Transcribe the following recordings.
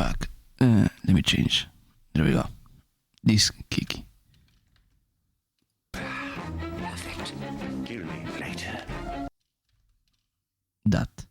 Fuck. Let me change. There we go. This kick. Perfect. Kill me later. That.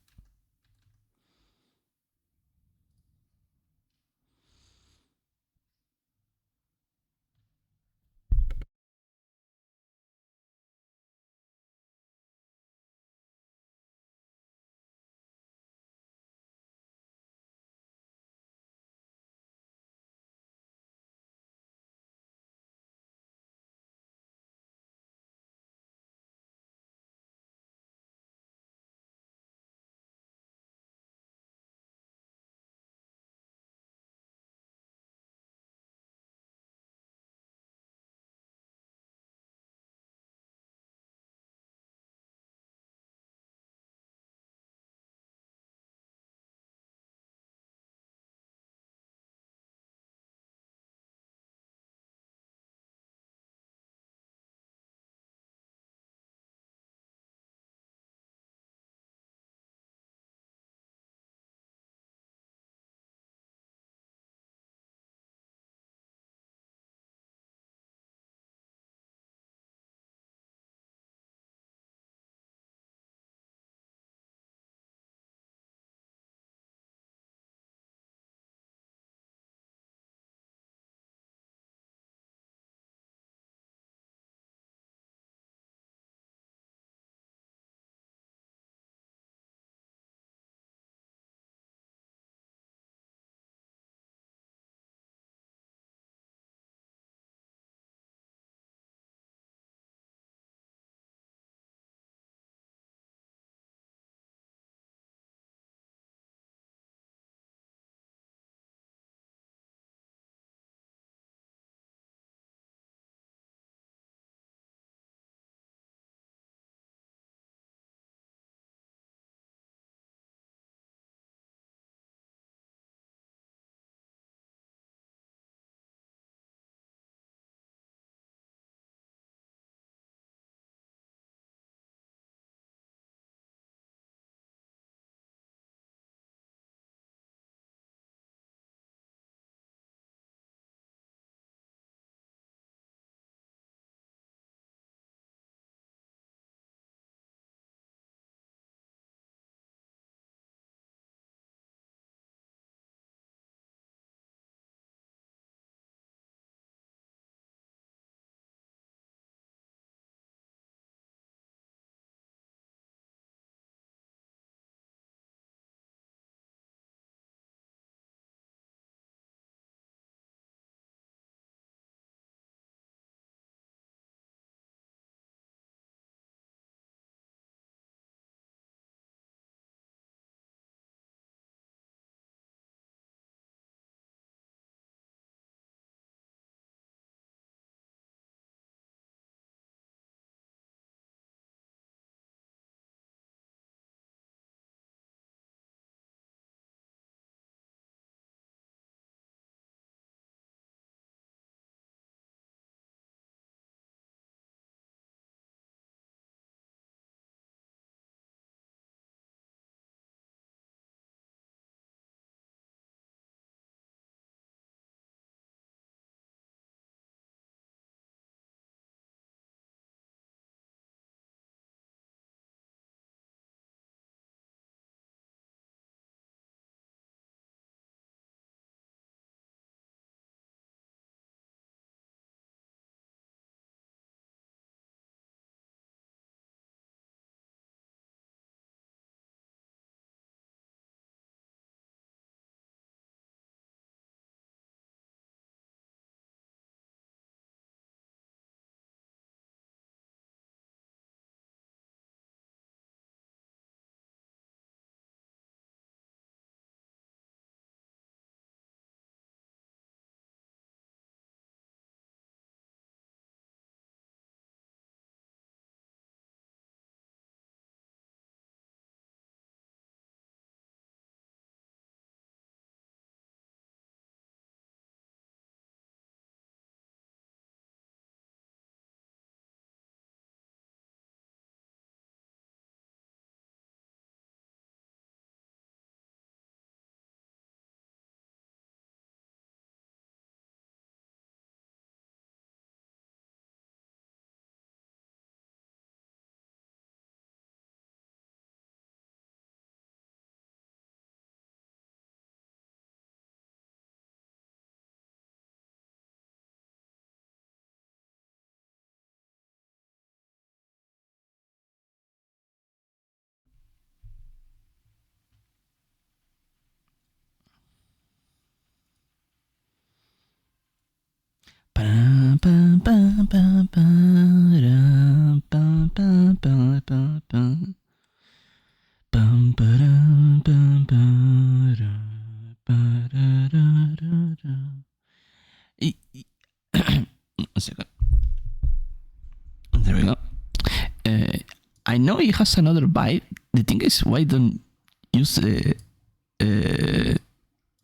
One second. There we go. I know it has another vibe. The thing is, why don't use the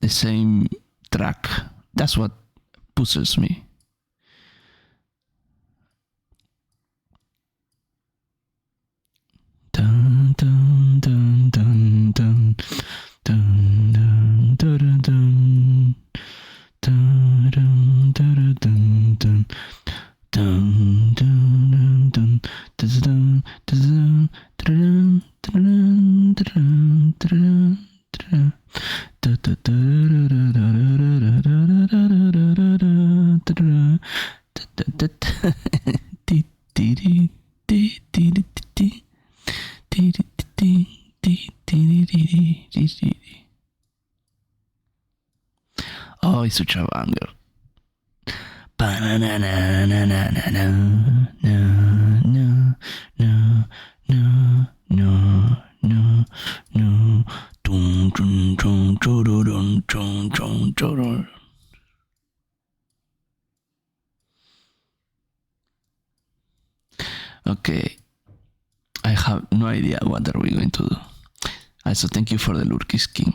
same track? That's what puzzles me. Dun, dun, dun, dun, dun, dun, dun, dun, dun, dun, dun, dun, dun, dun. Dun, dun, dun, dun, dun, dun, dun, dun, dun, dun, oh, it's such a banger. Okay, I have no idea what are we going to do. Also, thank you for the Lurkis King.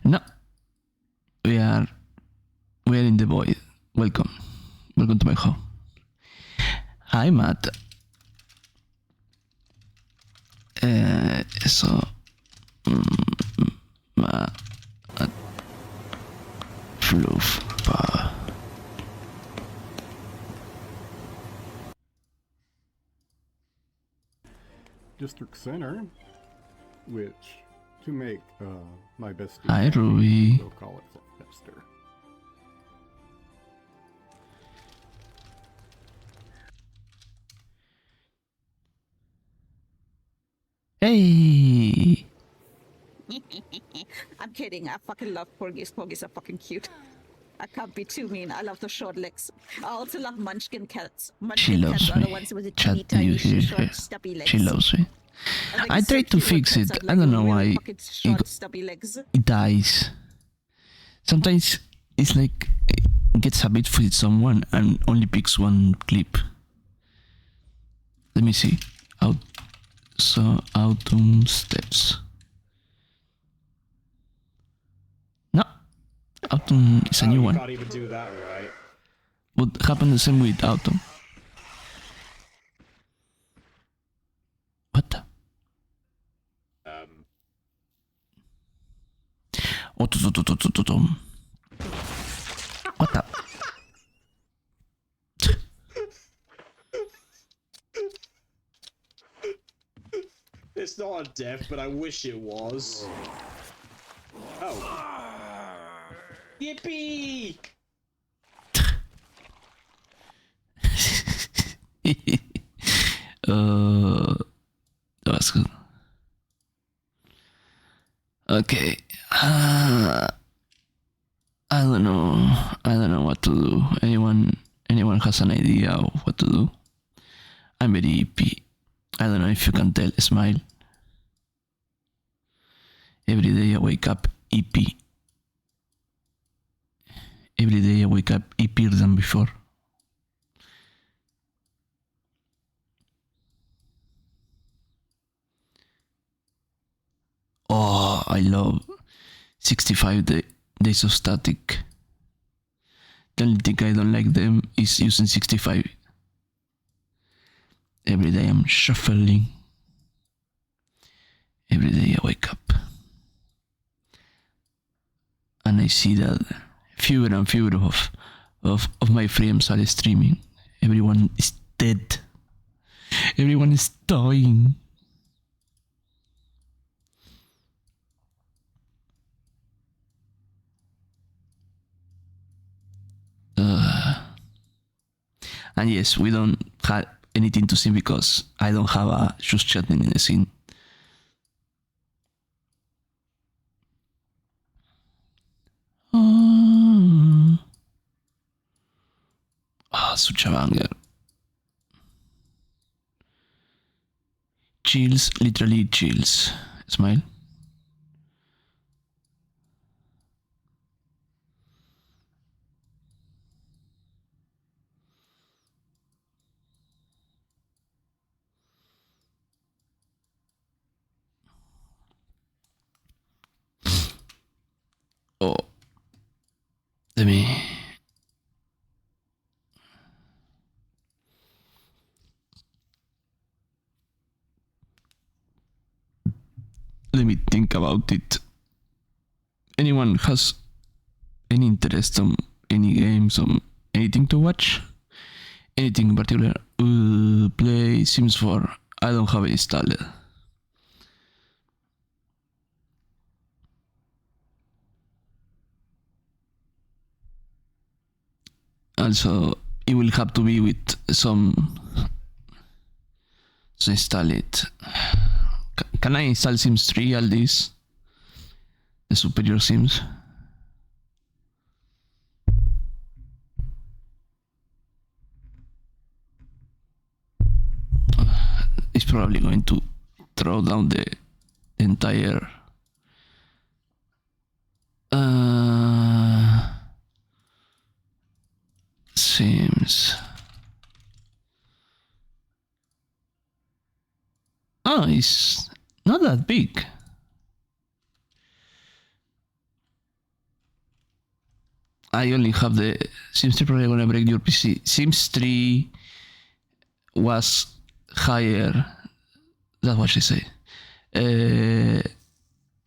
No, we are in the void. Welcome to my home. Hi, Matt. So, fluff. District Center, which, to make my bestie, Hi, Ruby. we'll call it Hipster. Hey. I'm kidding. I fucking love porgies. Porgies are fucking cute. I can't be too mean. I love the short legs. I also love munchkin cats. She Munchkin loves cats are the me. ones with the Chat, teeny do you tiny hear short her? stubby legs. She loves me. think I it's so tried to cute when fix cats it. have, I like, don't know really why fucking short stubby legs. it dies. Sometimes it's like it gets a bit with someone and only picks one clip. Let me see. Autumn steps. No, Autumn is a new one. Can't even do that, right? What happened the same with Autumn? What the? What the? It's not a death, but I wish it was. Oh. Yippee! That was good. Okay. I don't know what to do. Anyone has an idea of what to do? I'm very hippie. I don't know if you can tell. Smile. Every day I wake up hippie. Every day I wake up hippier than before. Oh, I love 65 days of static. The only thing I don't like them is using 65. Every day I'm shuffling. Every day I wake up. And I see that fewer and fewer of my frames are streaming. Everyone is dead. Everyone is dying. And yes, we don't have anything to see because I don't have a just chatting in the scene. such a banger. Chills, literally chills. Smile. Oh, let me. Let me think about it. Anyone has any interest on any games, on anything to watch? Anything in particular? Play Sims 4. I don't have it installed. Also, it will have to be with some. So install it. Can I install Sims 3 all this? The superior Sims? It's probably going to throw down the entire Sims. Oh, it's not that big. I only have the Sims 3 probably gonna break your PC. Sims 3 was higher. That's what she say.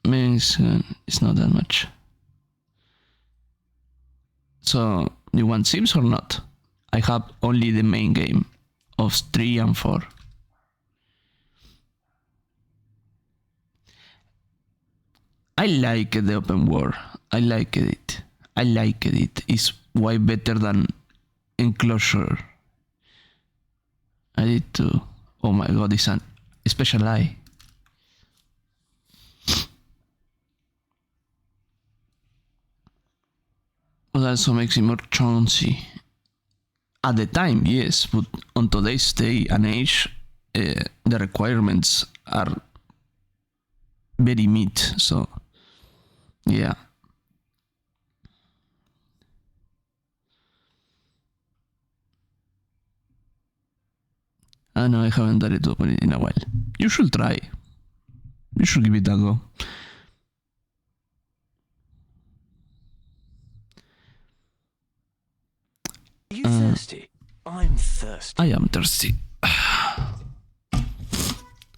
Means it's not that much. So you want Sims or not? I have only the main game of 3 and 4. I like the open world. I like it. I like it. It's way better than Enclosure. I did too. Oh my god, it's a special eye. But also makes it more chauncey. At the time, yes, but on today's day and age, the requirements are very mid, so yeah. I know I haven't done it open in a while. You should try. You should give it a go. Are you thirsty? I'm thirsty. I am thirsty.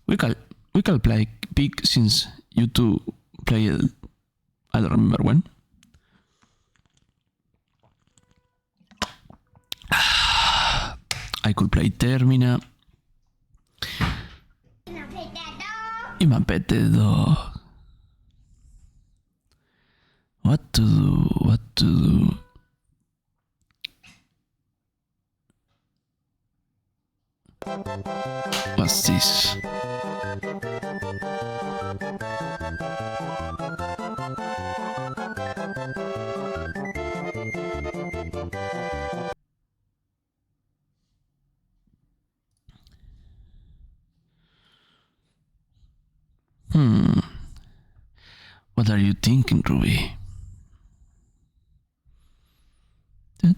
we can play Peak since you two played. I don't remember when. I could play Termina. You my pet dog. What to do? What to do? What's this? What are you thinking, Ruby? I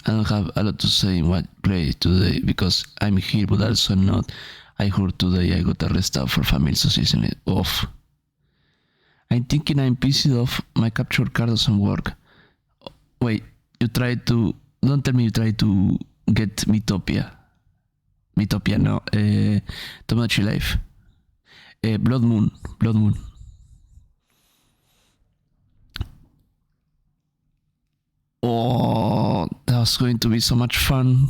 don't have a lot to say in what play today because I'm here, but also not. I heard today I got arrested for family association off. I'm thinking I'm pissed off. My capture card doesn't work. Wait, you try to? Don't tell me you try to get Mytopia. Mytopia, no. Tomodachi Life. Blood Moon. Blood Moon. Oh, that was going to be so much fun.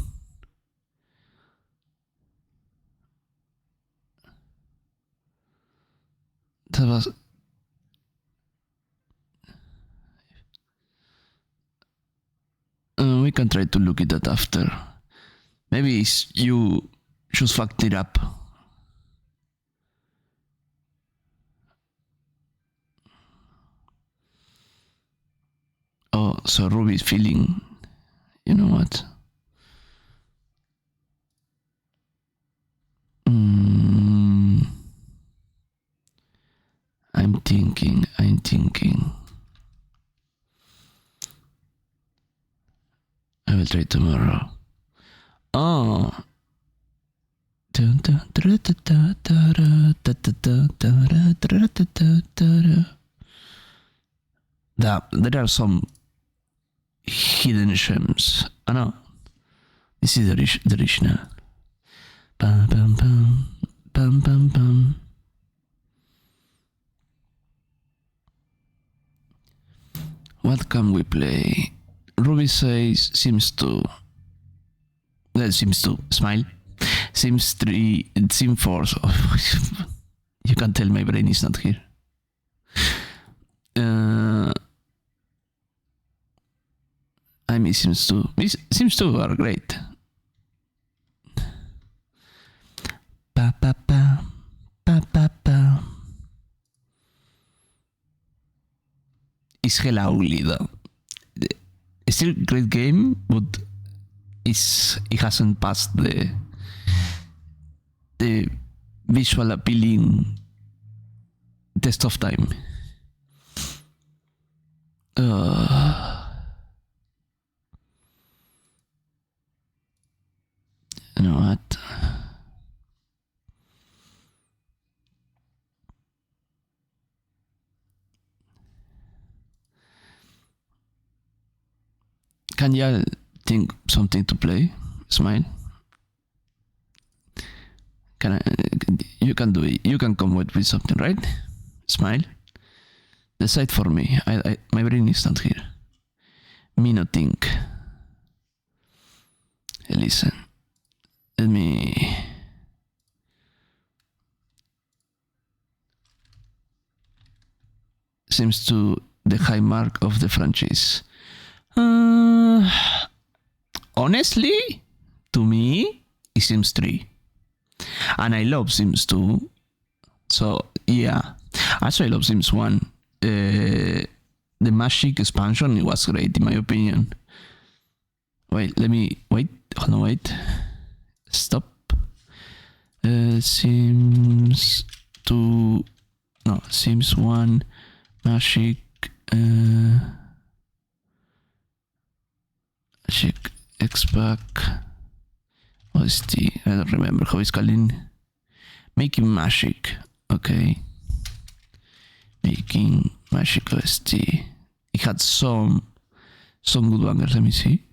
That was. we can try to look at that after. Maybe you just fucked it up. Oh, so Ruby's feeling, you know what? I'm thinking. I will try tomorrow. Oh. There are some hidden gems. I know. This is the original. Bum bum bum bum bum bum. What can we play? Ruby says Sims 2. Sims 2. Smile. Sims 3. Sims 4. Oh, you can tell my brain is not here. I miss Sims 2. Sims 2 are great. Pa pa pa. Pa pa pa. It's hella ugly though. It's still a great game, but it hasn't passed the visual appealing test of time. You know what? Can you think something to play? Smile. You can do it. You can come with something, right? Smile. Decide for me. My brain is not here. Me no think. Listen. Let me. Seems to the high mark of the franchise. Honestly, to me, it seems 3. And I love Sims 2. So, yeah. Also, I love Sims 1. The Magic expansion, it was great, in my opinion. Wait, let me... Wait. Hold on, wait. Stop. Sims 2... No, Sims 1... Magic... Magic X-Pack... OST, I don't remember how it's calling. Making Magic, okay. Making Magic OST. It had some good bangers, let me see.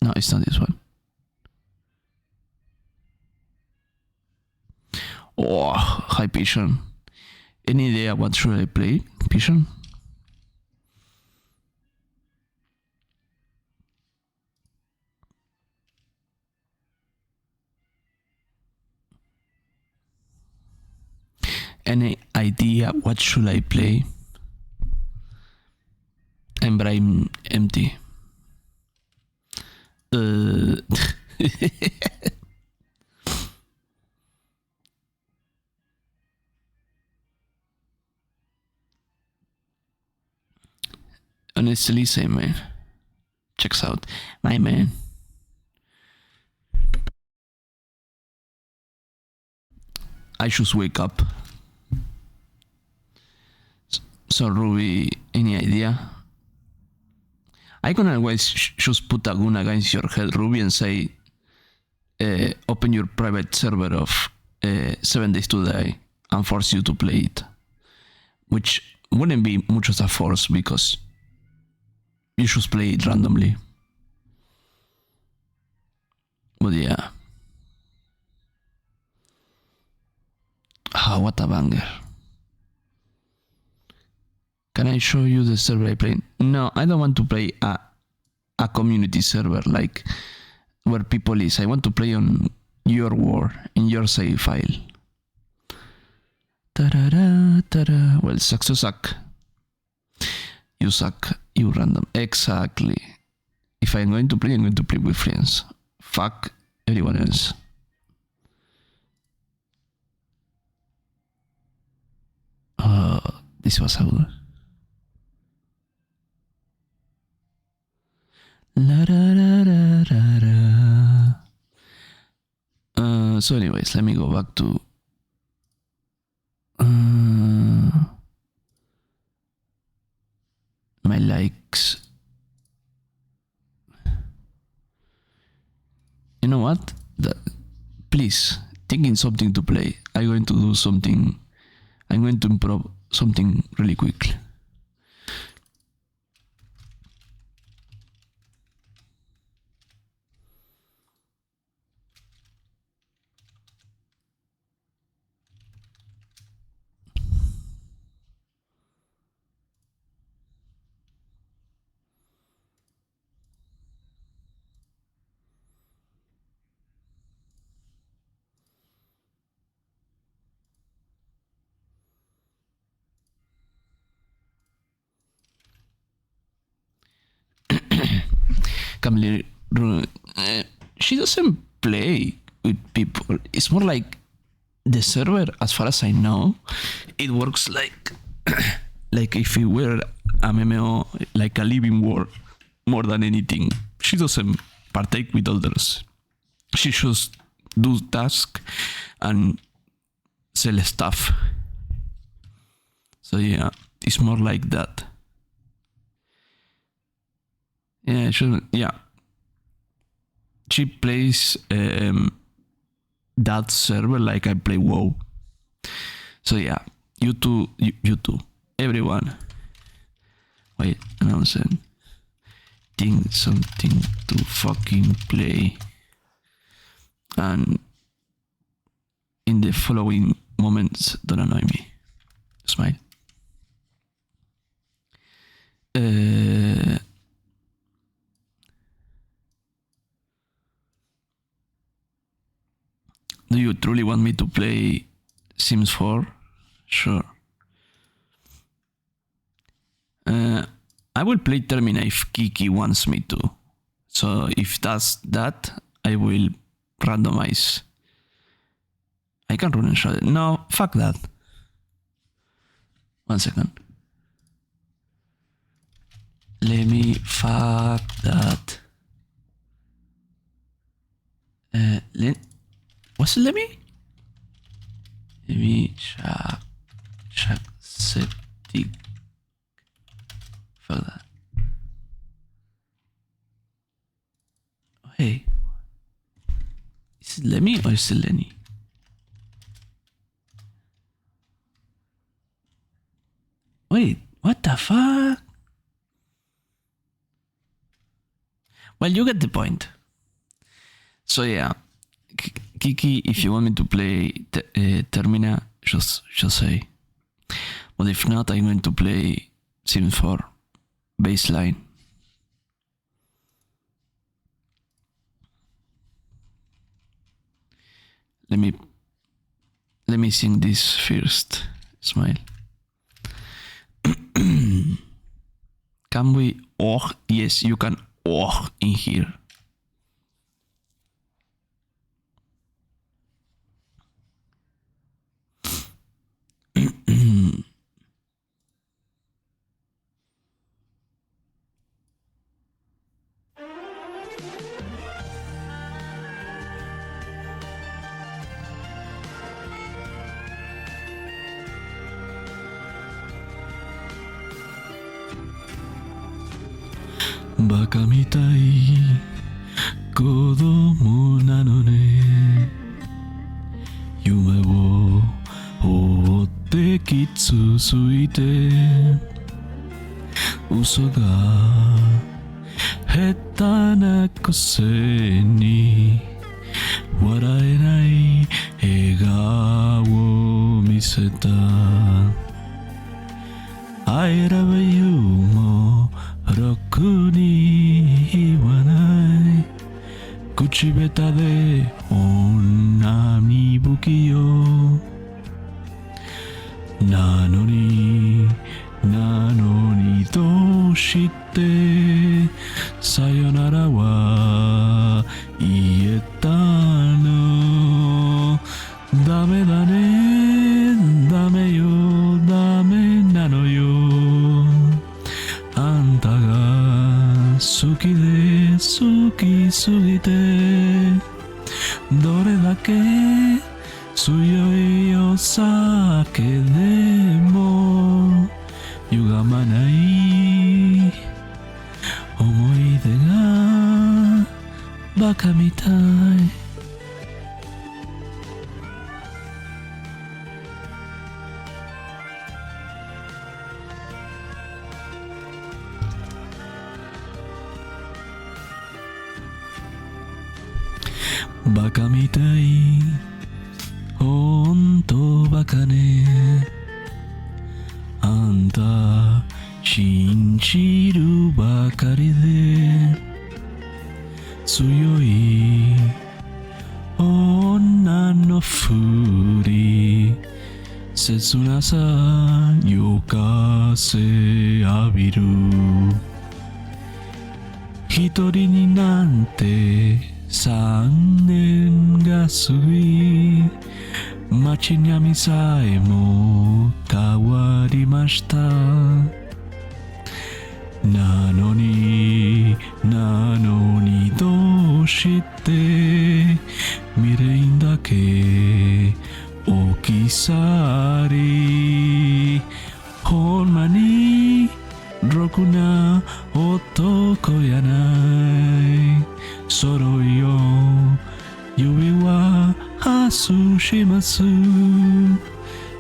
No, it's not this one. Oh, High Pigeon. Any idea what should I play, Pigeon? Any idea what should I play? I'm brain empty. Honestly, same man. Checks out. My man. I just wake up. So Ruby, any idea? I can always just put a gun against your head, Ruby, and say, open your private server of 7 days to die and force you to play it. Which wouldn't be much of a force because you should play it randomly. But yeah. Ah, what a banger. Can I show you the server I play? No, I don't want to play a community server like where people is. I want to play on your word in your save file. Ta-da-da, ta-da. Well, sucks to suck. You suck, you random. Exactly. If I'm going to play with friends. Fuck everyone else. This was a good. La da da da da da. So anyways, let me go back to my likes. You know what? Please, thinking something to play. I'm going to do something. I'm going to improve something really quickly. Camille, she doesn't play with people. It's more like the server, as far as I know, it works like like if it were a MMO, like a living world, more than anything. She doesn't partake with others. She just do tasks and sell stuff. So yeah, it's more like that. Yeah, she plays that server like I play WoW. So yeah, you too, everyone. Wait, announcing. Think something to fucking play. And in the following moments, don't annoy me. Smile. Do you truly want me to play Sims 4? Sure. I will play Termina if Kiki wants me to. So if that's that, I will randomize. I can run and show it. No, fuck that. 1 second. Let me fuck that. What's it? Let me check setting. Fuck that. Hey, is it Lemmy or is it Lenny? Wait, what the fuck? Well, you get the point. So yeah, Kiki, if you want me to play Termina, just say. But if not, I'm going to play Sims 4 baseline. Let me sing this first. Smile. Can we? Oh, yes, you can. Oh, in here. Baka みたい子供なのね夢を追ってき続いて嘘が下手なくせに笑えない笑顔を見せた I love you もろくに言わない口口下手で女に不器用なのにどうしてさよならは言えたのダメだねダメよダメなのよあんたが好きで好きすぎてどれだけ強いお酒でも歪まない思い出がバカみたいバカみたいほんとバカねあんた信じるばかりで強い女のふり切なさ夜風浴びる一人になんて3年が過ぎ街並みさえも変わりましたなのにどうして未練だけ置き去りほんまにろくな男やない揃いよ指は外します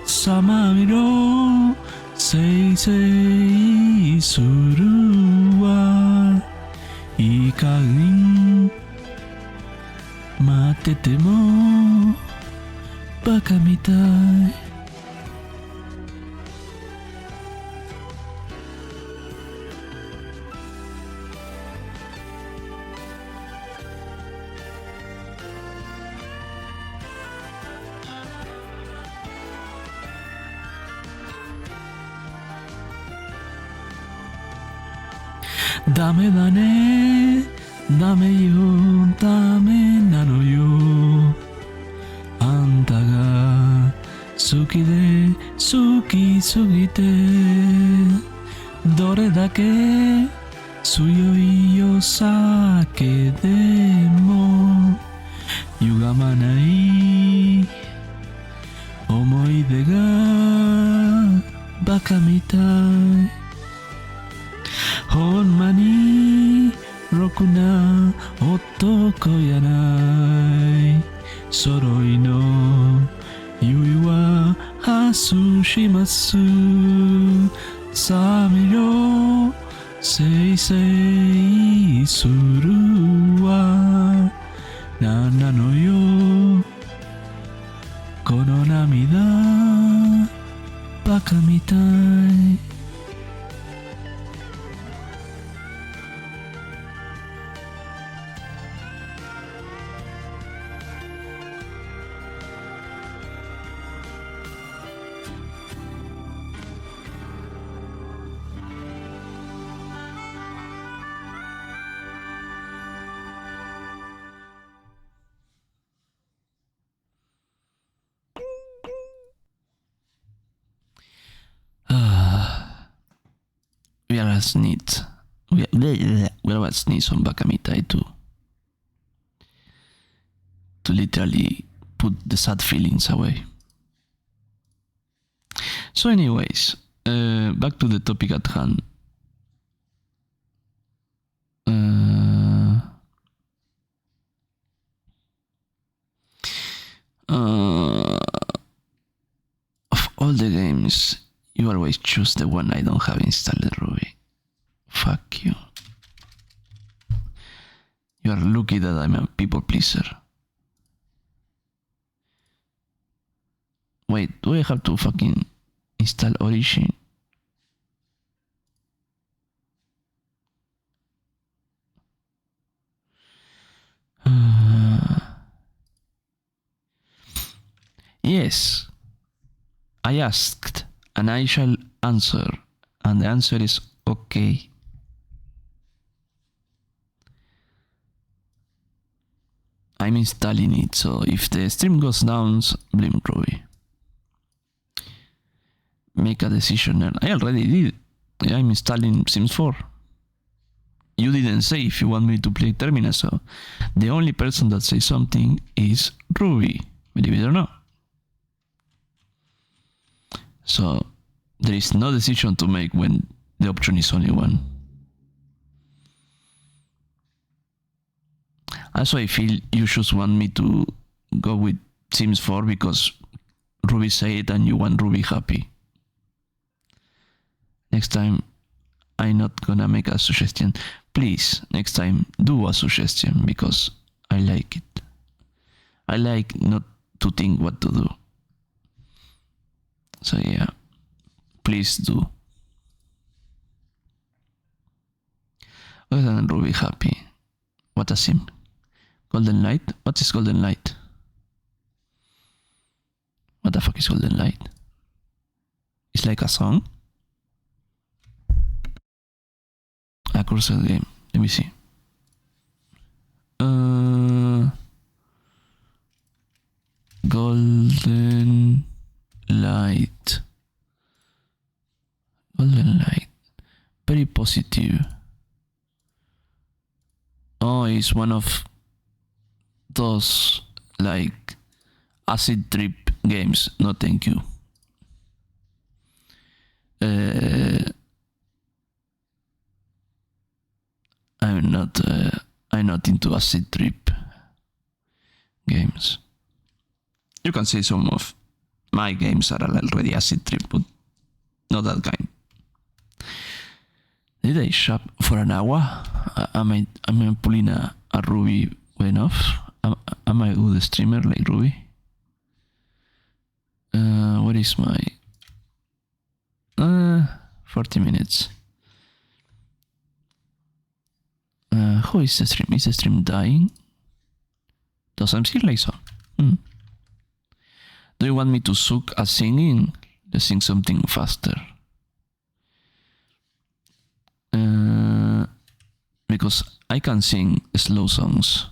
さまみろせいせいするわいい加減待っててもバカみたいダメだねダメよダメなのよあんたが好きで好きすぎてどれだけ強いお酒でも歪まない思い出がバカみたいほんまにろくな男やない揃いの指は外しますさあ見ろせいせいするわなんなのよこの涙バカみたいWe are as neat. We are as neat on Bakamitai to literally put the sad feelings away. So anyways, back to the topic at hand. Of all the games, you always choose the one I don't have installed, Ruby. Fuck you. You are lucky that I'm a people pleaser. Wait, do I have to fucking install Origin? Yes. I asked, and I shall answer. And the answer is okay. I'm installing it, so if the stream goes down, blame Ruby. Make a decision. I already did. I'm installing Sims 4. You didn't say if you want me to play Termina, so the only person that says something is Ruby, believe it or not. So there is no decision to make when the option is only one. Also, I feel you just want me to go with Sims 4 because Ruby said it and you want Ruby happy. Next time, I'm not gonna make a suggestion. Please, next time, do a suggestion because I like it. I like not to think what to do. So yeah, please do. Other than Ruby happy. What a sim. Golden Light? What is Golden Light? What the fuck is Golden Light? It's like a song? A cursed game. Let me see. Golden Light. Golden Light. Very positive. Oh, it's one of those like acid trip games. No, thank you. I'm not into acid trip games. You can say some of my games are already acid trip, but not that kind. Did I shop for an hour? Am I pulling a Ruby well enough? Am I a good streamer like Ruby? What is my 40 minutes? How is the stream? Is the stream dying? Doesn't seem like so. Do you want me to suck at singing? Let's sing something faster. Because I can sing slow songs,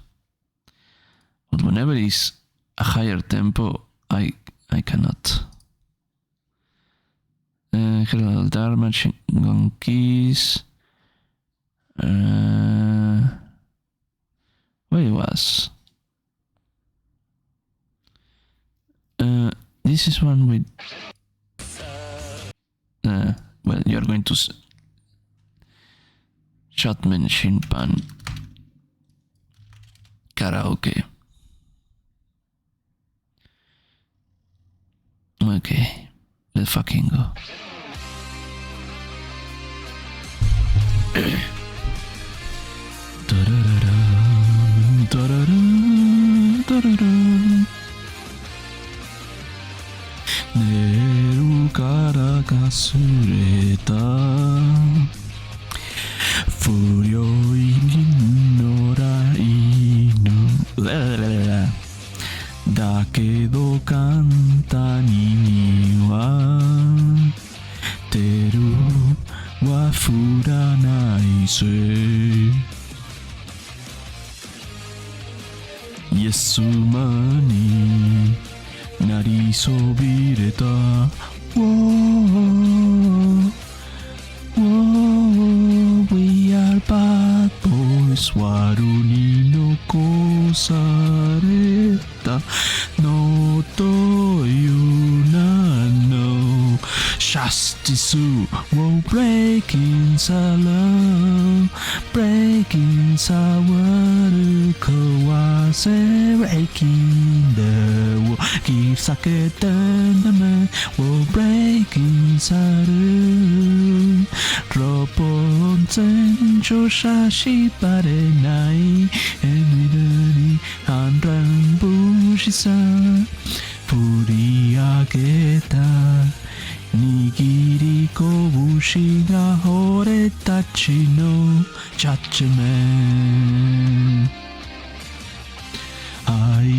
but whenever it's a higher tempo, I cannot. Hello, Damage, Gun Keys. Where it was? This is one with. Well, you're going to. Shotman Shinpan Karaoke. Okay, let's fucking go. Neru kara kasureta Furioi norai no Dakedo kanta ni wa Teru wa furanai se Yesuma ni narisobireta Whoa, whoa, we are bad boys. Waru ni no kosareta no toyu no justice will breaking salam breaking sawaru kawase breaking the wall keep saketen the man will breaking saru ropon sencho shashi parenai emidani hanran bushisa furiageta Nigiri kobushi ga oretachi no judgment. I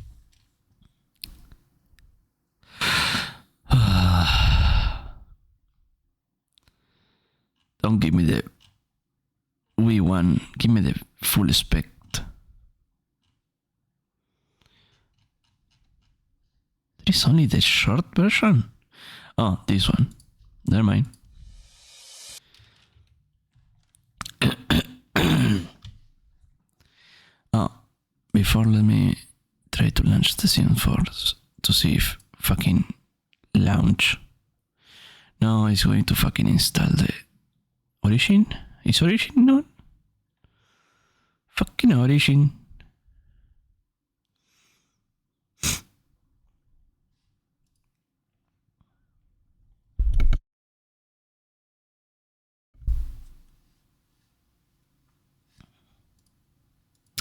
Don't give me the Wii one. Give me the full spec. There is only the short version. Oh, this one. Never mind. Oh, before let me try to launch the scene first to see if fucking launch. No, it's going to fucking install the Origin. Is Origin not? Fucking Origin.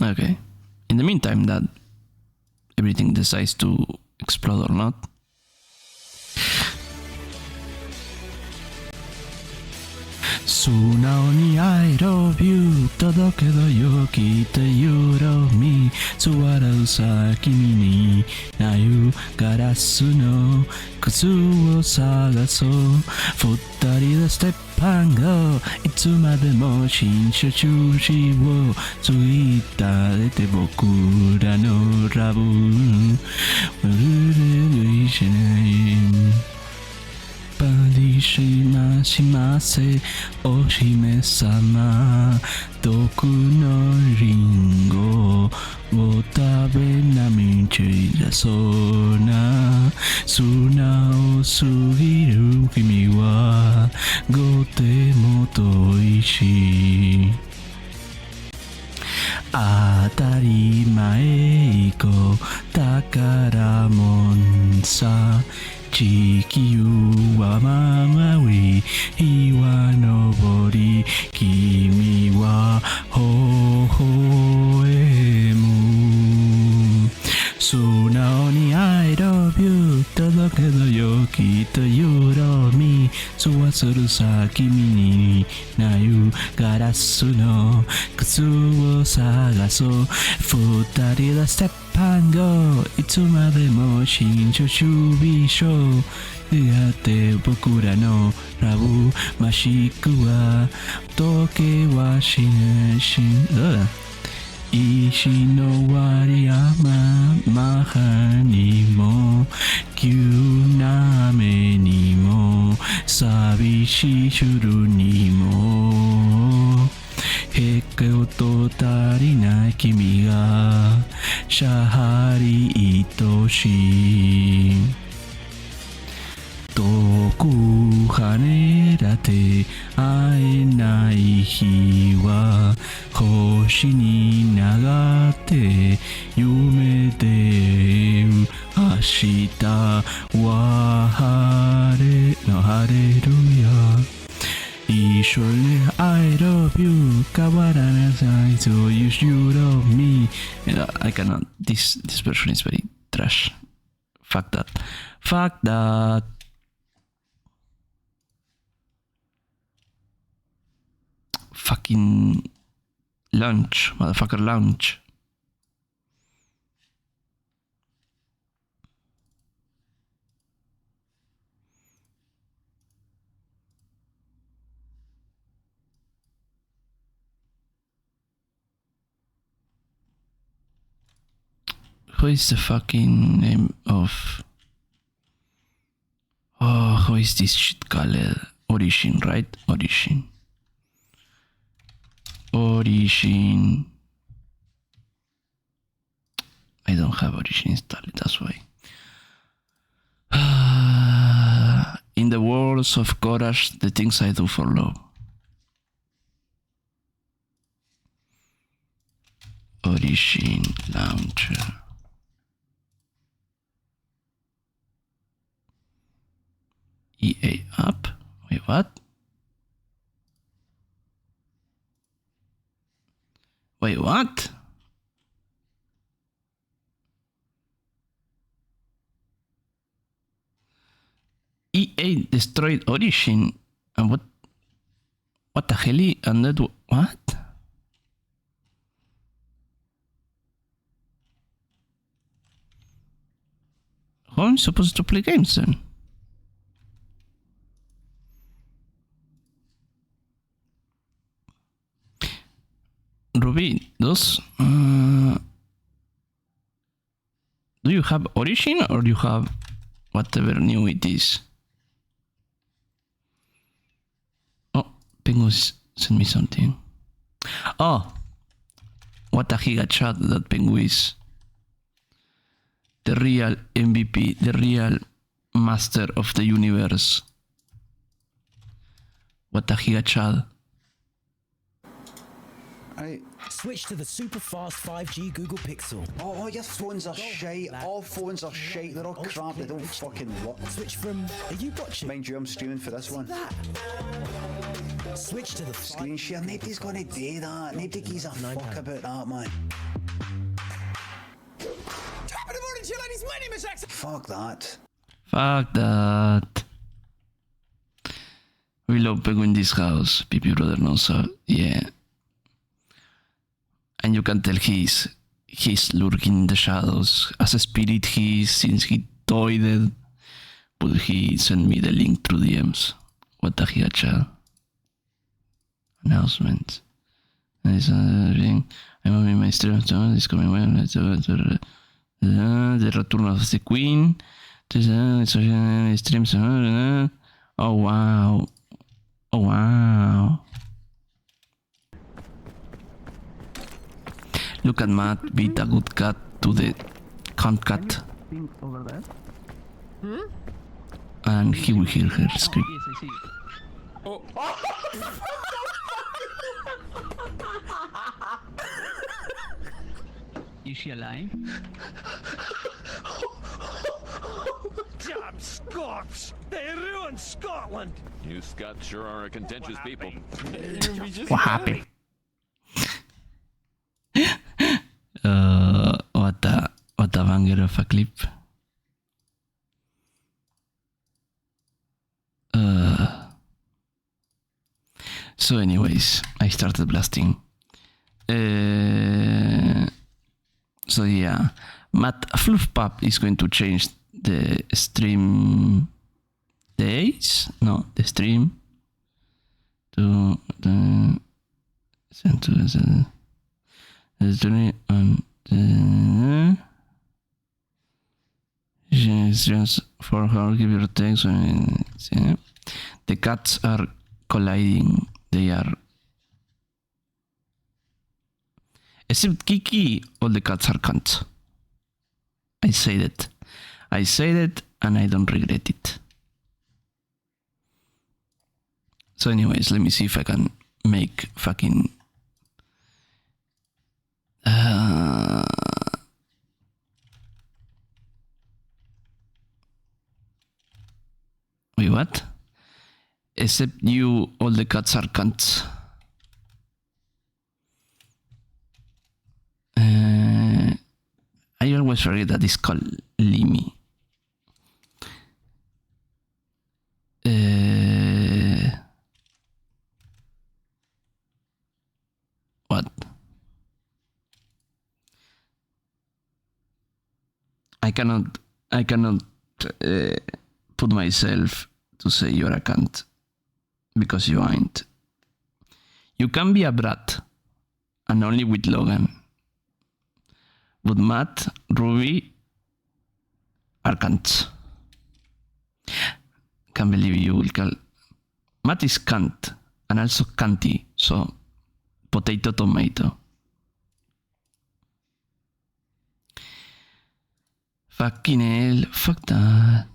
Okay. In the meantime, that everything decides to explode or not. Sunao ni I love you 届けどよきっと You love me 座るさ君になゆガラスの靴を探そう二人でステップンゴいつまでも新車中止をツイッターで僕らのラブしないパリしましませお姫様毒のリンゴを食べ涙出そうな素直すぎる君はごても遠いし当たり前以降宝物さ地球は回り日は昇り君は微笑む素直に I love you 届けどよきっと You love me そわするさ君になゆガラスの靴を探そう二人でステップンゴいつまでも新書準備書出会って僕らのラブましくは時計はしないし石の割山マハにも急な雨にも寂しい夜にもへこと足りない君がしゃはり愛しい遠く離れて会えない日は星に流って夢で明日は晴れるや一緒に I love you 変わらない So you love me I cannot this version is very trash fuck that fucking launch motherfucker launch who is the fucking name of who is this shit called Origin right Origin I don't have Origin installed, that's why. In the words of Courage, the things I do for love. Origin launcher. EA app? Wait, what? Wait, what? EA destroyed Origin, and what the hell? And that what? How am I supposed to play games then? be those. Do you have origin or do you have whatever new it is? Oh, Penguins sent me something. Oh, what a giga chat that Penguins. The real MVP, the real master of the universe. What a giga chat. Right. Switch to the super fast 5G Google Pixel. Oh, your phones are shite. All phones are shite. They're all crap. They don't fucking work. Switch from. Are you watching? Mind you, I'm streaming for this one. That. Switch to the Screen share. Nobody's gonna do that. Nobody gives a fuck about that, man. Top of the morning, you ladies. My name is Jackson. Fuck that. Fuck that. We love Penguin in this house. PP brother knows so yeah. And you can tell he's lurking in the shadows. As a spirit he is since he toiled. But he sent me the link through DMs. What a giga chat. Announcement. I'm on my stream. It's coming well. The return of the Queen. Streams. Oh wow. Oh wow. Look at Matt beat a good cat to the cunt cat. Over there. And he will hear her scream. Yes, I see. Oh. Is she alive? Damn Scots! They ruined Scotland! You Scots sure are a contentious people. What happened? What a banger of a clip. So anyways, I started blasting. So yeah, Matt Fluffpap is going to change the stream days. No, the stream to the send to the journey on the just for her give or take. So the cats are colliding. They are. Except Kiki, all the cats are cunts. I said it. I said it and I don't regret it. So anyways, let me see if I can make fucking... Wait, what? Except you, all the cats are cunts. I always forget that it's called Limi. What? I cannot put myself to say you're a cunt because you ain't. You can be a brat, and only with Logan. But Matt, Ruby are cunts. Can't believe you will call. Matt is cunt and also cunty, so potato tomato. Fucking hell, fuck that.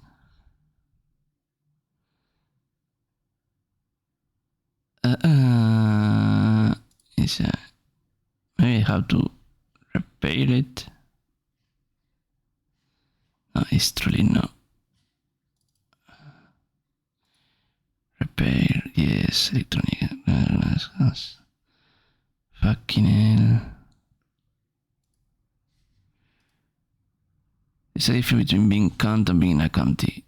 Maybe I have to repair it. No, it's truly no. Repair, yes, electronic. Fucking hell. It's a difference between being cunt and being a cunty.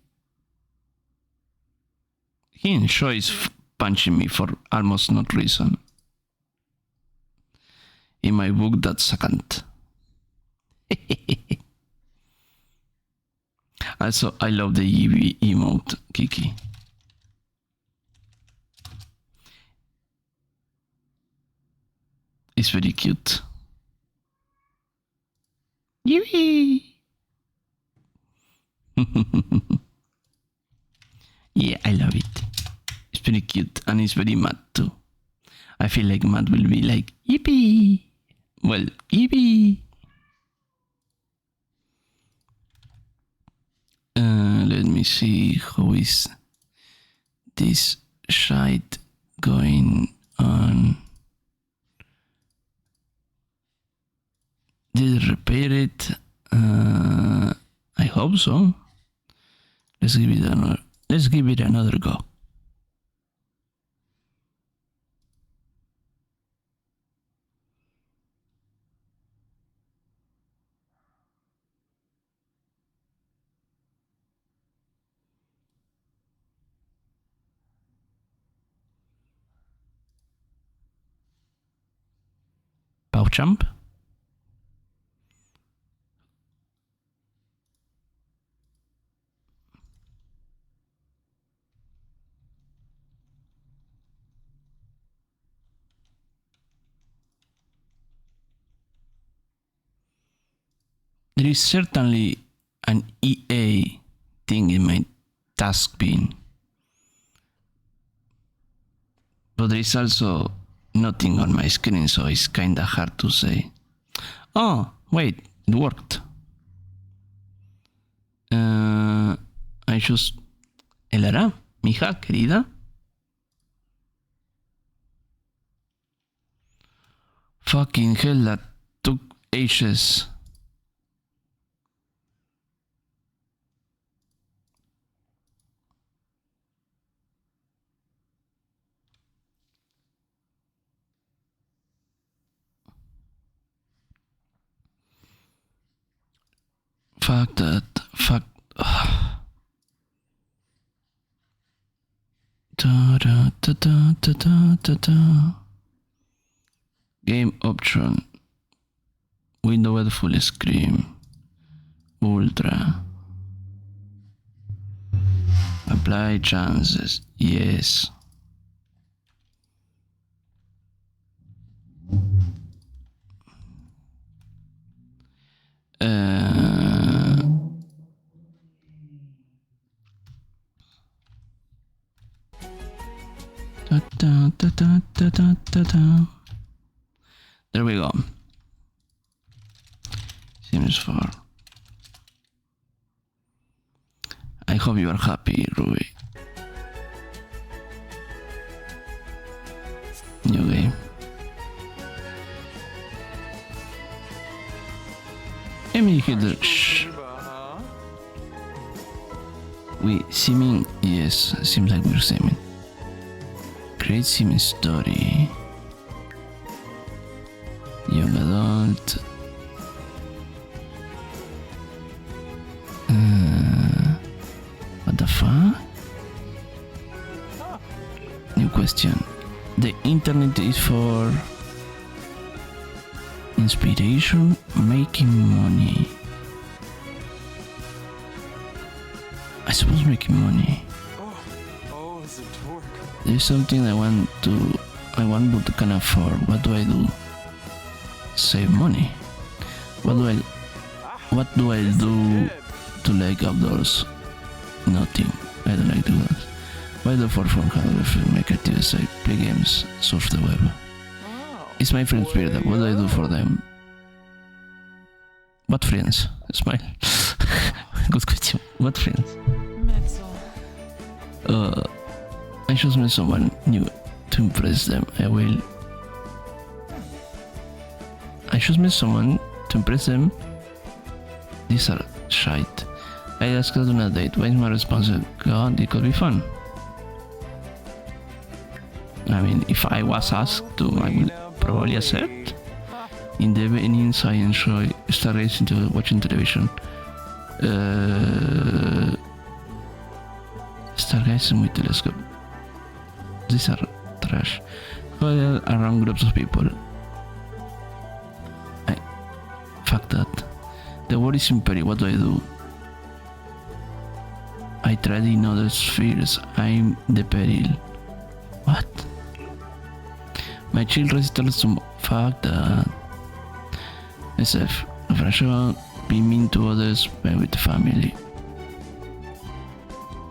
He enjoys punching me for almost no reason. In my book, that's a cunt. Also, I love the EV emote, Kiki. It's very cute. Yippee! Yeah, I love it. It's very cute and it's very mad too. I feel like Matt will be like, yippee! Well, yippee! Let me see how is this shite going on. Did it repair it? I hope so. Let's give it another go. PowChamp. There is certainly an EA thing in my task bin, but there is also nothing on my screen, so it's kinda hard to say. Oh, wait, it worked. I just... Elara, mija, querida. Fucking hell, that took ages. Fuck that. Fuck. Da, da, da, da, da, da, da, da. Game option. Window with full screen. Ultra. Apply chances. Yes. Da, da, da, da, da, da, da, da. There we go. Seems far. I hope you are happy, Ruby. New game. Emily Hitler. Shh. We simming? Yes, seems like we're simming. Create sim story. Young adult. What the fuck? New question. The internet is for inspiration, making money. I suppose making money. There's something I want but can afford. What do I do? Save money. What do I do to like outdoors? Nothing. I don't like to do that. Why the forefront have make active site, play games, surf the web? It's my friend's birthday. What do I do for them? What friends? Smile. Good question. What friends? I just met someone new to impress them. I just met someone to impress them. These are shite. I asked her on a date. What is my response? God, it could be fun. I mean, if I was asked to, I would probably accept. In the evenings, I enjoy stargazing to watching television. Stargazing with telescope. These are trash. Go around groups of people. Fuck that. The world is imperi. What do I do? I tried in other spheres. I'm the peril. What? My children told some fuck that. Myself, fragile, be mean to others, but with the family.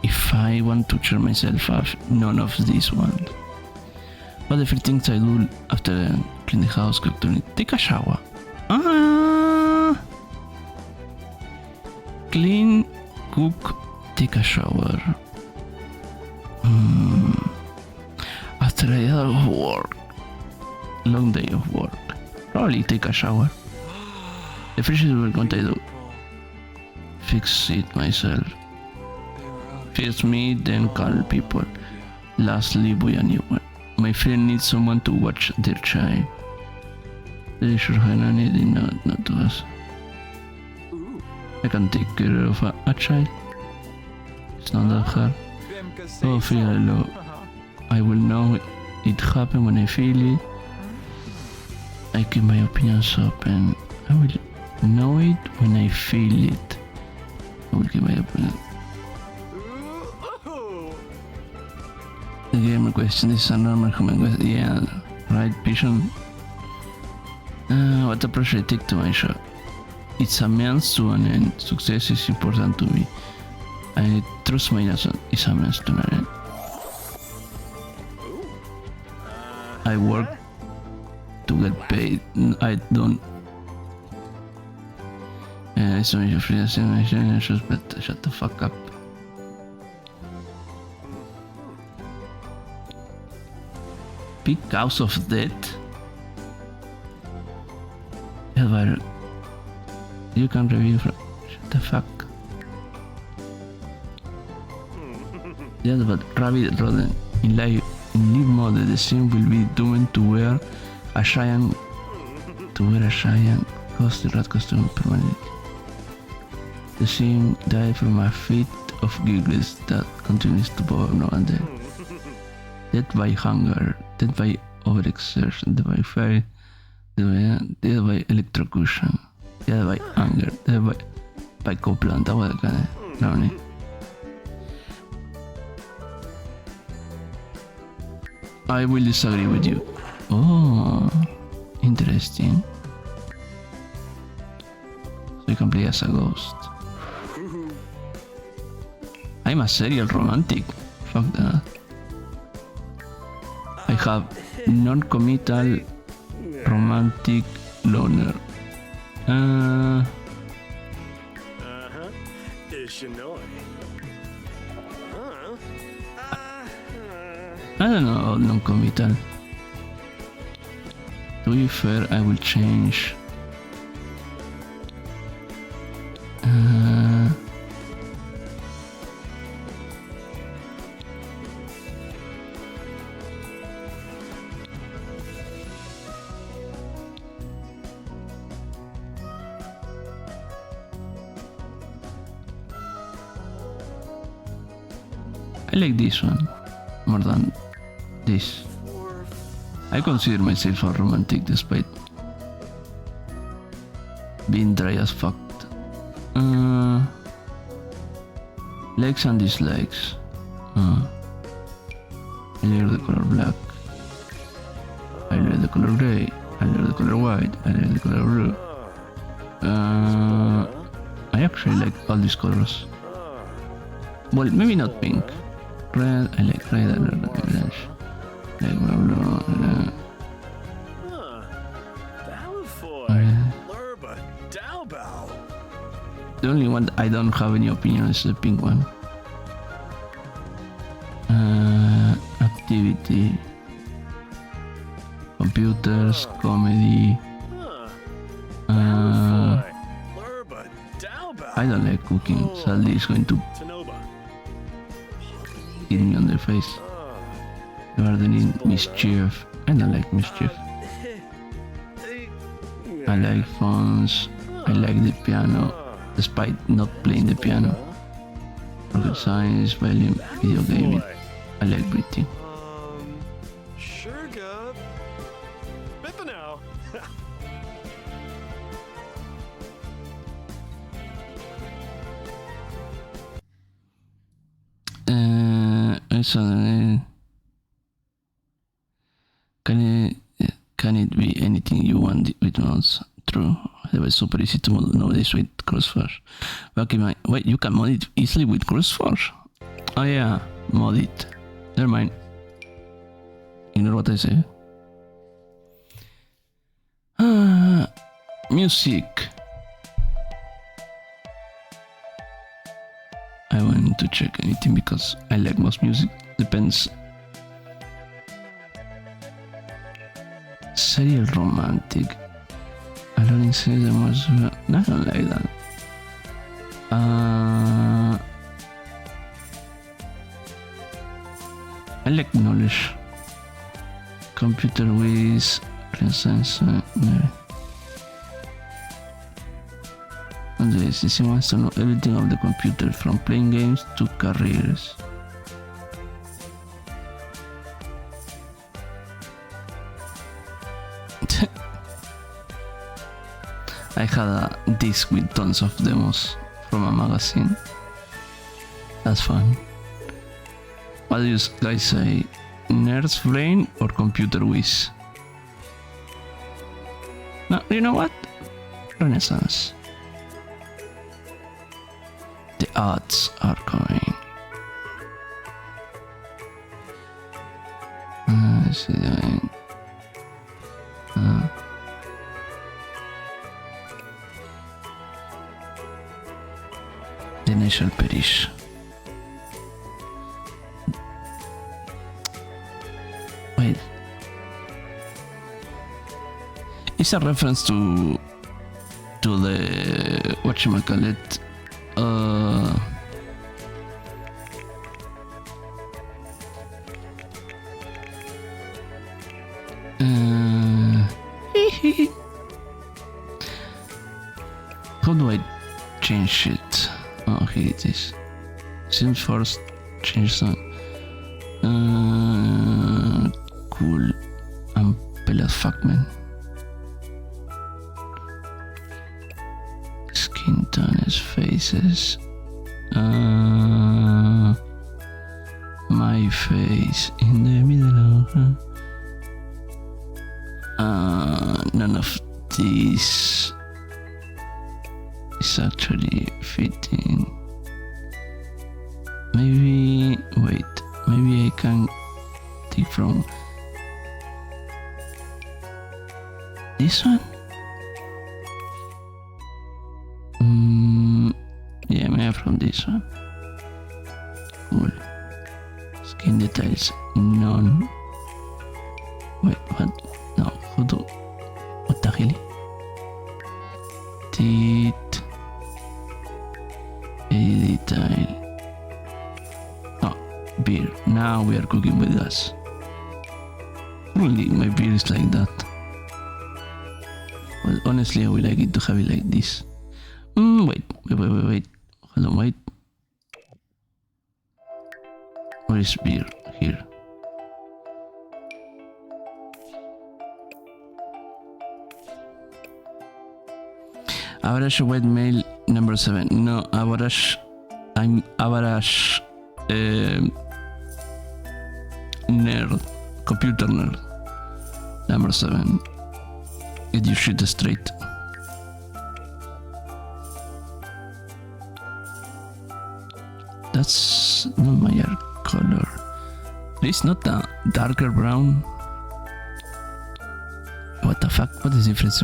If I want to cheer myself up, none of these ones. But the first things I do after clean the house, cook, take a shower. Clean, cook, take a shower. After a day of work, long day of work, probably take a shower. The first is what I do. Fix it myself. First me, then call people. Lastly, buy a new one. My friend needs someone to watch their child. They should have an need not to us. I can take care of a child. It's not that hard. Oh, feel low. I will know it happen when I feel it. I keep my opinions open. I will know it when I feel it. I will keep my opinion. The gamer question is a normal human question. Yeah, right, Vision. What approach I take to my show? It's a means to an end. Success is important to me. I trust my nation is a means to an end. I work to get paid. I don't. So your free but shut the fuck up. Big cause of death. Ever. You can review from. Shut the fuck. Yes, but rabbit rodent in live mode, the sim will be doomed to wear a giant. Cost the rat costume permanently. The sim died from a fit of giggles that continues to bother now and then. Death by hunger, death by overexertion, death by fire, death by electrocution, death by anger, death by coplanta, what kind of learning. I will disagree with you. Oh, interesting. So you can play as a ghost. I'm a serial romantic. Fuck that. I have non-committal romantic loner. I don't know, non-committal. To be fair, I will change. I like this one more than this. I consider myself a romantic despite being dry as fuck. Likes and dislikes. I like the color black. I like the color grey. I like the color white. I like the color blue. I actually like all these colors. Well, maybe not pink. Red, I like red. I like orange. I like blue. The only one I don't have any opinion is the pink one. Activity. Computers, comedy. I don't like cooking. Sadly, it's going to hit me on the face. Gardening, mischief. I don't like mischief. I like phones. I like the piano, despite not playing the piano. Rocket science, violin, video gaming. I like breathing. Sugar. Bit now. Can Can it be anything you want with mouse? True. It was super easy to mod nowadays with crossfire. Wait, you can mod it easily with crossfire? Oh yeah, mod it. Never mind. Ignore what I say. Music. I want to check anything because I like most music. Depends. Serial romantic. Alone in season was. No, I don't like that. I like knowledge. Computer with Renaissance. And the system wants to know everything of the computer, from playing games to careers. I had a disc with tons of demos from a magazine. That's fun. What do you guys say? Nerd's brain or computer whiz? No, you know what? Renaissance. The odds are going. What's he doing? Then I shall perish. Wait. It's a reference to the whatchamacallit. How do I change it? Oh, here it is. Seems first change some. Cool. I'm pale as fuck, man. Skin tone as faces. My face in the middle of none of these is actually fitting. Maybe wait, maybe I can take from this one. Yeah, maybe from this one. Cool. Skin details, none. Wait, what? No, who do? What the hell? Teeth. Detail. Oh, beer. Now we are cooking with gas. Really, my beer is like that. Well, honestly, I would like it to have it like this. Wait. Hold on, wait. Where is beer? Here. Average white male number 7. No, average. I'm average. Nerd. Computer nerd. Number 7. Get your shit straight. That's not my hair color. It's not a darker brown. What the fuck? What is the difference?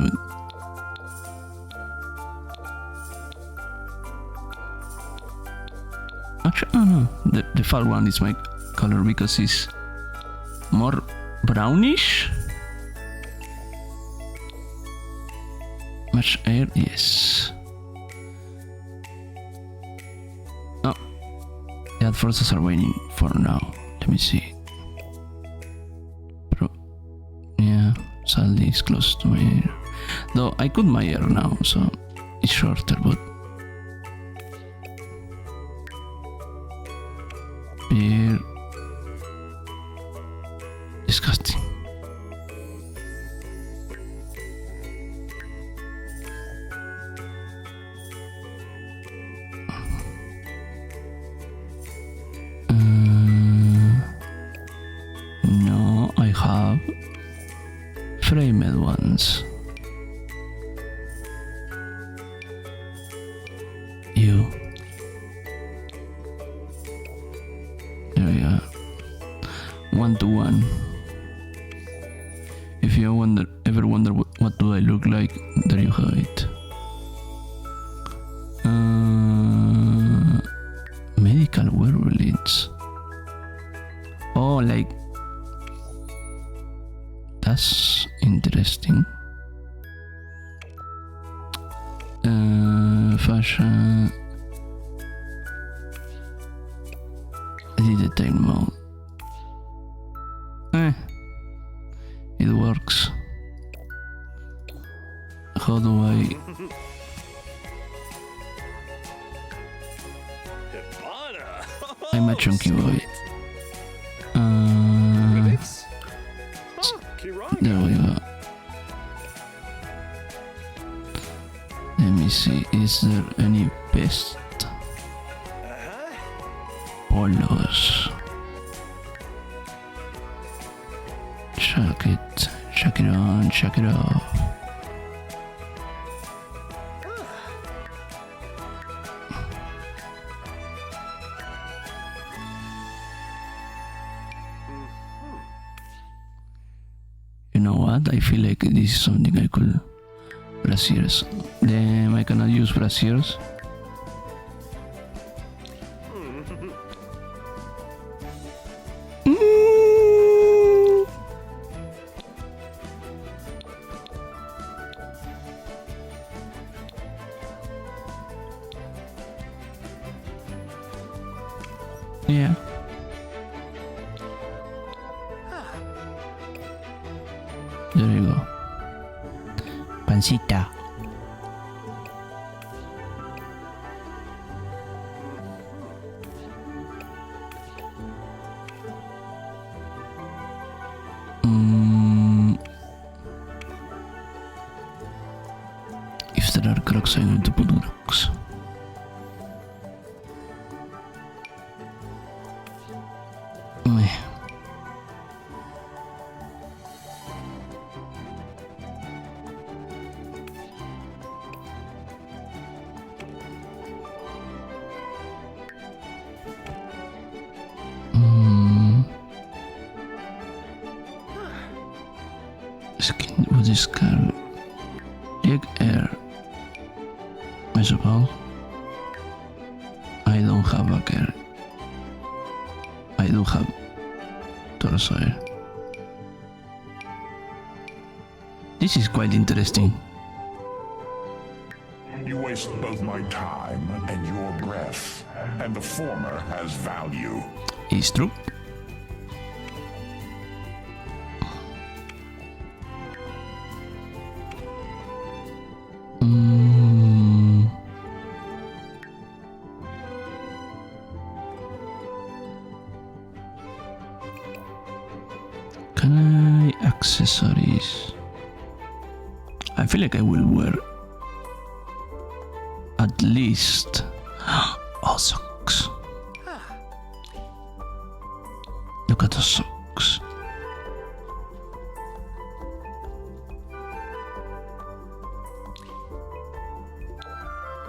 Actually, oh no. The far one is my color because it's more brownish. Much air, yes. Oh, the ad forces are waiting for now. Let me see. Yeah, sadly it's close to my ear. Though I cut my hair now, so it's shorter, but beer. Disgusting. No, I have frame ones. You. There we go. 1-to-1. If you ever wonder what do I look like, there you have it. Medical wearables. Oh, like that's interesting. Fashion. Detail mode. It works. How do I? I'm a chunky boy. There we go. Let me see, is there any best polos? Check it on, check it off. You know what? I feel like this is something I could braziers. Damn, I cannot use braziers. Yeah. There you go. Pancita. If there are crocs, I'm going to put crocs. Skin with this car. Leg air. I suppose. I don't have a car. I do have torso air. This is quite interesting. You waste both my time and your breath, and the former has value. It's true. Can I accessories? I feel like I will wear at least all socks. Look at the socks.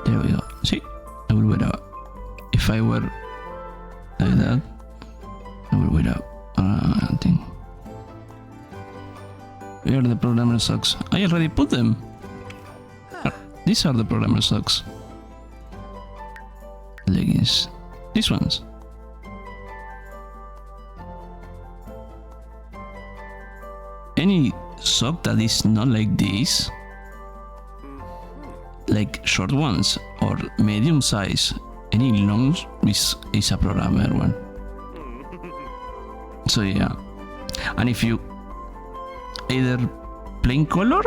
There we go. See, I will wear that. If I were like that, I will wear that thing. Where are the programmer socks? I already put them. These are the programmer socks. Leggings. These ones. Any sock that is not like this, like short ones or medium size, any long is a programmer one. So yeah. And if you either plain color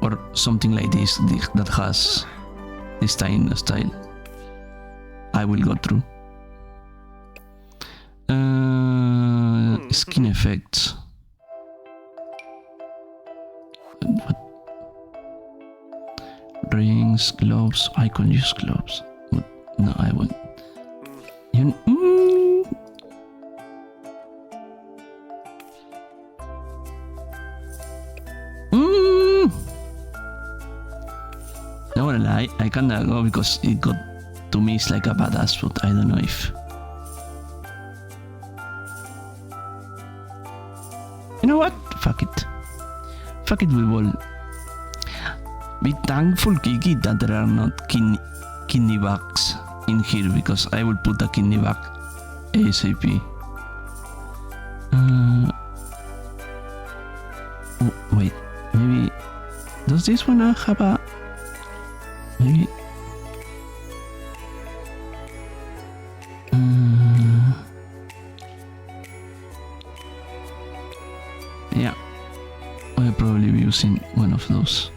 or something like this that has this style, I will go through. Skin effects. What? Rings, gloves. I can use gloves. No, I won't. gonna lie, I kinda go because it got to me it's like a badass, but I don't know if. You know what? Fuck it. Fuck it, we will. Be thankful, Kiki, that there are not kidney bags in here because I will put a kidney bag ASAP. Oh, wait, maybe. Does this one have a. Maybe. Yeah, I'll probably be using one of those.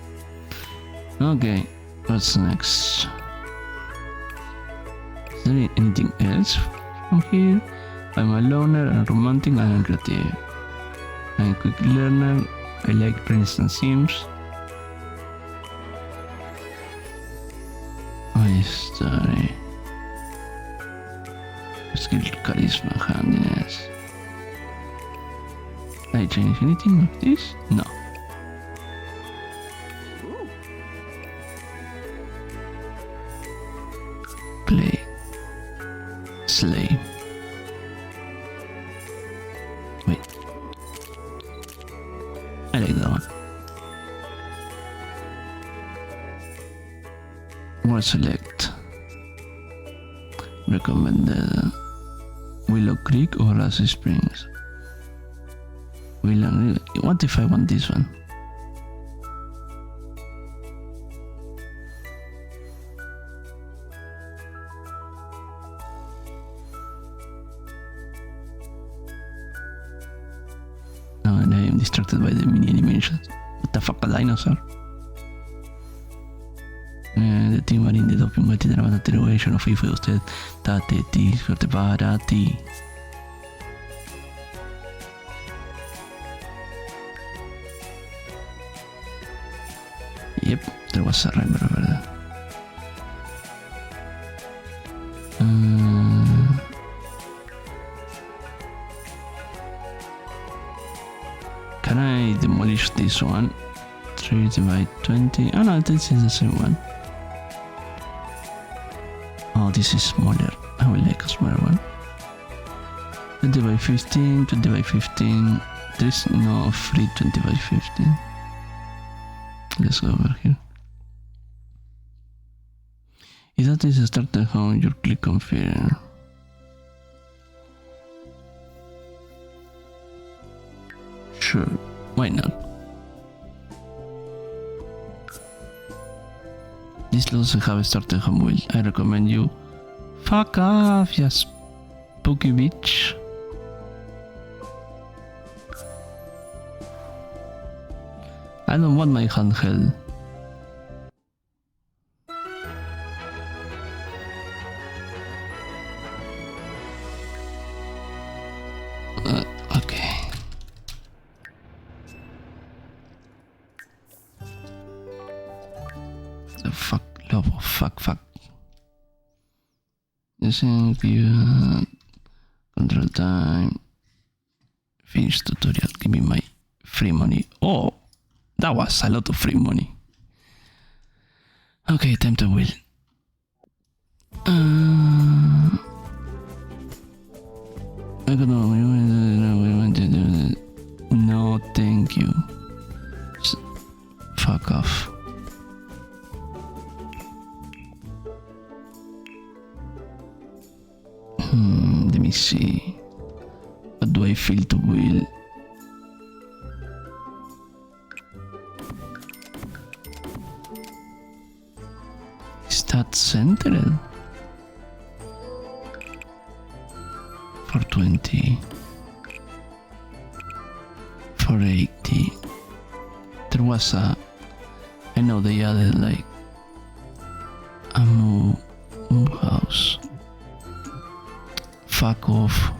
Okay, what's next? Is there anything else from here? I'm a loner, I'm romantic, and I'm creative. I'm a quick learner, I like Princeton Sims. My story. Skill, charisma, handiness. Did I change anything of this? No. Play. Slay. Wait. I like that one. More select. Recommended Willow Creek or Lassie Springs. Willow. What if I want this one? No, and I am distracted by the mini animations. What the fuck, a dinosaur? The team are in the doping by the materialization of FIFA usted. Tate ti, suerte para ti. Yep, there was a rhyme over there. Can I demolish this one? 3 by 20. Oh no, this is the same one. Oh, this is smaller. I will like a smaller one. 20 by 15, 20 by 15. There is no free 20 by 15. Let's go over here. If that is a starter home, you click confirm. Sure, why not? This doesn't have a starter home wheel. I recommend you fuck off, you spooky bitch. I don't want my handheld. Okay. The fuck, love, fuck. Listen, control time. Finish tutorial. Give me my free money. Oh, that was a lot of free money. Okay, time to wheel. I don't know. No, thank you. Fuck off. Let me see. What do I feel to wheel? Is that centered? 420. 480. There was a. I know they added like a move house. Fuck off.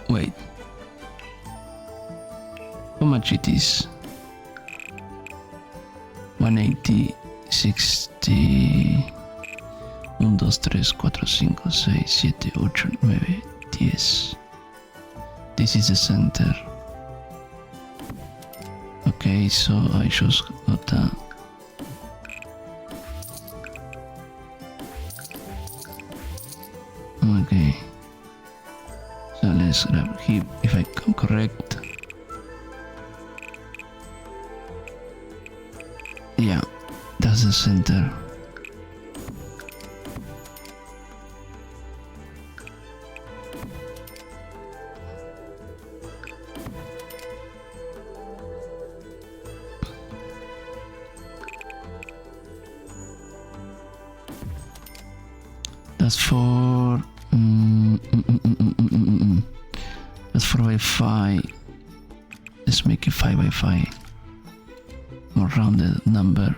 Wait. How much it is? 180, 60. 1, 2, 3, 4, 5, 6, 7, 8, 9, 10. This is the center. Okay, so I just got that. Okay. So let's grab him if I come correct. Yeah, that's the center. That's for that's 4x5. Let's make it 5x5. More rounded number.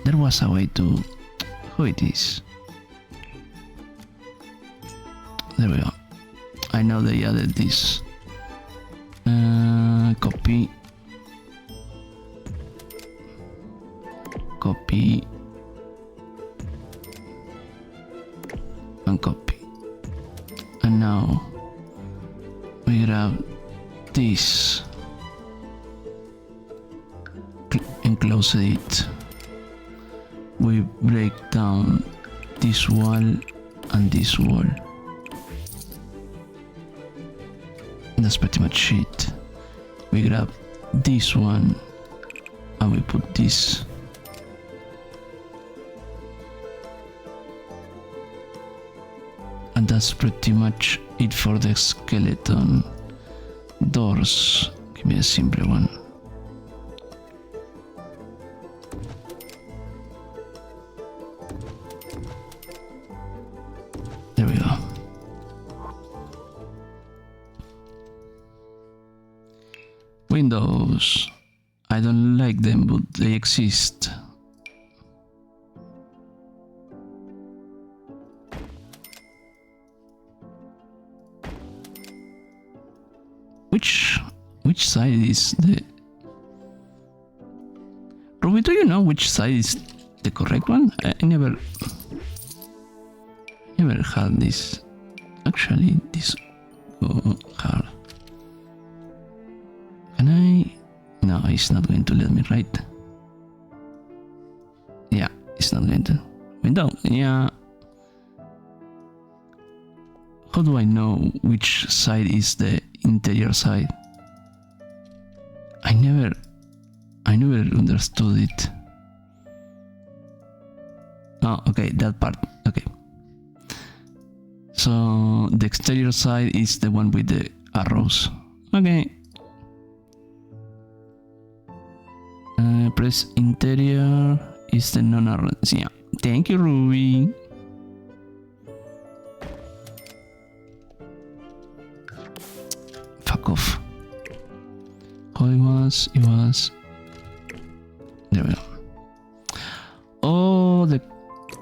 There was a way to. Who it is? There we go. I know they added this. Copy. Copy. And copy. And now we grab this and close it. We break down this wall and this wall. That's pretty much it. We grab this one and we put this. And that's pretty much it for the skeleton doors. Give me a simple one. There we go. Windows. I don't like them, but they exist. Which side is the... Ruby, do you know which side is the correct one? I never had this. Actually, this hard. Can I? No, it's not going to let me, right? Yeah, it's not going to. Window, yeah. How do I know which side is the interior side? I never understood it. Oh, okay, that part. Okay. So the exterior side is the one with the arrows. Okay. Press interior is the non-arrows. Yeah. Thank you, Ruby. Fuck off. Oh, it was. There we go. Oh, the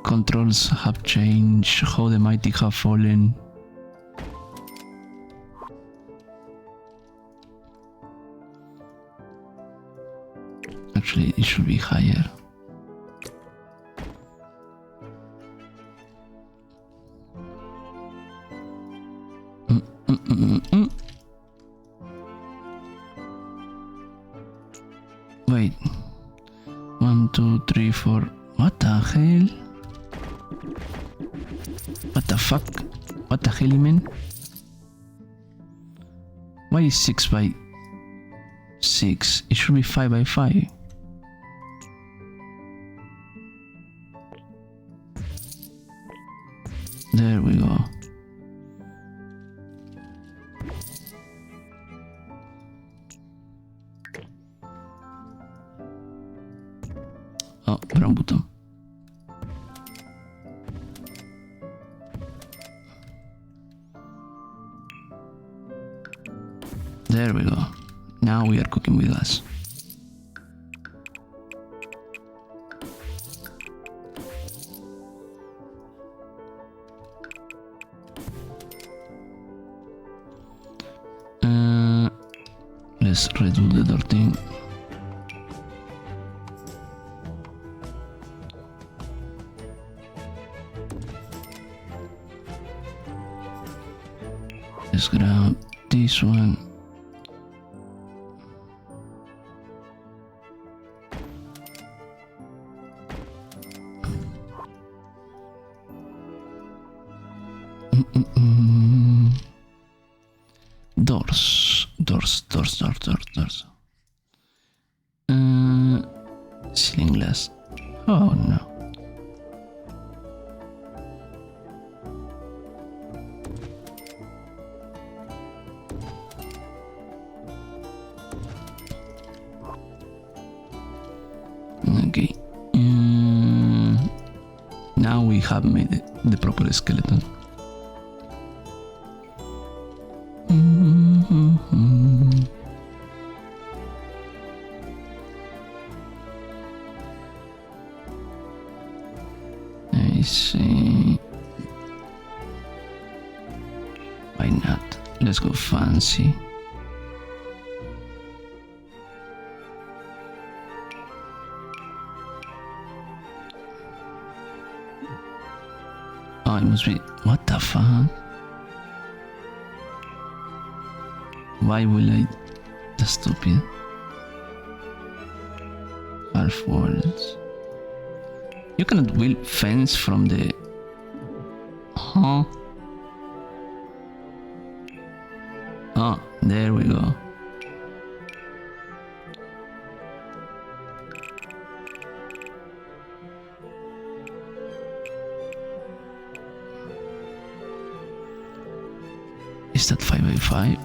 controls have changed. How the mighty have fallen. Actually, it should be higher. Wait. 1, 2, 3, 4. What the hell? What the fuck? What the hell, man? Why is 6 by 6? It should be 5 by 5. There we go. Oh, wrong button. There we go. Now we are cooking with gas. Let's redo the door thing. Let's grab this one. Doors. Ceiling glass. Oh no. Okay. Now we have made the proper skeleton. I see. Why not? Let's go fancy. Oh, it must be. What the fuck? Why will I? The stupid. Half worlds. You cannot build fence from the. Huh? Oh, there we go. Is that 5x5?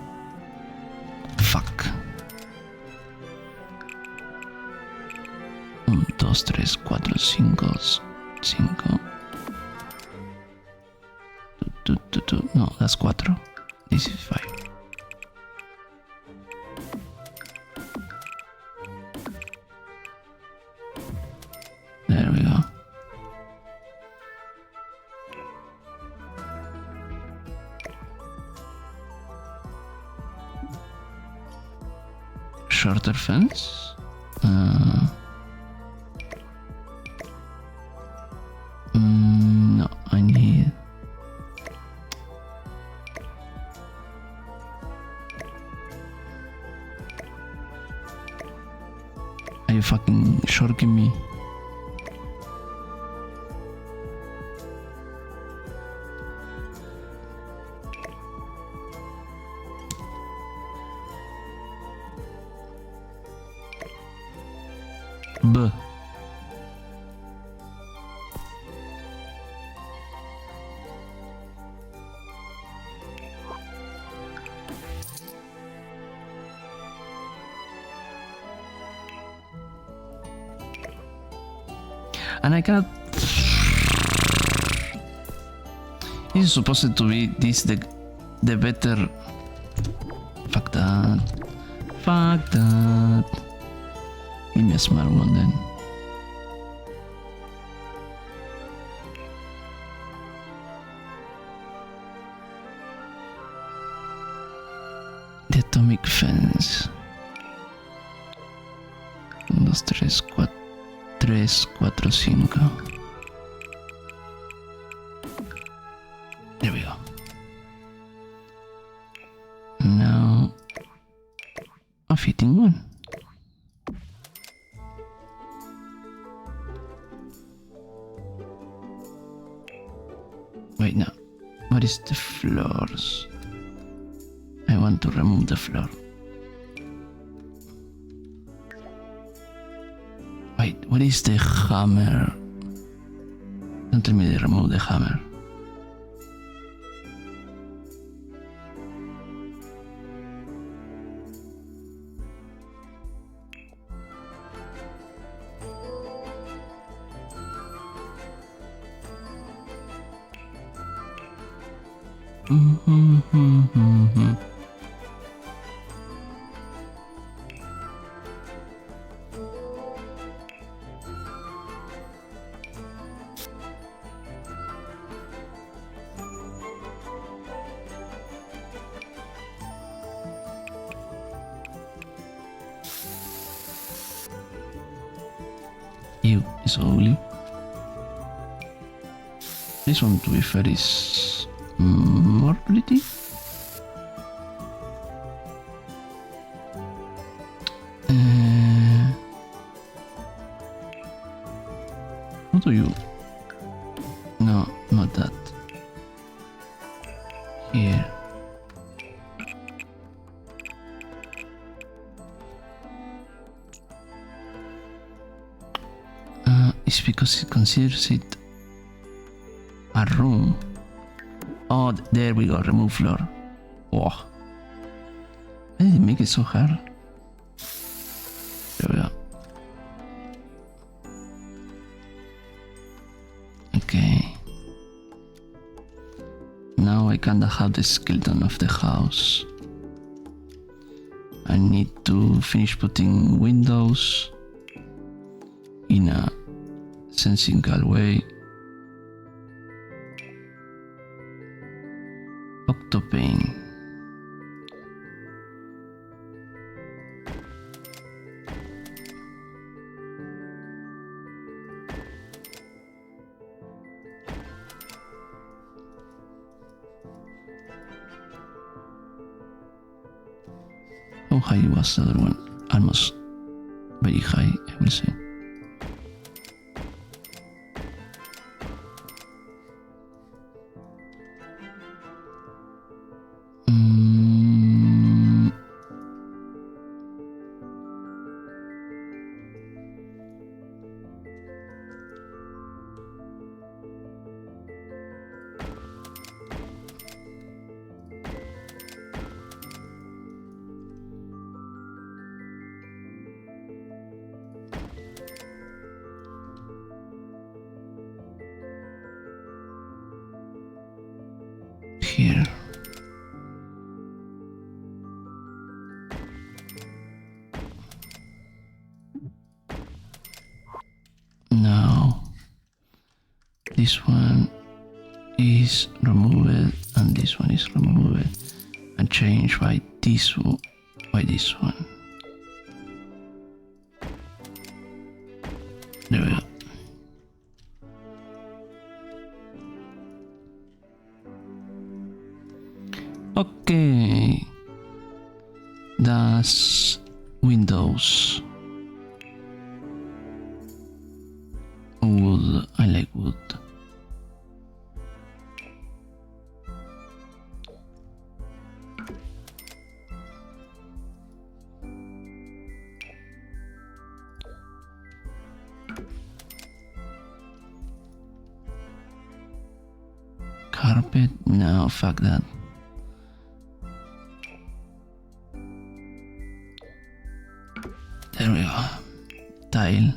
Fuck. 1, 2, 3, 4, 5. 5. No, that's 4. This is 5. There we go. Shorter fence. No, I need. Are you fucking shorting me? B. And I cannot. This is supposed to be this the better. Fuck that. Fuck that. Give me a smart one then. The atomic fence. 1, 2, 3, 4. 3, 4, 5. There we go. Now a fitting one. Wait, no. What is the floors? I want to remove the floor. Wait, what is the hammer? Don't tell me to remove the hammer. Ew, it's ugly. This one, to be fair, is more pretty. here. It's because it considers it a room. Oh, there we go. Remove floor. Oh. Why did it make it so hard? There we go. Okay. Now I kinda have the skeleton of the house. I need to finish putting windows in a sensical way. Octopane. How high was the other one? Almost very high, I will say. Here. Now this one is removed and this one is removed and changed by this one. There we go. Okay, that's windows. Wood, I like wood. Carpet? No, fuck that. There we go. Tile.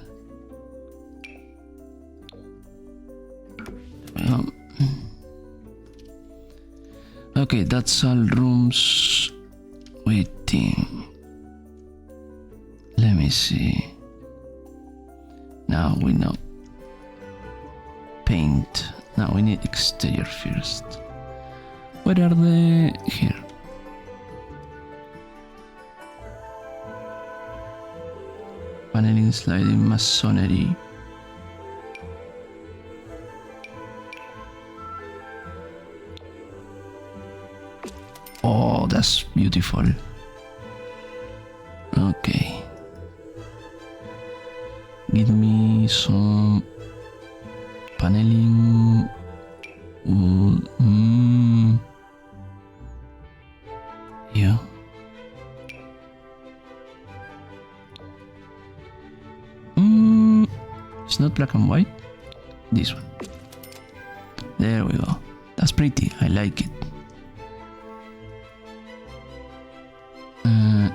There we go. Okay, that's all rooms waiting. Let me see. Now we know. Paint. Now we need exterior first. Where are they? Here. Paneling, sliding, masonry. Oh, that's beautiful. Okay. Give me some paneling. Wood. Yeah. It's not black and white. This one. There we go. That's pretty. I like it.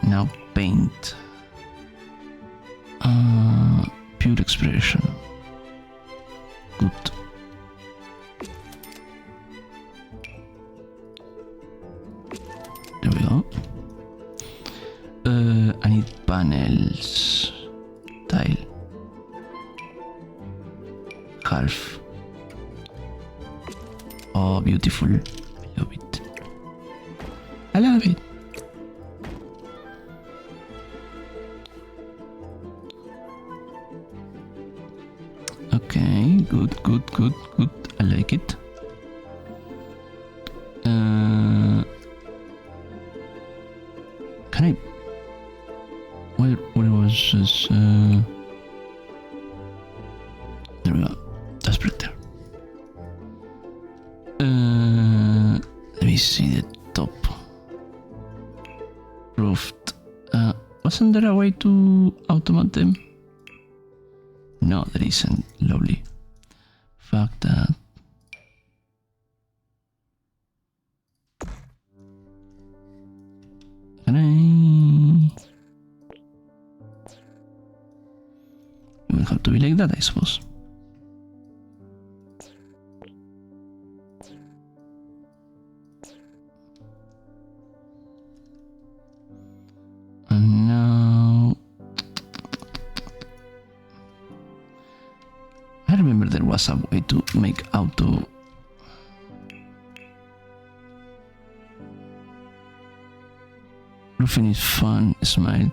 Now paint. Pure expression. Good. There we go. I need panels. Tile. Half. Oh, beautiful. I love it. I love it. Okay, good. I like it. Can I? Where was this? There we go. That's pretty there. Let me see. actually the top roofed. Wasn't there a way to automate them? No, there isn't. Lovely. Fuck that. Can I? It will have to be like that, I suppose. And now I remember there was a way to make auto. Roofing is fun, smile.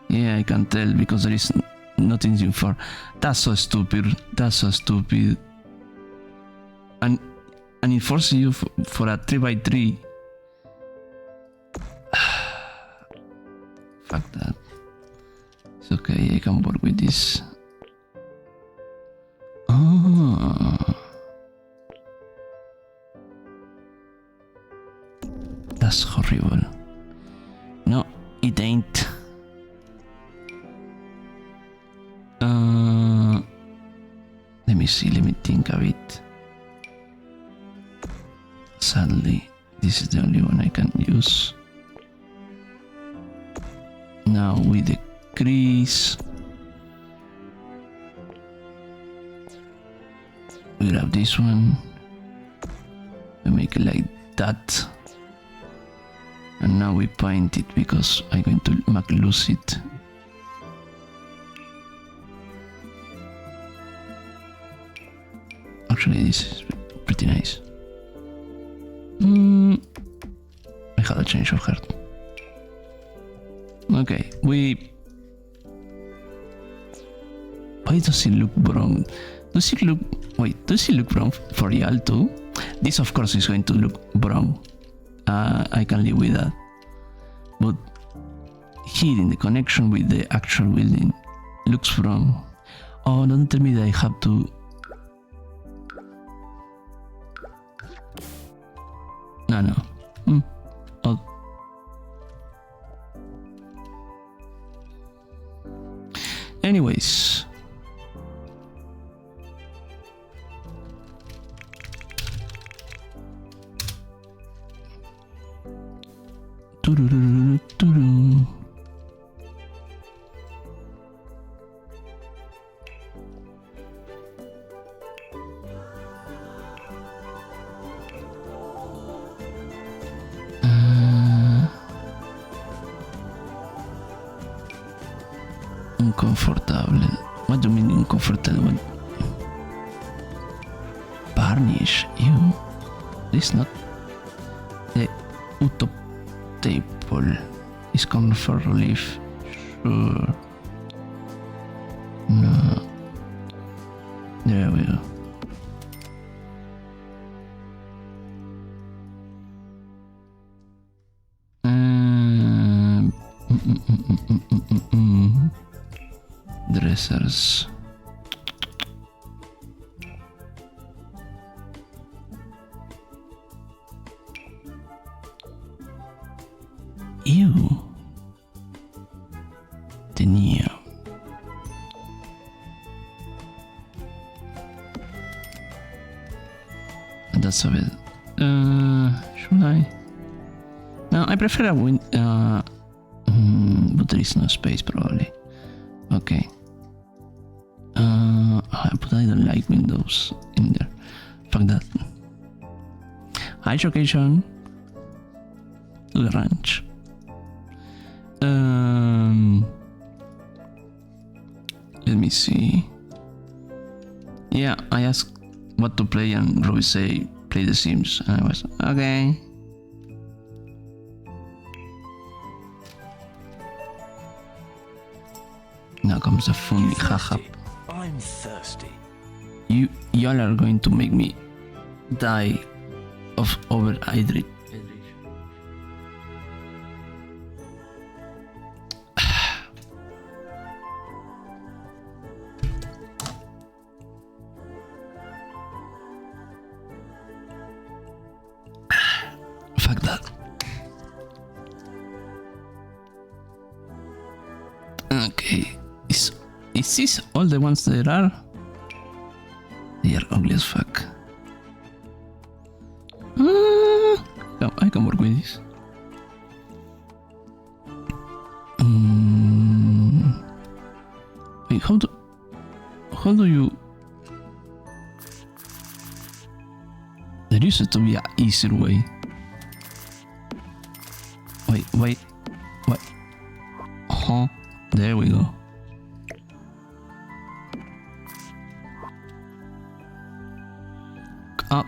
Yeah, I can tell because there is nothing too far. That's so stupid. That's so stupid. And it forces you for a 3x3. Fuck that. It's okay, I can work with this. Ah. That's horrible. No, it ain't. Let me see, let me think a bit. Sadly, this is the only one I can use. Now with the crease, we grab this one, we make it like that, and now we paint it because I'm going to make loose it. Actually, this is pretty nice. I had a change of heart. Okay, why does it look brown? Does it look brown for real too? This of course is going to look brown. I can live with that. But here in the connection with the actual building looks brown. Oh, don't tell me that I have to. No. Oh. Anyways. Uncomfortable. What do you mean uncomfortable? Varnish. You. This not the utop table is comfort relief. Sure. No. There we go. Dressers. Ew. The Neo. That's a bit. Should I? No, I prefer a win. But there is no space probably. Okay. But I don't like windows in there. Fuck that. Hi, location. To the ranch. Let me see. Yeah, I asked what to play and Robbie say play The Sims, and I was okay. Now comes the funny haha. I'm thirsty. Y'all are going to make me die of overhydrate. Fuck that. Okay. Is this all the ones there are? They are ugly as fuck. No, I can work with this. Wait, how do you? There used to be an easier way. Wait. There we go.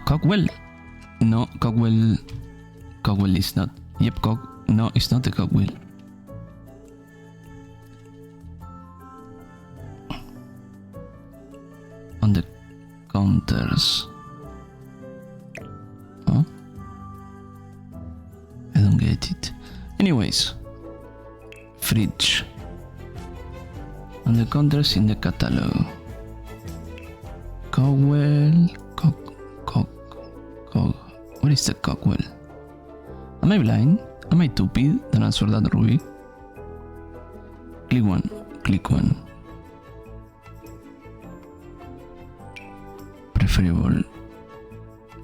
Cockwell. No, Cockwell. Cockwell is not. Yep, No, it's not the Cockwell. On the counters. Huh? I don't get it. Anyways. Fridge. On the counters in the catalog. Cockwell. What is the Cockwell? Am I blind? Am I stupid? Don't answer that, Ruby. Click one. Preferable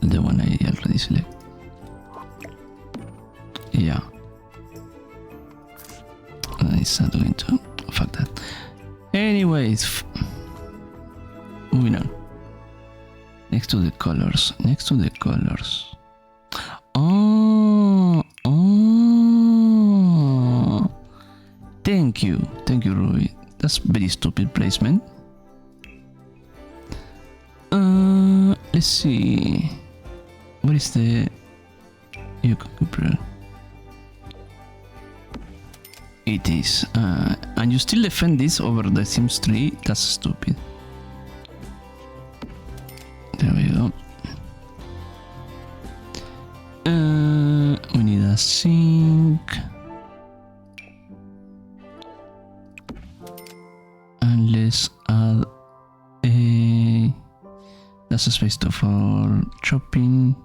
the one I already select. Yeah. It's not going to. Fuck that. Anyways. Moving on. Next to the colors. Oh. Thank you, Ruby. That's very stupid placement. Let's see. What is the you can It is. And you still defend this over the Sims 3? That's stupid. There we go. We need a sink. And let's add a... That's a space for chopping.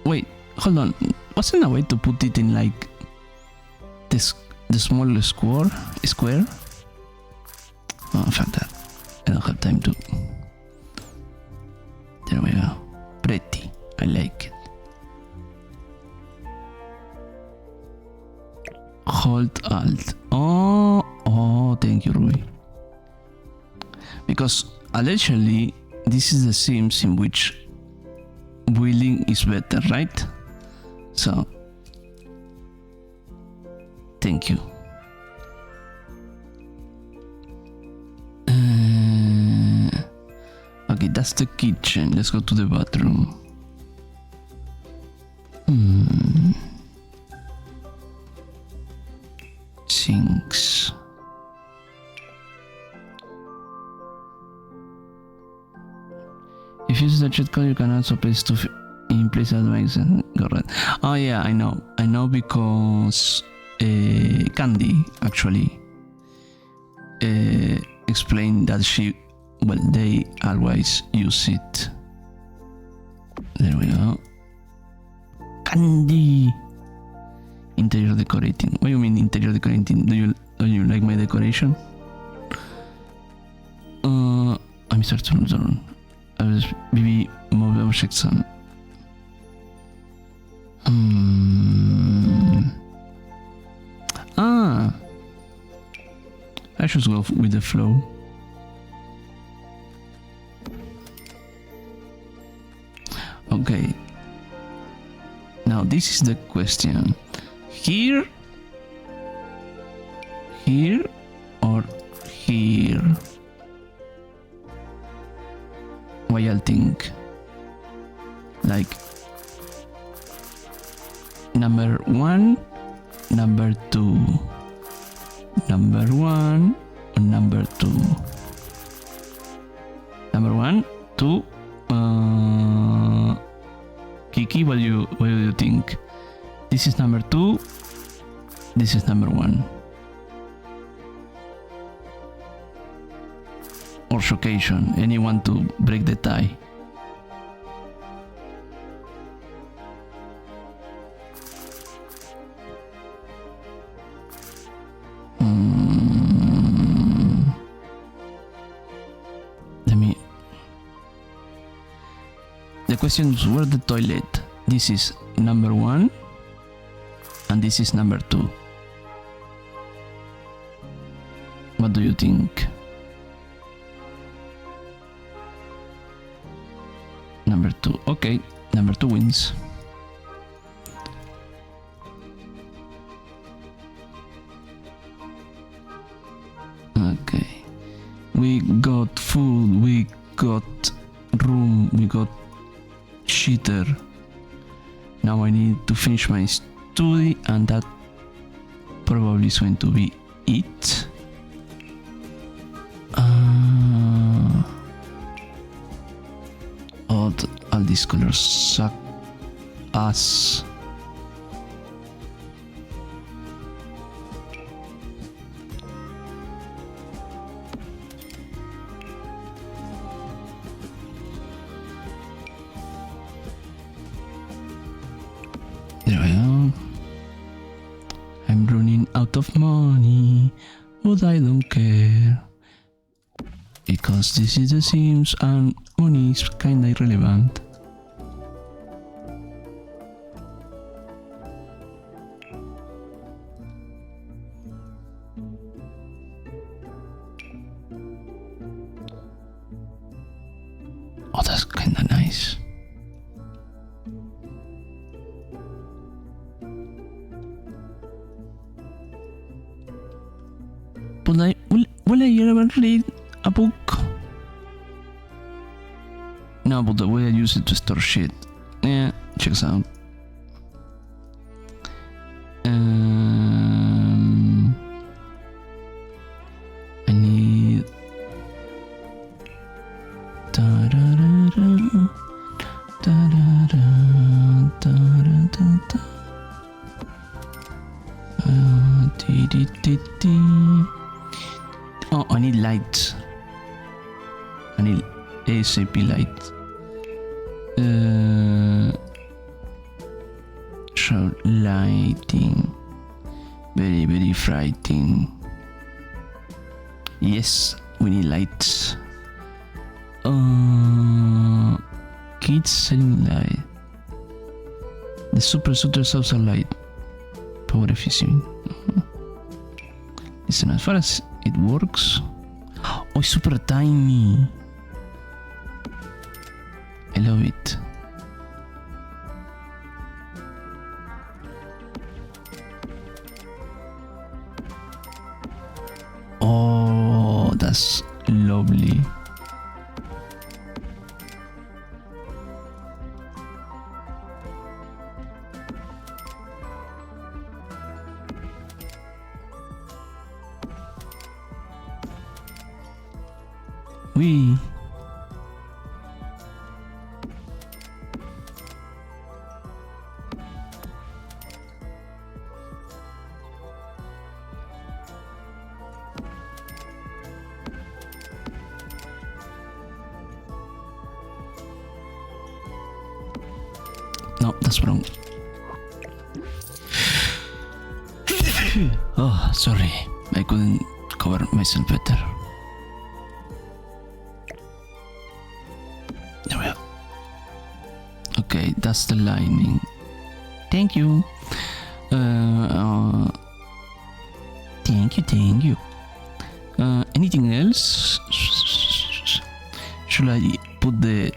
Wait, hold on. Wasn't a way to put it in like this, the small square? Oh, fuck that. I don't have time to. There we go. Pretty. I like it. Hold Alt. Oh, thank you, Ruby. Because allegedly, this is the Sims in which wheeling is better, right? So, thank you. Okay, that's the kitchen. Let's go to the bathroom. Sinks. If you use the cheat code, you can also place stuff in place that makes sense. Correct. Oh yeah, I know because Candy actually explained that they always use it. There we go. Candy. Interior decorating. What do you mean interior decorating? Do you like my decoration? I'm certain. Maybe move objects on. I should go with the flow. Okay. Now this is the question. Here or here? What y'all think? Like number 1, number 2, number 1 or number 2? Number 1, 2. Kiki, what do you think? This is number 2. This is number 1. Or shoccation. Anyone to break the tie. The question is where the toilet. This is number 1 and this is number 2. What do you think? Number 2. Okay, number 2 wins. Okay. We got food, we got room, we got cheater. Now I need to finish my study and that probably is going to be it. All these colors suck ass. There I am. I'm running out of money, but I don't care. Because this is The Sims and money is kinda irrelevant. Oh, that's kinda nice. But will I ever read a book? No, but the way I use it to store shit. Yeah, checks out. I need. Oh, I need light. I need ASAP light. Show lighting. Very, very frightening. Yes, we need lights. Kids selling light. The super suitors also light. Power efficient. Listen, as far as it works. Oh, it's super tiny. I love it. Oh, that's lovely. We no, that's wrong. Oh, sorry. I couldn't cover myself better. There we are. Okay, that's the lining. Thank you. Thank you. Anything else? Should I put the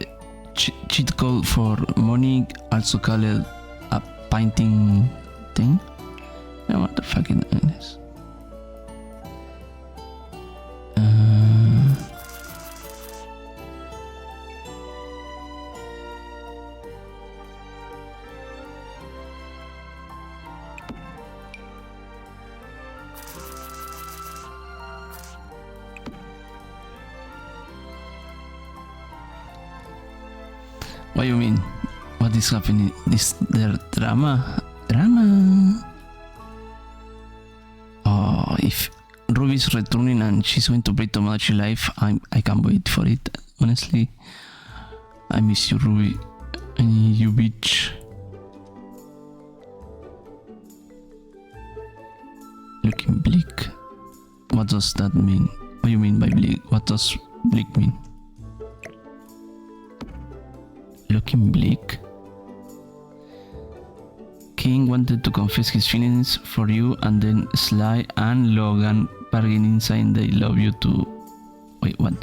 cheat code for money, also call it a painting thing? No, what the fucking is? What do you mean? What is happening? This their drama? Drama? Rui is returning and she's going to play Tomodachi Life. I can't wait for it. Honestly, I miss you, Rui. I need you, bitch. Looking bleak. What does that mean? What do you mean by bleak? What does bleak mean? Looking bleak. King wanted to confess his feelings for you, and then Sly and Logan bargaining saying they love you too. Wait, what?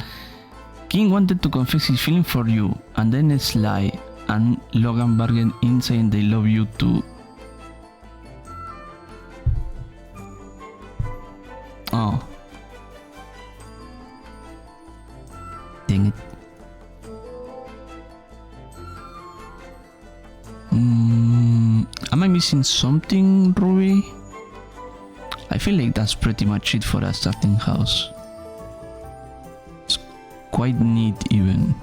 King wanted to confess his feeling for you, and then Sly and Logan bargaining saying they love you too. Oh. Dang it. Am I missing something, Ruby? I feel like that's pretty much it for a starting house. It's quite neat even.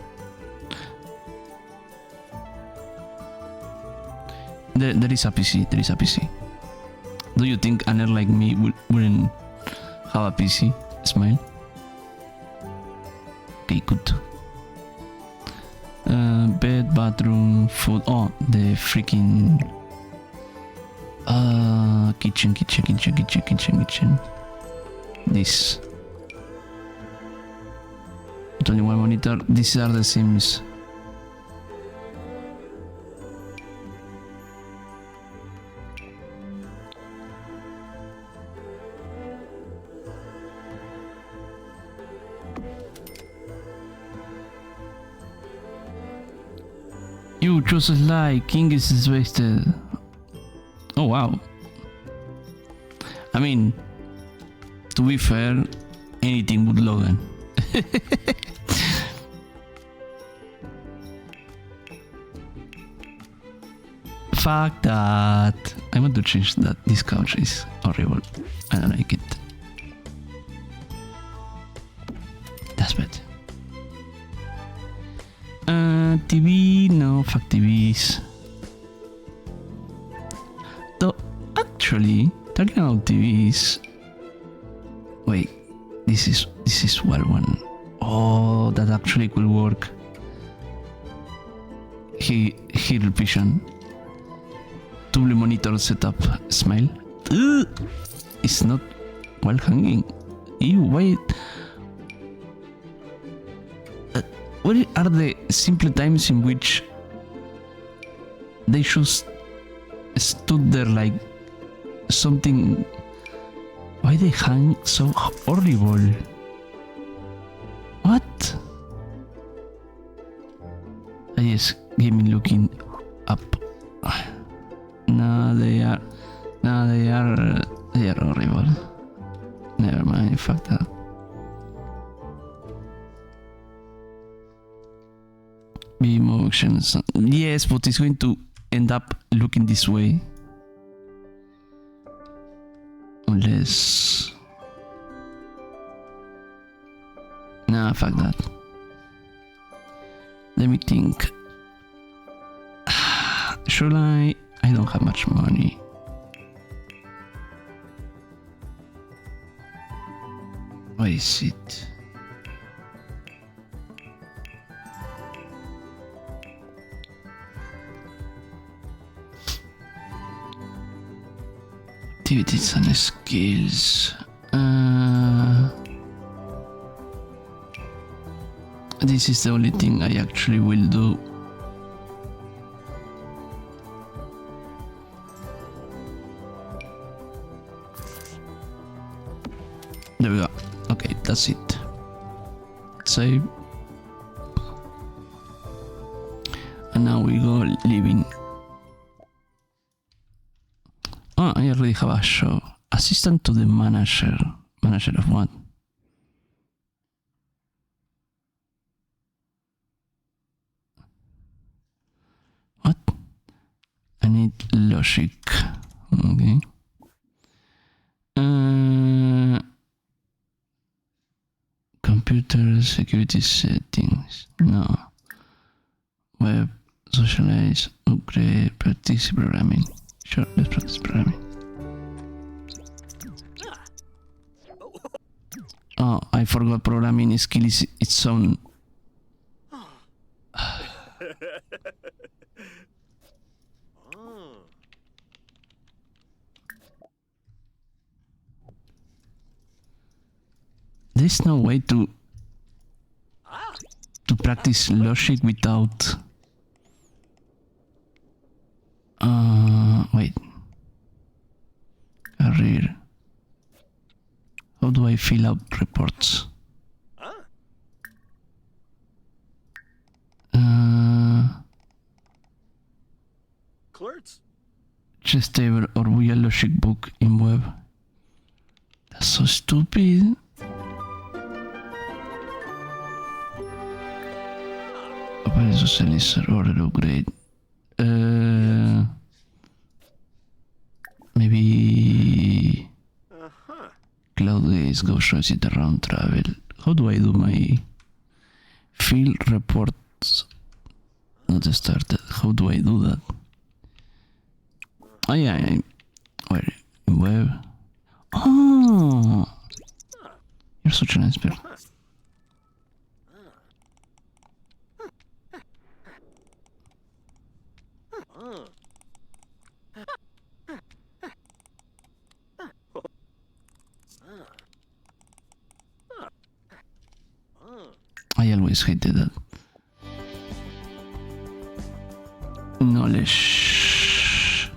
There is a PC, there is a PC. Do you think a nerd like me wouldn't have a PC? Smile. Okay, good. Bed, bathroom, food. Oh, the freaking kitchen. This. 21 monitor. These are the Sims. You chose a lie. King is wasted. Oh wow. I mean, to be fair, anything with Logan. Fuck that. I want to change that. This couch is horrible. I don't like it. That's bad. TV, no, fuck TVs. Though, actually, talking about TVs. Wait, this is well one. Oh, that actually could work. Here vision. Double monitor setup. Smile. Ugh, it's not well hanging. Ew, wait. What are the simple times in which they just stood there like something? Why they hang so horrible? What? Yes, gaming looking up. No, they are horrible. Never mind, fuck that. Emotions. Yes, but it's going to end up looking this way. Unless... Nah, fuck that. Let me think. Should I don't have much money. Where is it? Activities and skills. This is the only thing I actually will do. There we go. Okay, that's it. Save. And now we go living. Oh, I already have a show. Assistant to the manager. Manager of what? What? I need logic. Okay. Computer security settings. No. Web, socialize, upgrade, practice programming. Sure, let's practice programming. I forgot programming skill is its own. There's no way to practice logic without wait. Career. How do I fill out reports? Clerks. Just table or we a logic book in web. That's so stupid. Open social order upgrade. Maybe Cloud Gaze goes it around travel. How do I do my field reports? Not started. How do I do that? Oh yeah, where web? Oh, you're such an expert. I always hated that. Knowledge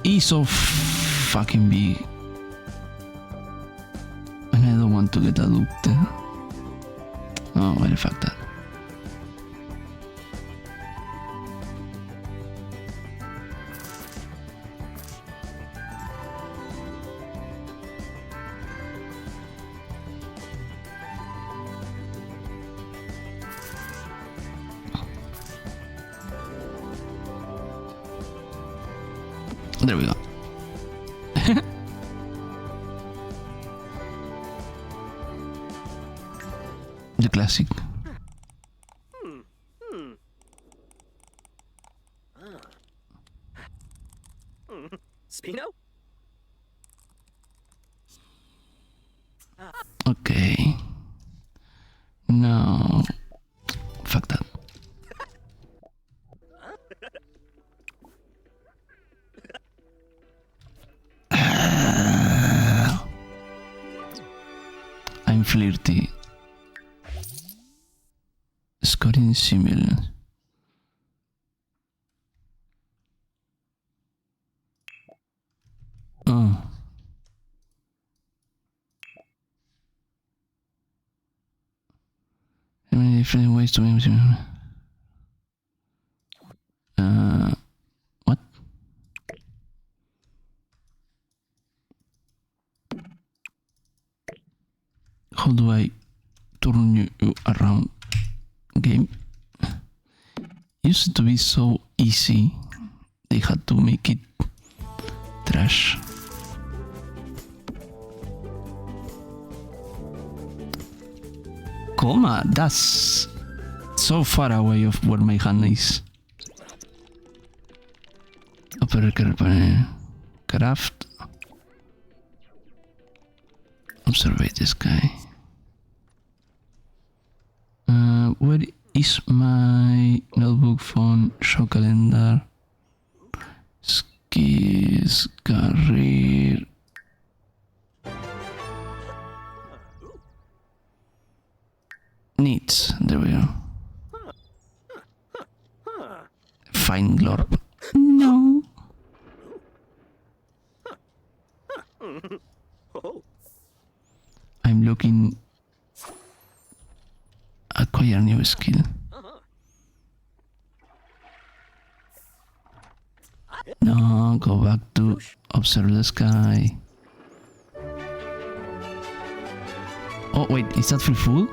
is so fucking big, and I don't want to get addicted. Oh, well, fuck that. There we go. The classic. Spino? Okay. No. Fuck that. I'm flirty. Scoring similar. Oh. How many different ways to make what? How do I turn you around? Game used to be so easy. They had to make it trash. Coma, that's so far away of where my hand is. Craft. Observe this guy. Where is my notebook, phone, show calendar, skills, career? Needs. There we go. Find glorp. No. I'm looking. Acquire new skill. No, go back to observe the sky. Oh wait, is that free food?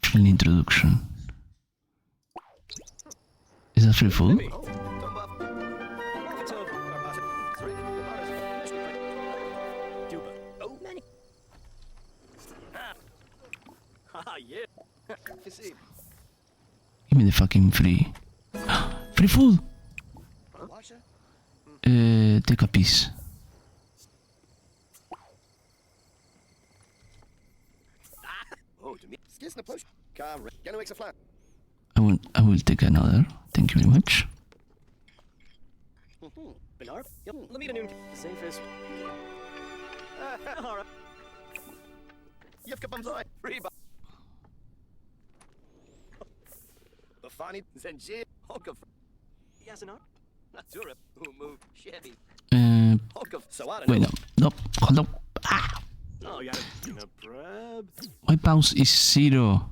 Free introduction. Is that free food? Give me the fucking free. Free food! Take a piece. I will take another. Thank you very much. Let me know. Safest. Alright. Bafani Zenji Hulk of Yasanor. Naturip who moved Chevy. Hulk of Sawada. Wait, no, hold up. Ah! Oh, you got a prep. My pause is 0.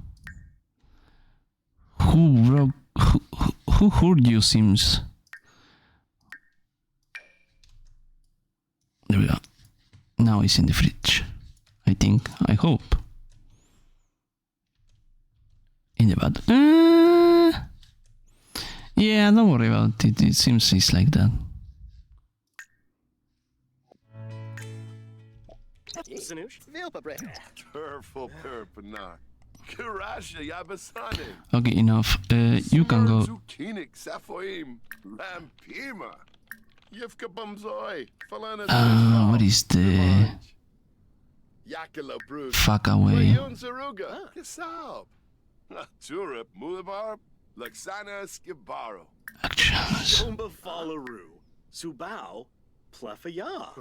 Who broke? Who hurt you, Sims? There we go. Now it's in the fridge. I think. I hope. In the bed. Yeah, don't worry about it. It seems it's like that. Zanoosh. Vilpa bread. Careful, Perpana. Kirasha Yabasane. Okay, enough. You can go. Zukinik Safoim. Lampima. Yivka Bumzoi. Falana. What is the Yakila Bruce. fuck away? Yun Zaruga. Kisab. Turip Mulabar. Laxana Skibaro. Actions. Jomba Falaru. Subao. Plefaya.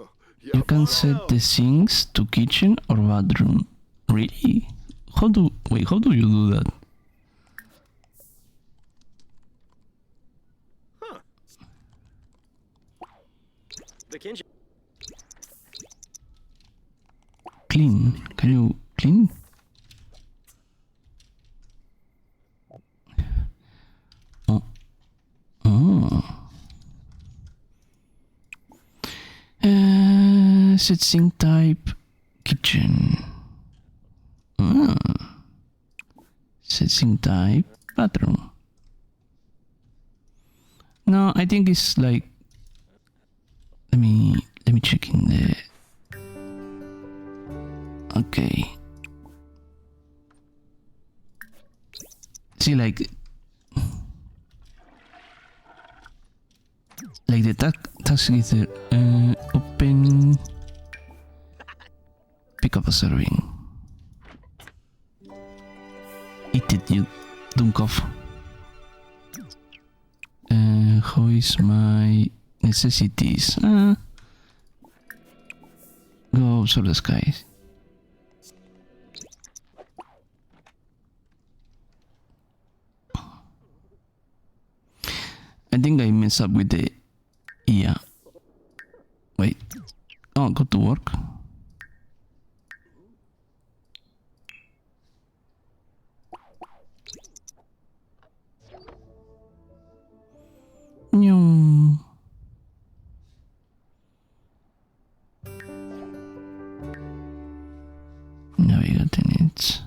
You can set the sinks to kitchen or bathroom. Really? How do you do that? Huh. The Kinja. Clean. Can you clean? Oh. Set sink type kitchen. Set sink type bathroom. No, I think it's like. Let me check in the. Okay. See, like the task is there. Open. Pick up a serving. Eat it, you Dunkov. How is my necessities? Go observe the skies. I think I messed up with the Wait. Oh, go to work. No. Navigate needs.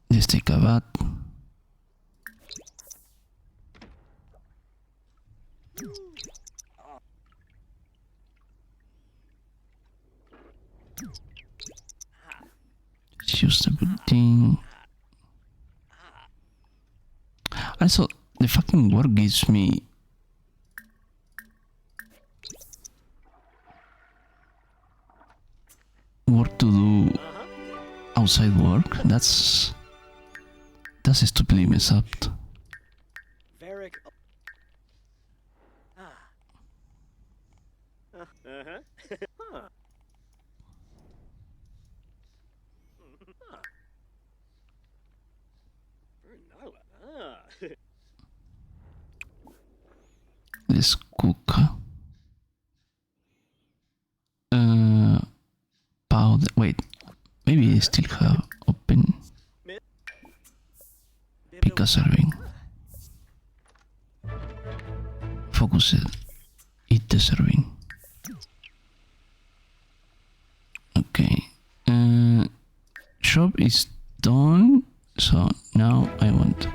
Let's take a bath. Let's use the good thing. Also, the fucking work gives me work to do outside work. That's stupidly messed up. Varric. Huh. Let's cook. Powder. Wait, maybe I still have open. Pick a serving. Focus it. Eat the serving. Okay. Shop is done. So now I want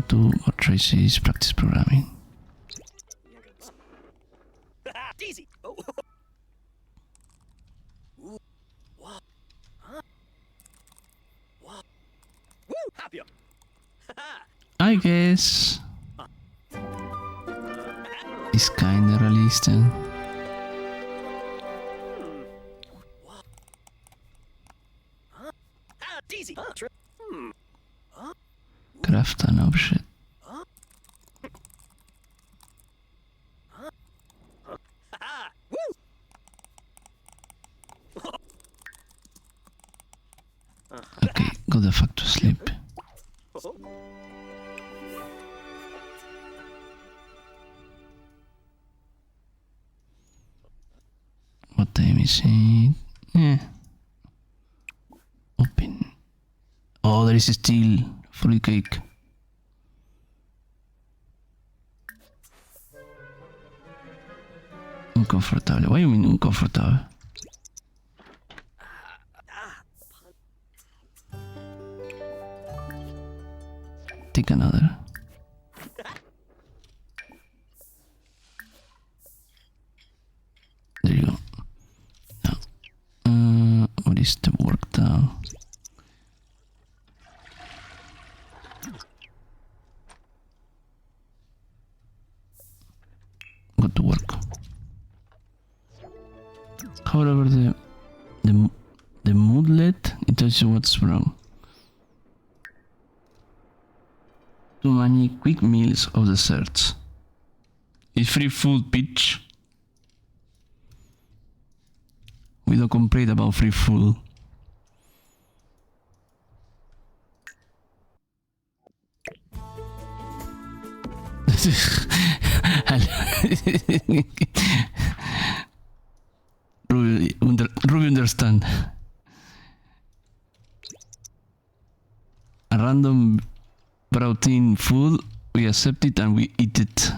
to what Tracy's practice programming. I guess it's kinda realistic. Craft an object. Okay, go the fuck to sleep. What time is it? Yeah. Open. Oh, there is still free cake. Uncomfortable. Why you mean uncomfortable? Take another. There you go. Now, what is the work now? Go to work. However, the moodlet, it tells you what's wrong. Too many quick meals of desserts. Is free food, bitch? We don't complain about free food. Ruby understand. A random protein food, we accept it and we eat it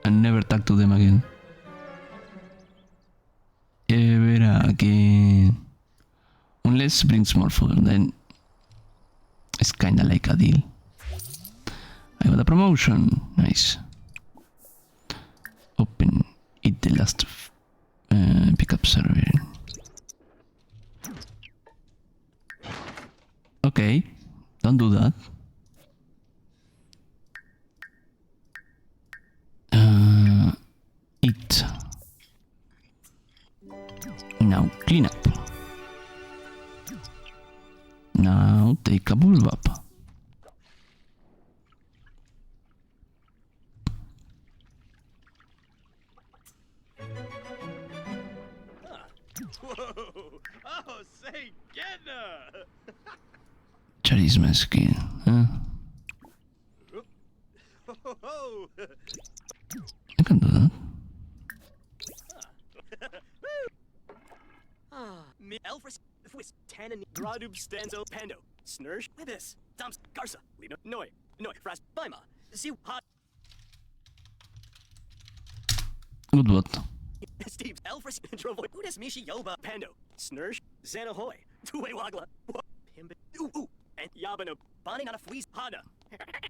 and never talk to them again. Ever again. Unless brings more food, then it's kinda like a deal. I got a promotion. Nice. Open. Eat the last pickup server. Okay. Don't do that. Eat. Now clean up. Now take a bulb up. Whoa! Oh, say, Gedna! Charisma skin, huh? Oh, I can do that. Me Elfris, Fwis, Tannen, Gradub, Stanzo, Pando, Snursh, Libis, Dams, Garza, Lino, Noi, Fras, Bima, Ziu, Hot, Good what? Steve, Elfris, Drovoy, Udas, Mishi, Yoba, Pando, Snursh, Xanahoy, Tuwe Wagla, Pimba, Ooh, and Yabano, Bonning on a Fleece, Hada,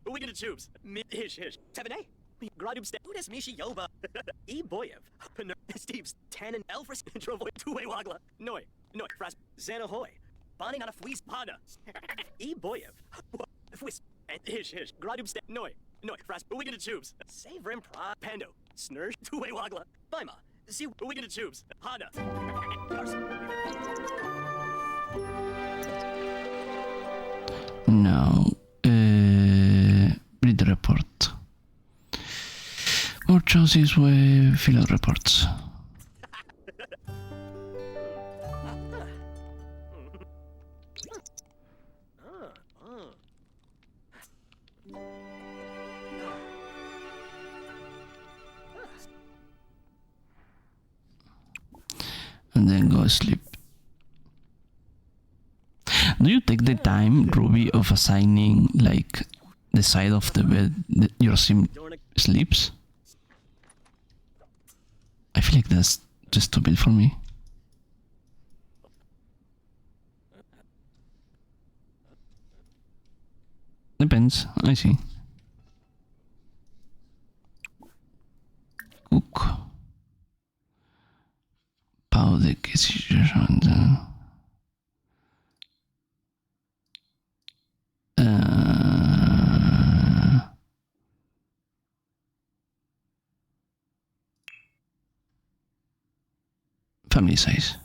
we get the tubes, Hish, Tevene, Gradub, Udas, Mishi, Yoba, E. Boyev, Steve's, Tannen, Elfris, Drovoy, Tuwe Wagla, Noi, Fras, Xanahoy, Bonning on a Fleece, Hada, E. Boyev, Fwis, and Hish, Gradub, Noi, Fras, we get the tubes, Save Rim, Pando, Snursh, Tuwe Wagla, Bima, see, we get the tubes. Hada. Now, read the report. More choices with fill out reports. And then go sleep. Do you take the time, Ruby, of assigning like the side of the bed that your sim sleeps? I feel like that's just stupid for me. Depends, I see. Cook. Powder family size.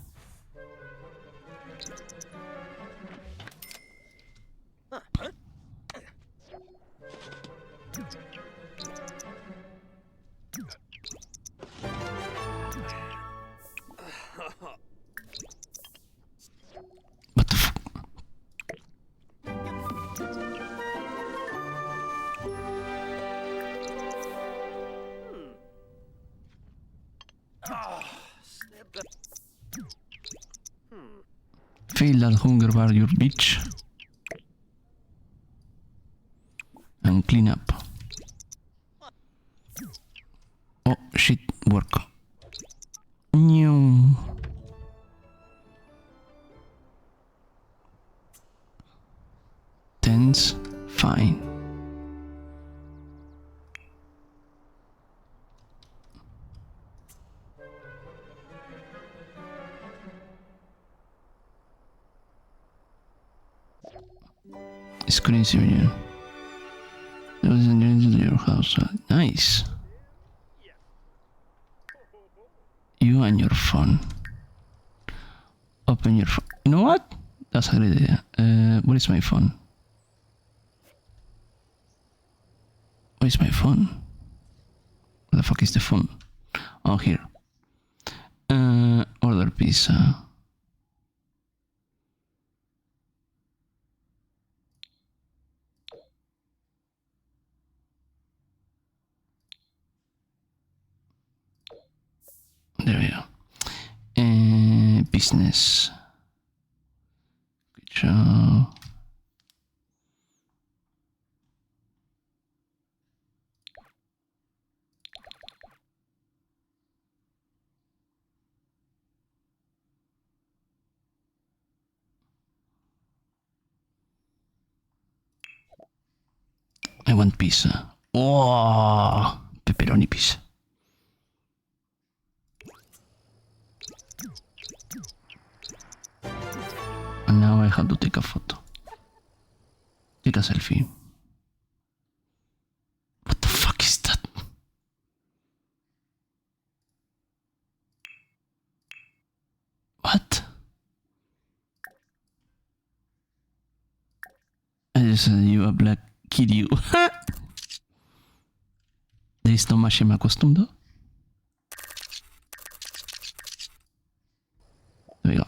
What the fuck? Feel that hunger bar your bitch and clean up. Oh shit, work. New. Tens, fine. Screen civilian. There was an engine to your house. Nice. You and your phone. Open your phone. You know what? That's a great idea. Where is my phone? Where is my phone? Where the fuck is the phone? Oh, here. Order pizza. There we go. Business. Good job. I want pizza. Oh, pepperoni pizza. And now I have to take a photo. Take a selfie. What the fuck is that? What? I just said you a black kid you. De esto más me acostumbro. There we go.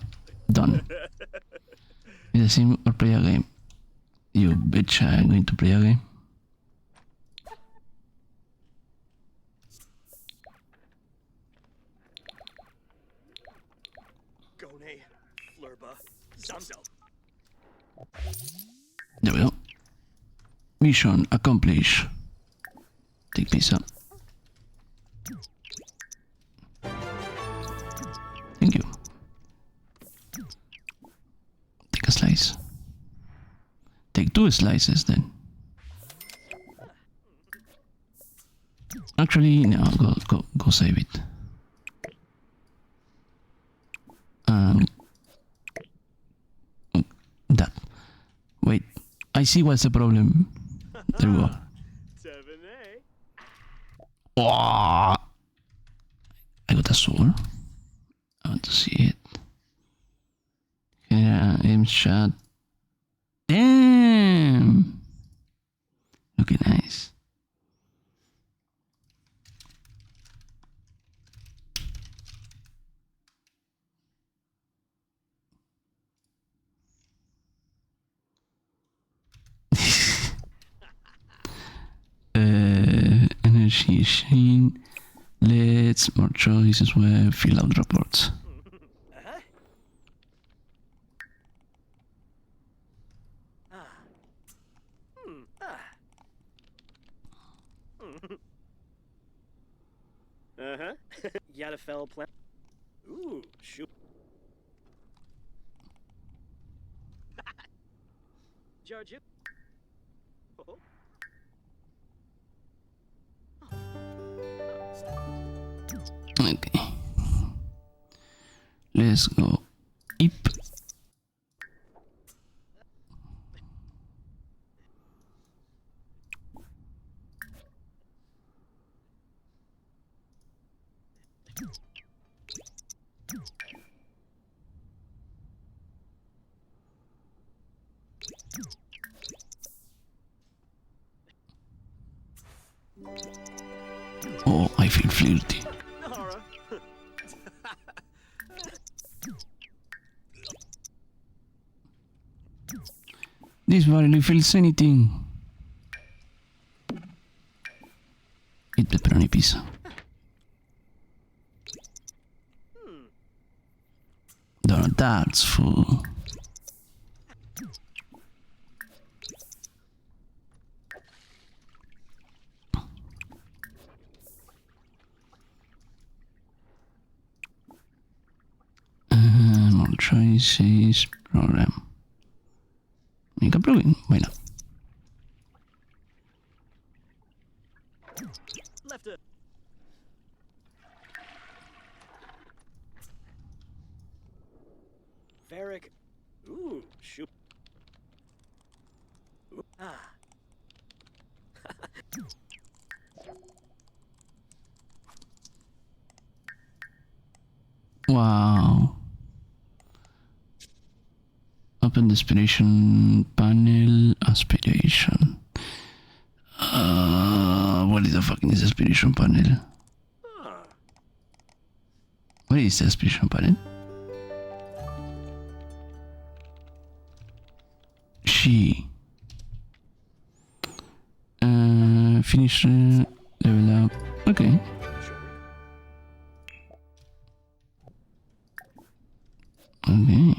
Done. Is the sim or play a game? You bitch, I'm going to play a game. Gone, Flurba, Zamzo. There we go. Mission accomplished. Take pizza. Thank you. Take a slice. Take 2 slices then. Actually, no, go save it. That. Wait, I see what's the problem. There we go. 7A. Oh, I got a sword. I want to see it. Yeah, aim shot. Damn! Looking nice. Energy Shane. Let's more choices where fill out reports. Yadafel plan. Ooh, shoot. Jarju. Oh. Okay. Let's go. Ip. Oh, I feel flirty. Nahara. This barely feels anything. Eat pepperoni pizza. No, that's full. More choices. Program. Make a plugin. Why not? Left a. Varric. Ooh, shoot. Ooh, ah. Wow. Open the aspiration panel. Aspiration. What is the fucking is aspiration panel? What is the aspiration panel? She. Finish level up. Okay. Okay.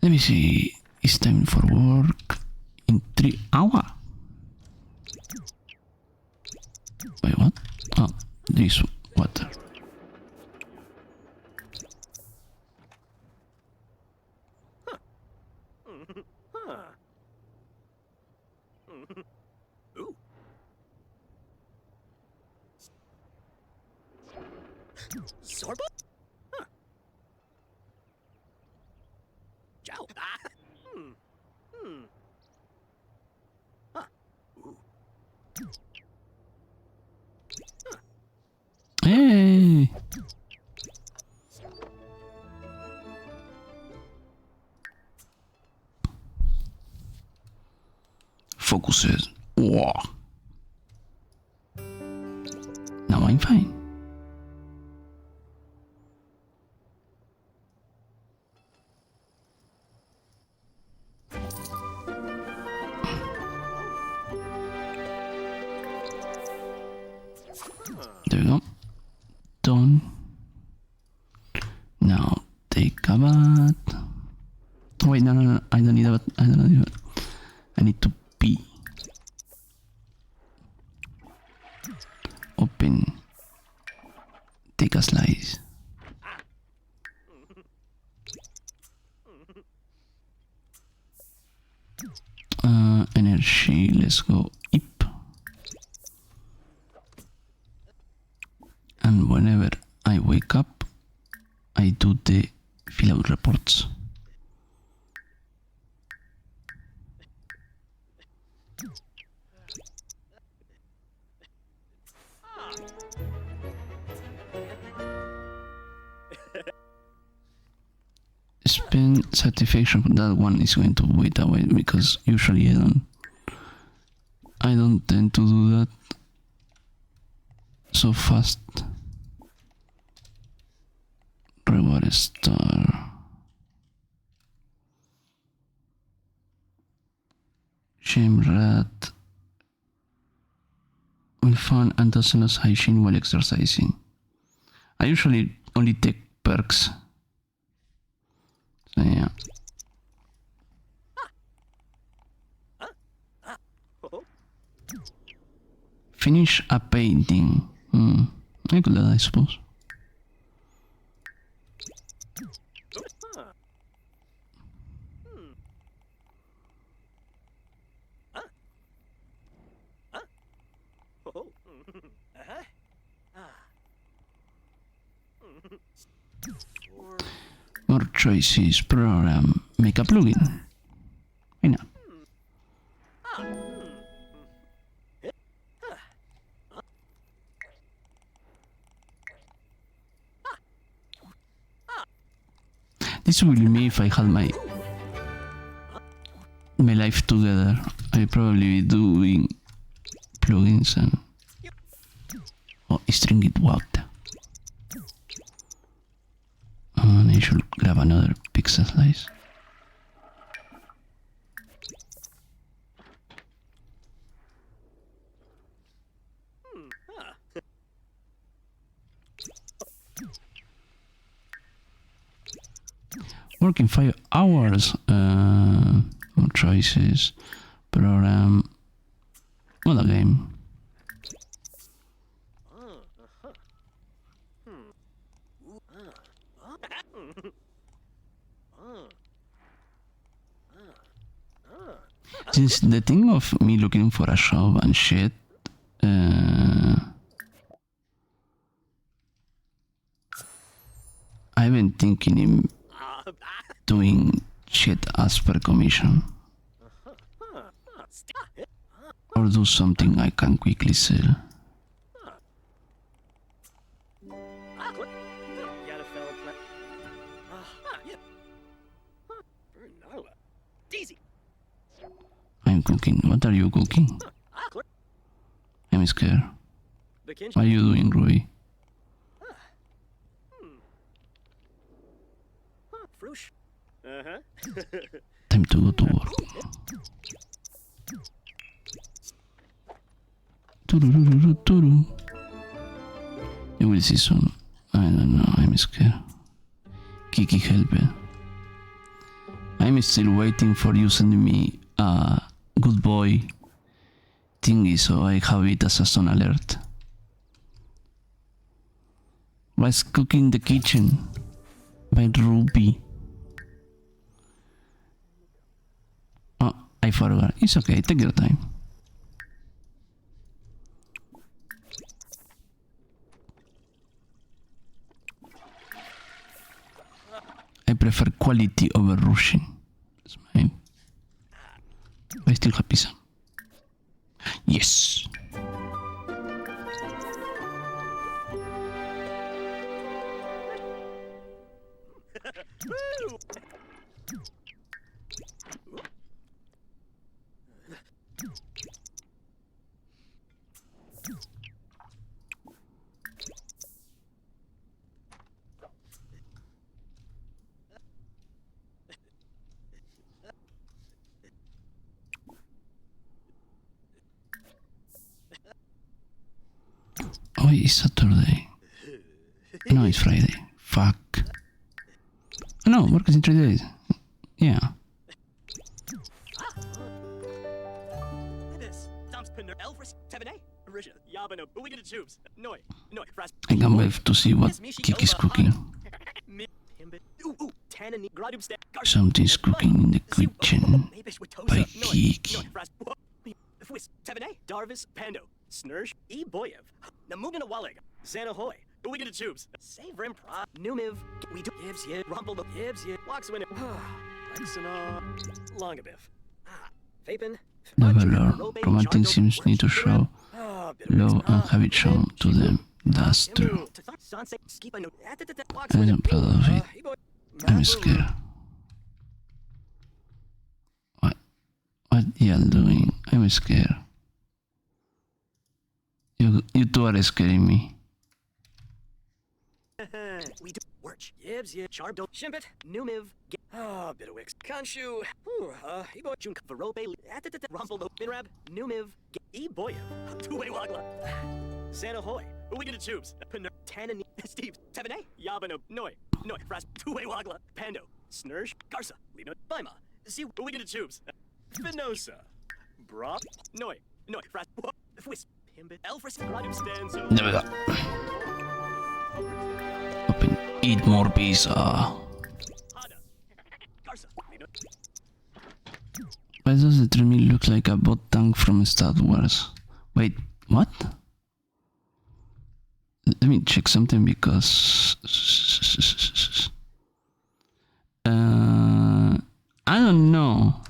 Let me see. It's time for work in 3 hours. Wait, what? Oh, this water. Ooh. Zorba? Huh. Jow. Ah. Huh. Ooh. Hey. Focuses. Wow. Now I'm fine. There we go. Done. Now take a bath. Oh, wait, no. I don't need a bath. I don't need a bath. I need to pee. Open. Take a slice. Energy. Let's go. Eep. And whenever I wake up, I do the fill out reports. Spend satisfaction, but that one is going to wait away because usually I don't tend to do that so fast. Reward star. Shame rat. Will fun and doesn't lose hygiene while exercising. I usually only take perks. So yeah. Finish a painting. I could do that, I suppose. More choices. Program. Make a plugin. Why not? This would be me if I had my my life together. I'll probably be doing plugins and string it water. And I should grab another pixel slice. Working 5 hours. More choices. Program. What a game. Since the thing of me looking for a shop and shit, I've been thinking in doing shit as per commission. Or do something I can quickly sell. I'm cooking. What are you cooking? I'm scared. What are you doing, Ruby? Time to go to work. Tururururu. You will see soon. I don't know, I'm scared. Kiki, help it. I'm still waiting for you sending me a good boy thingy so I have it as a stone alert. What's cooking in the kitchen? By Ruby. Oh, I forgot. It's okay, take your time. I prefer quality over rushing. That's mine. I still have pizza. Yes. Oh, it's Saturday. No, it's Friday. Fuck. No, work is in 3 days. Yeah. I can't wait to see what Kiki's cooking. Something's cooking in the kitchen by Kiki. Darvis Pando, Snursh, E Boyev, Namugana Walig, Xanahoy, we get the tubes. Save Rim Pro, Numiv, we do Yibs yet, Rumble the Yibs yet, Walks Winner, Lexana, Longabiff, Vapin, Leveler, romantic sims need to show love and have it shown to them. That's true. I'm proud of it. I'm scared. What y'all doing? I'm scared. You two are scaring me. We do Wirch, Yibs, yeah, Chardo, Shimpet, Numiv, Bitawix, Kanshu, Ebo, Junk, Varope, Rumble, Binrab, Numiv, E Boyev, Two-Way Wagla, Xanahoy, we get the tubes, Tanan, Steve, Tevene, Yabano, Noi, Fras, Two-Way Wagla, Pando, Snursh, Garza, Lino, Bima, see, we get the tubes, Venosa, Bra, Noi, Fras, Fwis, Pimbit, Elfris, Radu Stands, There we go. Open. Eat more pizza. Why does the treadmill look like a bot tank from Star Wars? Wait, what? Let me check something because I don't know.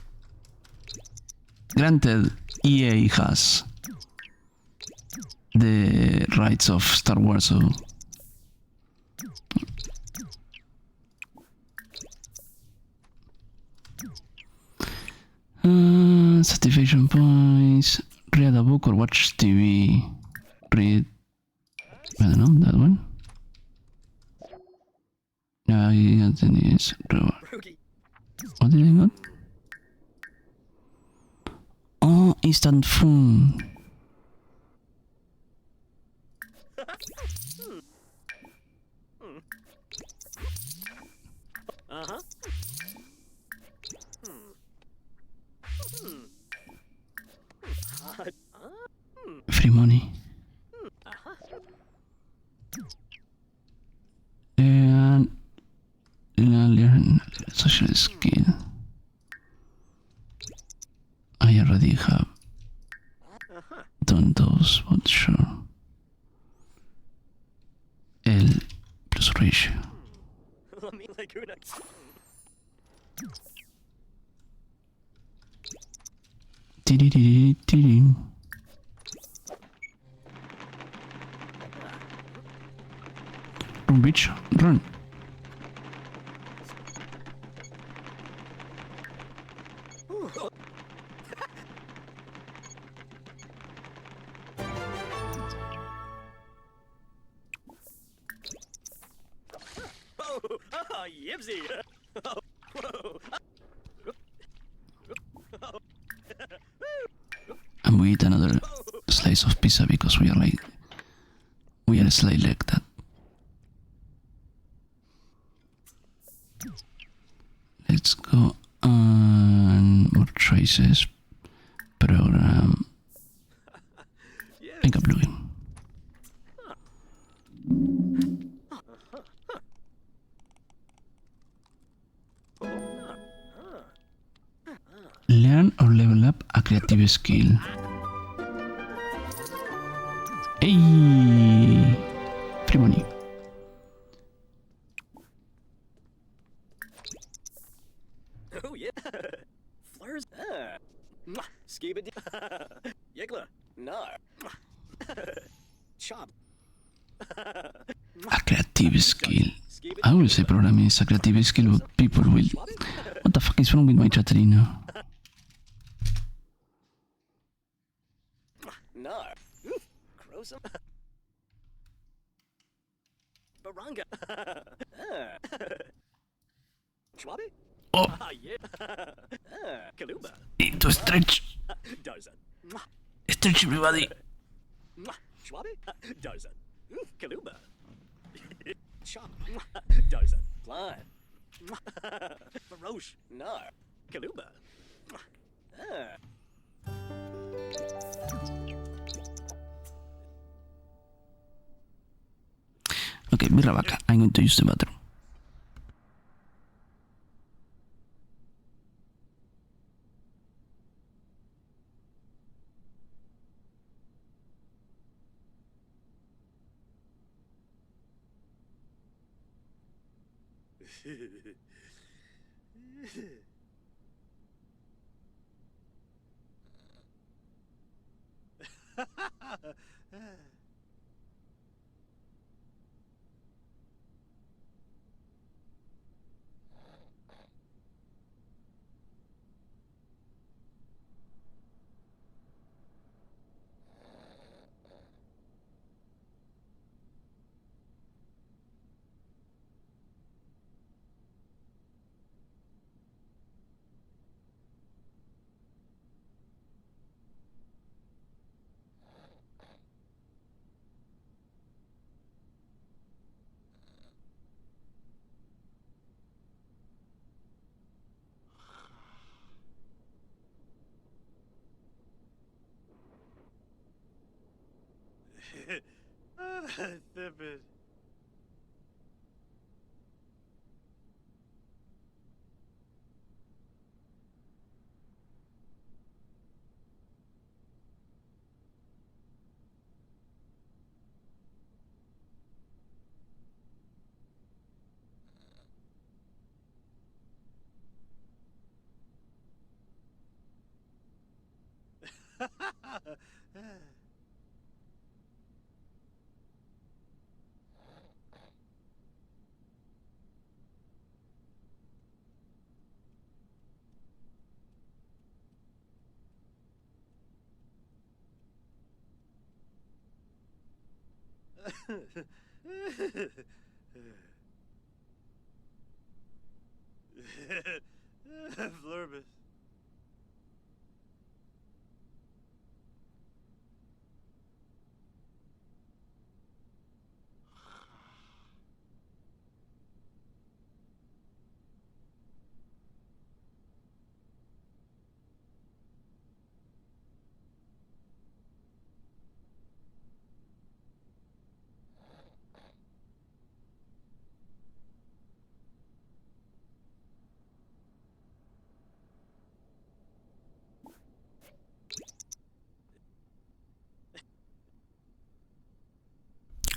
Granted, EA has the rights of Star Wars, so Satisfaction points. Read a book or watch TV. Read. I don't know that one. No, I got this. What did I got? Oh, instant phone. Uh-huh. Free money. And learn social skill. I already have done those, but sure. L plus ratio. Run, bitch, run. Oh, Yipsy! Oh, whoa. And we eat another slice of pizza because we are slightly like that. Let's go on more choices. Program. Make a plugin. Learn or level up a creative skill. Hey! Free money. Oh, yeah. Fleurs. Skibidi. Yigla. Nar. Chop. A creative skill. I will say programming is a creative skill, but people will. What the fuck is wrong with my chat right now? Nar. Crosum. Baranga. Schwabi? Oh! Yeah. Kaluba. Need to stretch. Darzan. Stretch everybody. Schwabi? Darzan. Kaluba. Chop. Darzan. Fly. Baroche. Nar. Kaluba. Okay, birra vaca. I'm going to use the bathroom. Stupid. Flurbus.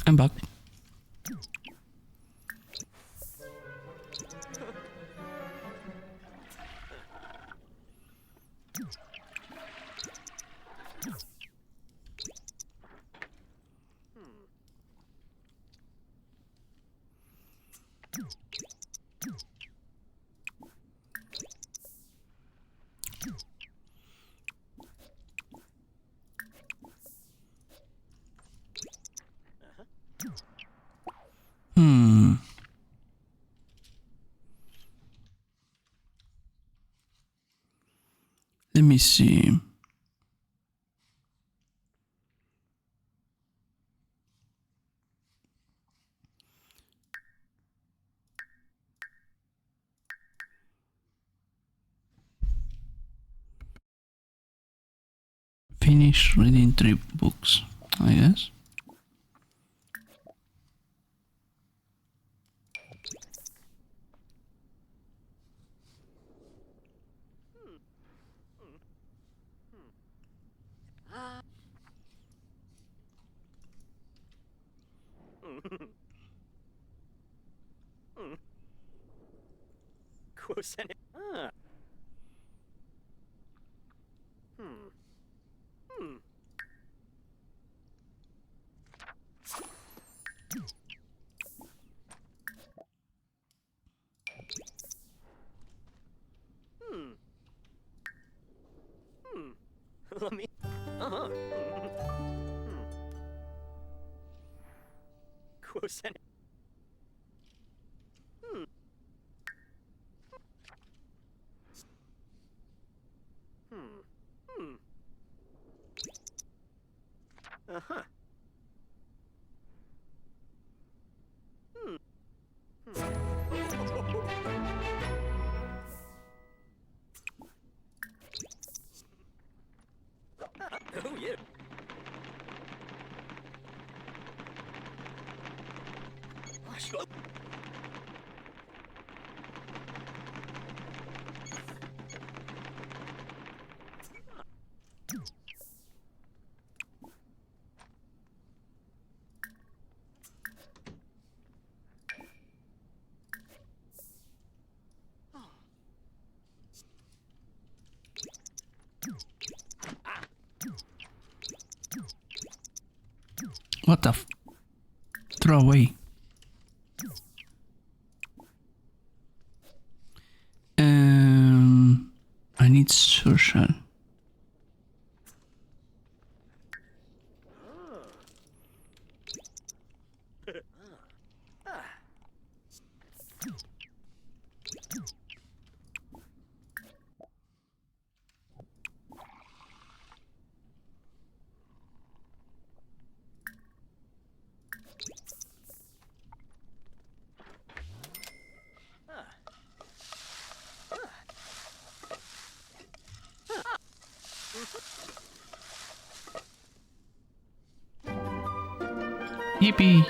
I'm back. Hmm. Let me see. Finish reading 3 books, I guess. Quosene. Ah. Let me. Uh-huh. Quosene. Uh-huh. Oh, yeah. Gosh, oh. What the throw away. I need social. Yippee!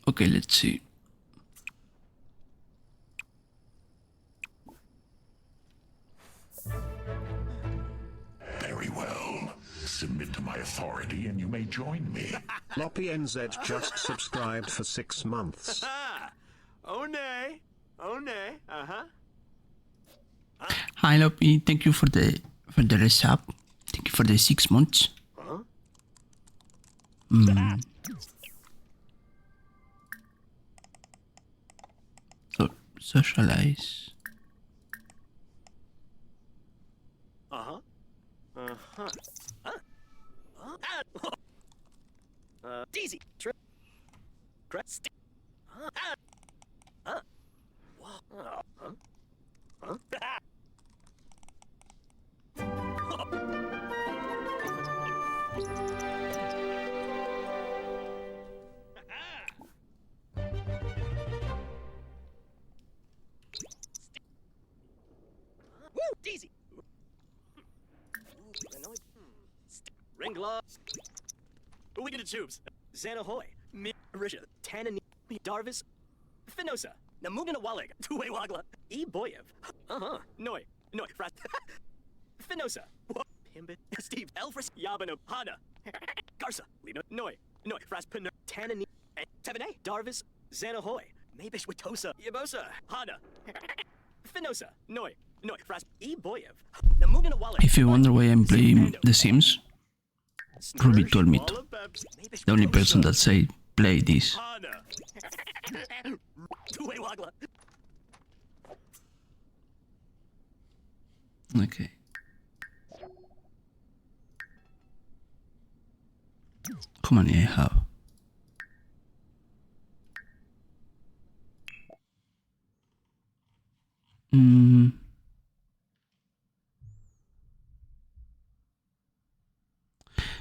Okay, let's see. Very well. Submit to my authority and you may join me. Loppy NZ just subscribed for 6 months. Oh nay. Oh nay. Uh-huh. Hi Loppy, thank you for the resub. Thank you for the 6 months. Huh? So socialize. Uh-huh. Uh-huh. Daisy. Trip. Crest. Woo! Daisy. Ring glove. Who we gonna choose? Xanahoy, Risha, Tanan, Darvis, Finosa, Namugana Waleg, Tuwe Wagla, E Boyev. Noi, Frat, Finosa, Pimbit, Steve, Elfris, Yabano, Hana, Garza, Lino, Noi, Fras, Pin, Tanan, Tevene, Darvis, Xanahoy, Mabish Witosa, Yabosa, Hana, Finosa, Noi, Fras, E Boyev, Namugana Waleg. If you wonder why I'm playing The Sims, Ruby told me to. The only person that said play this. Okay. How many I have?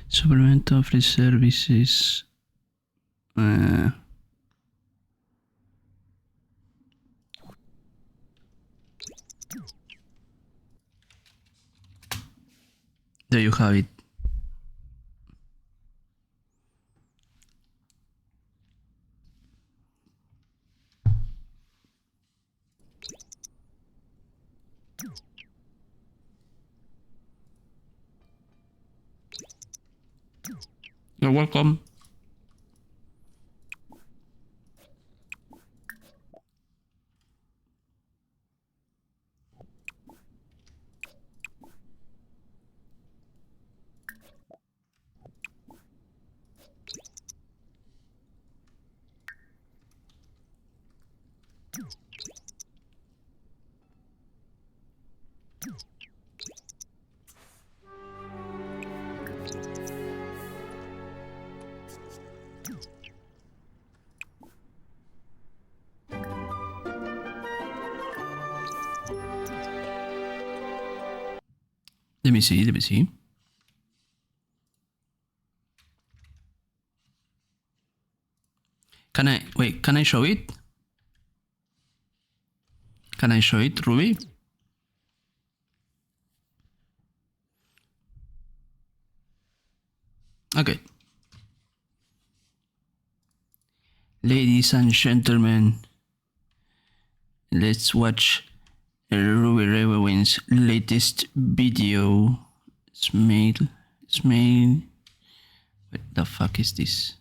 Supplemental free services. There you have it. You're welcome. Let me see. Can I show it? Can I show it, Ruby? Okay. Ladies and gentlemen, let's watch Ruby Raven's latest video. Smile. What the fuck is this?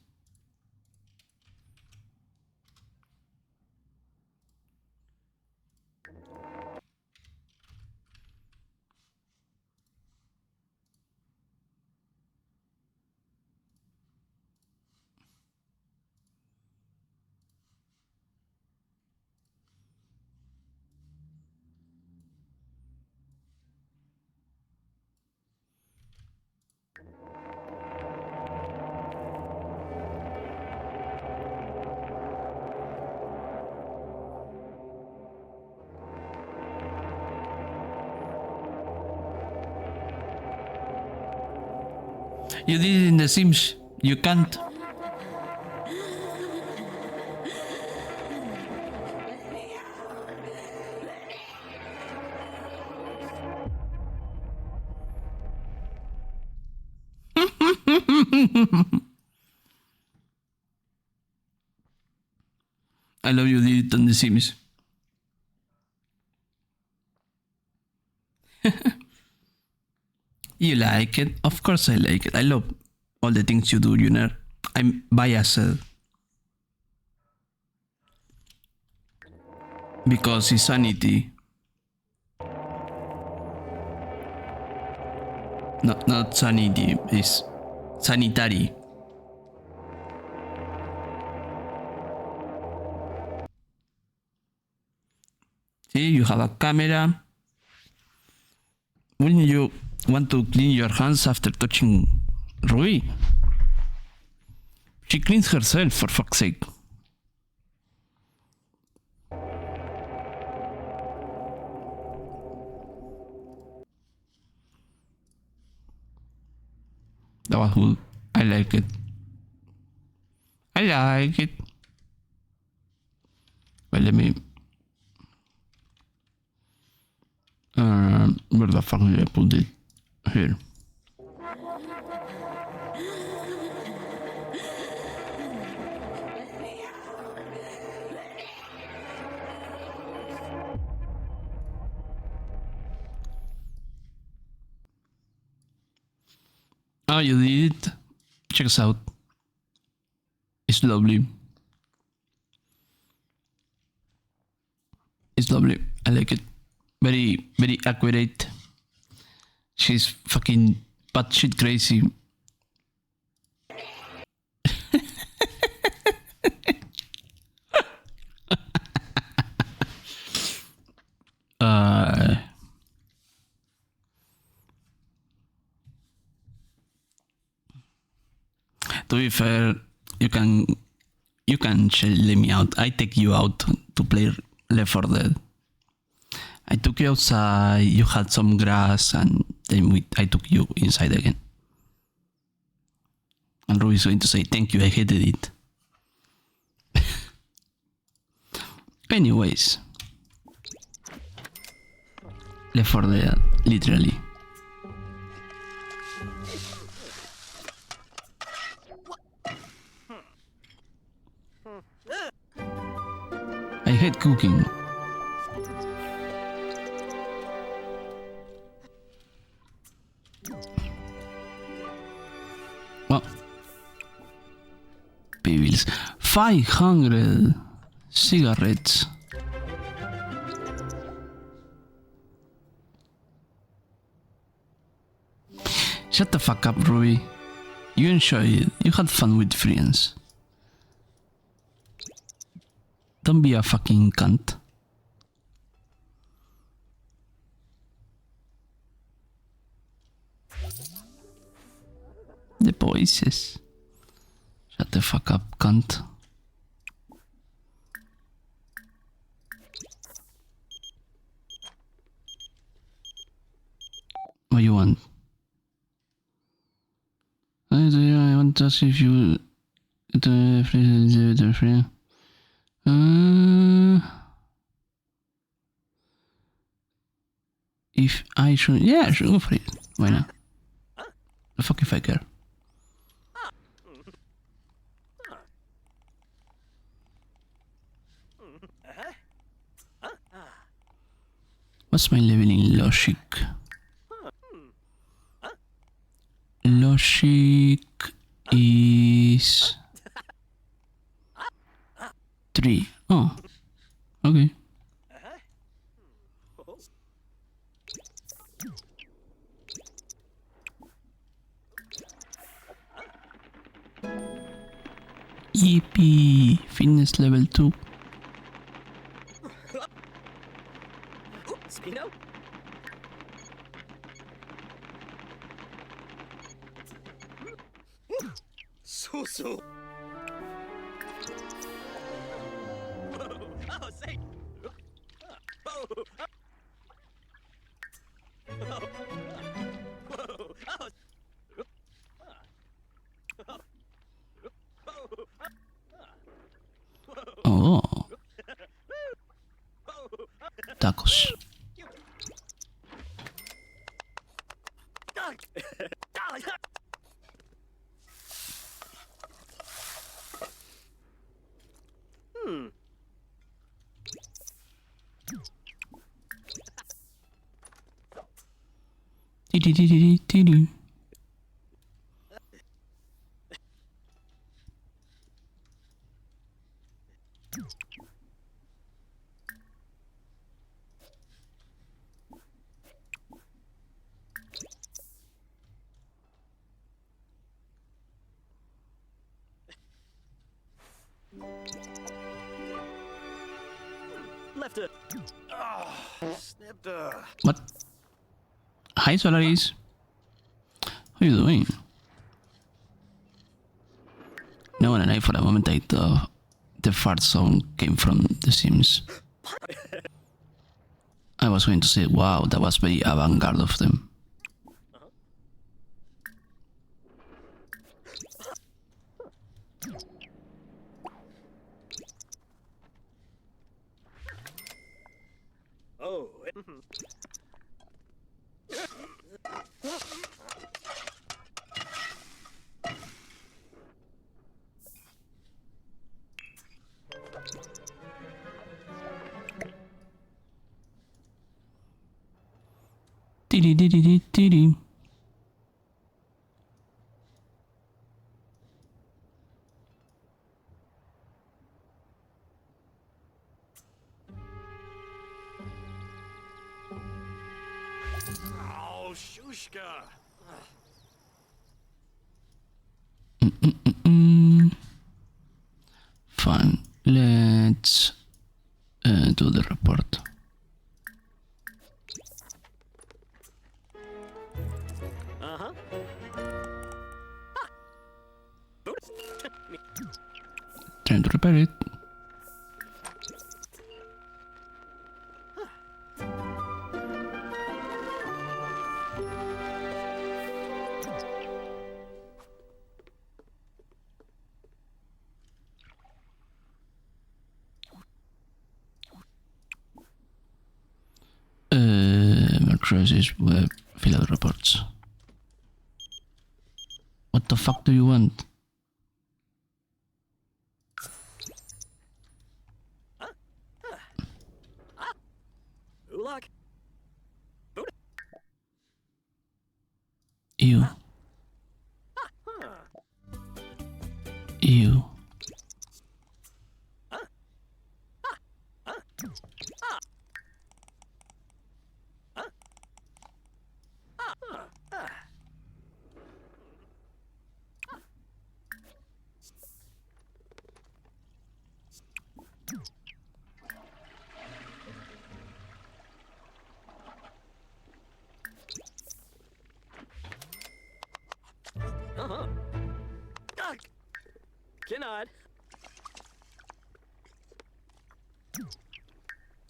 You did it in The Sims. You can't. I love you did it on The Sims. You like it? Of course I like it. I love all the things you do, you know. I'm biased. Because it's sanity. Not sanity, it's sanitary. See, you have a camera. Wouldn't you want to clean your hands after touching Ruby? She cleans herself, for fuck's sake. That was good. I like it. I like it. Well, let me... where the fuck did I put it? Here. Oh, you did it? Check us out. It's lovely. It's lovely. I like it. Very, very accurate. She's fucking batshit crazy. To be fair, you can let me out. I take you out to play Left 4 Dead. I took you outside, you had some grass, and then I took you inside again. And Ruby's going to say, thank you, I hated it. Anyways. Left 4 Dead, literally. I hate cooking. Well, Pebbles. 500 cigarettes. Shut the fuck up, Ruby. You enjoy it. You had fun with friends. Don't be a fucking cunt. The voices. Shut the fuck up, cunt. What do you want? I want to ask if you if I should, yeah, sure, go for it. Why not? The fuck if I care. What's my level in logic? Logic is 3. Oh, okay. Yippee! Fitness level 2. Spino? So. Oh, say. Oh. Tacos. Dee-dee-dee-dee-dee-dee. Left a. Snipped a. What? Hi, Solaris. How you doing? No, and I for a moment I thought the fart sound came from The Sims. I was going to say, wow, that was very avant-garde of them. Oh. Dee-dee-dee-dee-dee-dee. Oh, Shushka. Fine. Let's do the report. Uh-huh. Trying to repair it. Macrosis web field reports. What the fuck do you want? Ulak. You. You. Uh-huh. Kinod.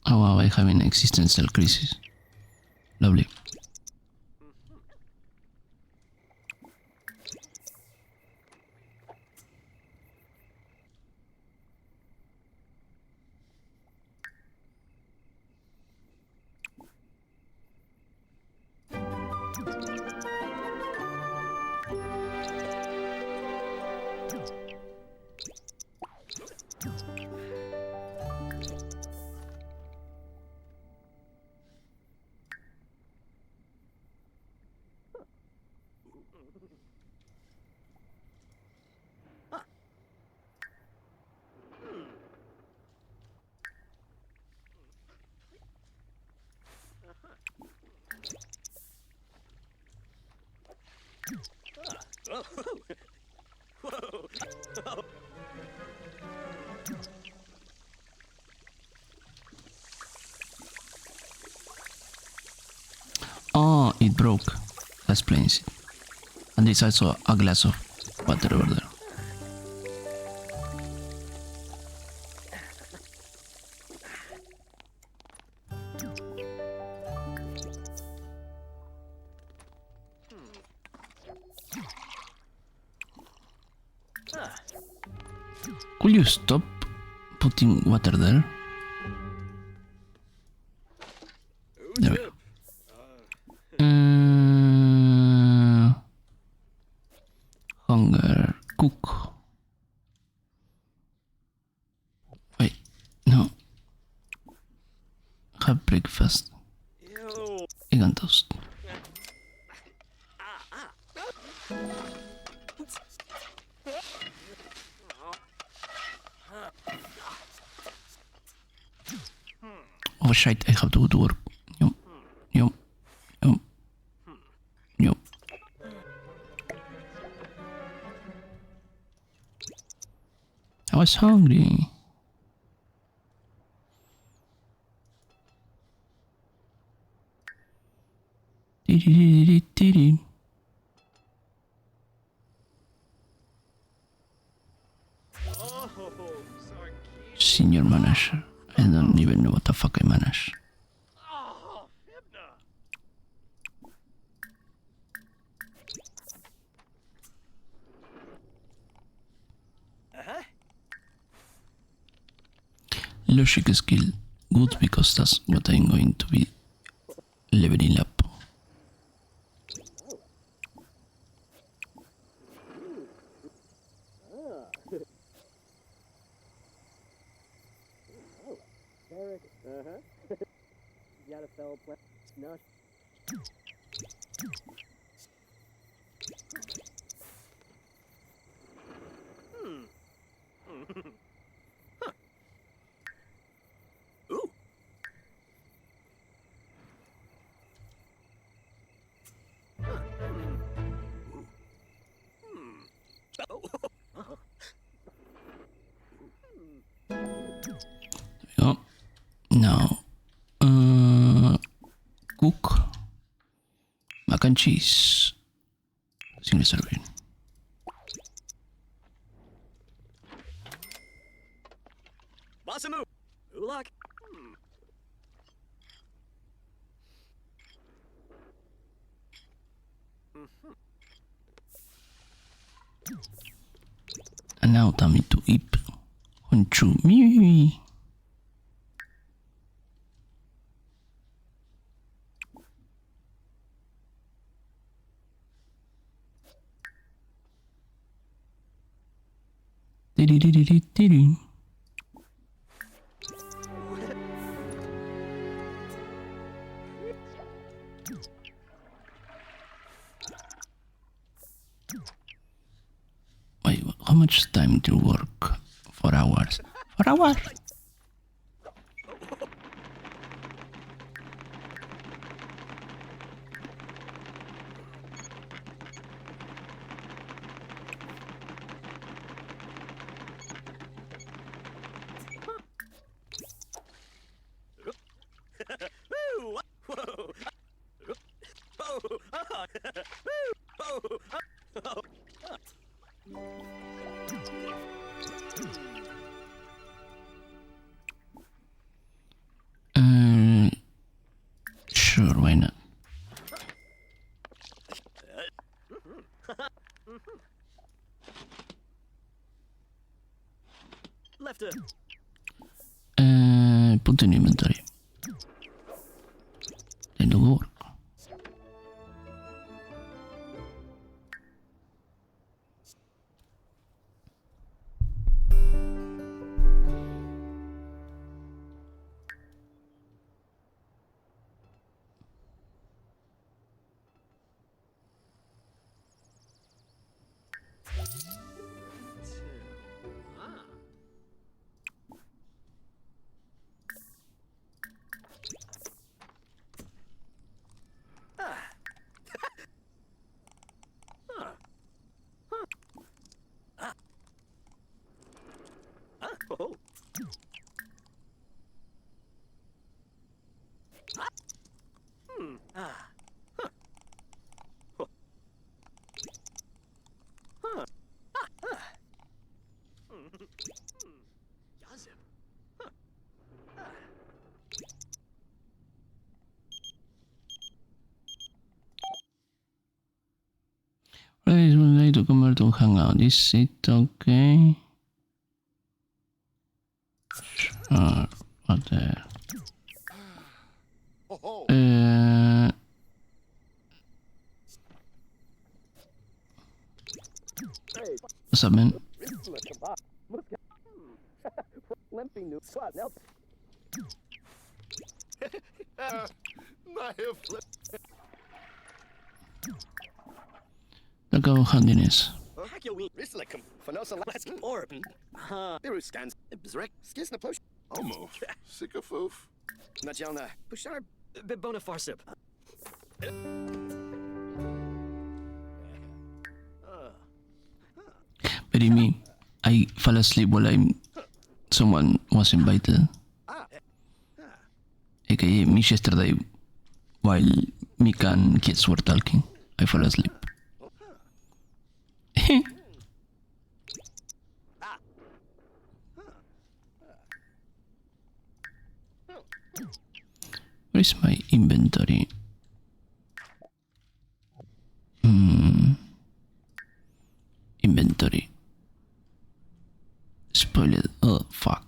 Oh wow, I have an existential crisis. Lovely. Whoa. Whoa. Oh. Oh, it broke. That explains it. And there's also a glass of water over there. Could you stop putting water there? There we go. Hunger. Cook. Wait. No. Have breakfast. Ew. Egg and toast. Oh shit, I have to go to work. Yup. I was hungry. Senior manager. I don't even know what the fuck I manage. Logic skill. Good, because that's what I'm going to be leveling up. Got a fellow plan. No. Ooh. Oh, now, cook mac and cheese. Single serving. Masamu. Ulak. And now time to eat. Honchu me. Diddy. Wait, how much time do you work? 4 hours. 4 hours? Woo! Whoa! Oh! Ah! Woo! Oh! Sure, why not? Left it. Put in inventory. Then do work. Oh. Ah. Huh. Oh. Huh. Ah. Ah. Yazip. Huh. Ah. Please would like to come here to hang out. Is it okay? Sure. What the? What's up, man? Limping new swat. Nope. Look how handiness. Heck you Rislikum. Fanosa Lask Orb. Huh. Beru scans. Bzrek. Skisna Posh. Almost. Sycophoof. Najalna, Bushar, Bibona Farsip. But me, I fell asleep while someone was invited. AKA me yesterday while Mika and kids were talking. I fell asleep. Where is my inventory? Inventory. Spoiled. Oh, fuck.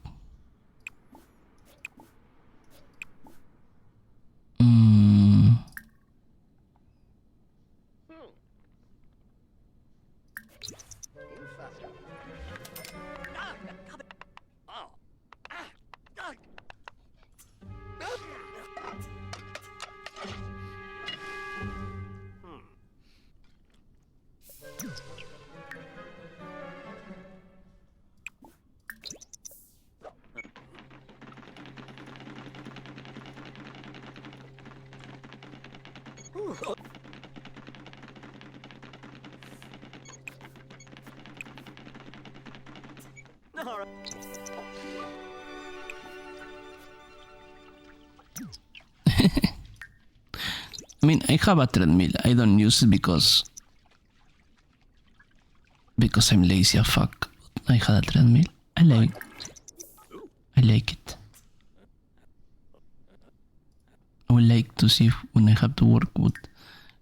I mean, I have a treadmill. I don't use it because I'm lazy as fuck. I had a treadmill. I like it. I would like to see if when I have to work with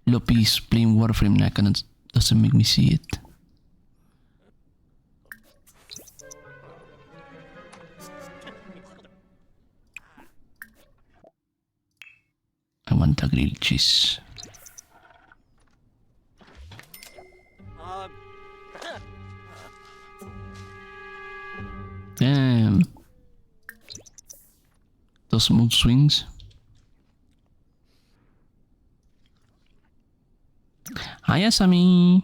Lopis playing Warframe and I cannot, doesn't make me see it. I want a grilled cheese. Damn. Those mood swings. Hi, Asami.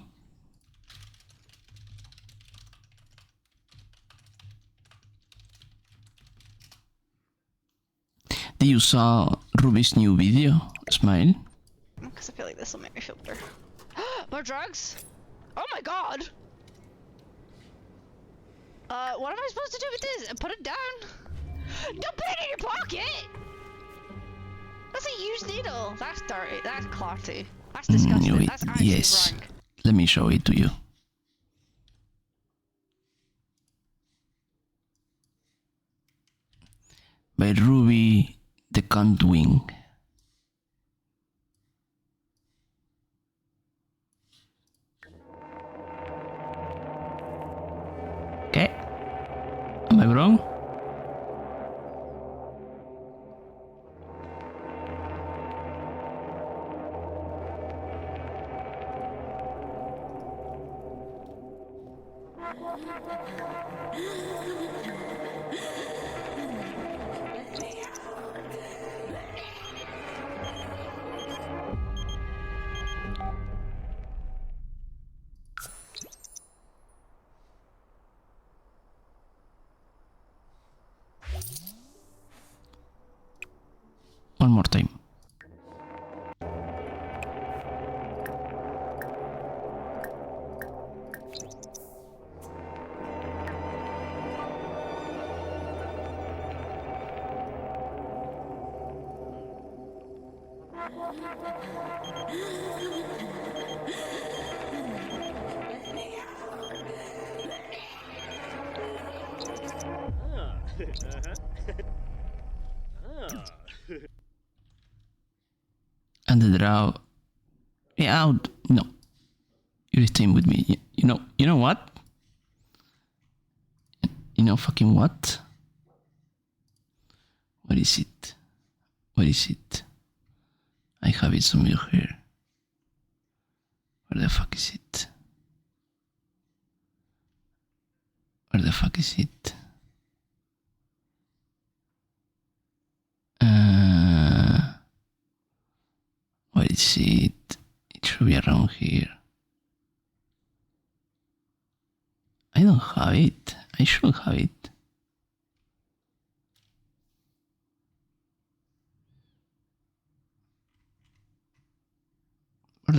Did you saw Ruby's new video, Smile? Because I feel like this will make me feel better. More drugs? Oh my god! What am I supposed to do with this? Put it down? Don't put it in your pocket! That's a used needle. That's dirty. That's clotty. That's disgusting. That's actually yes. rank. Let me show it to you. By Ruby the Cunt Wing. Okay. Am I wrong? One more time. And the draw. Yeah, no. You're staying with me. You know what? You know fucking what? What is it? What is it? I have it somewhere here. Where the fuck is it? Where the fuck is it? Where is it? It should be around here. I don't have it. I should have it.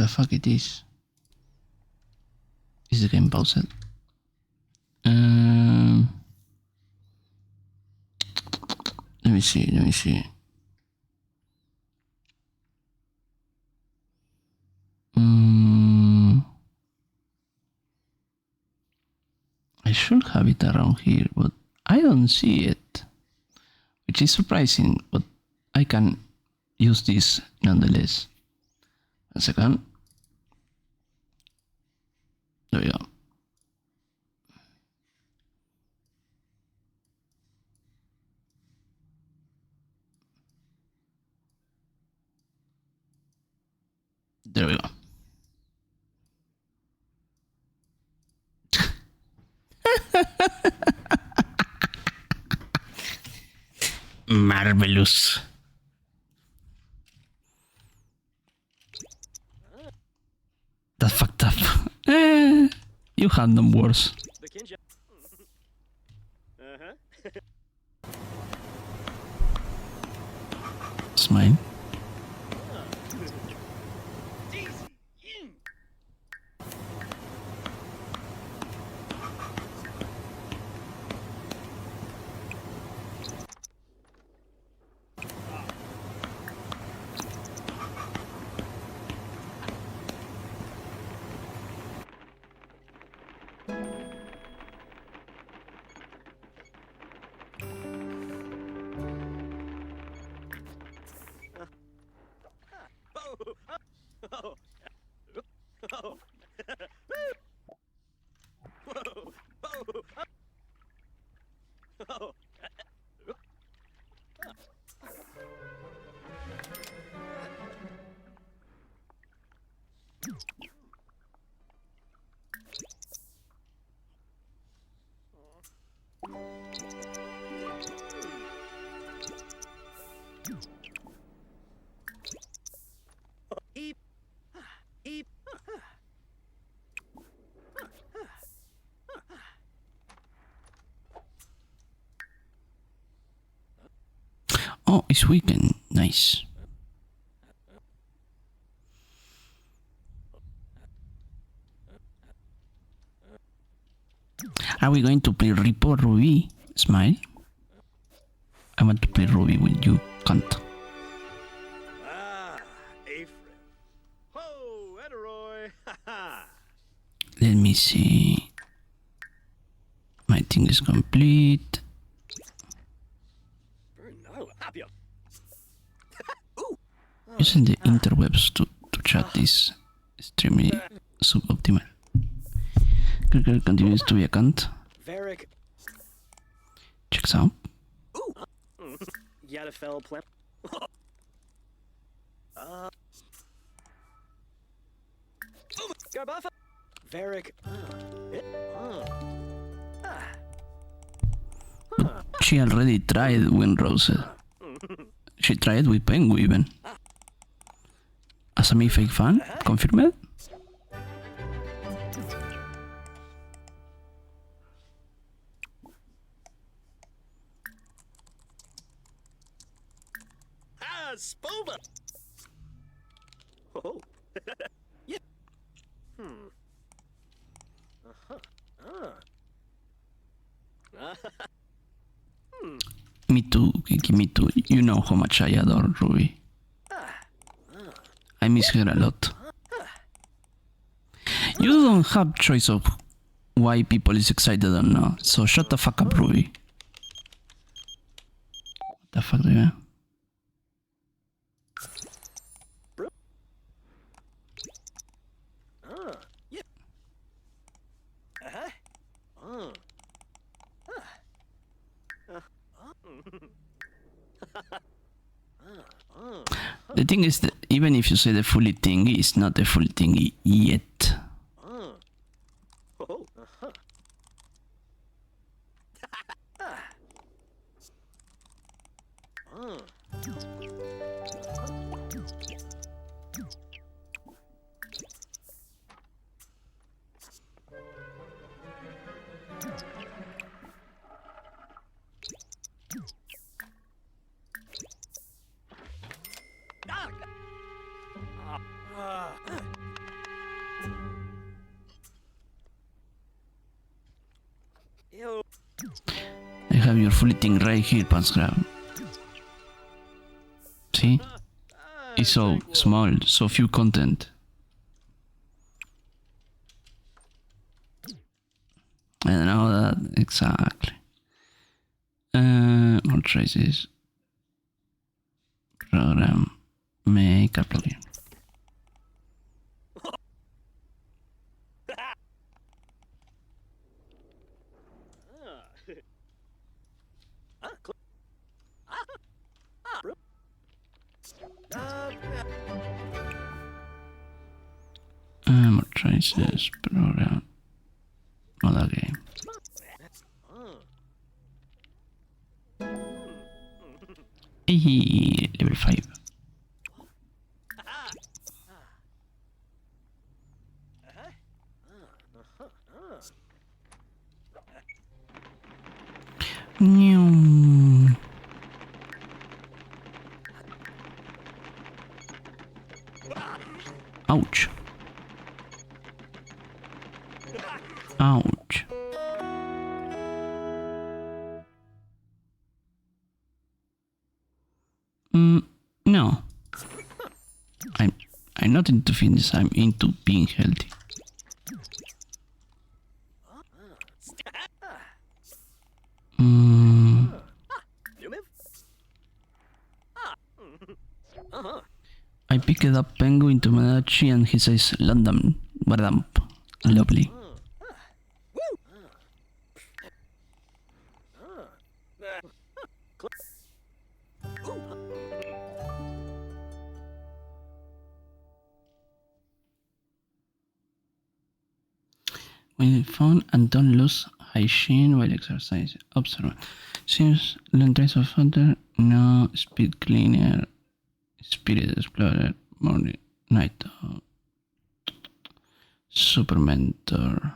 the fuck it is? Is the game paused? Let me see. I should have it around here, but I don't see it, which is surprising, but I can use this nonetheless. A second. There we go. There we go. Marvelous. That's fucked up. You had them worse. The Kinja. It's mine. Oh, it's weekend. Nice. Are we going to play Repo, Ruby? Smile. I want to play Ruby with you, cunt. Ho, Ederoy. Let me see. My thing is complete. Using the interwebs to chat is extremely suboptimal. Kirker continues to be a cunt. Varric. Checks out. Yadafel plant. Garbafa. Varric. She already tried Windrose. She tried with Pengu even. As a me fake fan? Confirmed? Spova. Oh. Yeah. Me too, Kiki, me too. You know how much I adore Ruby. I miss her a lot. You don't have choice of why people is excited or not, so shut the fuck up, Ruby. What the fuck, dude? Yeah. The thing is that even if you say the fully thingy, it's not a full thingy yet. beautiful thing right here, pants grab. See? It's so small, so few content. I don't know that exactly. What tries this? Program. Make a plugin. What tries this? Program. Another game. Hey, level 5. New. Ouch. Ouch. No. I'm not into fitness, I'm into being healthy. I picked up Penguin to Madachi and he says London, Badamp. Lovely. When fun and don't lose hygiene while exercise. Observe. Since length of water, no speed cleaner, spirit explorer, morning, night, super mentor.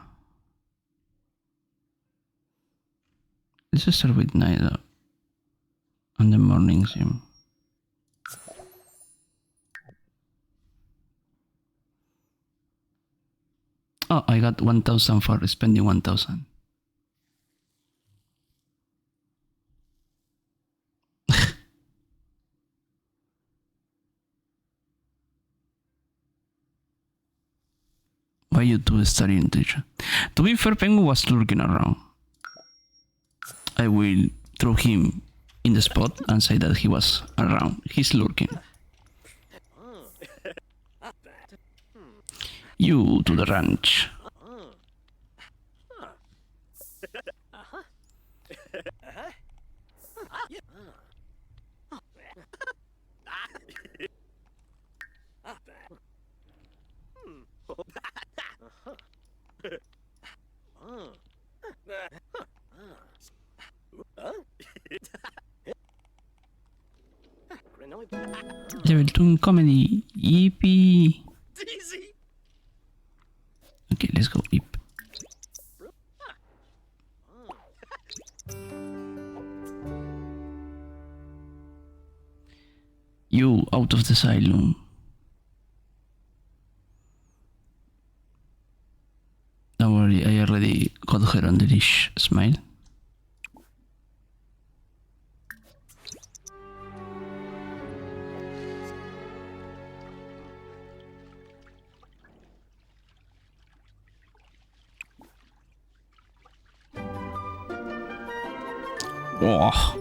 Let's start with night and the morning sim. Oh, I got 1,000 for spending 1,000. Why you two studying teacher? To be fair, Penguin was lurking around. I will throw him in the spot and say that he was around. He's lurking. You to the ranch. Level 2 in comedy. Yippee. Okay, let's go. Yip. You out of the asylum. Don't worry, I already got her on the leash. Smile. Oh.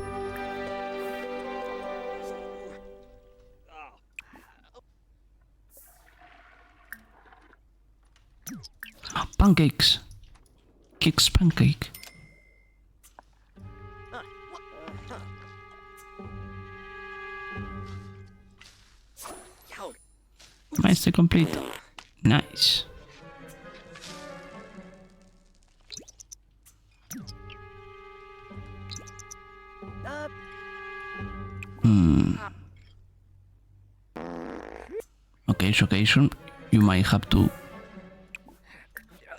Pancakes. Kicks pancake. Meister complete. Nice. Occasion, you might have to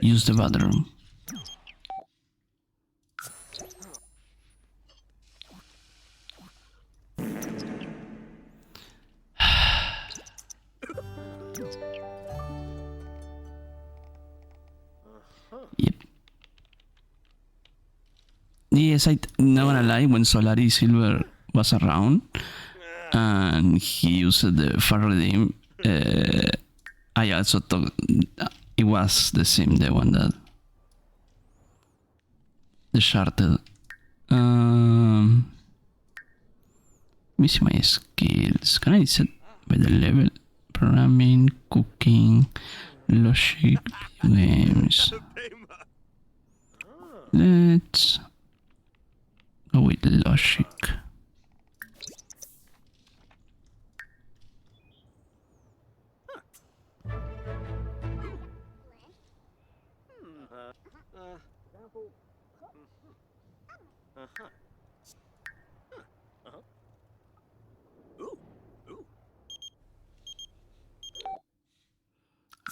use the bathroom. Yep. Yes, not gonna lie, when Solari Silver was around and he used the Far Redeem, I also thought it was the same, the one that the sharded. Let me see my skills. Can I set by the level? Programming, cooking, logic, video games. Let's go with logic.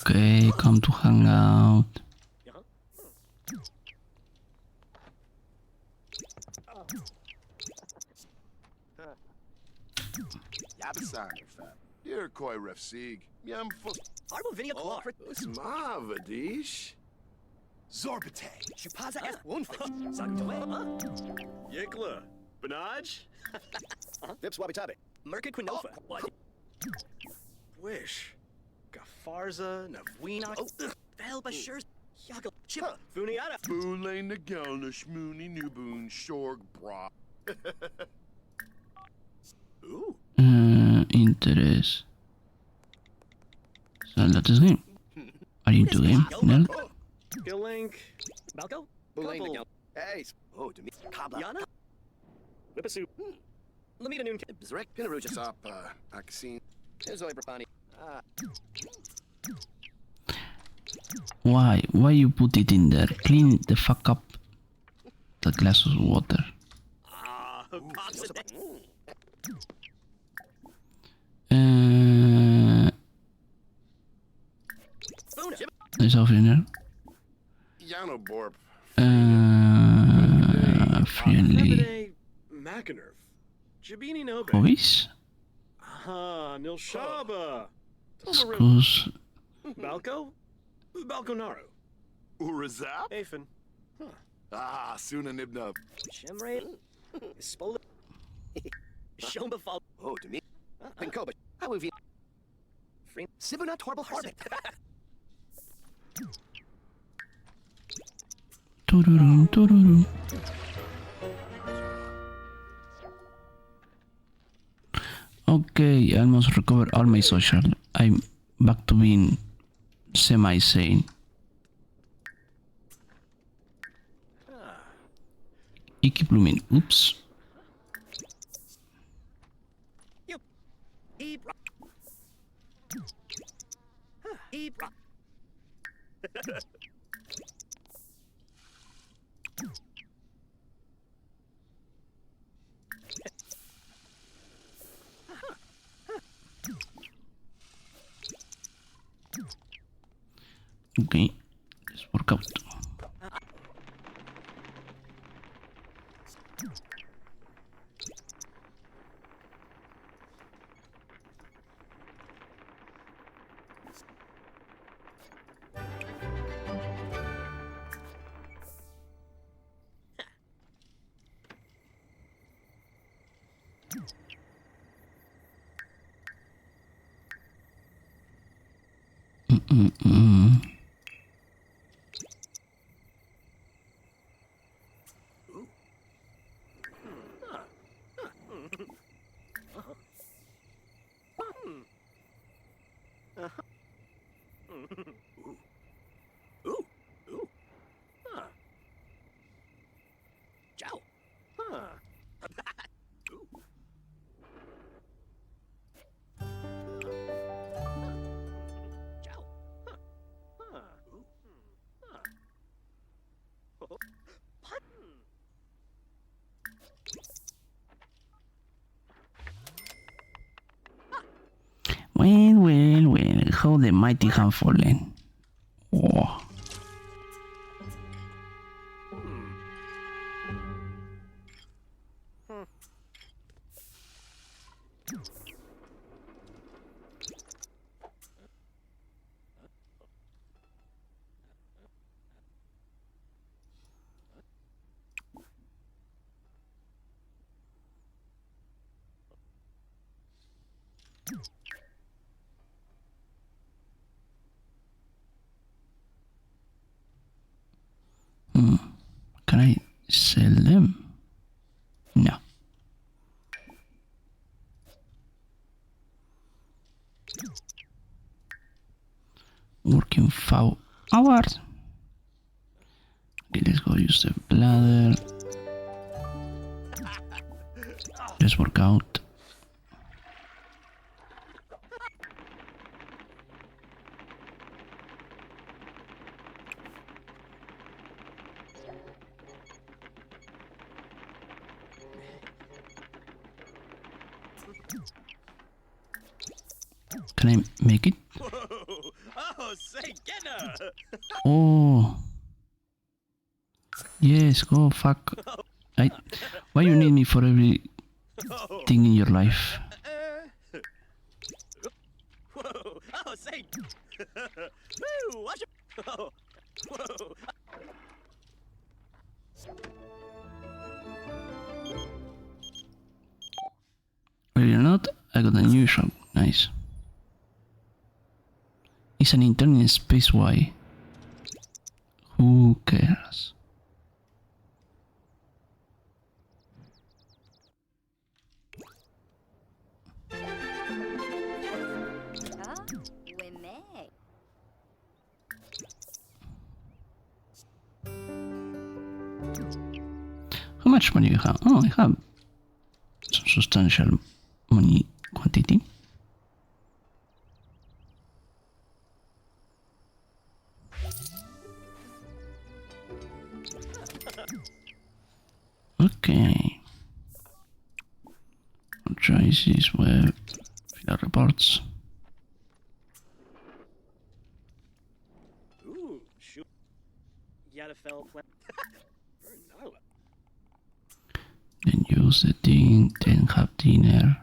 Okay, come to hang out. Dear Koi Ref Sieg, Yam Fus. Arbo Vinia Claw. Sma Vadish. Zorbite. Chupaza S. Woundfix. Sakutoe. Yikla. Benaj. Vips Wabitabe. Merka Quinofa. What? Wish. Gafarza. Navwina. Velbashir. Yagal. Chip. Funiata. Boolane Nagelna Shmoony Nuboon Shorg Bra. Ooh. Interest. So that is game. Are you into game? No? Gilink. Balco. Couple. Hey. Oh, to me. Yana. Whippasu. Lamita Noon. Zrek Pinaruja Sop. Akasin. Zoe Brapani. Why? Why you put it in there? Clean the fuck up the glass of water. There's a winner. Yano Borp. Friendly. Macanerf. Jabini Nobe. Voice? Nilshaba. Excuse. Balco? Balconaru. Urazap? Aphin. Suna Nibnub. Chemray. Spola. Shomba Fall. Oh, to me. Pinkoba. How have you? Free. Sibunat Horrible Harbit. Tururum, tururum. Okay, I almost recovered all my social. I'm back to being semi-sane. Iki blooming. Oops. Okay, let's work out. Ciao. Ciao. Well, how the mighty have fallen. Oh. Can I sell them? No. Working 4 hours. Okay, let's go use the bladder. Let's work out. Can I make it? Whoa! Oh, say, get her! Oh. Yes, go fuck. Why you need me for everything in your life? Whoa! Oh, say! Woo! Watch it! Whoa! Whoa! Ready or not, I got a new shop. Nice. It's an intern in space. Why? Who cares? How much money you have? Oh, I have some substantial money quantity. Okay. I'll try this web. Fill out reports. Ooh, shoot. Yada fell plan. Then use the thing, then have dinner.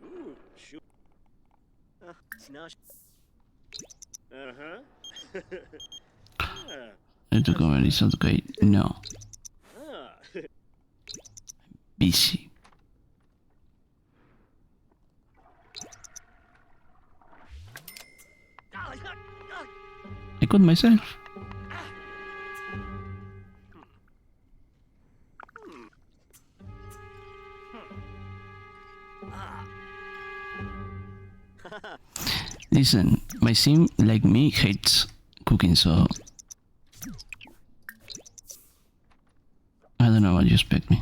Ooh, shoot. Snosh. Need to go and sounds great. No. Busy. I got myself. Listen, my sim, like me, hates cooking, so I don't know what you expect me.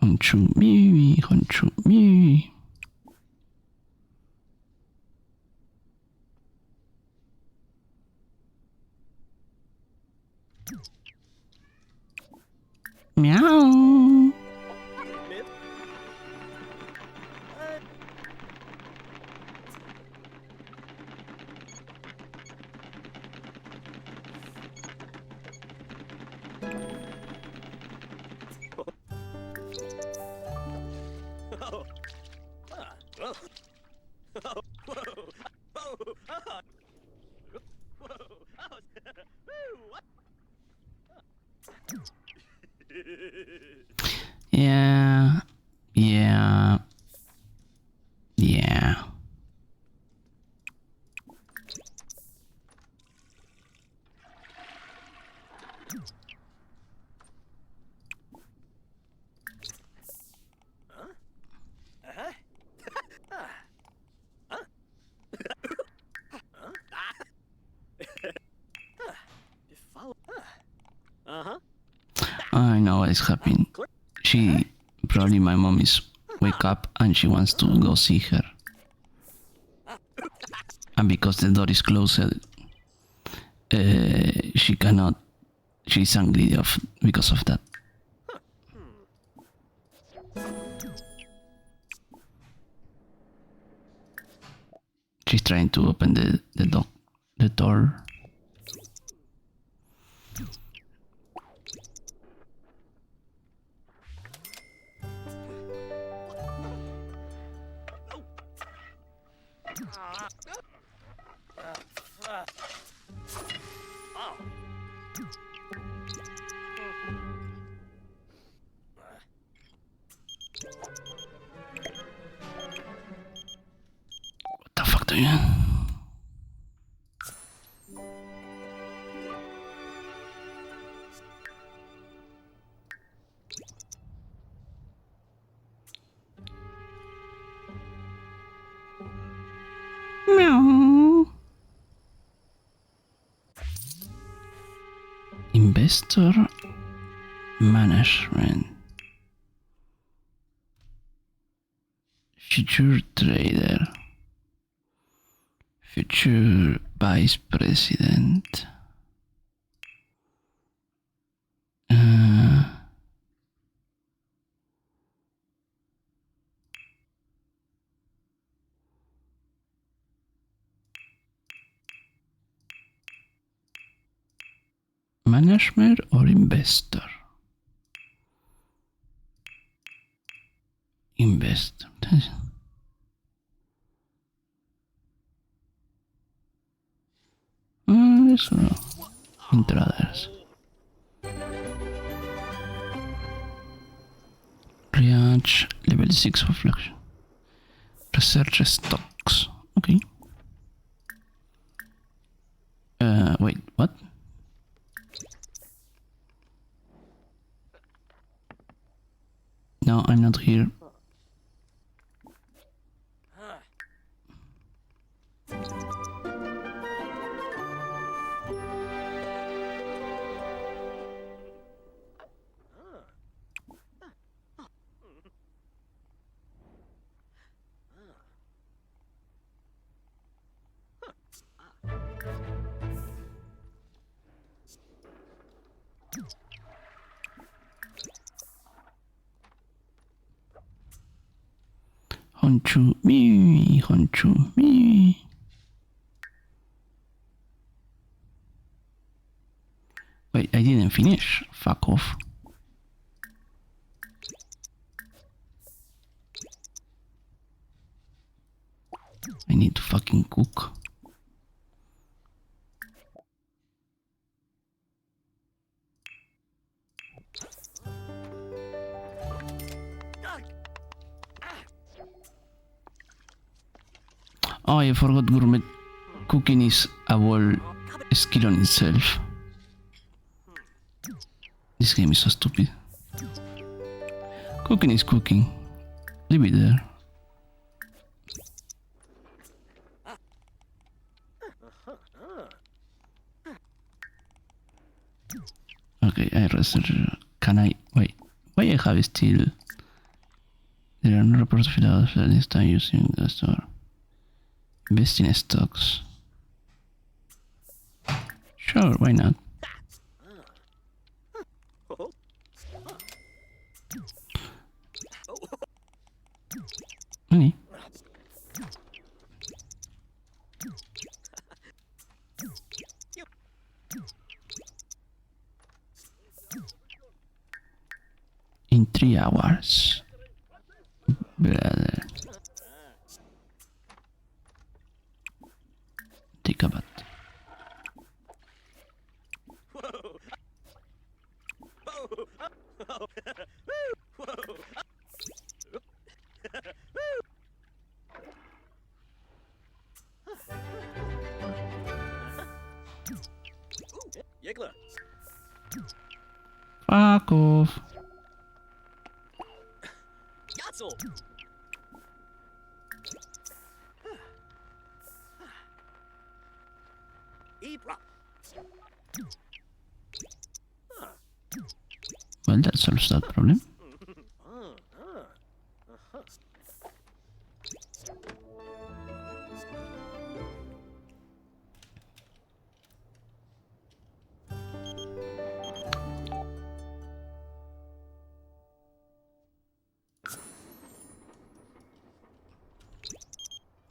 Honchu me, honchu me. Meow. Yeah, yeah, yeah. I know what's happening. Probably my mom is wake up and she wants to go see her. And because the door is closed, she cannot. She's angry because of that. She's trying to open the door. bien. Meow. Investor management. Future trader. Future vice president. Management or investor? Investor. Eso no. Intraders. Reach level 6 reflection. Research stocks. Okay. Wait, what? No, I'm not here. Honchu me, honchu me. Wait, I didn't finish. Fuck off. I need to fucking cook. Oh, I forgot gourmet cooking is a whole skill on itself. This game is so stupid. Cooking is cooking. Leave it there. Okay, I research. Can I wait? Why I have still? There are no reports of files at this time using the store. Invest in stocks. Sure, why not? Money. In 3 hours. Brother. Take a bath. Fuck off. Well, that solves that problem.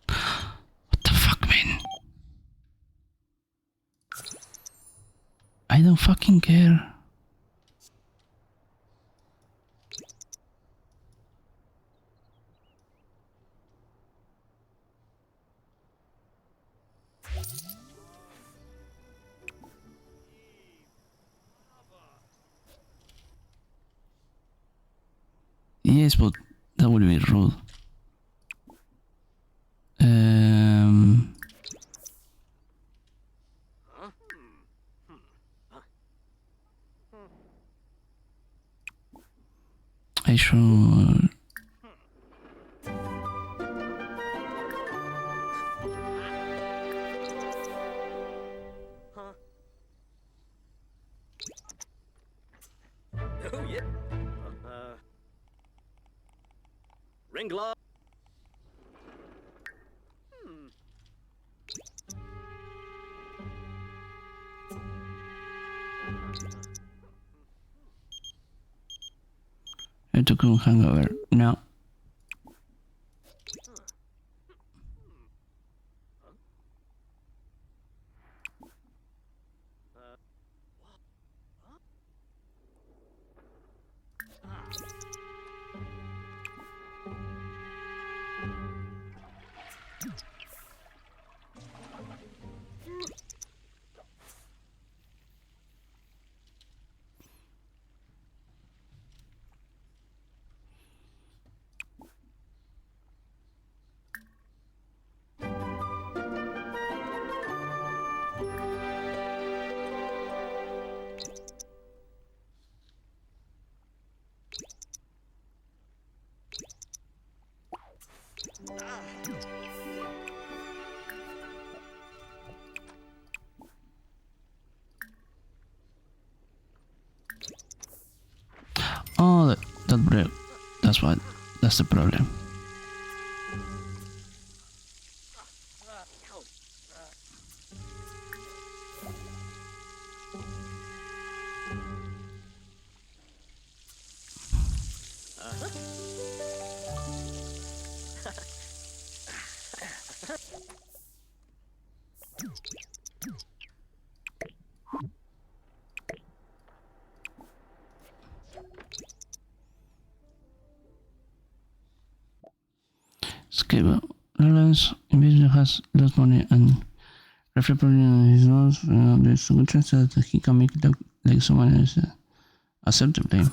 What the fuck, man? I don't fucking care. Yes, but that would be rude. I should. Oh yeah. Ring glove. I took a hangover. No. Oh, that broke. That's what. That's the problem. Skip. Lawrence invisible has lost money and reflecting on his nose. There's a good chance that he can make it look like someone else acceptably.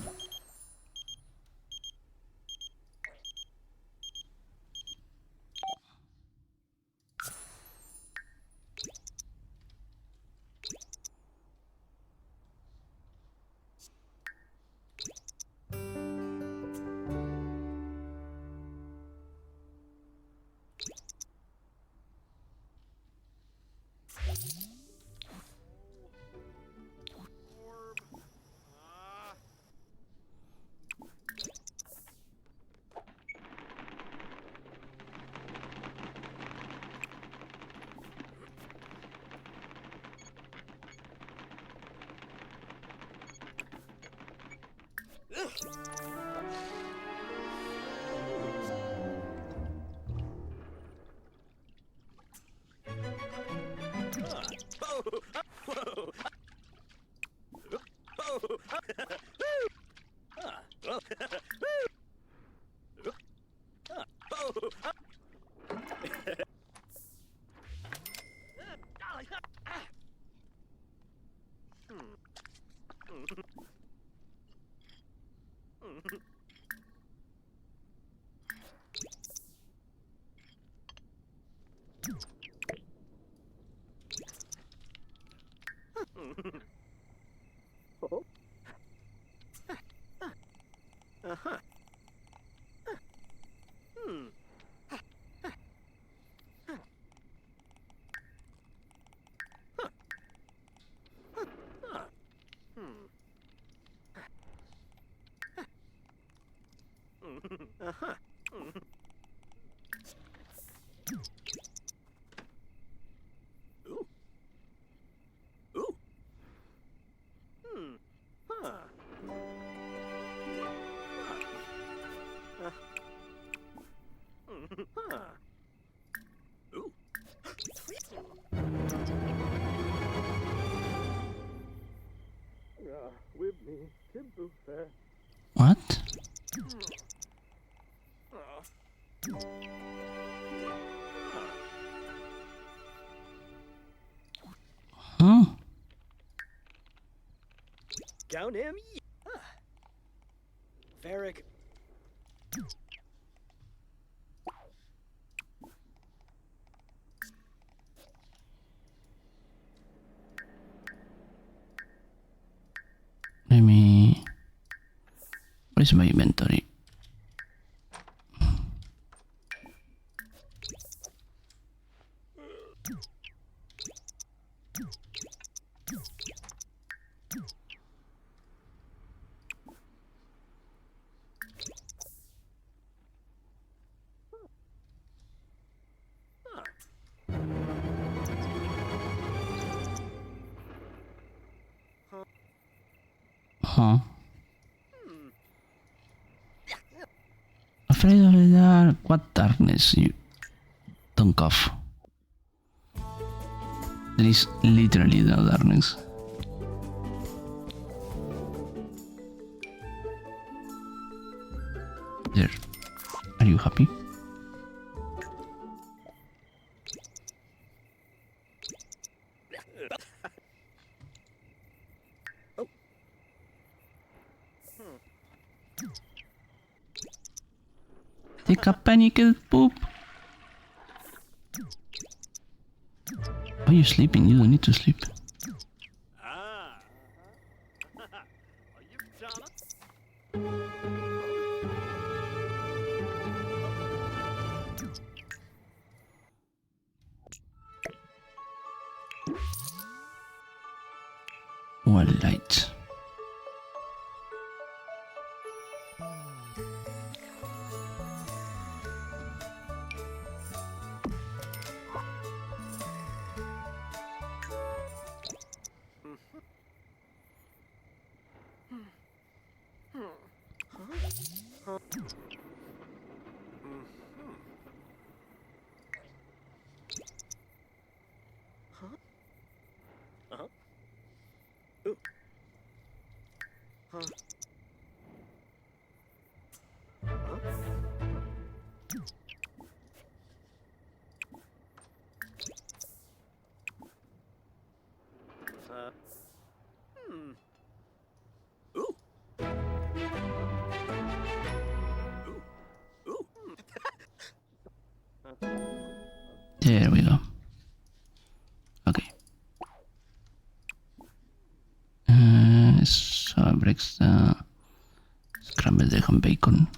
What? Huh? Down him. Varric. Let me. What Where's my inventory? Huh? Afraid of the dark? What darkness, you don't cough. There is literally no darkness. There. Are you happy? Take a panicked poop. Why are you sleeping? You don't need to sleep. Ah. Are you Jana? What light? Uh-huh. Ooh. Huh. Ooh. Ooh. Ooh. There we go. Okay. So breaks the scrambled egg and bacon.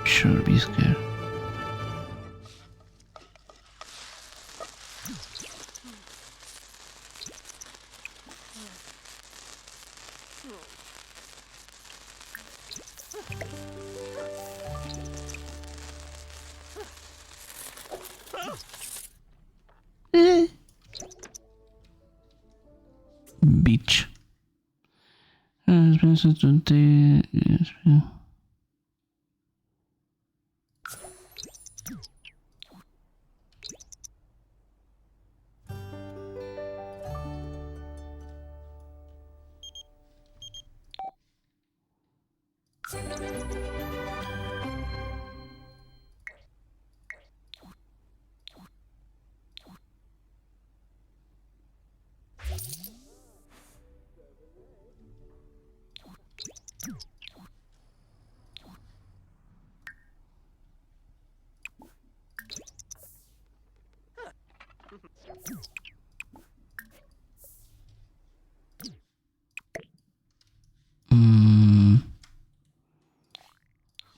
Sure, be scared. Beach.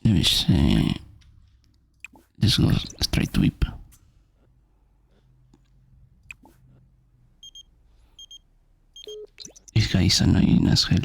Let me see. This goes straight to whip. This guy is annoying as hell.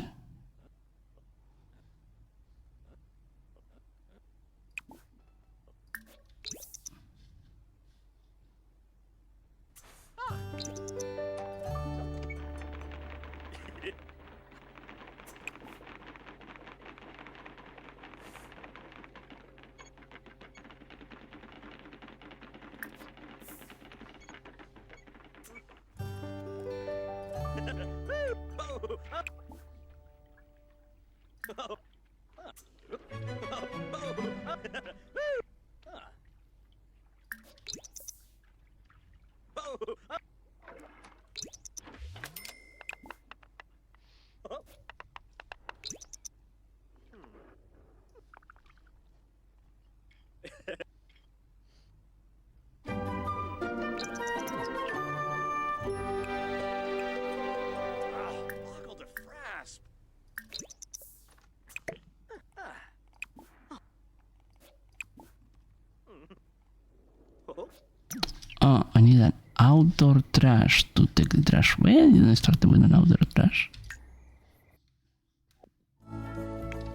need an outdoor trash to take the trash. Well, you started with an outdoor trash.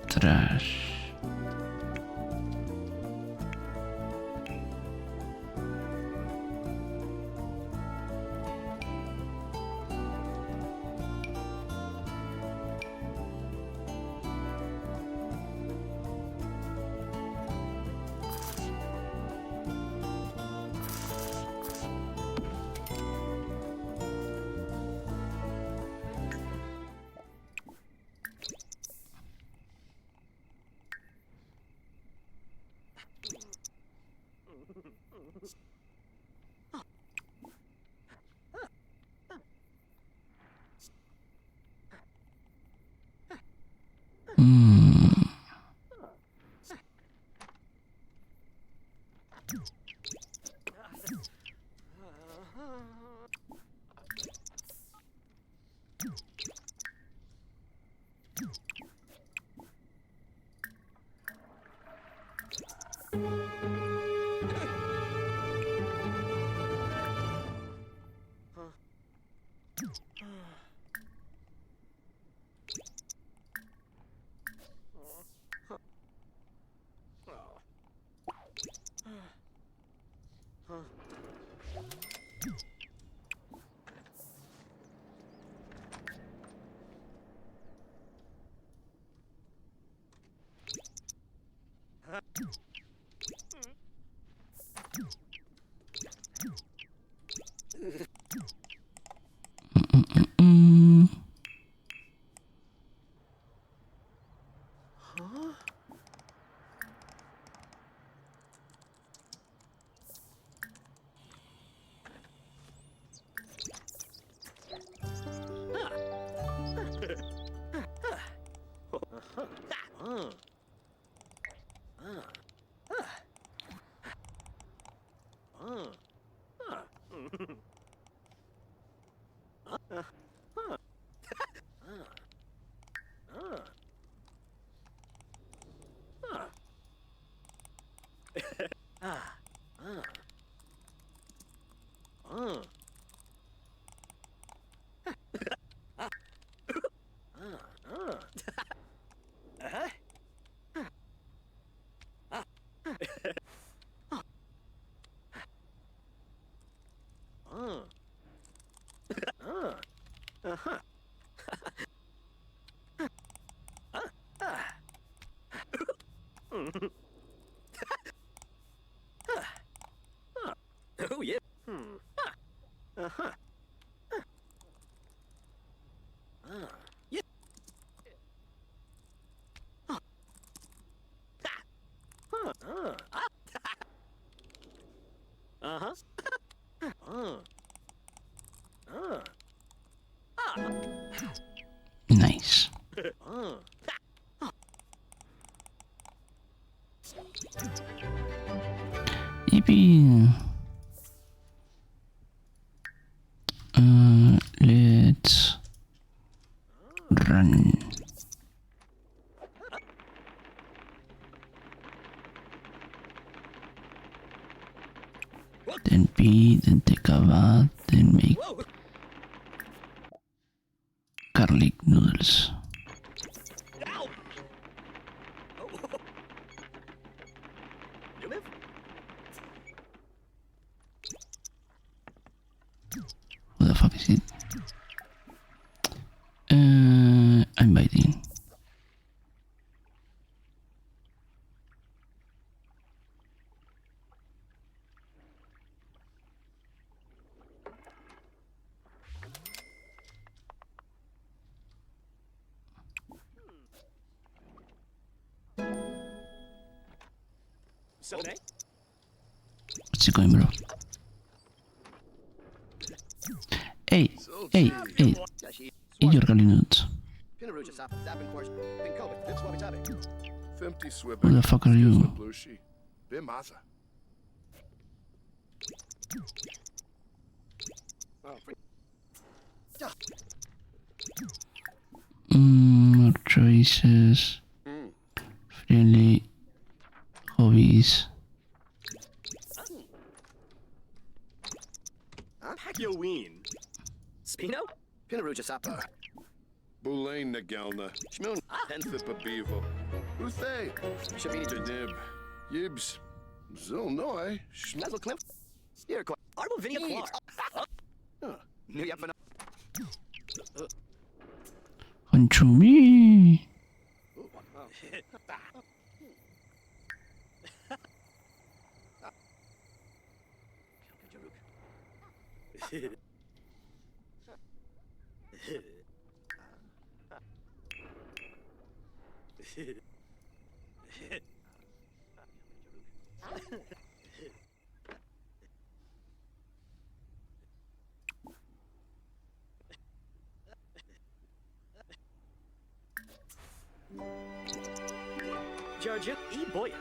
Trash. Oh yeah. Yeah. Nice. Yippee. Let's run. Then pee, then take a bath, then make garlic noodles. Ow! Oh. You live? Who the fuck is it? I'm biting. So, eh? What's it going, bro? Hey, hey, hey. Eat your garlic noodles. Who the fuck are you? More choices. Friendly hobbies. Yo Ween. Spino? Pinaruja Sapa. Boulain Nagelna. Shmiln Henthip Bevo. Uthay. Shabini Nib. Yibs. Zilnoi. Schmezel Cliff. Spearcoin. Arbo Vinia Quar. New Yapana. Control Jarja E. Boya.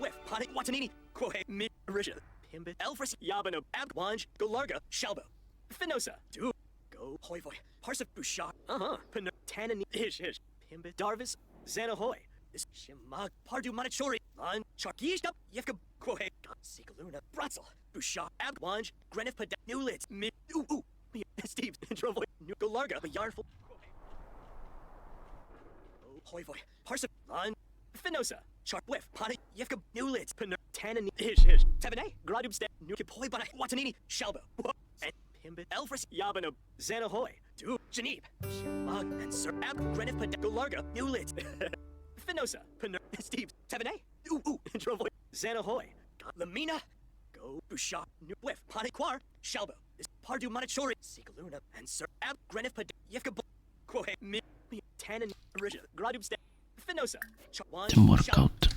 Whiff. Panic Watanini. Quohe. Mi. Risha. Pimbit. Elfris. Yabano. Abwanj. Golarga. Shalbo. Finosa. Du. Go. Hoivoy. Parsif Bouchard. Pano. Tanani. Ish. Pimbit. Darvis. Xanahoy. This Shimag. Pardu Manachori. Lan. Charkish. Yevka. Quohe. Sigaluna. Bratzel. Bouchard. Abwanj. Grenif Pada. Newlitz. Mi. Ooh. Steve. Drovoy. New Golarga. Yarful. Hoivoy. Parsif. Lan. Finosa, Sharp Whiff, Panic, Yevka, Newlitz, Pano, Tanan, Ish, Tevene, Gradub Stat, New Kipoi, Bana, Watanini, Shalbo, and Pimbit, Elfris, Yabano, Xanahoy, Du, Janib, Shimag, and Sir Ab, Grenif, Larga, Newlitz, Finosa, Pano, Steve, Tevene, Drovoy, Xanahoy, Lamina, Go, Bouchard, New Whiff, Panic, Quar, Shalbo, Pardu Manachori, Sigaluna, and Sir Ab, Grenif, Yevka, Quohe, Mi, Tanan, Risha, Gradub Stat, Finosa. Didn't work out.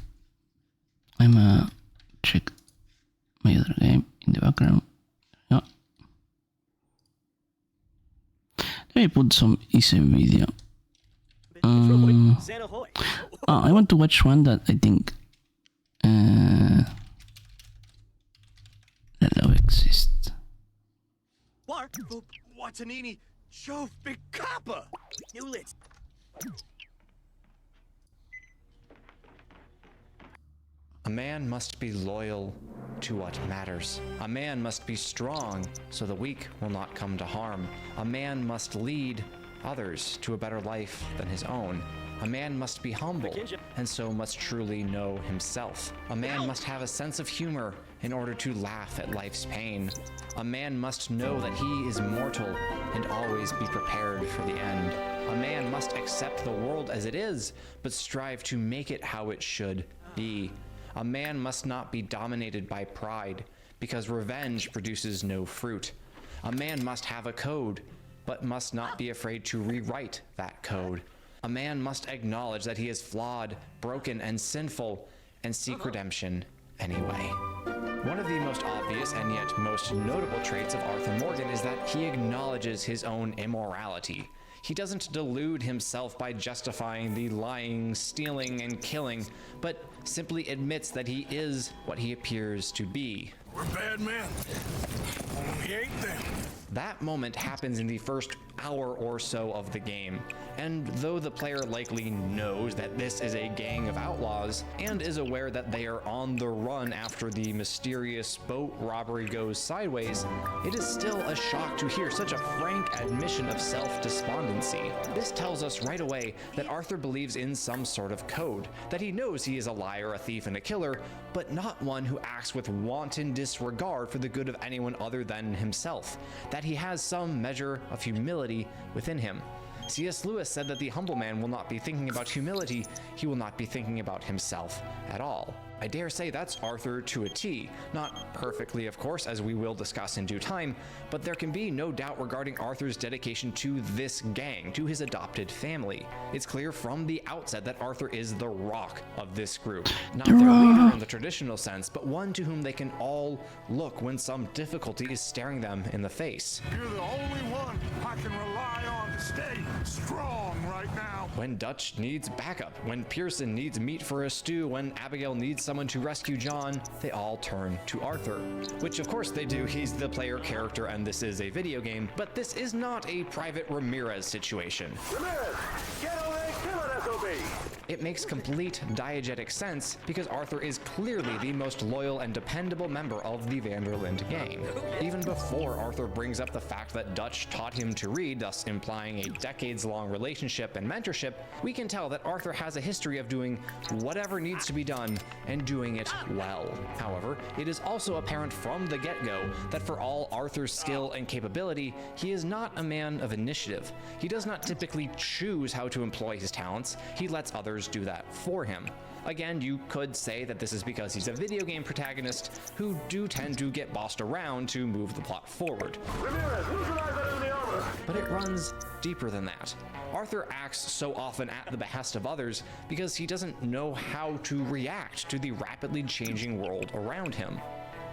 I'm check my other game in the background. Yeah. Let me put some easy video. I want to watch one that I think that now exists. Watanini. Shove Big Kappa. Newlitz. A man must be loyal to what matters. A man must be strong so the weak will not come to harm. A man must lead others to a better life than his own. A man must be humble and so must truly know himself. A man must have a sense of humor in order to laugh at life's pain. A man must know that he is mortal and always be prepared for the end. A man must accept the world as it is, but strive to make it how it should be. A man must not be dominated by pride, because revenge produces no fruit. A man must have a code, but must not be afraid to rewrite that code. A man must acknowledge that he is flawed, broken, and sinful, and seek redemption anyway. One of the most obvious and yet most notable traits of Arthur Morgan is that he acknowledges his own immorality. He doesn't delude himself by justifying the lying, stealing, and killing, but simply admits that he is what he appears to be. We're bad men. We ain't them. That moment happens in the first hour or so of the game, and though the player likely knows that this is a gang of outlaws and is aware that they are on the run after the mysterious boat robbery goes sideways, it is still a shock to hear such a frank admission of self-despondency. This tells us right away that Arthur believes in some sort of code, that he knows he is a liar, a thief, and a killer, but not one who acts with wanton disregard for the good of anyone other than himself, that he has some measure of humility within him. C.S. Lewis said that the humble man will not be thinking about humility, he will not be thinking about himself at all. I dare say that's Arthur to a T. Not perfectly, of course, as we will discuss in due time, but there can be no doubt regarding Arthur's dedication to this gang, to his adopted family. It's clear from the outset that Arthur is the rock of this group. Not their leader in the traditional sense, but one to whom they can all look when some difficulty is staring them in the face. You're the only one I can rely on to stay strong right now. When Dutch needs backup, when Pearson needs meat for a stew, when Abigail needs someone to rescue John, they all turn to Arthur. Which of course they do, he's the player character and this is a video game, but this is not a Private Ramirez situation. Ramirez, get away, kill an SOB! It makes complete diegetic sense because Arthur is clearly the most loyal and dependable member of the Vanderlinde gang. Even before Arthur brings up the fact that Dutch taught him to read, thus implying a decades-long relationship and mentorship, we can tell that Arthur has a history of doing whatever needs to be done and doing it well. However, it is also apparent from the get-go that for all Arthur's skill and capability, he is not a man of initiative. He does not typically choose how to employ his talents, he lets others do that for him. Again, you could say that this is because he's a video game protagonist who do tend to get bossed around to move the plot forward. But it runs deeper than that. Arthur acts so often at the behest of others because he doesn't know how to react to the rapidly changing world around him.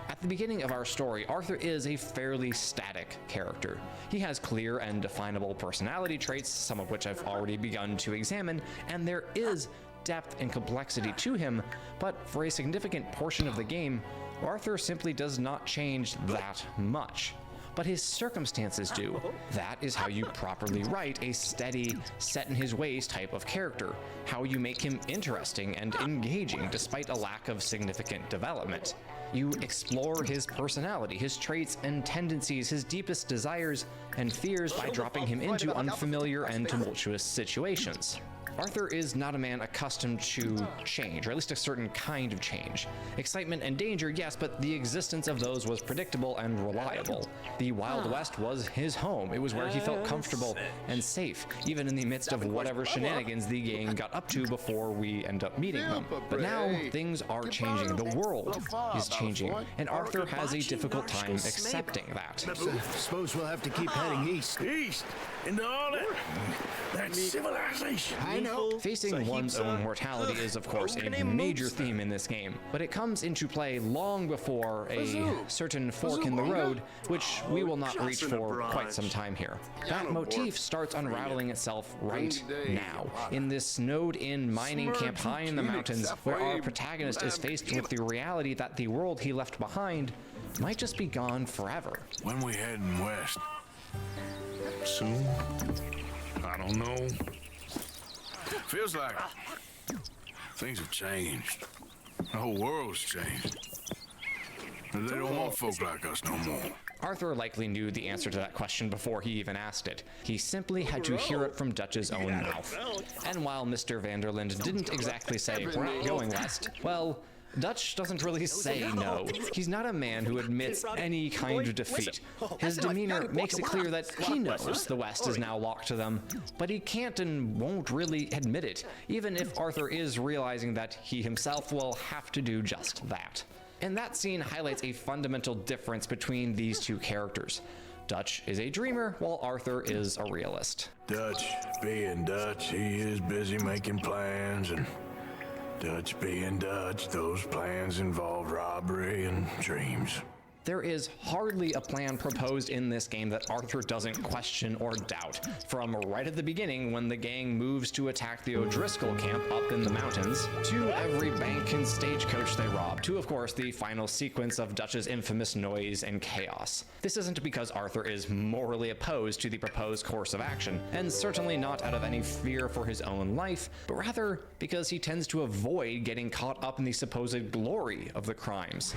At the beginning of our story, Arthur is a fairly static character. He has clear and definable personality traits, some of which I've already begun to examine, and there is depth and complexity to him, but for a significant portion of the game, Arthur simply does not change that much. But his circumstances do. That is how you properly write a steady, set-in-his-ways type of character, how you make him interesting and engaging despite a lack of significant development. You explore his personality, his traits and tendencies, his deepest desires and fears by dropping him into unfamiliar and tumultuous situations. Arthur is not a man accustomed to change, or at least a certain kind of change. Excitement and danger, yes, but the existence of those was predictable and reliable. The Wild West was his home. It was where he felt comfortable and safe, even in the midst of whatever shenanigans the gang got up to before we end up meeting them. But now, things are changing. The world is changing, and Arthur has a difficult time accepting that. Suppose we'll have to keep heading east. East? Into all that civilization. I know. Facing one's own mortality is, of course, a major theme in this game, but it comes into play long before a certain fork in the road, which we will not reach for quite some time here. That motif starts unraveling itself right now, in this snowed-in mining camp high in the mountains, where our protagonist is faced with the reality that the world he left behind might just be gone forever. When we heading west? Soon? I don't know. Feels like things have changed. The whole world's changed. They don't want folk like us no more. Arthur likely knew the answer to that question before he even asked it. He simply had to hear it from Dutch's own mouth. And while Mr. Vanderlinde didn't exactly say, "We're not going west," well, Dutch doesn't really say no. He's not a man who admits any kind of defeat. His demeanor makes it clear that he knows the West is now locked to them, but he can't and won't really admit it, even if Arthur is realizing that he himself will have to do just that. And that scene highlights a fundamental difference between these two characters. Dutch is a dreamer, while Arthur is a realist. Dutch, being Dutch, he is busy making plans, and Dutch being Dutch, those plans involve robbery and dreams. There is hardly a plan proposed in this game that Arthur doesn't question or doubt. From right at the beginning, when the gang moves to attack the O'Driscoll camp up in the mountains, to every bank and stagecoach they rob, to of course the final sequence of Dutch's infamous noise and chaos. This isn't because Arthur is morally opposed to the proposed course of action, and certainly not out of any fear for his own life, but rather because he tends to avoid getting caught up in the supposed glory of the crimes.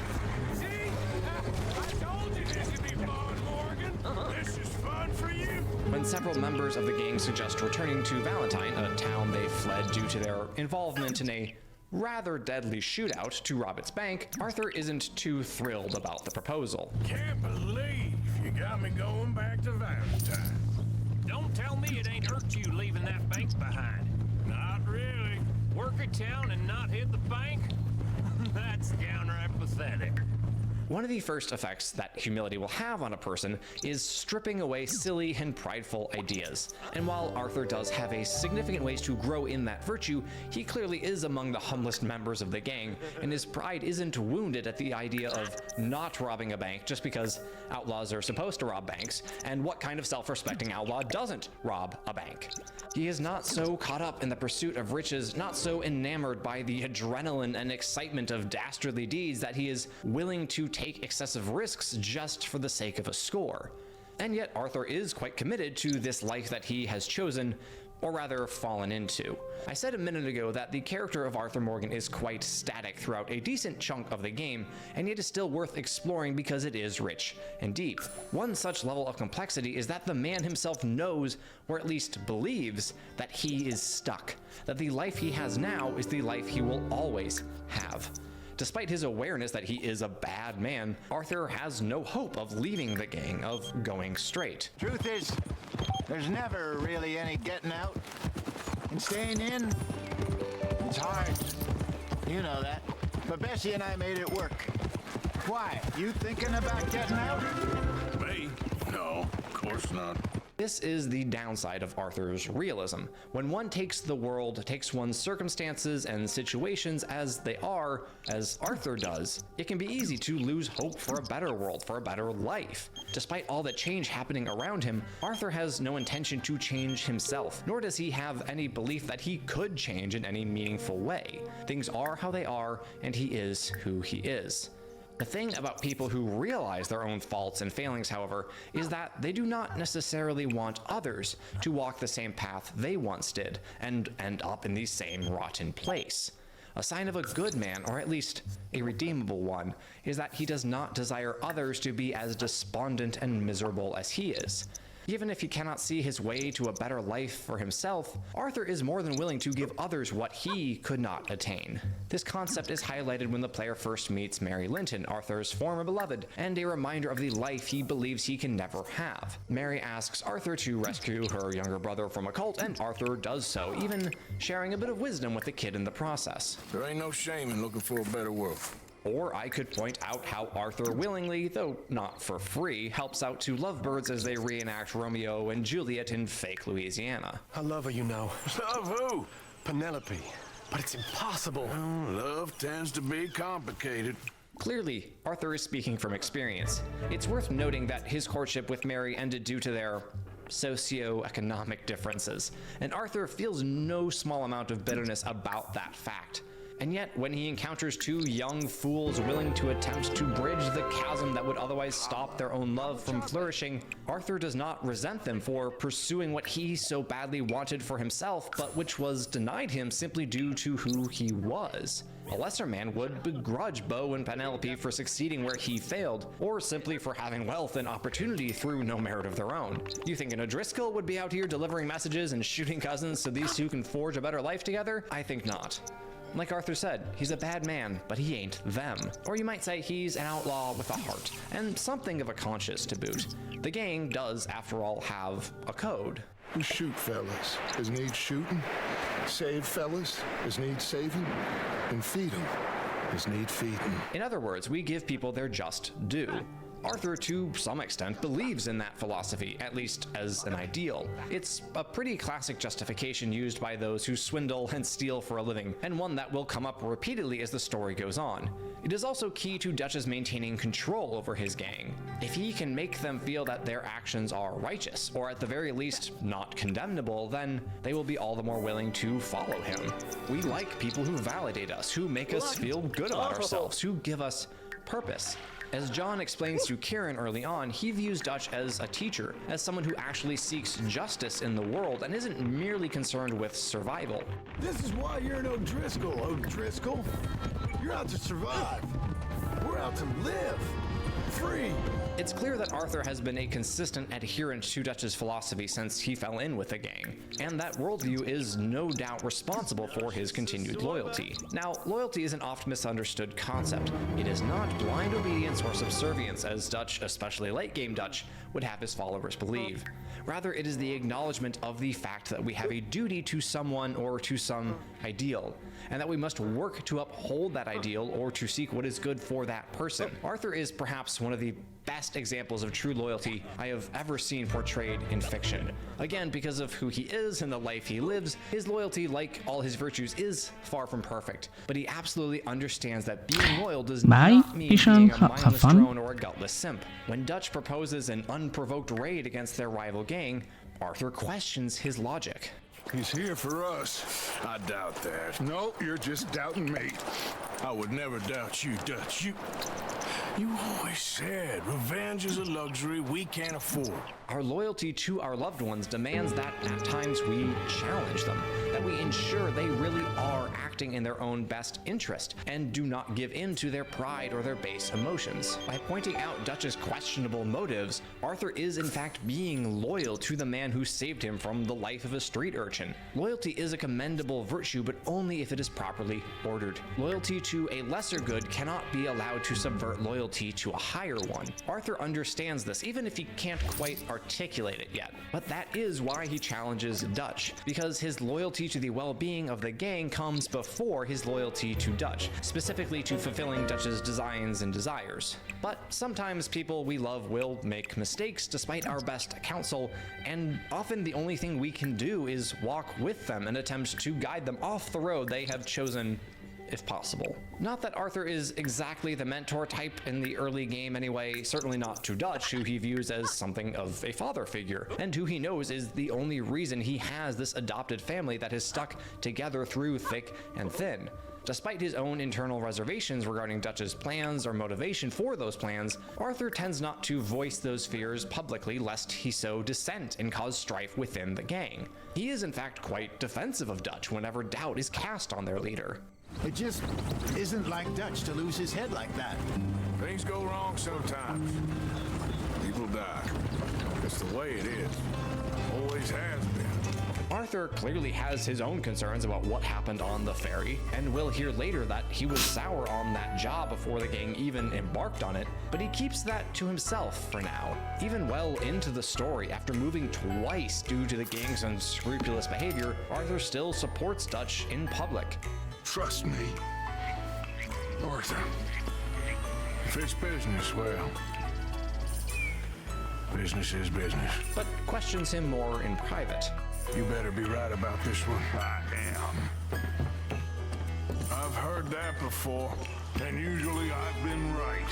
When several members of the gang suggest returning to Valentine, a town they fled due to their involvement in a rather deadly shootout to rob its bank, Arthur isn't too thrilled about the proposal. Can't believe you got me going back to Valentine. Don't tell me it ain't hurt you leaving that bank behind. Not really. Work a town and not hit the bank? That's downright pathetic. One of the first effects that humility will have on a person is stripping away silly and prideful ideas. And while Arthur does have a significant ways to grow in that virtue, he clearly is among the humblest members of the gang, and his pride isn't wounded at the idea of not robbing a bank just because outlaws are supposed to rob banks, and what kind of self-respecting outlaw doesn't rob a bank? He is not so caught up in the pursuit of riches, not so enamored by the adrenaline and excitement of dastardly deeds that he is willing to take excessive risks just for the sake of a score. And yet Arthur is quite committed to this life that he has chosen, or rather fallen into. I said a minute ago that the character of Arthur Morgan is quite static throughout a decent chunk of the game, and yet is still worth exploring because it is rich and deep. One such level of complexity is that the man himself knows, or at least believes, that he is stuck, that the life he has now is the life he will always have. Despite his awareness that he is a bad man, Arthur has no hope of leaving the gang, of going straight. Truth is, there's never really any getting out. And staying in, it's hard. You know that. But Bessie and I made it work. Why? You thinking about getting out? Me? No, of course not. This is the downside of Arthur's realism. When one takes the world, takes one's circumstances and situations as they are, as Arthur does, it can be easy to lose hope for a better world, for a better life. Despite all the change happening around him, Arthur has no intention to change himself, nor does he have any belief that he could change in any meaningful way. Things are how they are, and he is who he is. The thing about people who realize their own faults and failings, however, is that they do not necessarily want others to walk the same path they once did and end up in the same rotten place. A sign of a good man, or at least a redeemable one, is that he does not desire others to be as despondent and miserable as he is. Even if he cannot see his way to a better life for himself, Arthur is more than willing to give others what he could not attain. This concept is highlighted when the player first meets Mary Linton, Arthur's former beloved, and a reminder of the life he believes he can never have. Mary asks Arthur to rescue her younger brother from a cult, and Arthur does so, even sharing a bit of wisdom with the kid in the process. There ain't no shame in looking for a better world. Or I could point out how Arthur willingly, though not for free, helps out two lovebirds as they reenact Romeo and Juliet in fake Louisiana. I love her, you know. Love who? Penelope. But it's impossible. Love tends to be complicated. Clearly, Arthur is speaking from experience. It's worth noting that his courtship with Mary ended due to their socio-economic differences, and Arthur feels no small amount of bitterness about that fact. And yet, when he encounters two young fools willing to attempt to bridge the chasm that would otherwise stop their own love from flourishing, Arthur does not resent them for pursuing what he so badly wanted for himself, but which was denied him simply due to who he was. A lesser man would begrudge Beau and Penelope for succeeding where he failed, or simply for having wealth and opportunity through no merit of their own. You think an O'Driscoll would be out here delivering messages and shooting cousins so these two can forge a better life together? I think not. Like Arthur said, he's a bad man, but he ain't them. Or you might say he's an outlaw with a heart, and something of a conscience to boot. The gang does, after all, have a code. We shoot fellas as need shooting, save fellas as need saving, and feed them as need feeding. In other words, we give people their just due. Arthur, to some extent, believes in that philosophy, at least as an ideal. It's a pretty classic justification used by those who swindle and steal for a living, and one that will come up repeatedly as the story goes on. It is also key to Dutch's maintaining control over his gang. If he can make them feel that their actions are righteous, or at the very least not condemnable, then they will be all the more willing to follow him. We like people who validate us, who make us feel good about ourselves, who give us purpose. As John explains to Kieran early on, he views Dutch as a teacher, as someone who actually seeks justice in the world and isn't merely concerned with survival. This is why you're an O'Driscoll, O'Driscoll. You're out to survive. We're out to live. Free. It's clear that Arthur has been a consistent adherent to Dutch's philosophy since he fell in with the gang, and that worldview is no doubt responsible for his continued loyalty. Now, loyalty is an oft misunderstood concept. It is not blind obedience or subservience, as Dutch, especially late-game Dutch, would have his followers believe. Rather, it is the acknowledgement of the fact that we have a duty to someone or to some ideal, and that we must work to uphold that ideal or to seek what is good for that person. Arthur is perhaps one of the best examples of true loyalty I have ever seen portrayed in fiction. Again, because of who he is and the life he lives, his loyalty, like all his virtues, is far from perfect, but he absolutely understands that being loyal does not mean being a mindless drone or a gutless simp. When Dutch proposes an unprovoked raid against their rival gang, Arthur questions his logic. He's here for us. I doubt that. No, you're just doubting me. I would never doubt you, Dutch. You always said revenge is a luxury we can't afford. Our loyalty to our loved ones demands that at times we challenge them, that we ensure they really are acting in their own best interest and do not give in to their pride or their base emotions. By pointing out Dutch's questionable motives, Arthur is in fact being loyal to the man who saved him from the life of a street urchin. Loyalty is a commendable virtue, but only if it is properly ordered. Loyalty to a lesser good cannot be allowed to subvert loyalty to a higher one. Arthur understands this, even if he can't quite articulate it yet. But that is why he challenges Dutch, because his loyalty to the well-being of the gang comes before his loyalty to Dutch, specifically to fulfilling Dutch's designs and desires. But sometimes people we love will make mistakes despite our best counsel, and often the only thing we can do is walk with them and attempt to guide them off the road they have chosen, if possible. Not that Arthur is exactly the mentor type in the early game anyway, certainly not to Dutch, who he views as something of a father figure, and who he knows is the only reason he has this adopted family that has stuck together through thick and thin. Despite his own internal reservations regarding Dutch's plans or motivation for those plans, Arthur tends not to voice those fears publicly lest he sow dissent and cause strife within the gang. He is in fact quite defensive of Dutch whenever doubt is cast on their leader. It just isn't like Dutch to lose his head like that. Things go wrong sometimes. People die. That's the way it is. Always has been. Arthur clearly has his own concerns about what happened on the ferry, and we'll hear later that he was sour on that job before the gang even embarked on it, but he keeps that to himself for now. Even well into the story, after moving twice due to the gang's unscrupulous behavior, Arthur still supports Dutch in public. Trust me, Arthur. If it's business, well, business is business. But questions him more in private. You better be right about this one. I am. I've heard that before, and usually I've been right.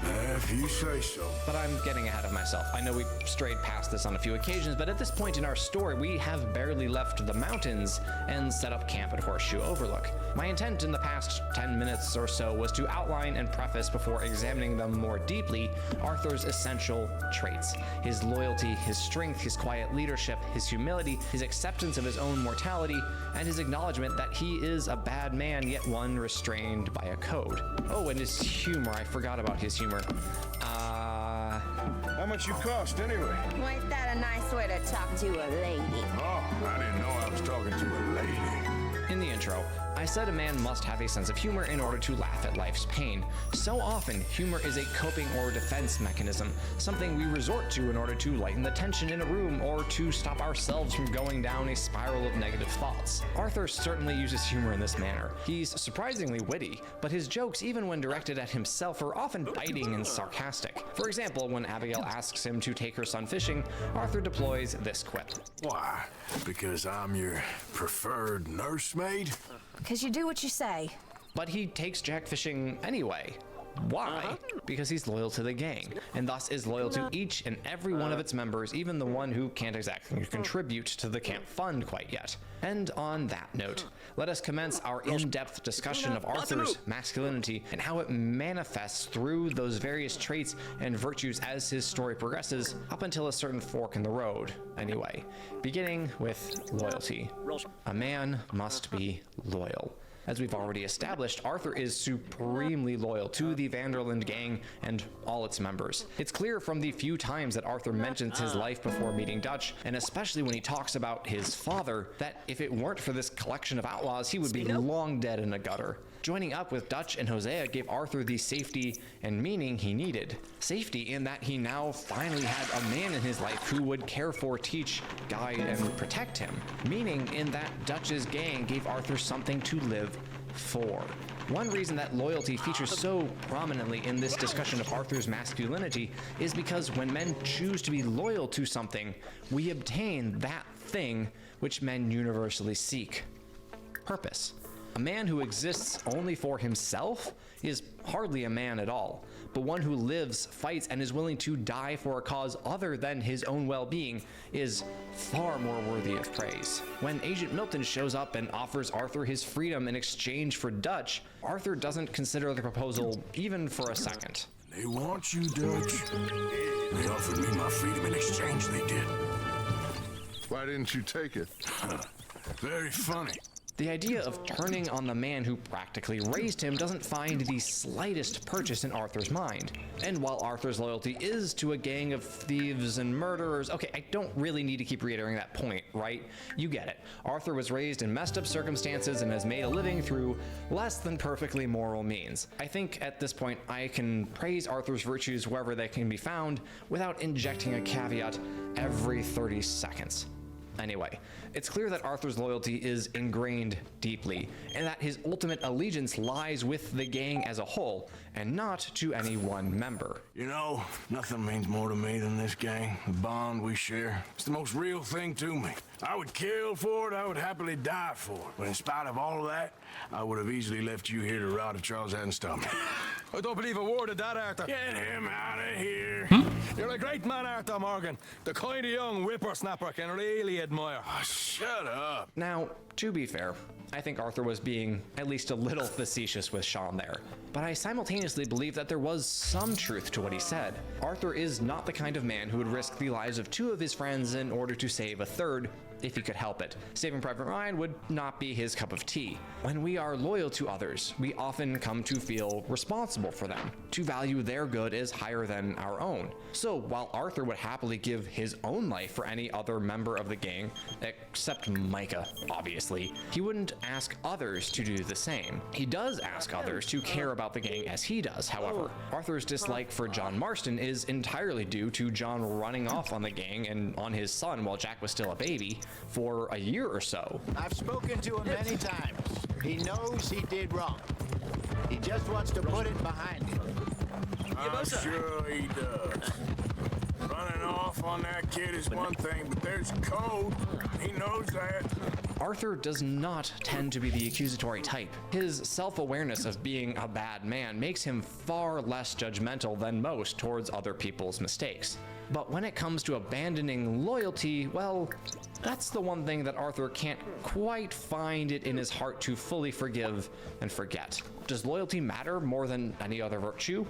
If you say so. But I'm getting ahead of myself. I know we've strayed past this on a few occasions, but at this point in our story, we have barely left the mountains and set up camp at Horseshoe Overlook. My intent in the past 10 minutes or so was to outline and preface before examining them more deeply Arthur's essential traits. His loyalty, his strength, his quiet leadership, his humility, his acceptance of his own mortality, and his acknowledgement that he is a bad man, yet one restrained by a code. Oh, and his humor. I forgot about his humor. How much you cost anyway? Well, ain't that a nice way to talk to a lady? Oh, I didn't know I was talking to a lady. In the intro, I said a man must have a sense of humor in order to laugh at life's pain. So often, humor is a coping or defense mechanism, something we resort to in order to lighten the tension in a room or to stop ourselves from going down a spiral of negative thoughts. Arthur certainly uses humor in this manner. He's surprisingly witty, but his jokes, even when directed at himself, are often biting and sarcastic. For example, when Abigail asks him to take her son fishing, Arthur deploys this quip. Why? Because I'm your preferred nursemaid? Because you do what you say. But he takes Jack fishing anyway. Why? Because he's loyal to the gang, and thus is loyal to each and every one of its members, even the one who can't exactly contribute to the camp fund quite yet. And on that note, let us commence our in-depth discussion of Arthur's masculinity and how it manifests through those various traits and virtues as his story progresses, up until a certain fork in the road, anyway. Beginning with loyalty. A man must be loyal. As we've already established, Arthur is supremely loyal to the Vanderland gang and all its members. It's clear from the few times that Arthur mentions his life before meeting Dutch, and especially when he talks about his father, that if it weren't for this collection of outlaws, he would be long dead in a gutter. Joining up with Dutch and Hosea gave Arthur the safety and meaning he needed. Safety in that he now finally had a man in his life who would care for, teach, guide, and protect him. Meaning in that Dutch's gang gave Arthur something to live for. One reason that loyalty features so prominently in this discussion of Arthur's masculinity is because when men choose to be loyal to something, we obtain that thing which men universally seek: purpose. A man who exists only for himself is hardly a man at all, but one who lives, fights, and is willing to die for a cause other than his own well-being is far more worthy of praise. When Agent Milton shows up and offers Arthur his freedom in exchange for Dutch, Arthur doesn't consider the proposal even for a second. They want you, Dutch. They offered me my freedom in exchange, they did. Why didn't you take it? Very funny. The idea of turning on the man who practically raised him doesn't find the slightest purchase in Arthur's mind. And while Arthur's loyalty is to a gang of thieves and murderers, okay, I don't really need to keep reiterating that point, right? You get it. Arthur was raised in messed up circumstances and has made a living through less than perfectly moral means. I think at this point I can praise Arthur's virtues wherever they can be found without injecting a caveat every 30 seconds. Anyway, it's clear that Arthur's loyalty is ingrained deeply, and that his ultimate allegiance lies with the gang as a whole, and not to any one member. You know, nothing means more to me than this gang, the bond we share. It's the most real thing to me. I would kill for it, I would happily die for it. But in spite of all of that, I would have easily left you here to rot if Charles hadn't stopped me. I don't believe a word of that, Arthur. Get him out of here. You're a great man, Arthur Morgan. The kind of young whippersnapper I can really admire. Shut up. Now, to be fair, I think Arthur was being at least a little facetious with Sean there, but I simultaneously believe that there was some truth to what he said. Arthur is not the kind of man who would risk the lives of 2 of his friends in order to save a 3rd, if he could help it. Saving Private Ryan would not be his cup of tea. When we are loyal to others, we often come to feel responsible for them, to value their good as higher than our own. So while Arthur would happily give his own life for any other member of the gang, except Micah, obviously, he wouldn't ask others to do the same. He does ask others to care about the gang as he does, however. Arthur's dislike for John Marston is entirely due to John running off on the gang and on his son while Jack was still a baby for a year or so. I've spoken to him many times. He knows he did wrong. He just wants to put it behind him. I'm sure he does. Running off on that kid is one thing, but there's code. He knows that. Arthur does not tend to be the accusatory type. His self-awareness of being a bad man makes him far less judgmental than most towards other people's mistakes. But when it comes to abandoning loyalty, well, that's the one thing that Arthur can't quite find it in his heart to fully forgive and forget. Does loyalty matter more than any other virtue?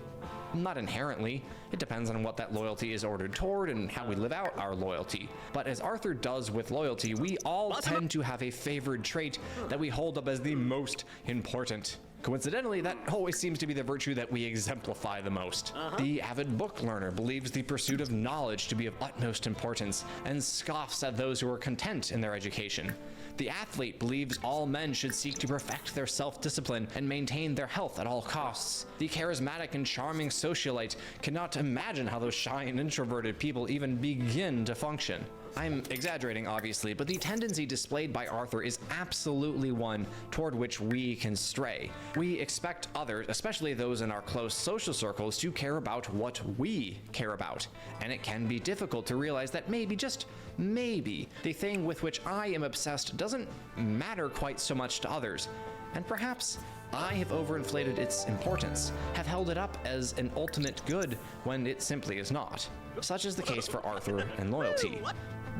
Not inherently. It depends on what that loyalty is ordered toward and how we live out our loyalty. But as Arthur does with loyalty, we all tend to have a favored trait that we hold up as the most important. Coincidentally, that always seems to be the virtue that we exemplify the most. The avid book learner believes the pursuit of knowledge to be of utmost importance and scoffs at those who are content in their education. The athlete believes all men should seek to perfect their self-discipline and maintain their health at all costs. The charismatic and charming socialite cannot imagine how those shy and introverted people even begin to function. I'm exaggerating, obviously, but the tendency displayed by Arthur is absolutely one toward which we can stray. We expect others, especially those in our close social circles, to care about what we care about. And it can be difficult to realize that maybe, just maybe, the thing with which I am obsessed doesn't matter quite so much to others. And perhaps I have overinflated its importance, have held it up as an ultimate good when it simply is not. Such is the case for Arthur and loyalty.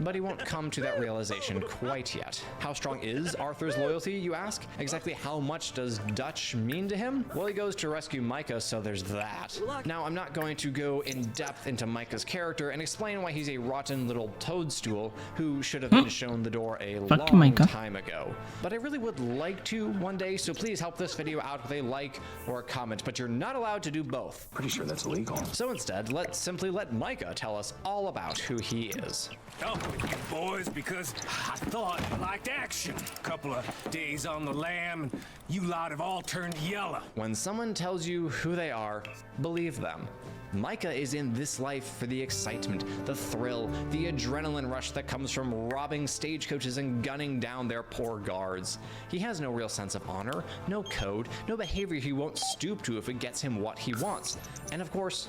But he won't come to that realization quite yet. How strong is Arthur's loyalty, you ask? Exactly how much does Dutch mean to him? Well, he goes to rescue Micah, so there's that. Now, I'm not going to go in depth into Micah's character and explain why he's a rotten little toadstool who should have been shown the door a long time ago. But I really would like to one day, so please help this video out with a like or a comment, but you're not allowed to do both. Pretty sure that's illegal. So instead, let's simply let Micah tell us all about who he is. Help with you boys, because I thought I liked action. Couple of days on the lam, and you lot have all turned yellow. When someone tells you who they are, believe them. Micah is in this life for the excitement, the thrill, the adrenaline rush that comes from robbing stagecoaches and gunning down their poor guards. He has no real sense of honor, no code, no behavior he won't stoop to if it gets him what he wants, and of course,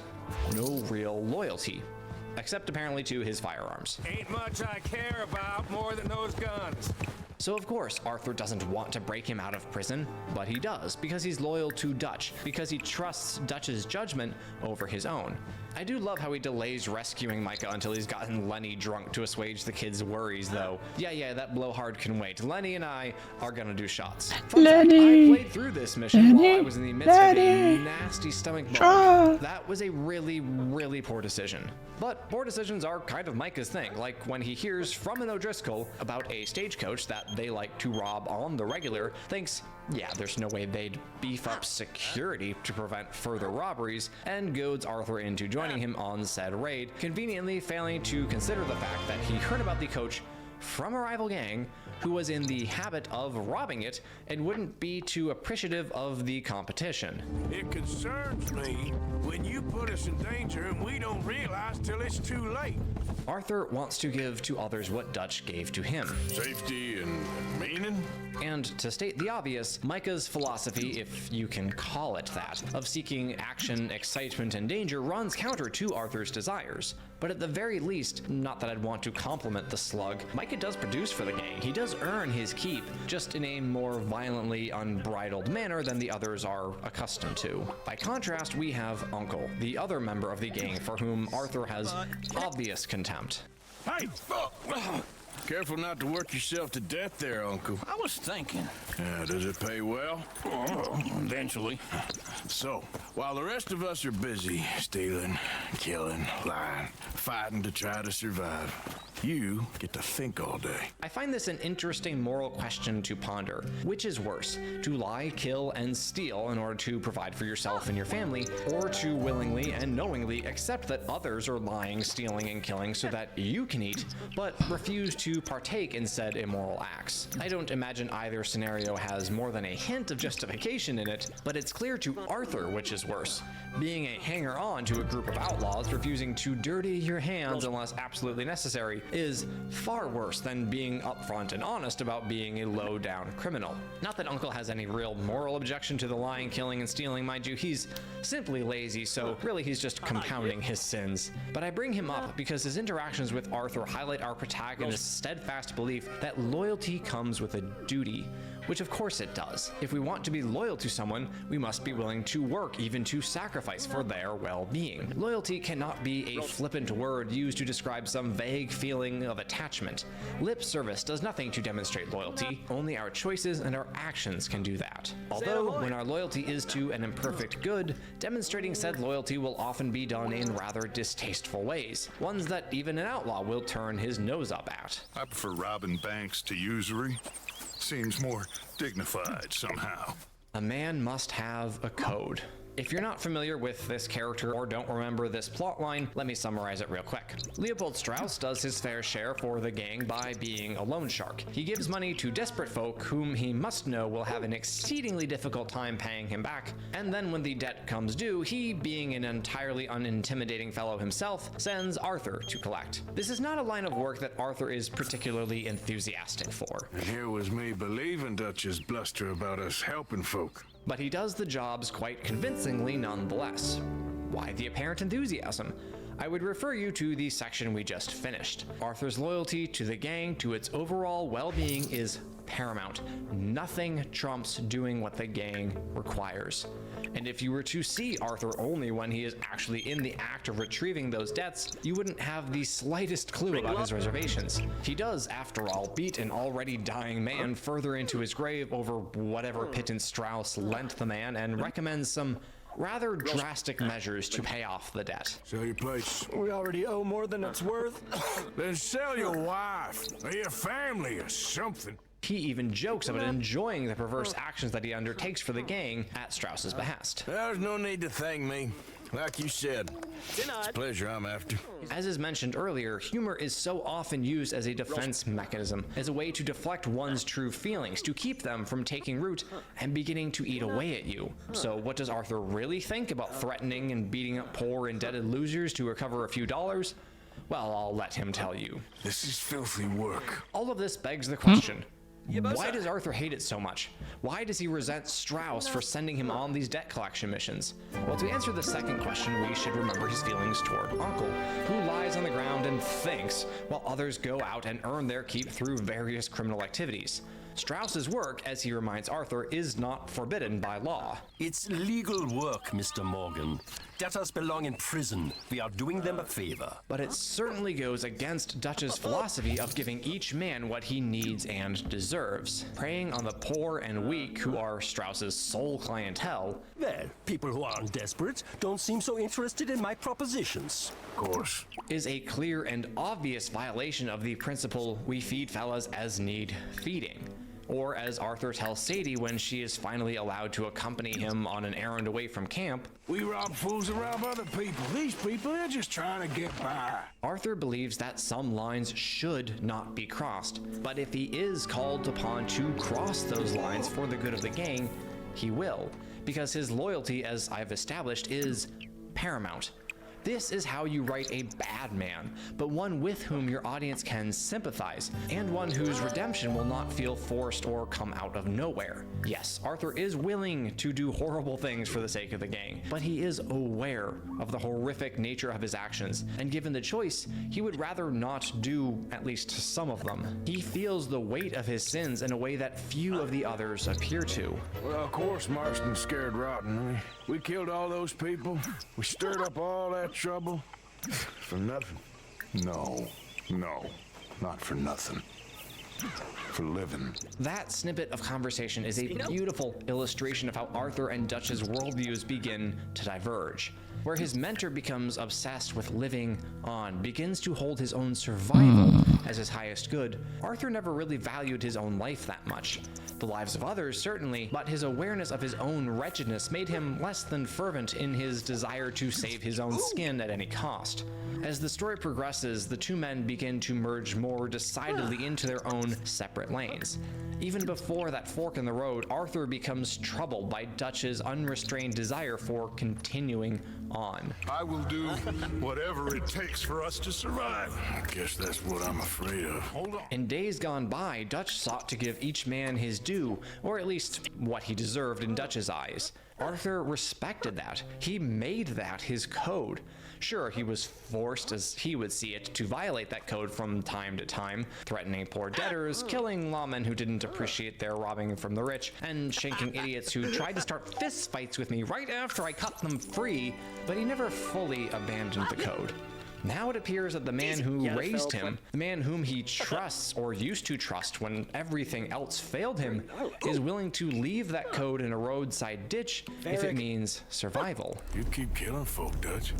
no real loyalty. Except apparently to his firearms. Ain't much I care about more than those guns. So of course, Arthur doesn't want to break him out of prison, but he does, because he's loyal to Dutch, because he trusts Dutch's judgment over his own. I do love how he delays rescuing Micah until he's gotten Lenny drunk to assuage the kid's worries, though. Yeah, that blowhard can wait. Lenny and I are gonna do shots. Fun fact, I played through this mission while I was in the midst of a nasty stomach bug. That was a really, really poor decision. But poor decisions are kind of Micah's thing, like when he hears from an O'Driscoll about a stagecoach that they like to rob on the regular, thinks, yeah, there's no way they'd beef up security to prevent further robberies, and goads Arthur into joining him on said raid, conveniently failing to consider the fact that he heard about the coach from a rival gang who was in the habit of robbing it and wouldn't be too appreciative of the competition. It concerns me when you put us in danger and we don't realize till it's too late. Arthur wants to give to others what Dutch gave to him. Safety and meaning? And to state the obvious, Micah's philosophy, if you can call it that, of seeking action, excitement, and danger runs counter to Arthur's desires. But at the very least, not that I'd want to compliment the slug, Micah does produce for the gang. He does earn his keep, just in a more violently unbridled manner than the others are accustomed to. By contrast, we have Uncle, the other member of the gang for whom Arthur has obvious contempt. Hey! Careful not to work yourself to death there, Uncle. I was thinking. Does it pay well? Eventually. So, while the rest of us are busy stealing, killing, lying, fighting to try to survive, you get to think all day. I find this an interesting moral question to ponder. Which is worse, to lie, kill, and steal in order to provide for yourself and your family, or to willingly and knowingly accept that others are lying, stealing, and killing so that you can eat, but refuse to partake in said immoral acts? I don't imagine either scenario has more than a hint of justification in it, but it's clear to Arthur which is worse. Being a hanger-on to a group of outlaws, refusing to dirty your hands unless absolutely necessary, is far worse than being upfront and honest about being a low-down criminal. Not that Uncle has any real moral objection to the lying, killing, and stealing, mind you, he's simply lazy, so really he's just compounding his sins. But I bring him up because his interactions with Arthur highlight our protagonist's steadfast belief that loyalty comes with a duty, which of course it does. If we want to be loyal to someone, we must be willing to work, even to sacrifice for their well-being. Loyalty cannot be a flippant word used to describe some vague feeling of attachment. Lip service does nothing to demonstrate loyalty, only our choices and our actions can do that. Although, when our loyalty is to an imperfect good, demonstrating said loyalty will often be done in rather distasteful ways, ones that even an outlaw will turn his nose up at. I prefer robbing banks to usury. Seems more dignified somehow. A man must have a code. If you're not familiar with this character or don't remember this plotline, let me summarize it real quick. Leopold Strauss does his fair share for the gang by being a loan shark. He gives money to desperate folk whom he must know will have an exceedingly difficult time paying him back, and then when the debt comes due, he, being an entirely unintimidating fellow himself, sends Arthur to collect. This is not a line of work that Arthur is particularly enthusiastic for. And here was me believing Dutch's bluster about us helping folk. But he does the jobs quite convincingly nonetheless. Why the apparent enthusiasm? I would refer you to the section we just finished. Arthur's loyalty to the gang, to its overall well-being, is paramount. Nothing trumps doing what the gang requires. And if you were to see Arthur only when he is actually in the act of retrieving those debts, you wouldn't have the slightest clue about his reservations. He does, after all, beat an already dying man further into his grave over whatever pittance Strauss lent the man, and recommends some rather drastic measures to pay off the debt. Sell your place. We already owe more than it's worth. Then sell your wife or your family or something. He even jokes about enjoying the perverse actions that he undertakes for the gang at Strauss's behest. There's no need to thank me. Like you said, it's pleasure I'm after. As is mentioned earlier, humor is so often used as a defense mechanism, as a way to deflect one's true feelings, to keep them from taking root and beginning to eat away at you. So what does Arthur really think about threatening and beating up poor indebted losers to recover a few dollars? Well, I'll let him tell you. This is filthy work. All of this begs the question. Why does Arthur hate it so much? Why does he resent Strauss for sending him on these debt collection missions? Well, to answer the second question, we should remember his feelings toward Uncle, who lies on the ground and thinks, while others go out and earn their keep through various criminal activities. Strauss's work, as he reminds Arthur, is not forbidden by law. It's legal work, Mr. Morgan. Debtors belong in prison. We are doing them a favor. But it certainly goes against Dutch's philosophy of giving each man what he needs and deserves. Preying on the poor and weak, who are Strauss's sole clientele. Well, people who aren't desperate don't seem so interested in my propositions. Of course. Is a clear and obvious violation of the principle we feed fellas as need feeding. Or as Arthur tells Sadie when she is finally allowed to accompany him on an errand away from camp. We rob fools to rob other people. These people, they're just trying to get by. Arthur believes that some lines should not be crossed, but if he is called upon to cross those lines for the good of the gang, he will, because his loyalty, as I've established, is paramount. This is how you write a bad man, but one with whom your audience can sympathize, and one whose redemption will not feel forced or come out of nowhere. Yes, Arthur is willing to do horrible things for the sake of the gang, but he is aware of the horrific nature of his actions, and given the choice, he would rather not do at least some of them. He feels the weight of his sins in a way that few of the others appear to. Well, of course Marston's scared rotten. We killed all those people. We stirred up all that trouble. For nothing. No, not for nothing. For living. That snippet of conversation is a beautiful illustration of how Arthur and Dutch's worldviews begin to diverge, where his mentor becomes obsessed with living on, begins to hold his own survival as his highest good. Arthur never really valued his own life that much. The lives of others, certainly, but his awareness of his own wretchedness made him less than fervent in his desire to save his own skin at any cost. As the story progresses, the two men begin to merge more decidedly into their own separate lanes. Even before that fork in the road, Arthur becomes troubled by Dutch's unrestrained desire for continuing on. I will do whatever it takes for us to survive. I guess that's what I'm afraid of. Hold on. In days gone by, Dutch sought to give each man his due, or at least what he deserved in Dutch's eyes. Arthur respected that. He made that his code. Sure, he was forced, as he would see it, to violate that code from time to time, threatening poor debtors, killing lawmen who didn't appreciate their robbing from the rich, and shanking idiots who tried to start fist fights with me right after I cut them free, but he never fully abandoned the code. Now it appears that the man who raised him, the man whom he trusts or used to trust when everything else failed him, is willing to leave that code in a roadside ditch if it means survival. You keep killing folk, Dutch.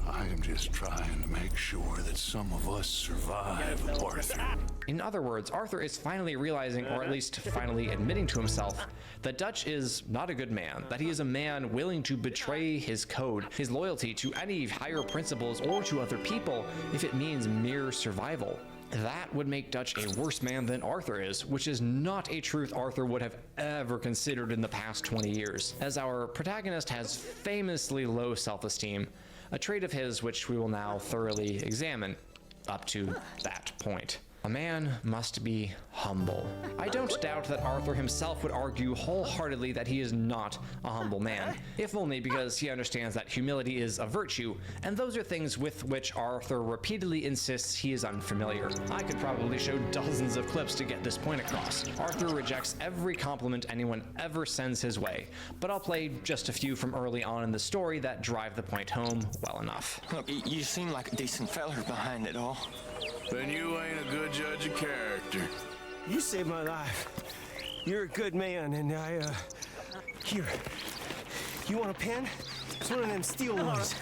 I am just trying to make sure that some of us survive, Arthur. In other words, Arthur is finally realizing, or at least finally admitting to himself, that Dutch is not a good man, that he is a man willing to betray his code, his loyalty to any higher principles or to other people if it means mere survival. That would make Dutch a worse man than Arthur is, which is not a truth Arthur would have ever considered in the past 20 years, as our protagonist has famously low self-esteem, a trait of his which we will now thoroughly examine up to that point. A man must be humble. I don't doubt that Arthur himself would argue wholeheartedly that he is not a humble man, if only because he understands that humility is a virtue, and those are things with which Arthur repeatedly insists he is unfamiliar. I could probably show dozens of clips to get this point across. Arthur rejects every compliment anyone ever sends his way, but I'll play just a few from early on in the story that drive the point home well enough. Look, you seem like a decent feller behind it all. Then you ain't a good judge of character. You saved my life. You're a good man, and here. You want a pen? It's one of them steel ones.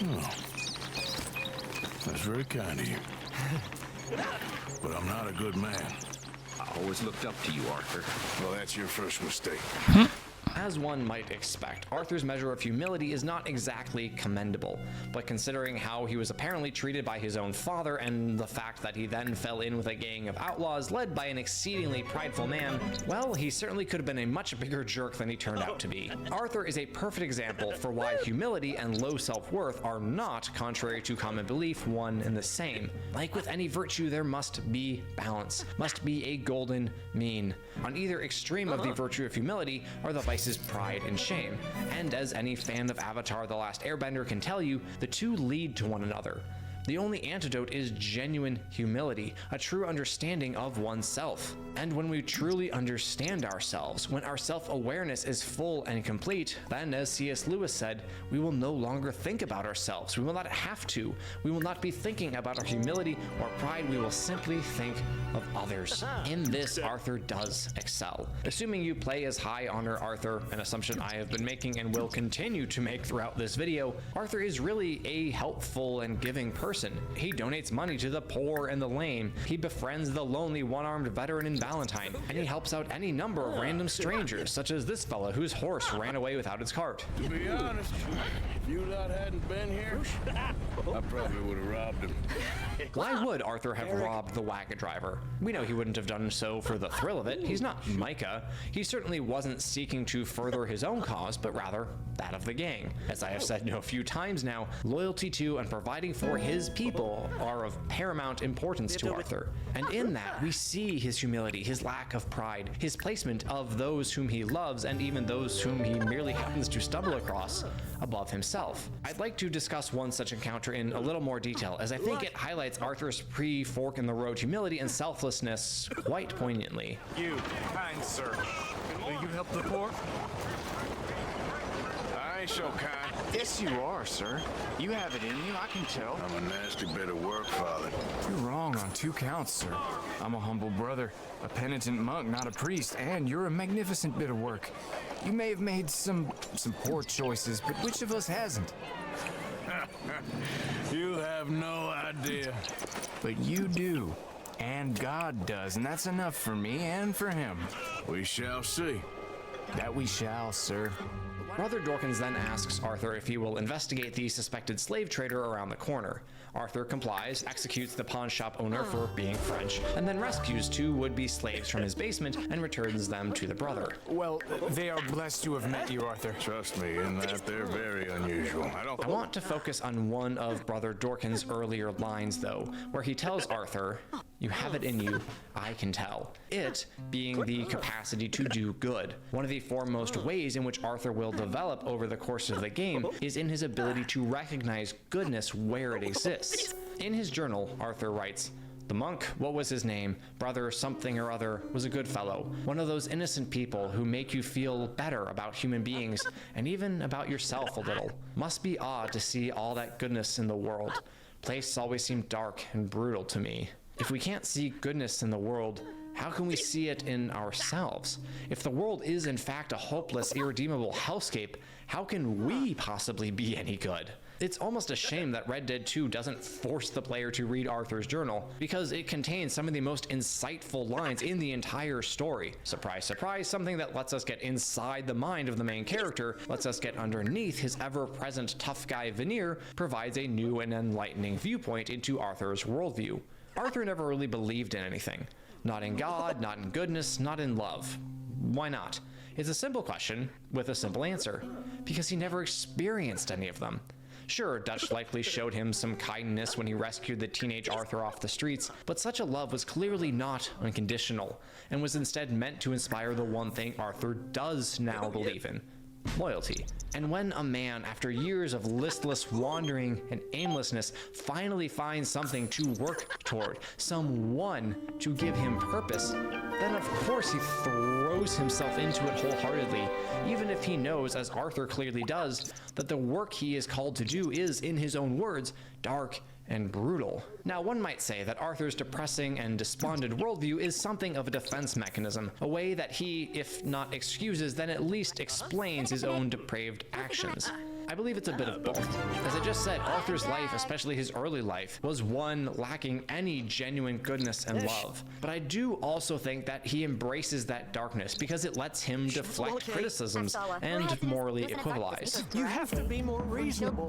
Oh. That's very kind of you. But I'm not a good man. I always looked up to you, Arthur. Well, that's your first mistake. As one might expect, Arthur's measure of humility is not exactly commendable, but considering how he was apparently treated by his own father and the fact that he then fell in with a gang of outlaws led by an exceedingly prideful man, well, he certainly could have been a much bigger jerk than he turned out to be. Arthur is a perfect example for why humility and low self-worth are not, contrary to common belief, one and the same. Like with any virtue, there must be balance, must be a golden mean. On either extreme of the virtue of humility are the vices pride and shame, and as any fan of Avatar: The Last Airbender can tell you, the two lead to one another. The only antidote is genuine humility, a true understanding of oneself. And when we truly understand ourselves, when our self-awareness is full and complete, then, as C.S. Lewis said, we will no longer think about ourselves. We will not have to. We will not be thinking about our humility or pride. We will simply think of others. In this, Arthur does excel. Assuming you play as High Honor Arthur, an assumption I have been making and will continue to make throughout this video, Arthur is really a helpful and giving person. He donates money to the poor and the lame. He befriends the lonely one-armed veteran in Valentine, and he helps out any number of random strangers, such as this fella whose horse ran away without its cart. To be honest, if you lot hadn't been here, I probably would have robbed him. Why would Arthur have robbed the wagon driver? We know he wouldn't have done so for the thrill of it. He's not Micah. He certainly wasn't seeking to further his own cause, but rather that of the gang. As I have said a few times now, loyalty to and providing for his people are of paramount importance to Arthur. And in that, we see his humility, his lack of pride, his placement of those whom he loves and even those whom he merely happens to stumble across above himself. I'd like to discuss one such encounter in a little more detail, as I think it highlights Arthur's pre-fork in the road humility and selflessness quite poignantly. You, kind sir, will you help the poor? I ain't so kind. Yes, you are, sir. You have it in you, I can tell. I'm a nasty bit of work, Father. You're wrong on 2 counts, sir. I'm a humble brother, a penitent monk, not a priest, and you're a magnificent bit of work. You may have made some poor choices, but which of us hasn't? You have no idea. But you do, and God does, and that's enough for me and for him. We shall see. That we shall, sir. Brother Dorkins then asks Arthur if he will investigate the suspected slave trader around the corner. Arthur complies, executes the pawn shop owner for being French, and then rescues 2 would-be slaves from his basement and returns them to the brother. Well, they are blessed to have met you, Arthur. Trust me, in that they're very unusual. I want to focus on one of Brother Dorkins' earlier lines, though, where he tells Arthur, "You have it in you, I can tell." It being the capacity to do good. One of the foremost ways in which Arthur will develop over the course of the game is in his ability to recognize goodness where it exists. In his journal, Arthur writes, "The monk, what was his name? Brother something or other, was a good fellow. One of those innocent people who make you feel better about human beings and even about yourself a little. Must be odd to see all that goodness in the world. Place always seemed dark and brutal to me. If we can't see goodness in the world, how can we see it in ourselves? If the world is in fact a hopeless, irredeemable hellscape, how can we possibly be any good?" It's almost a shame that Red Dead 2 doesn't force the player to read Arthur's journal, because it contains some of the most insightful lines in the entire story. Surprise, surprise, something that lets us get inside the mind of the main character, lets us get underneath his ever-present tough guy veneer, provides a new and enlightening viewpoint into Arthur's worldview. Arthur never really believed in anything. Not in God, not in goodness, not in love. Why not? It's a simple question with a simple answer. Because he never experienced any of them. Sure, Dutch likely showed him some kindness when he rescued the teenage Arthur off the streets, but such a love was clearly not unconditional, and was instead meant to inspire the one thing Arthur does now believe in: loyalty. And when a man, after years of listless wandering and aimlessness, finally finds something to work toward, someone to give him purpose, then of course he throws himself into it wholeheartedly, even if he knows, as Arthur clearly does, that the work he is called to do is, in his own words, dark and brutal. Now, one might say that Arthur's depressing and despondent worldview is something of a defense mechanism, a way that he, if not excuses, then at least explains his own depraved actions. I believe it's a bit of both. As I just said, Arthur's life, especially his early life, was one lacking any genuine goodness and love. But I do also think that he embraces that darkness because it lets him deflect criticisms and morally equivalize. You have to be more reasonable.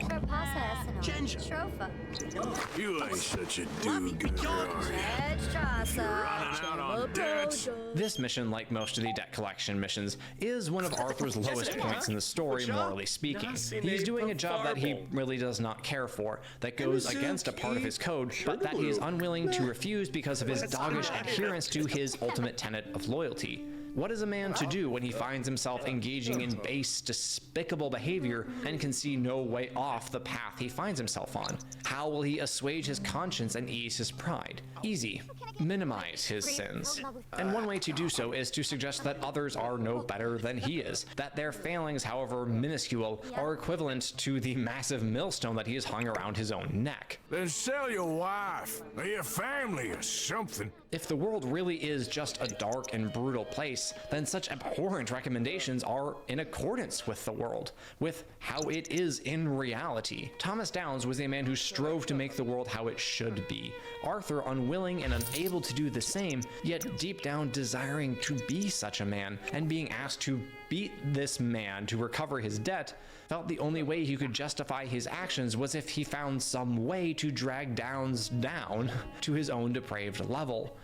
You ain't such a do-gooder, are you? Running out on debts. This mission, like most of the debt collection missions, is one of Arthur's lowest points in the story, morally speaking. He's doing a job that he really does not care for, that goes against a part of his code, but that he is unwilling to refuse because of his doggish adherence to his ultimate tenet of loyalty. What is a man to do when he finds himself engaging in base, despicable behavior and can see no way off the path he finds himself on? How will he assuage his conscience and ease his pride? Easy. Minimize his sins. And one way to do so is to suggest that others are no better than he is, that their failings, however minuscule, are equivalent to the massive millstone that he has hung around his own neck. Then sell your wife, or your family, or something. If the world really is just a dark and brutal place, then such abhorrent recommendations are in accordance with the world, with how it is in reality. Thomas Downes was a man who strove to make the world how it should be. Arthur, unwilling and unable to do the same, yet deep down desiring to be such a man, and being asked to beat this man to recover his debt, felt the only way he could justify his actions was if he found some way to drag Downes down to his own depraved level.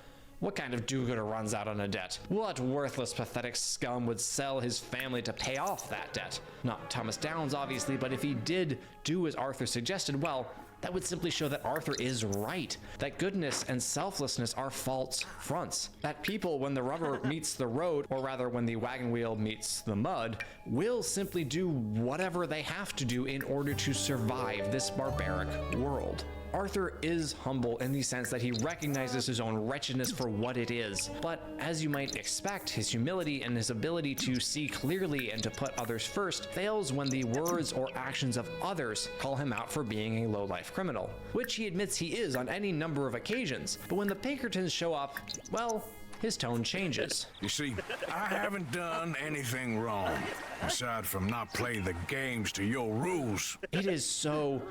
What kind of do-gooder runs out on a debt? What worthless, pathetic scum would sell his family to pay off that debt? Not Thomas Downes, obviously, but if he did do as Arthur suggested, well, that would simply show that Arthur is right, that goodness and selflessness are false fronts, that people, when the rubber meets the road, or rather when the wagon wheel meets the mud, will simply do whatever they have to do in order to survive this barbaric world. Arthur is humble in the sense that he recognizes his own wretchedness for what it is, but as you might expect, his humility and his ability to see clearly and to put others first fails when the words or actions of others call him out for being a low-life criminal, which he admits he is on any number of occasions, but when the Pinkertons show up, well, his tone changes. You see, I haven't done anything wrong, aside from not playing the games to your rules. It is so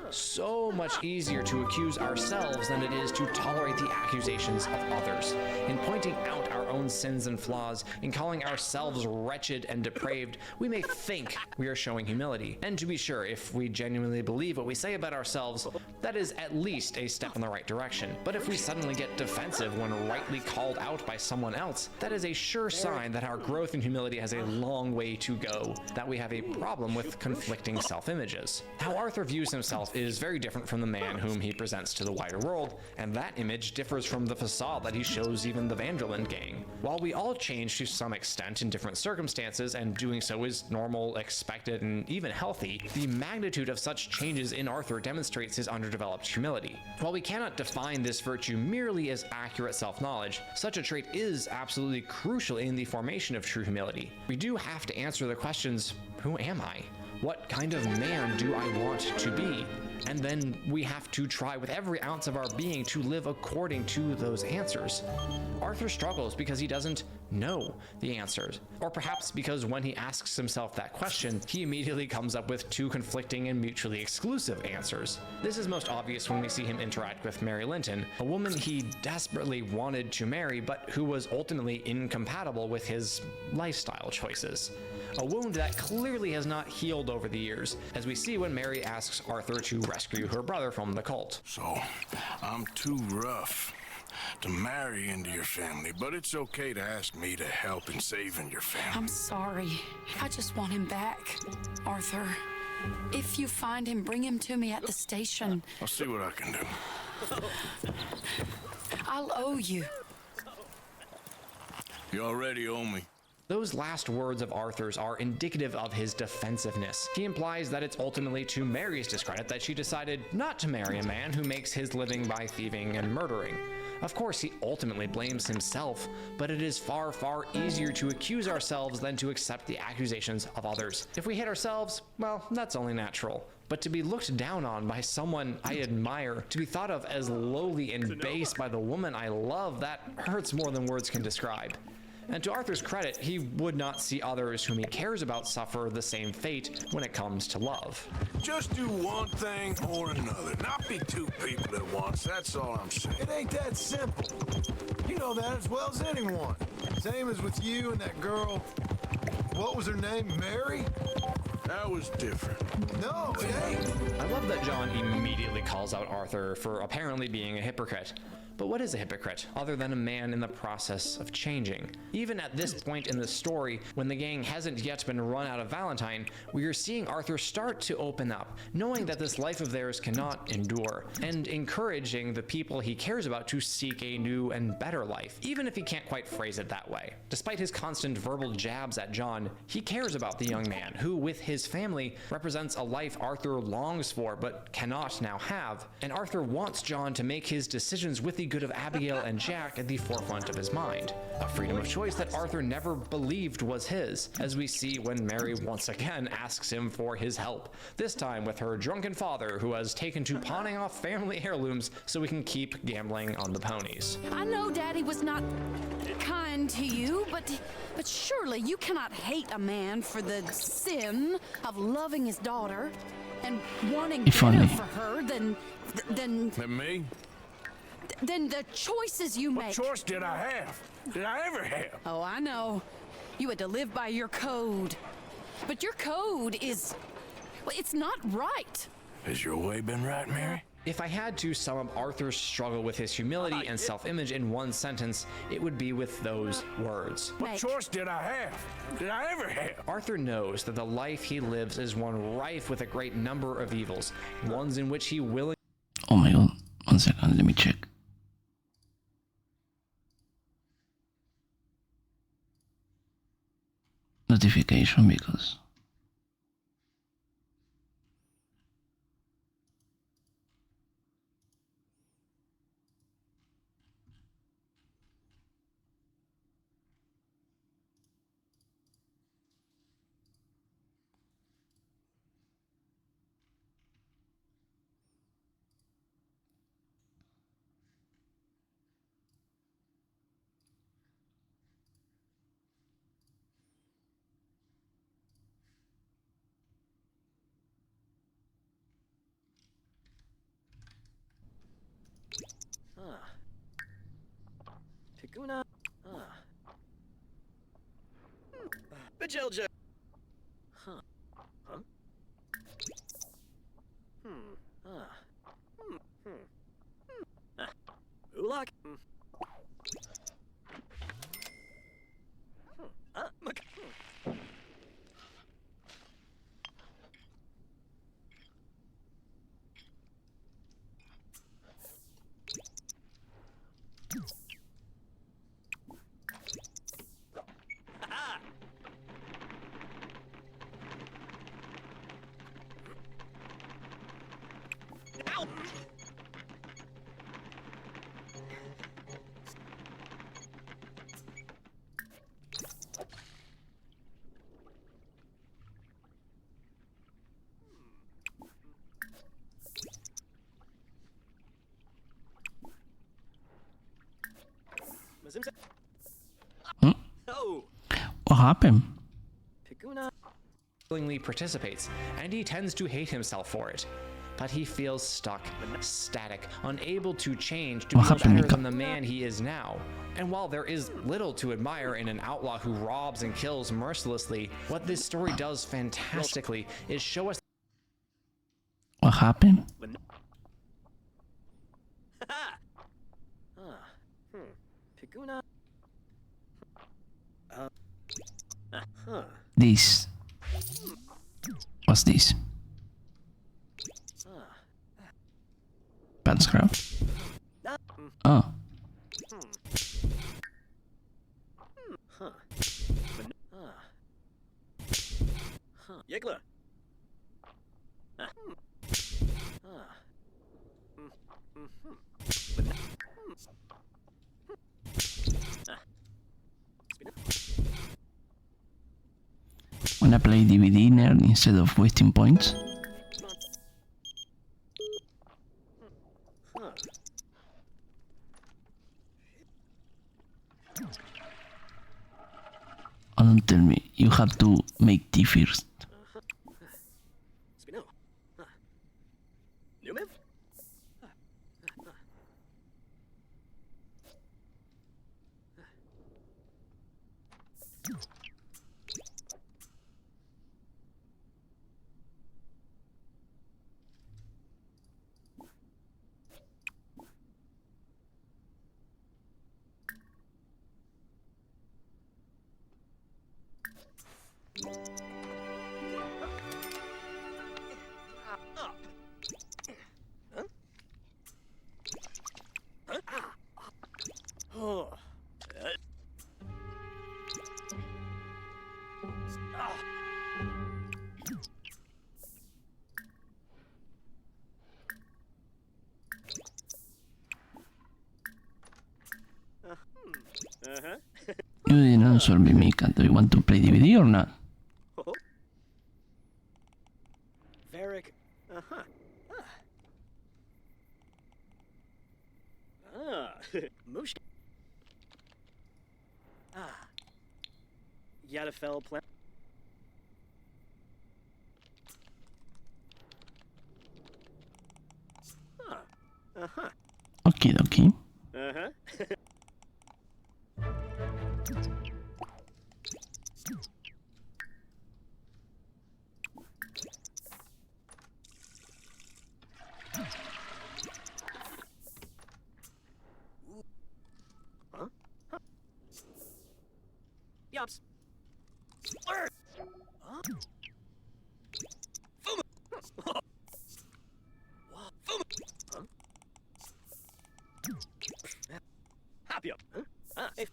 much easier to accuse ourselves than it is to tolerate the accusations of others. In pointing out our own sins and flaws, in calling ourselves wretched and depraved, we may think we are showing humility. And to be sure, if we genuinely believe what we say about ourselves, that is at least a step in the right direction. But if we suddenly get defensive when rightly called out by someone else, that is a sure sign that our growth in humility has a long way to go, that we have a problem with conflicting self-images. How Arthur views himself is very different from the man whom he presents to the wider world, and that image differs from the facade that he shows even the Van der Linde gang. While we all change to some extent in different circumstances, and doing so is normal, expected, and even healthy, the magnitude of such changes in Arthur demonstrates his underdeveloped humility. While we cannot define this virtue merely as accurate self-knowledge, such a trait is absolutely crucial in the formation of true humility. We do have to answer the questions, who am I? What kind of man do I want to be? And then we have to try with every ounce of our being to live according to those answers. Arthur struggles because he doesn't know the answers, or perhaps because when he asks himself that question, he immediately comes up with two conflicting and mutually exclusive answers. This is most obvious when we see him interact with Mary Linton, a woman he desperately wanted to marry, but who was ultimately incompatible with his lifestyle choices. A wound that clearly has not healed over the years, as we see when Mary asks Arthur to rescue her brother from the cult. So, I'm too rough to marry into your family, but it's okay to ask me to help in saving your family. I'm sorry. I just want him back, Arthur. If you find him, bring him to me at the station. I'll see what I can do. I'll owe you. You already owe me. Those last words of Arthur's are indicative of his defensiveness. He implies that it's ultimately to Mary's discredit that she decided not to marry a man who makes his living by thieving and murdering. Of course, he ultimately blames himself, but it is far easier to accuse ourselves than to accept the accusations of others. If we hate ourselves, well, that's only natural. But to be looked down on by someone I admire, to be thought of as lowly and base by the woman I love, that hurts more than words can describe. And to Arthur's credit, he would not see others whom he cares about suffer the same fate when it comes to love. Just do one thing or another. Not be two people at once, that's all I'm saying. It ain't that simple. You know that as well as anyone. Same as with you and that girl. What was her name? Mary? That was different. No, it ain't. I love that John immediately calls out Arthur for apparently being a hypocrite. But what is a hypocrite other than a man in the process of changing? Even at this point in the story, when the gang hasn't yet been run out of Valentine, we are seeing Arthur start to open up, knowing that this life of theirs cannot endure, and encouraging the people he cares about to seek a new and better life, even if he can't quite phrase it that way. Despite his constant verbal jabs at John, he cares about the young man, who, with his family, represents a life Arthur longs for but cannot now have, and Arthur wants John to make his decisions with the good of Abigail and Jack at the forefront of his mind. A freedom of choice that Arthur never believed was his, as we see when Mary once again asks him for his help, this time with her drunken father who has taken to pawning off family heirlooms so we can keep gambling on the ponies. I know Daddy was not kind to you, but surely you cannot hate a man for the sin of loving his daughter and wanting better for her than And me? than the choices you make. What choice did I have? Did I ever have? Oh, I know. You had to live by your code. But your code is... well, it's not right. Has your way been right, Mary? If I had to sum up Arthur's struggle with his humility and self-image in one sentence, it would be with those words. What choice did I have? Did I ever have? Arthur knows that the life he lives is one rife with a great number of evils, ones in which he willingly... Oh my god, 1 second, let me check. Notification because Piguna. Bajelja. Huh. Huh? Ulak. What happened? willingly participates, and he tends to hate himself for it. But he feels stuck, static, unable to change to be better than the man he is now. And while there is little to admire in an outlaw who robs and kills mercilessly, what this story does fantastically is show us what happened. This. What's this? Pants craft. Oh. Yegla. Wanna play DVD nerd instead of wasting points? Oh, don't tell me, you have to make tea first. Oh. You didn't answer me, Mika. Do you want to play DVD or not? Varric. Moosh. Yadafel plant. Okie dokie. Yups. Happy up. If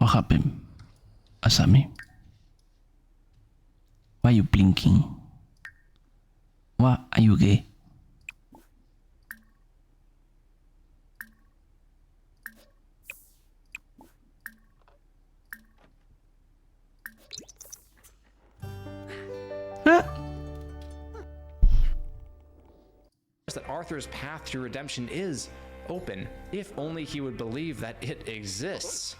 What happened? Asami? Why are you blinking? Why are you gay? That Arthur's path to redemption is open, if only he would believe that it exists.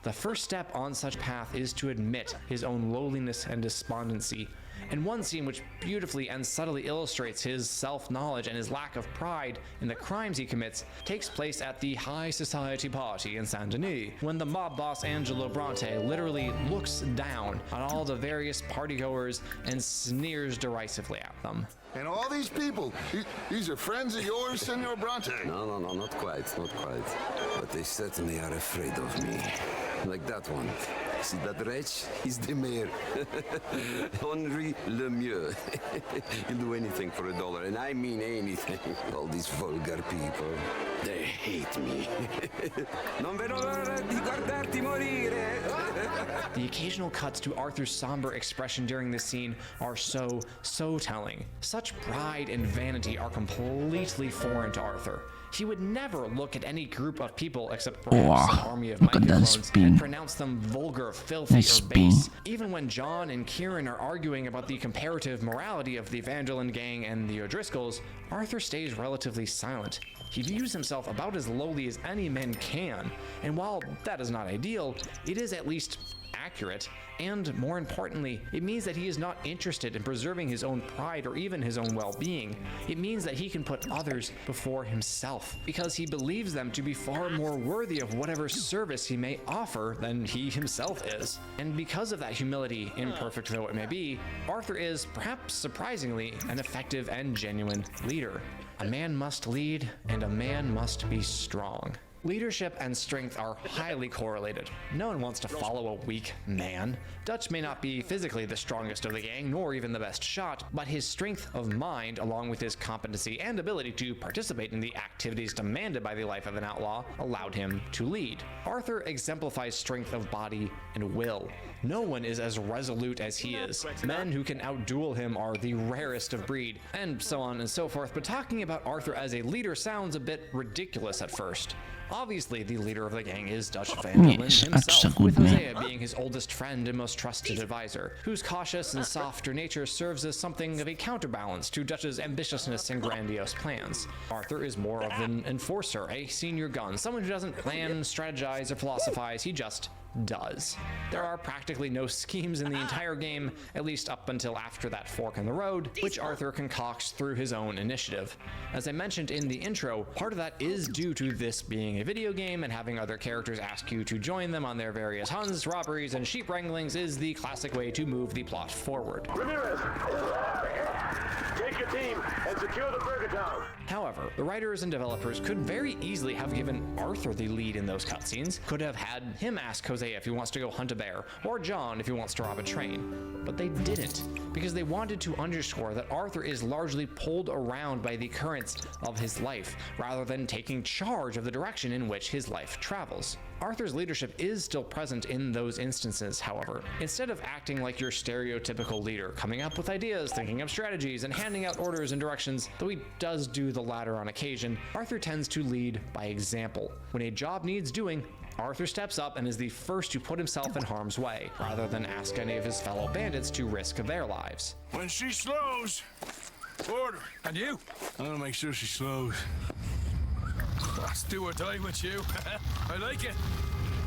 The first step on such path is to admit his own lowliness and despondency, and one scene which beautifully and subtly illustrates his self-knowledge and his lack of pride in the crimes he commits takes place at the high society party in Saint Denis, when the mob boss Angelo Bronte literally looks down on all the various partygoers and sneers derisively at them. And all these people, these are friends of yours, Senor Bronte? No, not quite, not quite. But they certainly are afraid of me. Like that one. See that wretch? He's the mayor. Henri Lemieux. He'll do anything for $1, and I mean anything. All these vulgar people, they hate me. Non vedo l'ora di guardarti morire. The occasional cuts to Arthur's somber expression during this scene are so telling. Such pride and vanity are completely foreign to Arthur. He would never look at any group of people except perhaps an army of microphones and pronounce them vulgar, filthy, or base. Even when John and Kieran are arguing about the comparative morality of the Evangeline gang and the O'Driscolls, Arthur stays relatively silent. He views himself about as lowly as any man can, and while that is not ideal, it is at least accurate, and more importantly, it means that he is not interested in preserving his own pride or even his own well-being. It means that he can put others before himself, because he believes them to be far more worthy of whatever service he may offer than he himself is. And because of that humility, imperfect though it may be, Arthur is, perhaps surprisingly, an effective and genuine leader. A man must lead, and a man must be strong. Leadership and strength are highly correlated. No one wants to follow a weak man. Dutch may not be physically the strongest of the gang, nor even the best shot, but his strength of mind, along with his competency and ability to participate in the activities demanded by the life of an outlaw, allowed him to lead. Arthur exemplifies strength of body and will. No one is as resolute as he is. Men who can outduel him are the rarest of breed, and so on and so forth, but talking about Arthur as a leader sounds a bit ridiculous at first. Obviously, the leader of the gang is Dutch Van Dalen himself, with Hosea being his oldest friend and most trusted advisor, whose cautious and softer nature serves as something of a counterbalance to Dutch's ambitiousness and grandiose plans. Arthur is more of an enforcer, a senior gun, someone who doesn't plan, strategize, or philosophize, he just does. There are practically no schemes in the entire game, at least up until after that fork in the road, which Arthur concocts through his own initiative. As I mentioned in the intro, part of that is due to this being a video game, and having other characters ask you to join them on their various hunts, robberies, and sheep wranglings is the classic way to move the plot forward. Ramirez, take your team and secure the Burger Town. However, the writers and developers could very easily have given Arthur the lead in those cutscenes, could have had him ask Hosea if he wants to go hunt a bear, or John if he wants to rob a train. But they didn't, because they wanted to underscore that Arthur is largely pulled around by the currents of his life, rather than taking charge of the direction in which his life travels. Arthur's leadership is still present in those instances, however. Instead of acting like your stereotypical leader, coming up with ideas, thinking up strategies, and handing out orders and directions, though he does do the latter on occasion, Arthur tends to lead by example. When a job needs doing, Arthur steps up and is the first to put himself in harm's way, rather than ask any of his fellow bandits to risk their lives. When she slows, order. And you? I'm gonna make sure she slows. Let's do or die with you. I like it.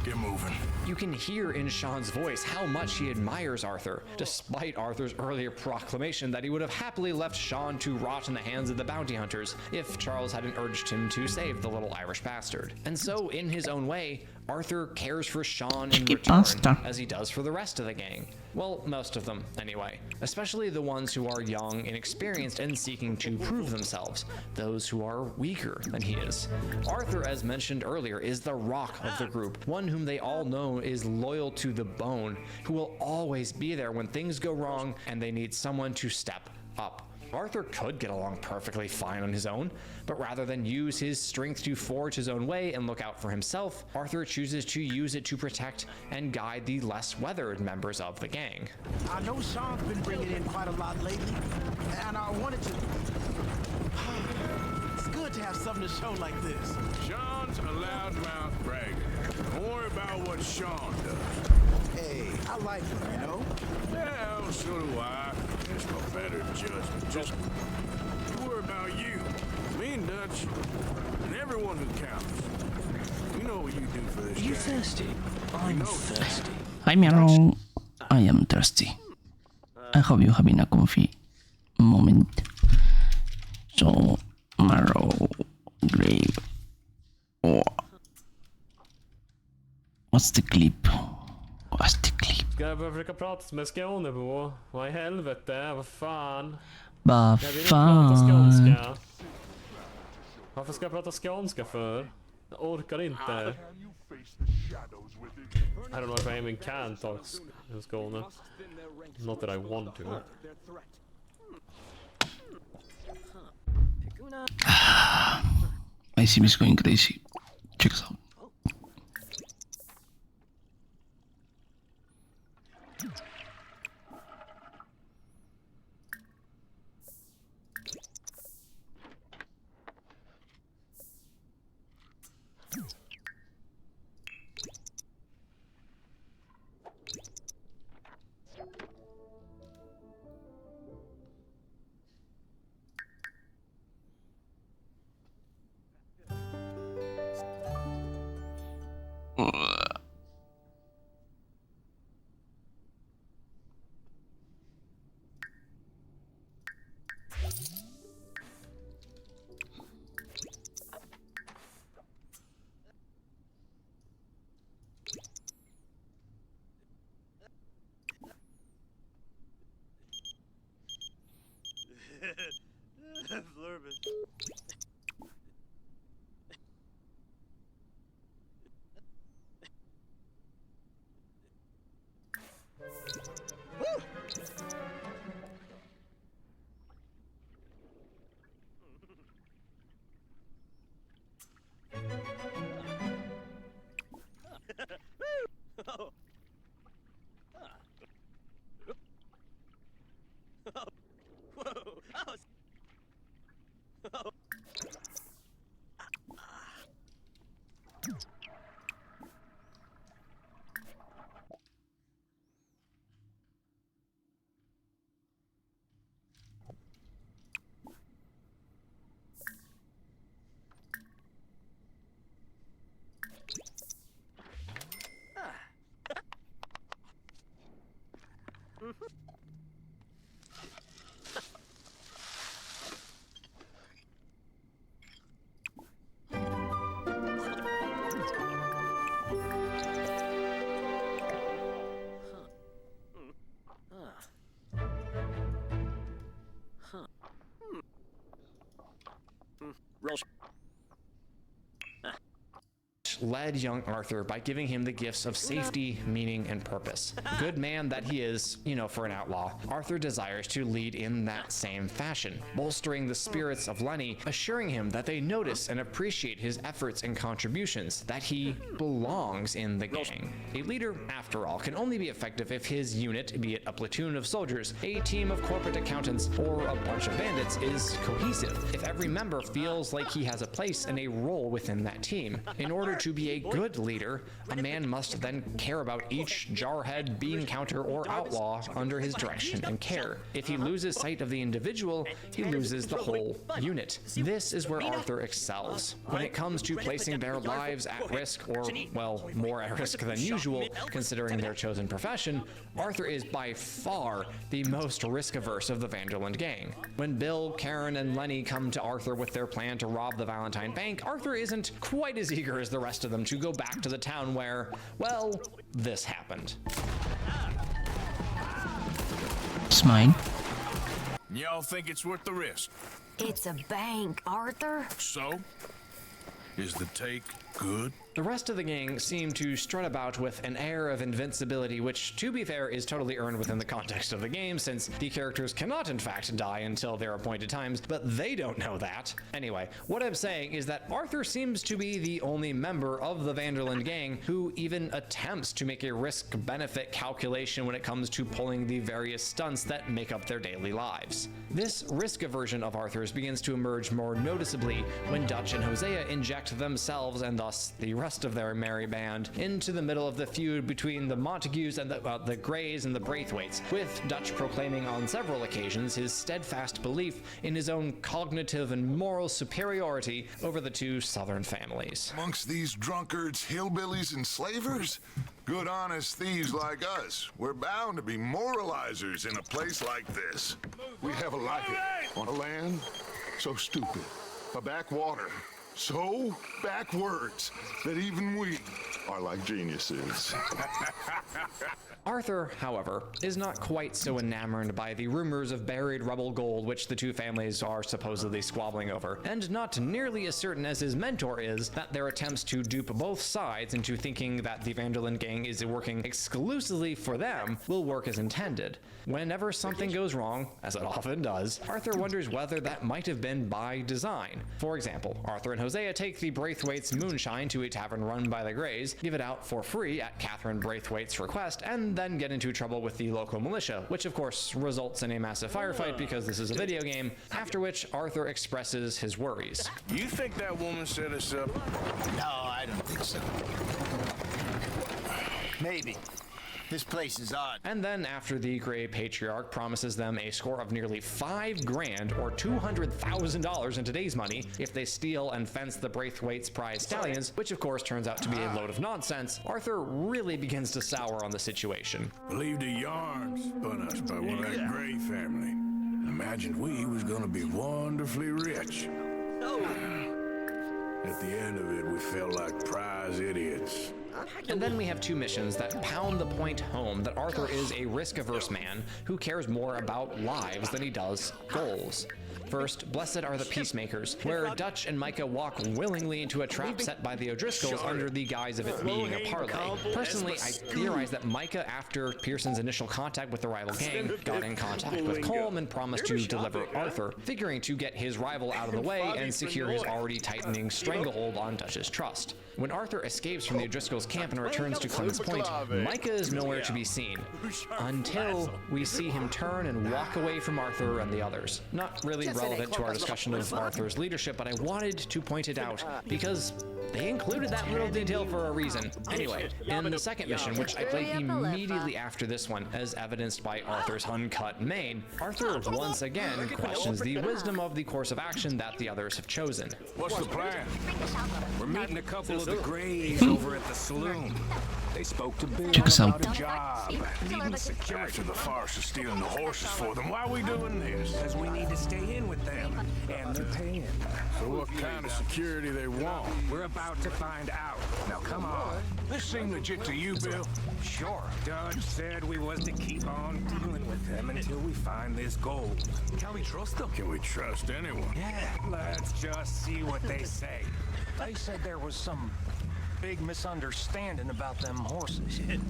Get moving. You can hear in Sean's voice how much he admires Arthur, despite Arthur's earlier proclamation that he would have happily left Sean to rot in the hands of the bounty hunters if Charles hadn't urged him to save the little Irish bastard. And so, in his own way, Arthur cares for Sean in return, as he does for the rest of the gang. Well, most of them, anyway. Especially the ones who are young, inexperienced, and seeking to prove themselves. Those who are weaker than he is. Arthur, as mentioned earlier, is the rock of the group. One whom they all know is loyal to the bone, who will always be there when things go wrong and they need someone to step up. Arthur could get along perfectly fine on his own, but rather than use his strength to forge his own way and look out for himself, Arthur chooses to use it to protect and guide the less weathered members of the gang. I know Sean's been bringing in quite a lot lately, and I wanted to... It's good to have something to show like this. Sean's a loudmouth bragger. Don't worry about what Sean does. Hey, I like him, you know? Yeah, well, so do I. It's no better judgment. Just worry about you, me and Dutch, and everyone who counts. We know what you do for this. Are you thirsty? I'm thirsty. Hi Meow, I am thirsty. I hope you're having a comfy moment. So, marrow, grave. Oh. What's the clip? What's the clip? Ska jag börja försöka prata med Skåne på? Vad i helvete? Vad fan? Vad Jag vill inte fan? prata skånska. Varför ska jag prata skånska för? Jag orkar inte. I don't know if I even can talk Skåne. Not that I want to. My sim is going crazy. Check this out. Flurbin. Oh. Oh. Whoa. Oh. Oh. led young Arthur by giving him the gifts of safety, meaning, and purpose. Good man that he is, you know, for an outlaw, Arthur desires to lead in that same fashion, bolstering the spirits of Lenny, assuring him that they notice and appreciate his efforts and contributions, that he belongs in the gang. A leader, after all, can only be effective if his unit, be it a platoon of soldiers, a team of corporate accountants, or a bunch of bandits, is cohesive. If every member feels like he has a place and a role within that team. In order to be a good leader, a man must then care about each jarhead, bean counter, or outlaw under his direction and care. If he loses sight of the individual, he loses the whole unit. This is where Arthur excels. When it comes to placing their lives at risk, or, well, more at risk than usual, considering their chosen profession, Arthur is by far the most risk-averse of the Vanderland gang. When Bill, Karen, and Lenny come to Arthur with their plan to rob the Valentine Bank, Arthur isn't quite as eager as the rest of them to go back to the town where, well, this happened. It's mine. Y'all think it's worth the risk? It's a bank, Arthur. So? Is the take good? The rest of the gang seem to strut about with an air of invincibility, which, to be fair, is totally earned within the context of the game, since the characters cannot in fact die until their appointed times, but they don't know that. Anyway, what I'm saying is that Arthur seems to be the only member of the Vanderland gang who even attempts to make a risk-benefit calculation when it comes to pulling the various stunts that make up their daily lives. This risk aversion of Arthur's begins to emerge more noticeably when Dutch and Hosea inject themselves, and thus the rest of their merry band, into the middle of the feud between the Montagues and the Greys and the Braithwaites, with Dutch proclaiming on several occasions his steadfast belief in his own cognitive and moral superiority over the two southern families. Amongst these drunkards, hillbillies, and slavers? Good honest thieves like us. We're bound to be moralizers in a place like this. We have a like it. On a land so stupid. A backwater so backwards that even we are like geniuses. Arthur, however, is not quite so enamored by the rumors of buried rebel gold which the two families are supposedly squabbling over, and not nearly as certain as his mentor is that their attempts to dupe both sides into thinking that the Vanderland gang is working exclusively for them will work as intended. Whenever something goes wrong, as it often does, Arthur wonders whether that might have been by design. For example, Arthur and Hosea take the Braithwaites' moonshine to a tavern run by the Greys, give it out for free at Catherine Braithwaite's request, and then get into trouble with the local militia, which of course results in a massive firefight because this is a video game, after which Arthur expresses his worries. You think that woman set us up? No, I don't think so. Maybe. This place is odd. And then after the Grey Patriarch promises them a score of nearly $5 grand or $200,000 in today's money if they steal and fence the Braithwaite's prize stallions, which of course turns out to be a load of nonsense, Arthur really begins to sour on the situation. Believed the yarns spun us by one of that Grey family. Imagined we was gonna be wonderfully rich. At the end of it, we felt like prize idiots. And then we have two missions that pound the point home that Arthur is a risk-averse man who cares more about lives than he does goals. First, Blessed Are the Peacemakers, where Dutch and Micah walk willingly into a trap set by the O'Driscolls under the guise of it being a parlay. Personally, I theorize that Micah, after Pearson's initial contact with the rival gang, got in contact with Colm and promised to deliver Arthur, figuring to get his rival out of the way and secure his already tightening stranglehold on Dutch's trust. When Arthur escapes from the O'Driscoll's camp and returns to Clemens Point, Micah is nowhere to be seen, until we see him turn and walk away from Arthur and the others. Not really relevant to our discussion of Arthur's leadership, but I wanted to point it out because they included that little detail for a reason. Anyway, in the second mission, which I played immediately after this one, as evidenced by Arthur's uncut mane, Arthur once again questions the wisdom of the course of action that the others have chosen. What's the plan? We're meeting a couple of the Greys over at the saloon. They spoke to Bill Check us out. about a job. Needing security. After the farce of stealing the horses for them, why are we doing this? Because we need to stay in with them. And they're paying. So what kind of security they want? We're about to find out. Now come on. This seem legit to you, Bill? Sure. Dutch said we was to keep on dealing with them until we find this gold. Can we trust them? Can we trust anyone? Yeah. Let's just see what they say. They said there was some big misunderstanding about them horses. And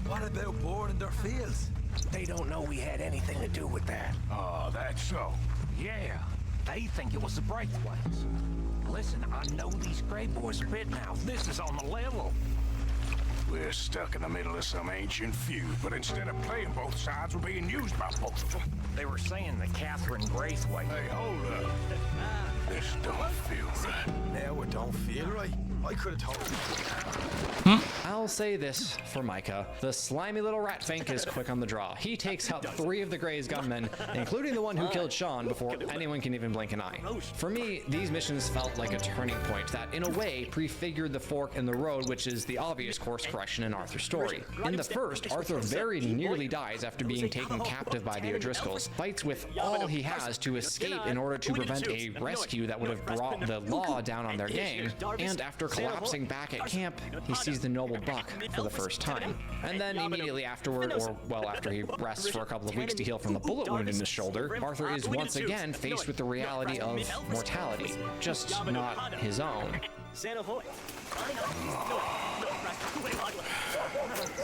what about boarding their fields? They don't know we had anything to do with that. Oh, that's so. Yeah, they think it was the Braithwaites. Listen, I know these Grey boys a bit now. This is on the level. We're stuck in the middle of some ancient feud, but instead of playing both sides, we're being used by both of them. They were saying that Catherine Braithwaite... Hey, hold up. This don't feel right. Now it don't feel right. I could have told you. I'll say this for Micah. The slimy little rat fink is quick on the draw. He takes out 3 of the Grey's gunmen, including the one who killed Sean, before anyone can even blink an eye. For me, these missions felt like a turning point that, in a way, prefigured the fork in the road, which is the obvious course correction in Arthur's story. In the first, Arthur very nearly dies after being taken captive by the O'Driscolls, fights with all he has to escape in order to prevent a rescue that would have brought the law down on their gang, and after collapsing back at camp, he sees the noble buck for the first time. And then immediately afterward, or well after he rests for a couple of weeks to heal from the bullet wound in his shoulder, Arthur is once again faced with the reality of mortality, just not his own.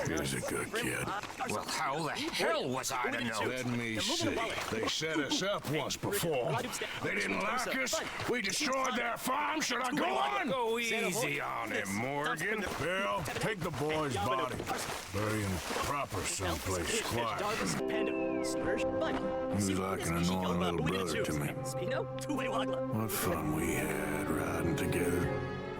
He's a good kid. Well, how the hell was I to know? Let me see. They set us up once before. They didn't like us. We destroyed their farm. Should I go on? Go easy on him, Morgan. Bill, take the boy's body. Bury him proper someplace quiet. He was like an annoying little brother to me. What fun we had riding together.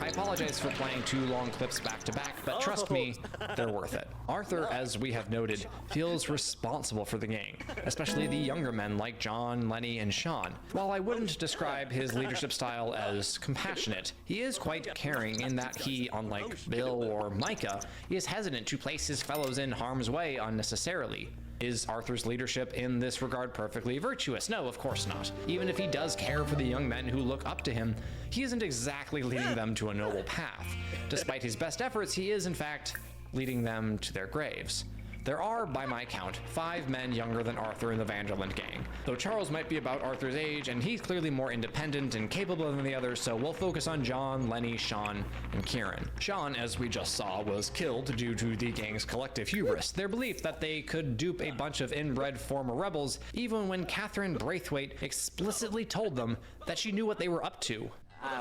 I apologize for playing 2 long clips back to back, but trust me, they're worth it. Arthur, as we have noted, feels responsible for the gang, especially the younger men like John, Lenny, and Sean. While I wouldn't describe his leadership style as compassionate, he is quite caring in that he, unlike Bill or Micah, is hesitant to place his fellows in harm's way unnecessarily. Is Arthur's leadership in this regard perfectly virtuous? No, of course not. Even if he does care for the young men who look up to him, he isn't exactly leading them to a noble path. Despite his best efforts, he is in fact leading them to their graves. There are, by my count, 5 men younger than Arthur in the Vanderland gang, though Charles might be about Arthur's age, and he's clearly more independent and capable than the others, so we'll focus on John, Lenny, Sean, and Kieran. Sean, as we just saw, was killed due to the gang's collective hubris, their belief that they could dupe a bunch of inbred former rebels, even when Catherine Braithwaite explicitly told them that she knew what they were up to.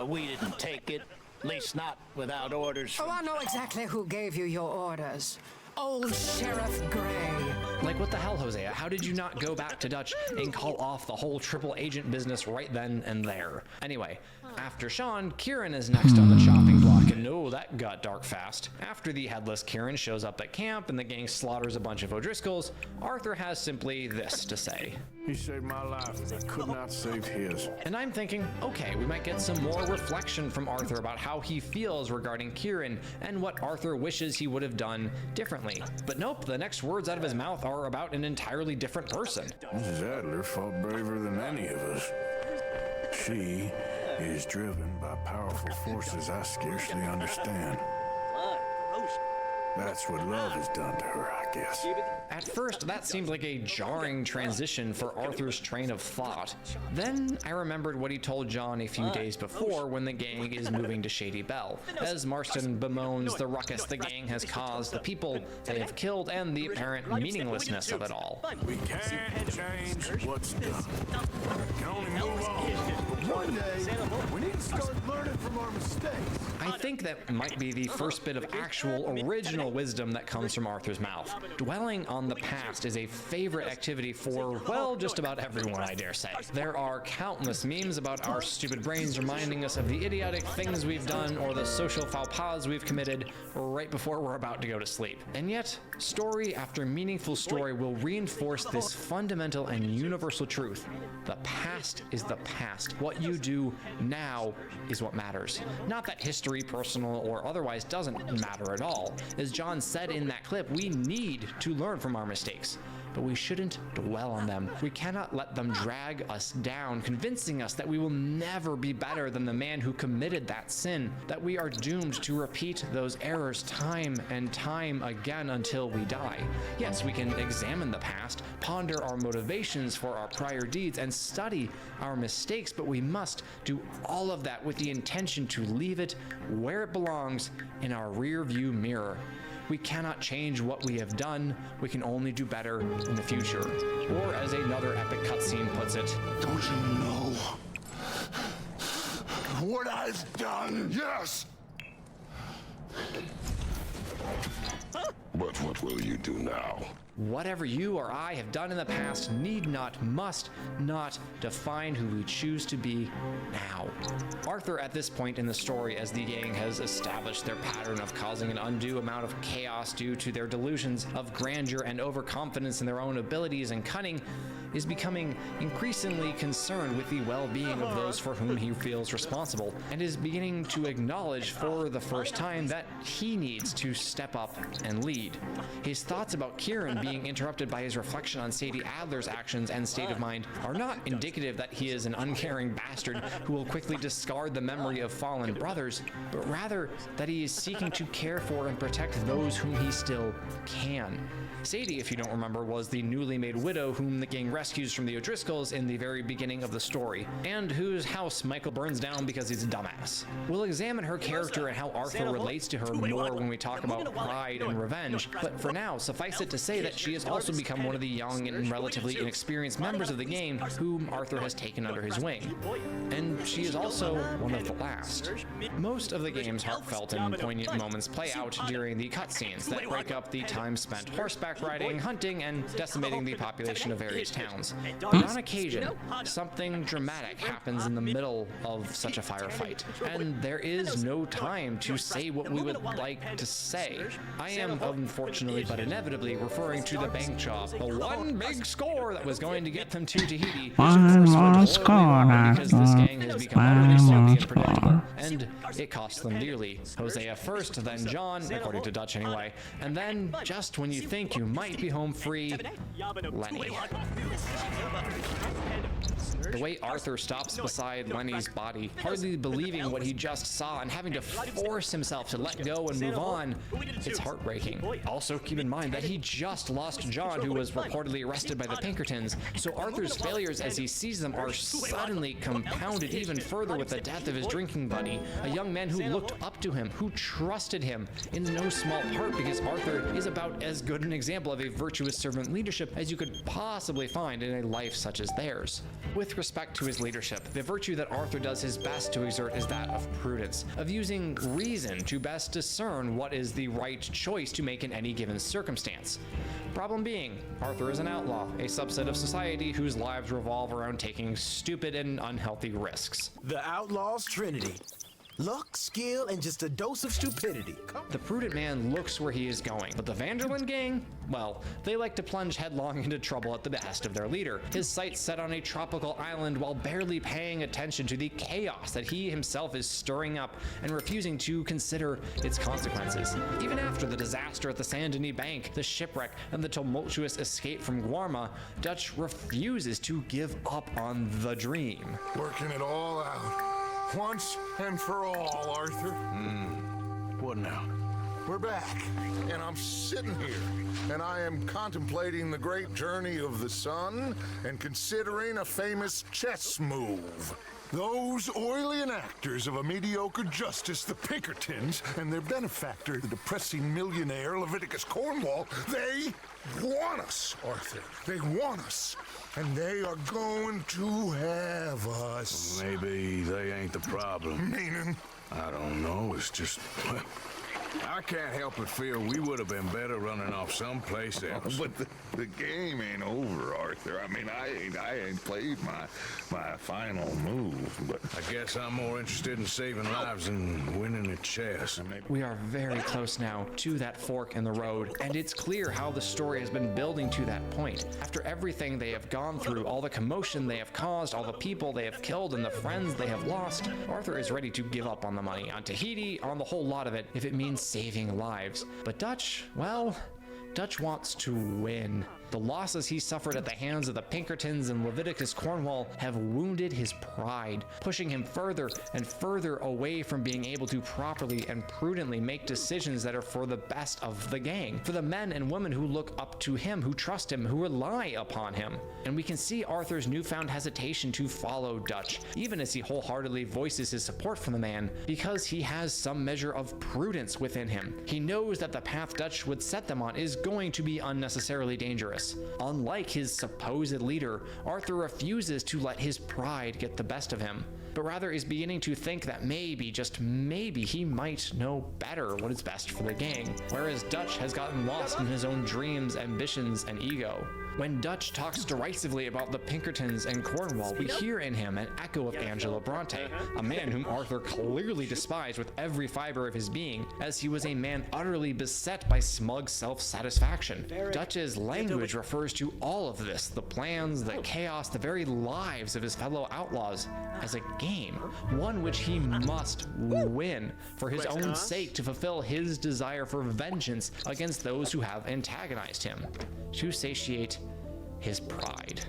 We didn't take it, at least not without orders. Oh, I know exactly who gave you your orders. Old Sheriff Grey. Like, what the hell, Hosea? How did you not go back to Dutch and call off the whole triple agent business right then and there? Anyway, after Sean, Kieran is next on the chopping block, and no, that got dark fast. After the headless Kieran shows up at camp and the gang slaughters a bunch of O'Driscolls, Arthur has simply this to say. He saved my life, and I could not save his. And I'm thinking, okay, we might get some more reflection from Arthur about how he feels regarding Kieran and what Arthur wishes he would have done differently. But nope, the next words out of his mouth are about an entirely different person. Mrs. Adler fought braver than any of us. She is driven by powerful forces I scarcely understand. That's what love has done to her, I guess. At first, that seemed like a jarring transition for Arthur's train of thought. Then I remembered what he told John a few days before when the gang is moving to Shady Belle, as Marston bemoans the ruckus the gang has caused, the people they have killed, and the apparent meaninglessness of it all. We can't change what's done. We can only move on. One day, we need to start learning from our mistakes. I think that might be the first bit of actual original wisdom that comes from Arthur's mouth. Dwelling on the past is a favorite activity for, well, just about everyone, I dare say. There are countless memes about our stupid brains reminding us of the idiotic things we've done or the social faux pas we've committed right before we're about to go to sleep. And yet, story after meaningful story will reinforce this fundamental and universal truth. The past is the past. What you do now is what matters. Not that history, personal or otherwise, doesn't matter at all. As John said in that clip, we need to learn from our mistakes. but we shouldn't dwell on them. We cannot let them drag us down, convincing us that we will never be better than the man who committed that sin, that we are doomed to repeat those errors time and time again until we die. Yes, we can examine the past, ponder our motivations for our prior deeds, and study our mistakes, but we must do all of that with the intention to leave it where it belongs, in our rear view mirror. We cannot change what we have done, we can only do better in the future. Or as another epic cutscene puts it, don't you know what I've done? Yes! But what will you do now? Whatever you or I have done in the past need not, must not define who we choose to be now. Arthur, at this point in the story, as the gang has established their pattern of causing an undue amount of chaos due to their delusions of grandeur and overconfidence in their own abilities and cunning, is becoming increasingly concerned with the well-being of those for whom he feels responsible, and is beginning to acknowledge for the first time that he needs to step up and lead. His thoughts about Kieran being interrupted by his reflection on Sadie Adler's actions and state of mind are not indicative that he is an uncaring bastard who will quickly discard the memory of fallen brothers, but rather that he is seeking to care for and protect those whom he still can. Sadie, if you don't remember, was the newly made widow whom the gang rescues from the O'Driscolls in the very beginning of the story, and whose house Michael burns down because he's a dumbass. We'll examine her character and how Arthur relates to her more when we talk about pride and revenge, but for now, suffice it to say that she has also become one of the young and relatively inexperienced members of the gang whom Arthur has taken under his wing. And she is also one of the last. Most of the game's heartfelt and poignant moments play out during the cutscenes that break up the time spent horseback riding, hunting, and decimating the population of various towns. But on occasion, something dramatic happens in the middle of such a firefight, and there is no time to say what we would like to say. I am, unfortunately but inevitably, referring to the bank job, the one big score that was going to get them to Tahiti, which of course went horribly wrong because this gang has become utterly sloppy and predictable, and it cost them dearly. Hosea first, then John, according to Dutch anyway, and then, just when you think you might be home free, Lenny. The way Arthur stops beside Lenny's body, hardly believing what he just saw and having to force himself to let go and move on, it's heartbreaking. Also, keep in mind that he just lost John, who was reportedly arrested by the Pinkertons, so Arthur's failures as he sees them are suddenly compounded even further with the death of his drinking buddy, a young man who looked up to him, who trusted him, in no small part because Arthur is about as good an example of a virtuous servant leadership as you could possibly find in a life such as theirs. With respect to his leadership, the virtue that Arthur does his best to exert is that of prudence, of using reason to best discern what is the right choice to make in any given circumstance. Problem being, Arthur is an outlaw, a subset of society whose lives revolve around taking stupid and unhealthy risks. The Outlaw's Trinity. Luck, skill, and just a dose of stupidity. The prudent man looks where he is going, but the Vanderlyn gang, well, they like to plunge headlong into trouble at the behest of their leader, his sights set on a tropical island while barely paying attention to the chaos that he himself is stirring up and refusing to consider its consequences. Even after the disaster at the Saint Denis Bank, the shipwreck, and the tumultuous escape from Guarma, Dutch refuses to give up on the dream. Working it all out. Once and for all, Arthur. What now? We're back, and I'm sitting here, and I am contemplating the great journey of the sun and considering a famous chess move. Those oily enactors of a mediocre justice, the Pinkertons, and their benefactor, the depressing millionaire Leviticus Cornwall, they want us, Arthur. They want us. And they are going to have us. Maybe they ain't the problem. Meaning? I don't know. It's just... I can't help but feel we would have been better running off someplace else. But the game ain't over, Arthur. I mean, I ain't played my final move, but... I guess I'm more interested in saving lives than winning at chess. We are very close now to that fork in the road, and it's clear how the story has been building to that point. After everything they have gone through, all the commotion they have caused, all the people they have killed, and the friends they have lost, Arthur is ready to give up on the money, on Tahiti, on the whole lot of it, if it means saving lives. But Dutch, well, Dutch wants to win. The losses he suffered at the hands of the Pinkertons and Leviticus Cornwall have wounded his pride, pushing him further and further away from being able to properly and prudently make decisions that are for the best of the gang, for the men and women who look up to him, who trust him, who rely upon him. And we can see Arthur's newfound hesitation to follow Dutch, even as he wholeheartedly voices his support for the man, because he has some measure of prudence within him. He knows that the path Dutch would set them on is going to be unnecessarily dangerous. Unlike his supposed leader, Arthur refuses to let his pride get the best of him, but rather is beginning to think that maybe, just maybe, he might know better what is best for the gang, whereas Dutch has gotten lost in his own dreams, ambitions, and ego. When Dutch talks derisively about the Pinkertons and Cornwall, we hear in him an echo of Angelo Bronte, a man whom Arthur clearly despised with every fiber of his being, as he was a man utterly beset by smug self-satisfaction. Dutch's language refers to all of this, the plans, the chaos, the very lives of his fellow outlaws, as a game, one which he must win for his own sake, to fulfill his desire for vengeance against those who have antagonized him, to satiate his pride.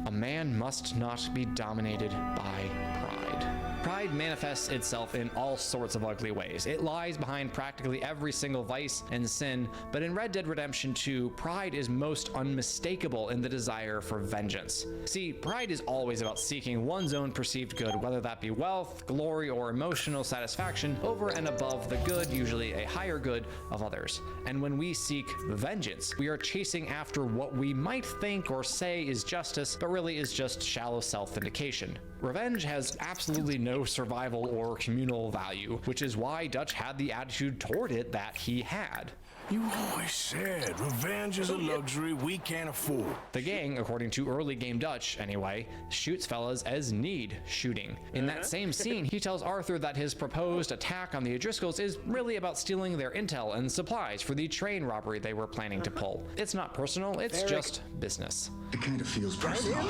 A man must not be dominated by pride. Pride manifests itself in all sorts of ugly ways. It lies behind practically every single vice and sin, but in Red Dead Redemption 2, pride is most unmistakable in the desire for vengeance. See, pride is always about seeking one's own perceived good, whether that be wealth, glory, or emotional satisfaction, over and above the good, usually a higher good, of others. And when we seek vengeance, we are chasing after what we might think or say is justice, but really is just shallow self-vindication. Revenge has absolutely no survival or communal value, which is why Dutch had the attitude toward it that he had. You always said revenge is a luxury we can't afford. The gang, according to early game Dutch anyway, shoots fellas as need shooting. In that same scene, he tells Arthur that his proposed attack on the O'Driscolls is really about stealing their intel and supplies for the train robbery they were planning to pull. It's not personal, it's just business. It kind of feels personal.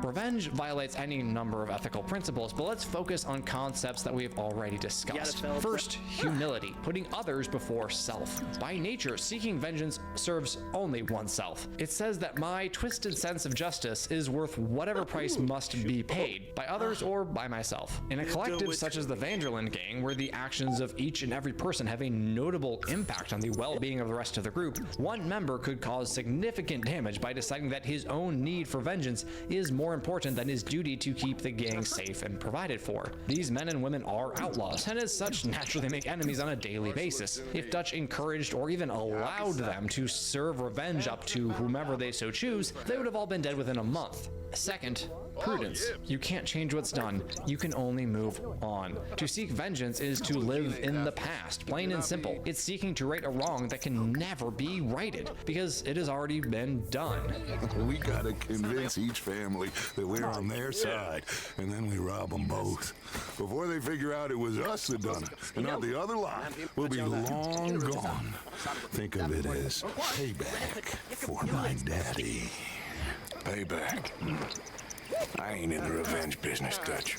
Revenge violates any number of ethical principles, but let's focus on concepts that we have already discussed. First, humility, putting others before self. By nature, seeking vengeance serves only oneself. It says that my twisted sense of justice is worth whatever price must be paid, by others or by myself. In a collective such as the Vanderland gang, where the actions of each and every person have a notable impact on the well-being of the rest of the group, one member could cause significant damage by deciding that his own need for vengeance is more important than his duty to keep the gang safe and provided for. These men and women are outlaws, and as such naturally make enemies on a daily basis. If Dutch encouraged or even allowed them to serve revenge up to whomever they so choose, they would have all been dead within a month. Second, prudence. You can't change what's done. You can only move on. To seek vengeance is to live in the past, plain and simple. It's seeking to right a wrong that can never be righted, because it has already been done. We gotta convince each family that we're on their side, and then we rob them both. Before they figure out it was us that done it, and not the other lot, we'll be long gone. Think of it as payback for my daddy. Payback. I ain't in the revenge business, Dutch.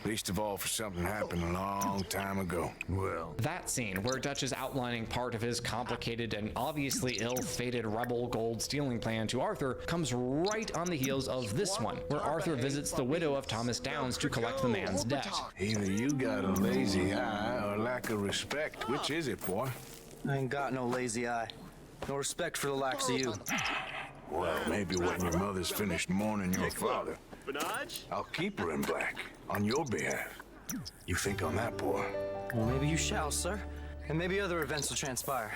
Least of all for something happened a long time ago. Well, that scene where Dutch is outlining part of his complicated and obviously ill-fated rebel gold stealing plan to Arthur comes right on the heels of this one, where Arthur visits the widow of Thomas Downs to collect the man's debt. Either you got a lazy eye or lack of respect. Which is it, boy? I ain't got no lazy eye. No respect for the likes of you. Well, maybe when your mother's finished mourning your father, I'll keep her in black on your behalf. You think on that, boy? Well, maybe you shall, sir. And maybe other events will transpire.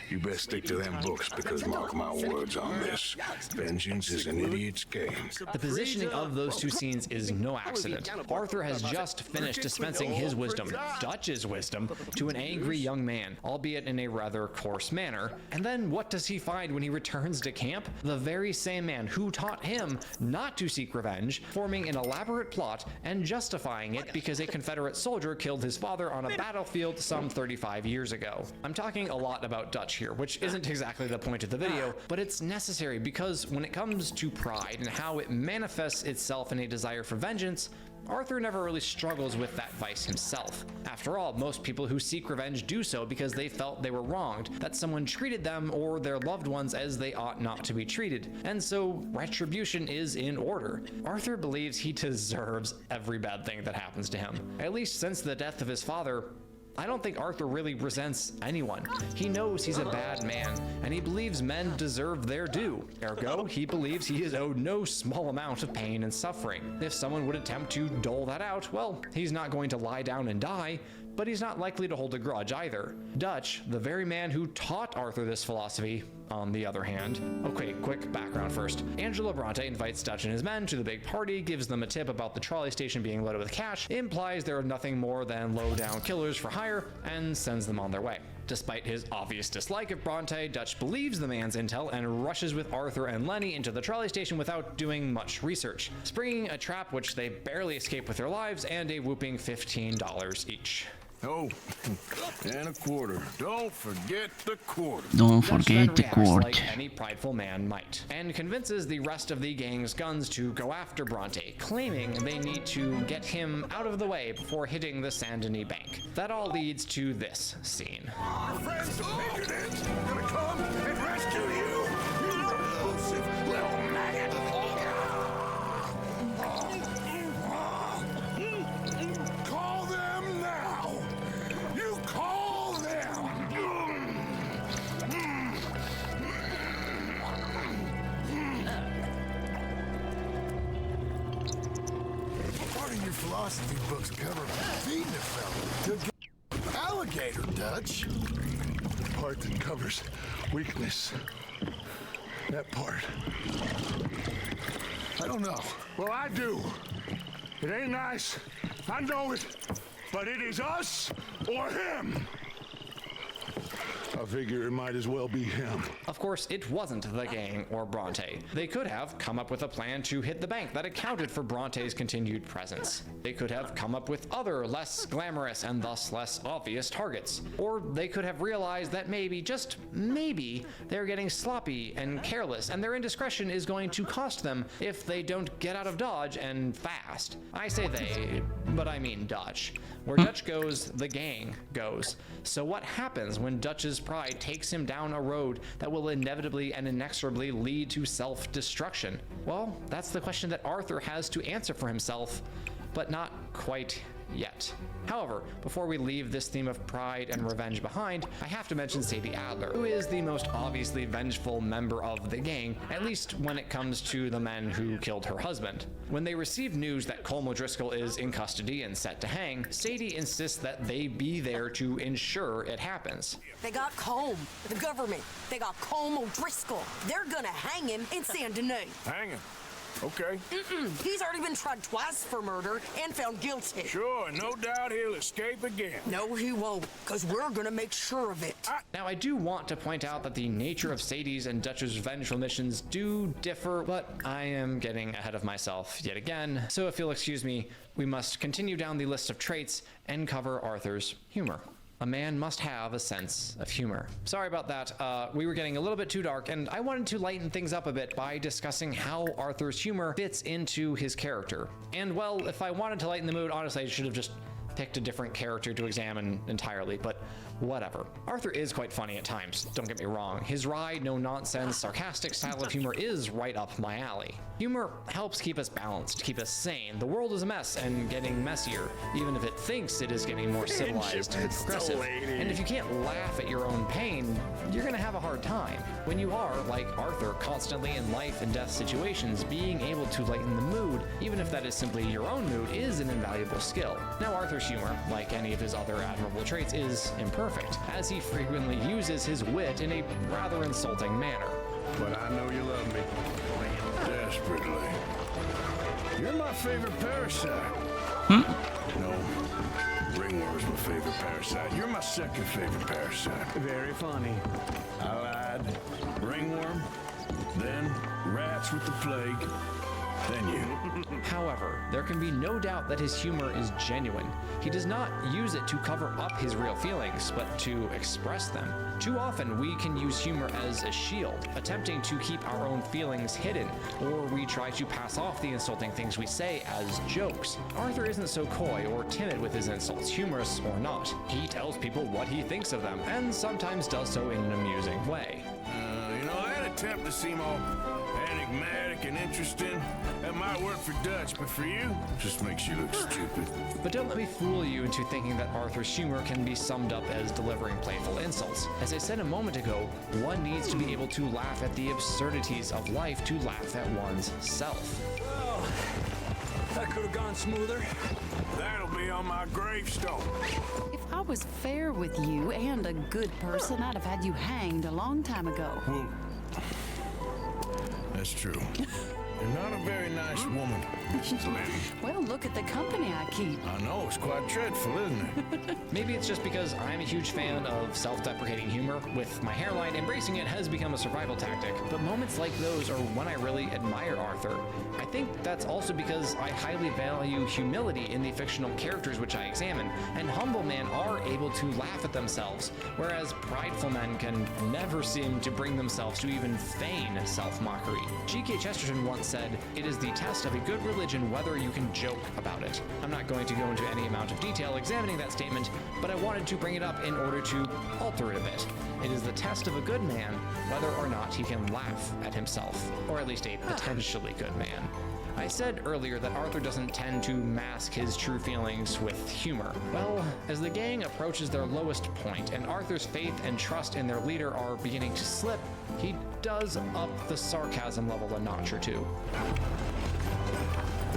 You best stick to them books, because mark my words on this. Vengeance is an idiot's game. The positioning of those two scenes is no accident. Arthur has just finished dispensing his wisdom, Dutch's wisdom, to an angry young man, albeit in a rather coarse manner. And then what does he find when he returns to camp? The very same man who taught him not to seek revenge, forming an elaborate plot and justifying it because a Confederate soldier killed his father on a battlefield some 35 years ago. I'm talking a lot about Dutch here, which isn't exactly the point of the video, but it's necessary because when it comes to pride and how it manifests itself in a desire for vengeance, Arthur never really struggles with that vice himself. After all, most people who seek revenge do so because they felt they were wronged, that someone treated them or their loved ones as they ought not to be treated, and so retribution is in order. Arthur believes he deserves every bad thing that happens to him. At least since the death of his father, I don't think Arthur really resents anyone. He knows he's a bad man, and he believes men deserve their due. Ergo, he believes he is owed no small amount of pain and suffering. If someone would attempt to dole that out, well, he's not going to lie down and die, but he's not likely to hold a grudge either. Dutch, the very man who taught Arthur this philosophy, on the other hand. Okay, quick background first. Angelo Bronte invites Dutch and his men to the big party, gives them a tip about the trolley station being loaded with cash, implies they're nothing more than low-down killers for hire, and sends them on their way. Despite his obvious dislike of Bronte, Dutch believes the man's intel and rushes with Arthur and Lenny into the trolley station without doing much research, springing a trap which they barely escape with their lives and a whooping $15 each. Oh, and a quarter. Don't forget the quarter. Don't forget the quarter. Like any prideful man might, and convinces the rest of the gang's guns to go after Bronte, claiming they need to get him out of the way before hitting the Saint Denis Bank. That all leads to this scene. Our friends the Patriots gonna come and rescue you, you repulsive little maggot. Call them now. You call them. Part of your philosophy books cover feeding a fella. Good alligator, Dutch. The part that covers weakness. That part. I don't know. Well, I do. It ain't nice. I know it. But it is us or him. I figure it might as well be him. Of course, it wasn't the gang or Bronte. They could have come up with a plan to hit the bank that accounted for Bronte's continued presence. They could have come up with other, less glamorous and thus less obvious targets. Or they could have realized that maybe, just maybe, they're getting sloppy and careless, and their indiscretion is going to cost them if they don't get out of Dodge and fast. I say they, but I mean Dutch. Where Dutch goes, the gang goes. So what happens when Dutch's pride takes him down a road that will inevitably and inexorably lead to self-destruction? Well, that's the question that Arthur has to answer for himself, but not quite yet. However, before we leave this theme of pride and revenge behind, I have to mention Sadie Adler, who is the most obviously vengeful member of the gang, at least when it comes to the men who killed her husband. When they receive news that Colm O'Driscoll is in custody and set to hang, Sadie insists that they be there to ensure it happens. They got Colm, the government. They got Colm O'Driscoll. They're gonna hang him in Saint Denis. Hang him. Okay. He's already been tried twice for murder and found guilty. Sure, no doubt he'll escape again. No, he won't, because we're gonna make sure of it. Now, I do want to point out that the nature of Sadie's and Dutch's vengeful missions do differ, but I am getting ahead of myself yet again, so if you'll excuse me, we must continue down the list of traits and cover Arthur's humor. A man must have a sense of humor. Sorry about that. We were getting a little bit too dark, and I wanted to lighten things up a bit by discussing how Arthur's humor fits into his character. And well, if I wanted to lighten the mood, honestly, I should have just picked a different character to examine entirely, but whatever. Arthur is quite funny at times, don't get me wrong. His wry, no-nonsense, sarcastic style of humor is right up my alley. Humor helps keep us balanced, keep us sane. The world is a mess and getting messier, even if it thinks it is getting more civilized and progressive. And if you can't laugh at your own pain, you're gonna have a hard time. When you are, like Arthur, constantly in life and death situations, being able to lighten the mood, even if that is simply your own mood, is an invaluable skill. Now, Arthur's humor, like any of his other admirable traits, is imperfect, as he frequently uses his wit in a rather insulting manner. But I know you love me. Desperately. You're my favorite parasite. No, ringworm's my favorite parasite. You're my second favorite parasite. Very funny. I lied. Ringworm, then rats with the plague, then you. However, there can be no doubt that his humor is genuine. He does not use it to cover up his real feelings, but to express them. Too often, we can use humor as a shield, attempting to keep our own feelings hidden, or we try to pass off the insulting things we say as jokes. Arthur isn't so coy or timid with his insults, humorous or not. He tells people what he thinks of them, and sometimes does so in an amusing way. You know, that attempt to seem all enigmatic and interesting, that might work for Dutch, but for you, just makes you look stupid. But don't let me fool you into thinking that Arthur's humor can be summed up as delivering playful insults. As I said a moment ago, one needs to be able to laugh at the absurdities of life to laugh at one's self. Oh, that could have gone smoother. That'll be on my gravestone. If I was fair with you and a good person, I'd have had you hanged a long time ago. Well, that's true. You're not a very nice woman, Mrs. Lady. Well, look at the company I keep. I know, it's quite dreadful, isn't it? Maybe it's just because I'm a huge fan of self-deprecating humor. With my hairline, embracing it has become a survival tactic. But moments like those are when I really admire Arthur. I think that's also because I highly value humility in the fictional characters which I examine, and humble men are able to laugh at themselves, whereas prideful men can never seem to bring themselves to even feign self-mockery. G.K. Chesterton once said, "It is the test of a good religion whether you can joke about it." I'm not going to go into any amount of detail examining that statement, but I wanted to bring it up in order to alter it a bit. It is the test of a good man whether or not he can laugh at himself, or at least a potentially good man. I said earlier that Arthur doesn't tend to mask his true feelings with humor. Well, as the gang approaches their lowest point and Arthur's faith and trust in their leader are beginning to slip, he does up the sarcasm level a notch or two.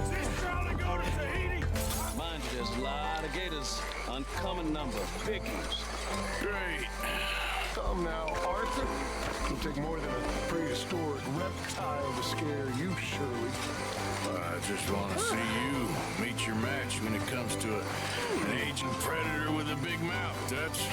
Is this trolley going to Tahiti? Mind you, there's a lot of gators. Uncommon number. Big ones. Great. Come now, Arthur. It'll take more than a prehistoric reptile to scare you, Shirley. I just want to see you meet your match when it comes to an aging predator with a big mouth, Dutch.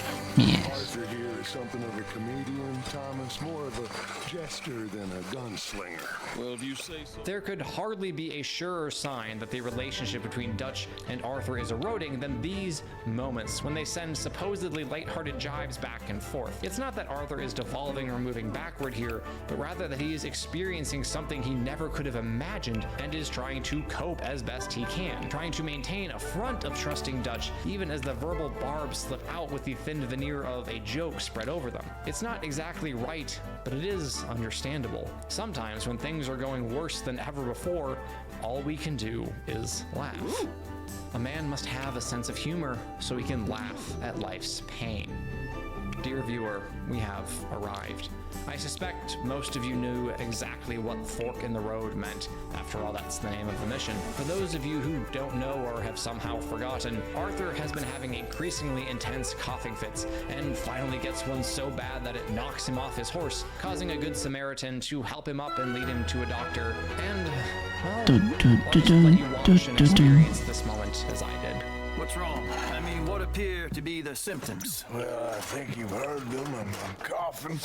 Arthur here is something of a comedian, Thomas. More of a jester than a gunslinger. Well, if you say so. There could hardly be a surer sign that the relationship between Dutch and Arthur is eroding than these moments when they send supposedly lighthearted jibes back and forth. It's not that Arthur is devolving or moving backward here, but rather that he is experiencing something he never could have imagined and is trying to cope as best he can, trying to maintain a front of trusting Dutch even as the verbal barbs slip out with the thin veneer of a joke spread over them. It's not exactly right, but it is understandable. Sometimes when things are going worse than ever before, all we can do is laugh. A man must have a sense of humor so he can laugh at life's pain. Dear viewer, we have arrived. I suspect most of you knew exactly what fork in the road meant. After all, that's the name of the mission. For those of you who don't know or have somehow forgotten, Arthur has been having increasingly intense coughing fits, and finally gets one so bad that it knocks him off his horse, causing a good Samaritan to help him up and lead him to a doctor. And, well, I'll just let you watch and experience this moment as I did. What's wrong? I mean, what appear to be the symptoms? Well, I think you've heard them. I'm coughing.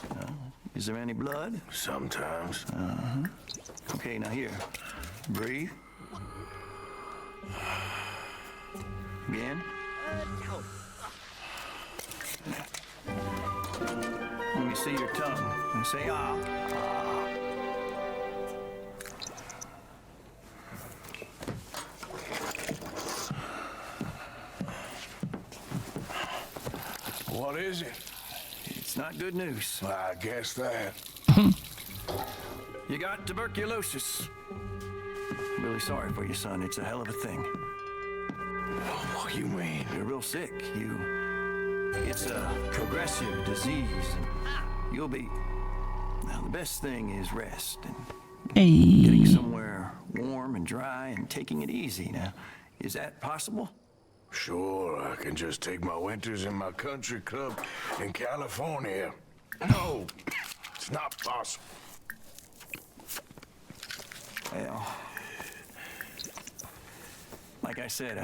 Is there any blood? Sometimes. Okay, now here. Breathe. Again. Let me see your tongue. And say ah. What is it? It's not good news. I guess that. You got tuberculosis. Really sorry for you, son. It's a hell of a thing. What do you mean? You're real sick. It's a progressive disease. You'll be... Now, the best thing is rest and getting somewhere warm and dry and taking it easy. Now, is that possible? Sure, I can just take my winters in my country club in California. No, it's not possible. Well, like I said,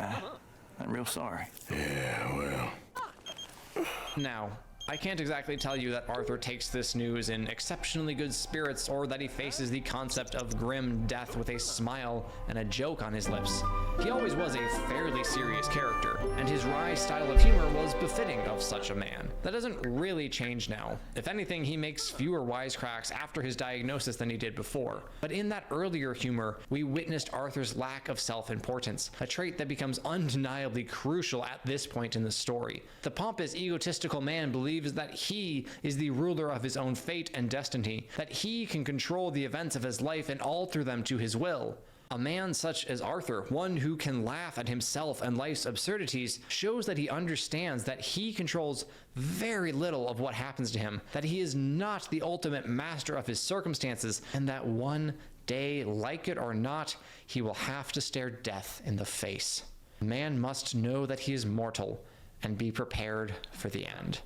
I'm real sorry. Yeah, well... Now, I can't exactly tell you that Arthur takes this news in exceptionally good spirits or that he faces the concept of grim death with a smile and a joke on his lips. He always was a fairly serious character, and his wry style of humor was befitting of such a man. That doesn't really change now. If anything, he makes fewer wisecracks after his diagnosis than he did before. But in that earlier humor, we witnessed Arthur's lack of self-importance, a trait that becomes undeniably crucial at this point in the story. The pompous, egotistical man believes that he is the ruler of his own fate and destiny, that he can control the events of his life and alter them to his will. A man such as Arthur, one who can laugh at himself and life's absurdities, shows that he understands that he controls very little of what happens to him, that he is not the ultimate master of his circumstances, and that one day, like it or not, he will have to stare death in the face. Man must know that he is mortal and be prepared for the end.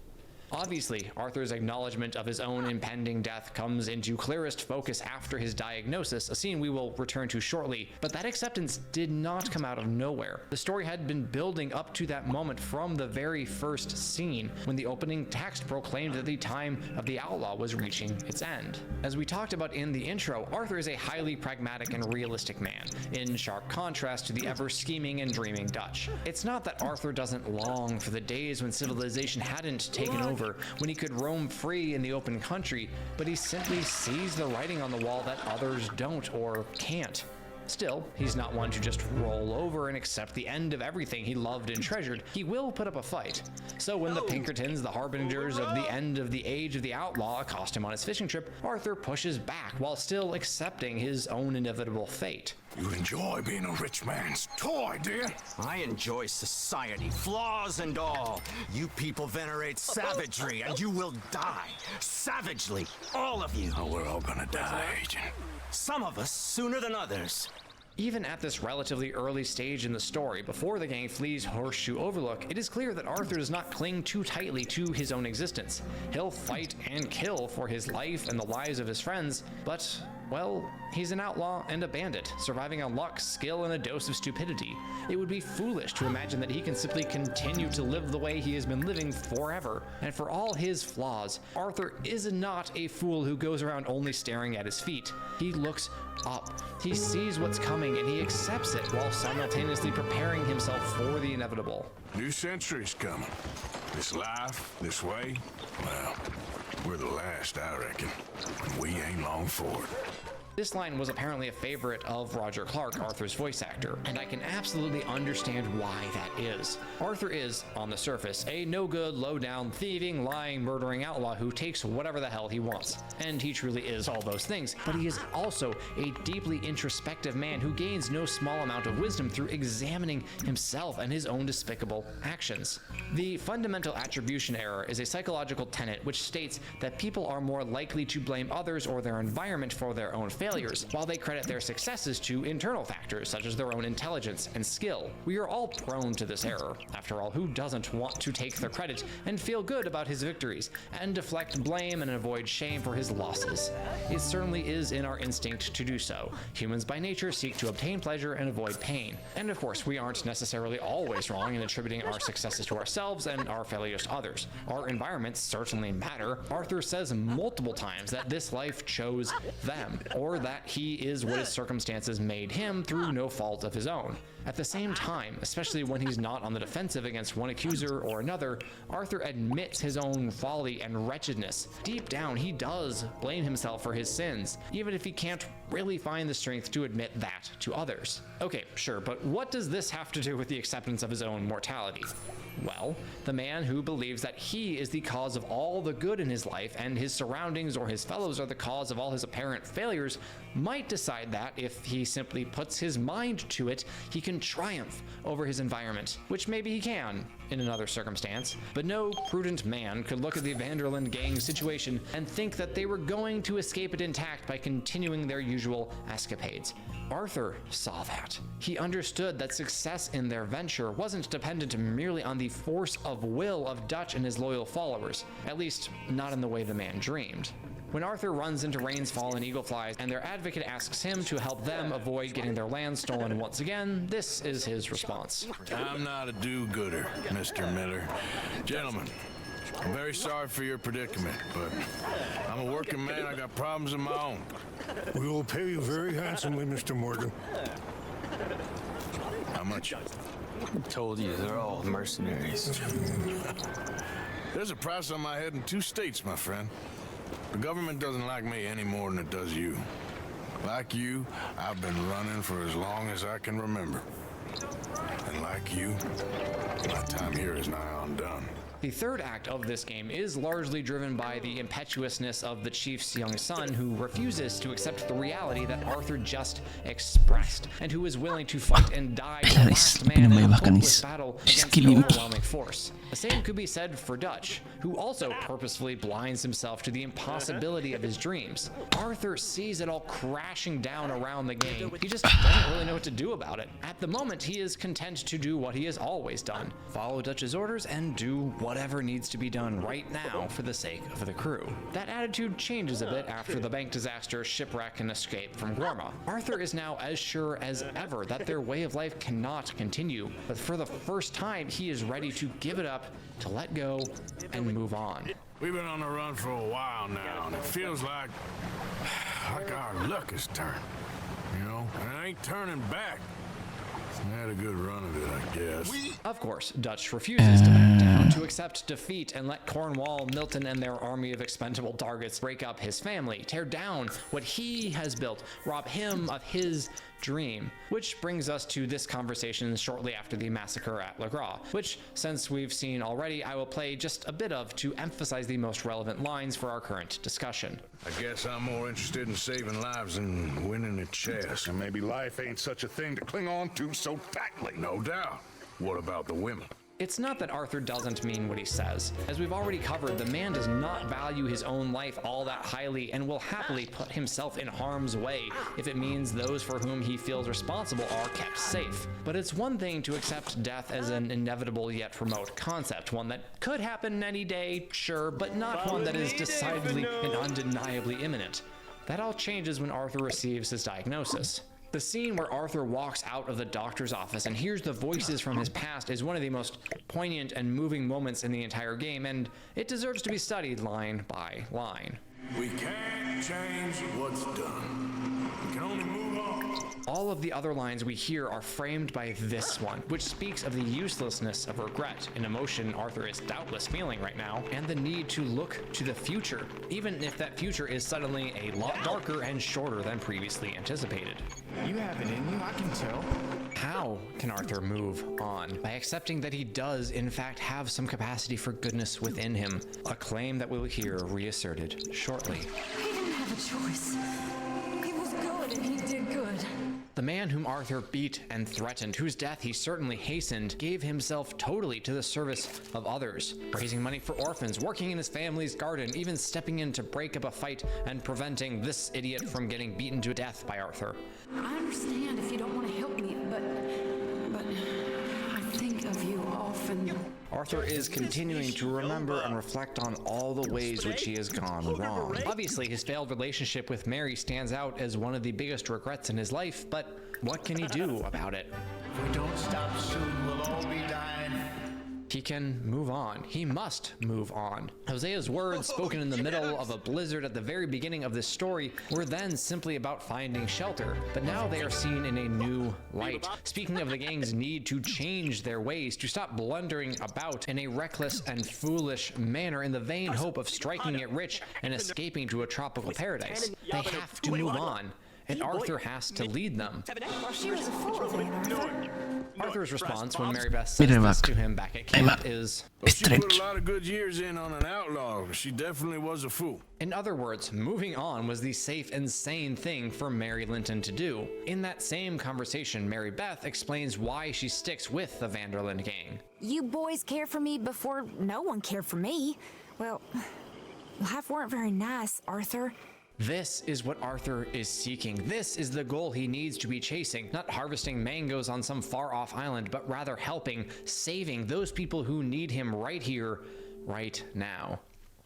Obviously, Arthur's acknowledgement of his own impending death comes into clearest focus after his diagnosis, a scene we will return to shortly, but that acceptance did not come out of nowhere. The story had been building up to that moment from the very first scene, when the opening text proclaimed that the time of the outlaw was reaching its end. As we talked about in the intro, Arthur is a highly pragmatic and realistic man, in sharp contrast to the ever-scheming and dreaming Dutch. It's not that Arthur doesn't long for the days when civilization hadn't taken over, when he could roam free in the open country, but he simply sees the writing on the wall that others don't or can't. Still, he's not one to just roll over and accept the end of everything he loved and treasured. He will put up a fight. So when the Pinkertons, the harbingers of the end of the age of the outlaw, accost him on his fishing trip, Arthur pushes back while still accepting his own inevitable fate. You enjoy being a rich man's toy, do you? I enjoy society, flaws and all. You people venerate savagery, and you will die. Savagely, all of you. Oh, we're all gonna die, Agent. Some of us sooner than others. Even at this relatively early stage in the story, before the gang flees Horseshoe Overlook, it is clear that Arthur does not cling too tightly to his own existence. He'll fight and kill for his life and the lives of his friends, but, well, he's an outlaw and a bandit, surviving on luck, skill, and a dose of stupidity. It would be foolish to imagine that he can simply continue to live the way he has been living forever. And for all his flaws, Arthur is not a fool who goes around only staring at his feet. He looks up. He sees what's coming and he accepts it while simultaneously preparing himself for the inevitable. New century's coming. This life, this way, well, we're the last, I reckon. And we ain't long for it. This line was apparently a favorite of Roger Clark, Arthur's voice actor, and I can absolutely understand why that is. Arthur is, on the surface, a no-good, low-down, thieving, lying, murdering outlaw who takes whatever the hell he wants. And he truly is all those things, but he is also a deeply introspective man who gains no small amount of wisdom through examining himself and his own despicable actions. The fundamental attribution error is a psychological tenet which states that people are more likely to blame others or their environment for their own failures, while they credit their successes to internal factors such as their own intelligence and skill. We are all prone to this error. After all, who doesn't want to take the credit and feel good about his victories, and deflect blame and avoid shame for his losses? It certainly is in our instinct to do so. Humans by nature seek to obtain pleasure and avoid pain. And of course, we aren't necessarily always wrong in attributing our successes to ourselves and our failures to others. Our environments certainly matter. Arthur says multiple times that this life chose them, or that he is what his circumstances made him through no fault of his own. At the same time, especially when he's not on the defensive against one accuser or another, Arthur admits his own folly and wretchedness. Deep down, he does blame himself for his sins, even if he can't really find the strength to admit that to others. Okay, sure, but what does this have to do with the acceptance of his own mortality? Well, the man who believes that he is the cause of all the good in his life and his surroundings or his fellows are the cause of all his apparent failures might decide that if he simply puts his mind to it, he can triumph over his environment, which maybe he can in another circumstance. But no prudent man could look at the Vanderlyn gang's situation and think that they were going to escape it intact by continuing their usual escapades. Arthur saw that. He understood that success in their venture wasn't dependent merely on the force of will of Dutch and his loyal followers, at least not in the way the man dreamed. When Arthur runs into Rains Fall and Eagle Flies and their advocate asks him to help them avoid getting their land stolen once again, this is his response. I'm not a do-gooder, Mr. Miller. Gentlemen, I'm very sorry for your predicament, but I'm a working man. I got problems of my own. We will pay you very handsomely, Mr. Morgan. How much? I told you, they're all mercenaries. There's a price on my head in 2 states, my friend. The government doesn't like me any more than it does you. Like you, I've been running for as long as I can remember. And like you, my time here is nigh undone. The third act of this game is largely driven by the impetuousness of the chief's young son, who refuses to accept the reality that Arthur just expressed, and who is willing to fight and die the last man in a hopeless battle against the overwhelming force. The same could be said for Dutch, who also purposefully blinds himself to the impossibility of his dreams. Arthur sees it all crashing down around the game. He just doesn't really know what to do about it. At the moment, he is content to do what he has always done: follow Dutch's orders and do whatever needs to be done right now for the sake of the crew. That attitude changes a bit after the bank disaster, shipwreck, and escape from Gorma. Arthur is now as sure as ever that their way of life cannot continue, but for the first time, he is ready to give it up, to let go, and move on. We've been on the run for a while now, and it feels like our luck has turned. You know, and it ain't turning back. I had a good run of it, I guess. Of course, Dutch refuses to back down, to accept defeat and let Cornwall, Milton, and their army of expendable targets break up his family, tear down what he has built, rob him of his dream. Which brings us to this conversation shortly after the massacre at Le Gras, which, since we've seen already, I will play just a bit of to emphasize the most relevant lines for our current discussion. I guess I'm more interested in saving lives than winning a chess. And maybe life ain't such a thing to cling on to so tightly. No doubt. What about the women? It's not that Arthur doesn't mean what he says. As we've already covered, the man does not value his own life all that highly and will happily put himself in harm's way if it means those for whom he feels responsible are kept safe. But it's one thing to accept death as an inevitable yet remote concept, one that could happen any day, sure, but not one that is decidedly and undeniably imminent. That all changes when Arthur receives his diagnosis. The scene where Arthur walks out of the doctor's office and hears the voices from his past is one of the most poignant and moving moments in the entire game, and it deserves to be studied line by line. We can't change what's done. We can only move on. All of the other lines we hear are framed by this one, which speaks of the uselessness of regret, an emotion Arthur is doubtless feeling right now, and the need to look to the future, even if that future is suddenly a lot darker and shorter than previously anticipated. You have it in you, I can tell. How can Arthur move on? By accepting that he does, in fact, have some capacity for goodness within him, a claim that we'll hear reasserted shortly. He didn't have a choice. He was good and he did good. The man whom Arthur beat and threatened, whose death he certainly hastened, gave himself totally to the service of others, raising money for orphans, working in his family's garden, even stepping in to break up a fight and preventing this idiot from getting beaten to death by Arthur. I understand if you don't want to help me, but I think of you often. Arthur is continuing to remember and reflect on all the ways which he has gone wrong. Obviously, his failed relationship with Mary stands out as one of the biggest regrets in his life, but what can he do about it? If we don't stop soon, we'll all be dying. He can move on. He must move on. Hosea's words, spoken in the middle of a blizzard at the very beginning of this story, were then simply about finding shelter, but now they are seen in a new light, speaking of the gang's need to change their ways, to stop blundering about in a reckless and foolish manner in the vain hope of striking it rich and escaping to a tropical paradise. They have to move on, and Arthur has to lead them. She was a fool then, Arthur. Arthur's response when Mary Beth says this to him back at camp is, Well, she put a lot of good years in on an outlaw. She definitely was a fool. In other words, moving on was the safe and sane thing for Mary Linton to do. In that same conversation, Mary Beth explains why she sticks with the Vanderland gang. You boys cared for me before no one cared for me. Well, life weren't very nice, Arthur. This is what Arthur is seeking. This is the goal he needs to be chasing. Not harvesting mangoes on some far-off island, but rather helping, saving those people who need him right here, right now.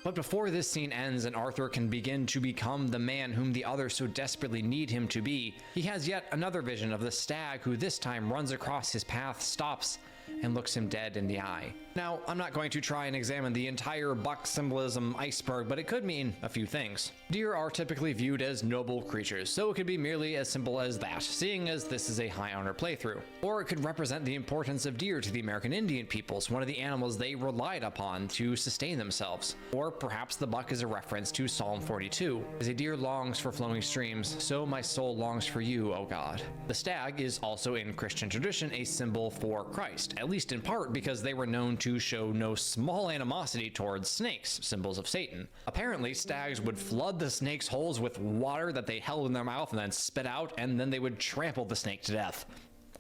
But before this scene ends and Arthur can begin to become the man whom the others so desperately need him to be, he has yet another vision of the stag who this time runs across his path, stops, and looks him dead in the eye. Now, I'm not going to try and examine the entire buck symbolism iceberg, but it could mean a few things. Deer are typically viewed as noble creatures, so it could be merely as simple as that, seeing as this is a high honor playthrough. Or it could represent the importance of deer to the American Indian peoples, one of the animals they relied upon to sustain themselves. Or perhaps the buck is a reference to Psalm 42. As a deer longs for flowing streams, so my soul longs for you, O God. The stag is also in Christian tradition a symbol for Christ, at least in part because they were known to show no small animosity towards snakes, symbols of Satan. Apparently, stags would flood the snake's holes with water that they held in their mouth and then spit out, and then they would trample the snake to death.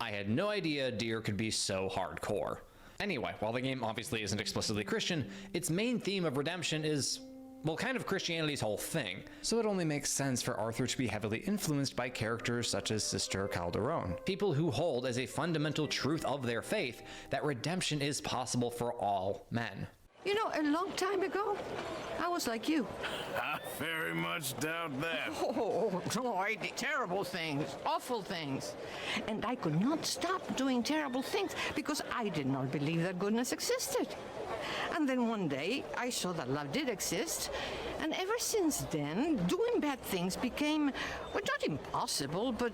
I had no idea deer could be so hardcore. Anyway, while the game obviously isn't explicitly Christian, its main theme of redemption is, well, kind of Christianity's whole thing, so it only makes sense for Arthur to be heavily influenced by characters such as Sister Calderon, people who hold as a fundamental truth of their faith that redemption is possible for all men. You know, a long time ago, I was like you. I very much doubt that. Oh, no, I did terrible things, awful things. And I could not stop doing terrible things because I did not believe that goodness existed. And then one day, I saw that love did exist, and ever since then, doing bad things became, well, not impossible, but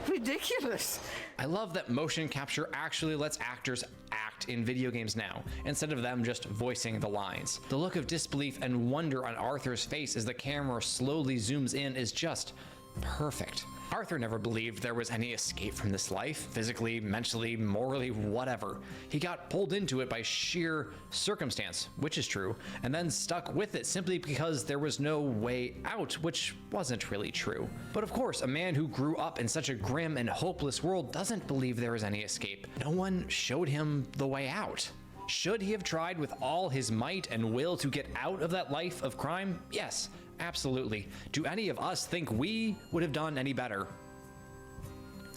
ridiculous. I love that motion capture actually lets actors act in video games now, instead of them just voicing the lines. The look of disbelief and wonder on Arthur's face as the camera slowly zooms in is just perfect. Arthur never believed there was any escape from this life, physically, mentally, morally, whatever. He got pulled into it by sheer circumstance, which is true, and then stuck with it simply because there was no way out, which wasn't really true. But of course, a man who grew up in such a grim and hopeless world doesn't believe there is any escape. No one showed him the way out. Should he have tried with all his might and will to get out of that life of crime? Yes, absolutely. Do any of us think we would have done any better?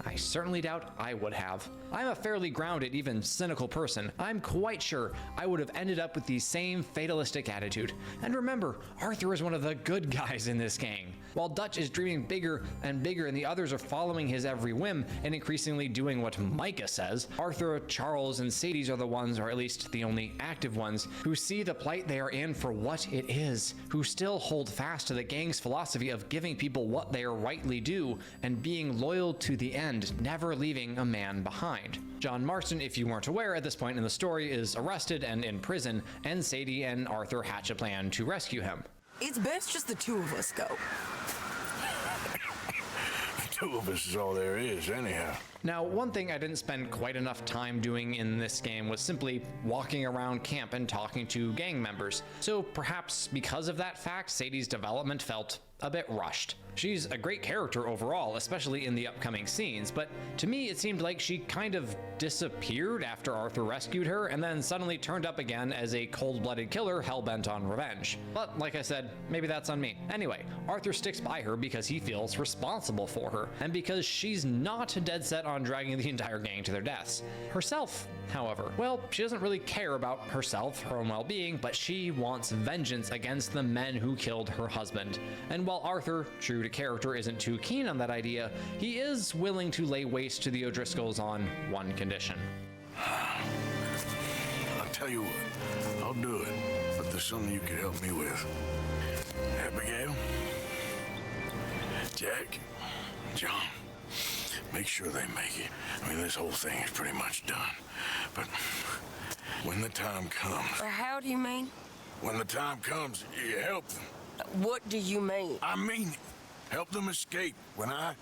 I certainly doubt I would have. I'm a fairly grounded, even cynical person. I'm quite sure I would have ended up with the same fatalistic attitude. And remember, Arthur is one of the good guys in this gang. While Dutch is dreaming bigger and bigger and the others are following his every whim and increasingly doing what Micah says, Arthur, Charles, and Sadie are the ones, or at least the only active ones, who see the plight they are in for what it is, who still hold fast to the gang's philosophy of giving people what they are rightly due and being loyal to the end, never leaving a man behind. John Marston, if you weren't aware at this point in the story, is arrested and in prison, and Sadie and Arthur hatch a plan to rescue him. It's best just the two of us go. Two of us is all there is, anyhow. Now, one thing I didn't spend quite enough time doing in this game was simply walking around camp and talking to gang members. So perhaps because of that fact, Sadie's development felt a bit rushed. She's a great character overall, especially in the upcoming scenes, but to me it seemed like she kind of disappeared after Arthur rescued her and then suddenly turned up again as a cold-blooded killer hell-bent on revenge. But like I said, maybe that's on me. Anyway, Arthur sticks by her because he feels responsible for her, and because she's not dead set on dragging the entire gang to their deaths. Herself, however, well, she doesn't really care about herself, her own well-being, but she wants vengeance against the men who killed her husband. And while Arthur, true to character, isn't too keen on that idea, he is willing to lay waste to the O'Driscolls on one condition. I'll tell you what, I'll do it, but there's something you could help me with. Abigail, Jack, John, make sure they make it. I mean, this whole thing is pretty much done. But when the time comes... How do you mean? When the time comes, you help them. What do you mean? I mean, help them escape. When I...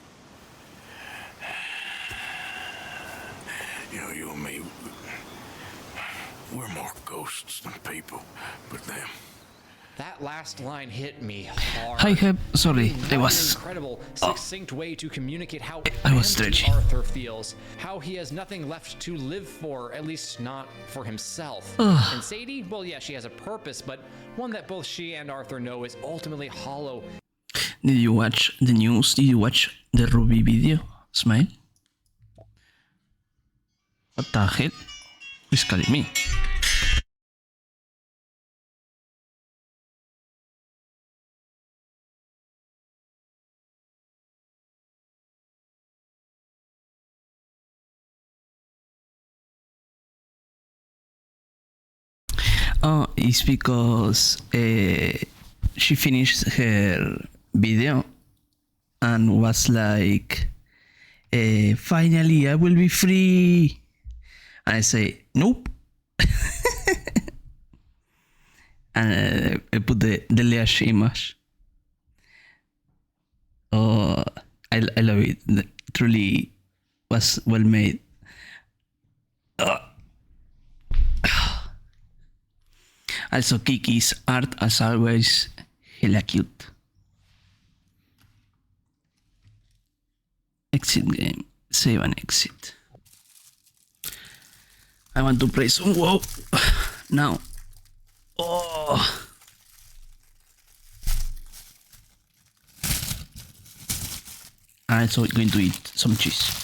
You know, you and me, we're more ghosts than people, but them... That last line hit me hard. I have, sorry, I was an incredible, succinct way to communicate how I was stretching. Arthur feels, how he has nothing left to live for, at least not for himself. And Sadie, well, yeah, she has a purpose, but one that both she and Arthur know is ultimately hollow. Did you watch the news? Did you watch the Ruby video? Smile? What the hell? Who's calling me? Oh, it's because she finished her video and was like, finally I will be free. And I say, nope. And I put the lash image. Oh, I love it. It truly was well made. Also, Kiki's art, as always, hella cute. Exit game. Save and exit. I want to play some WoW now. Oh. I'm also going to eat some cheese.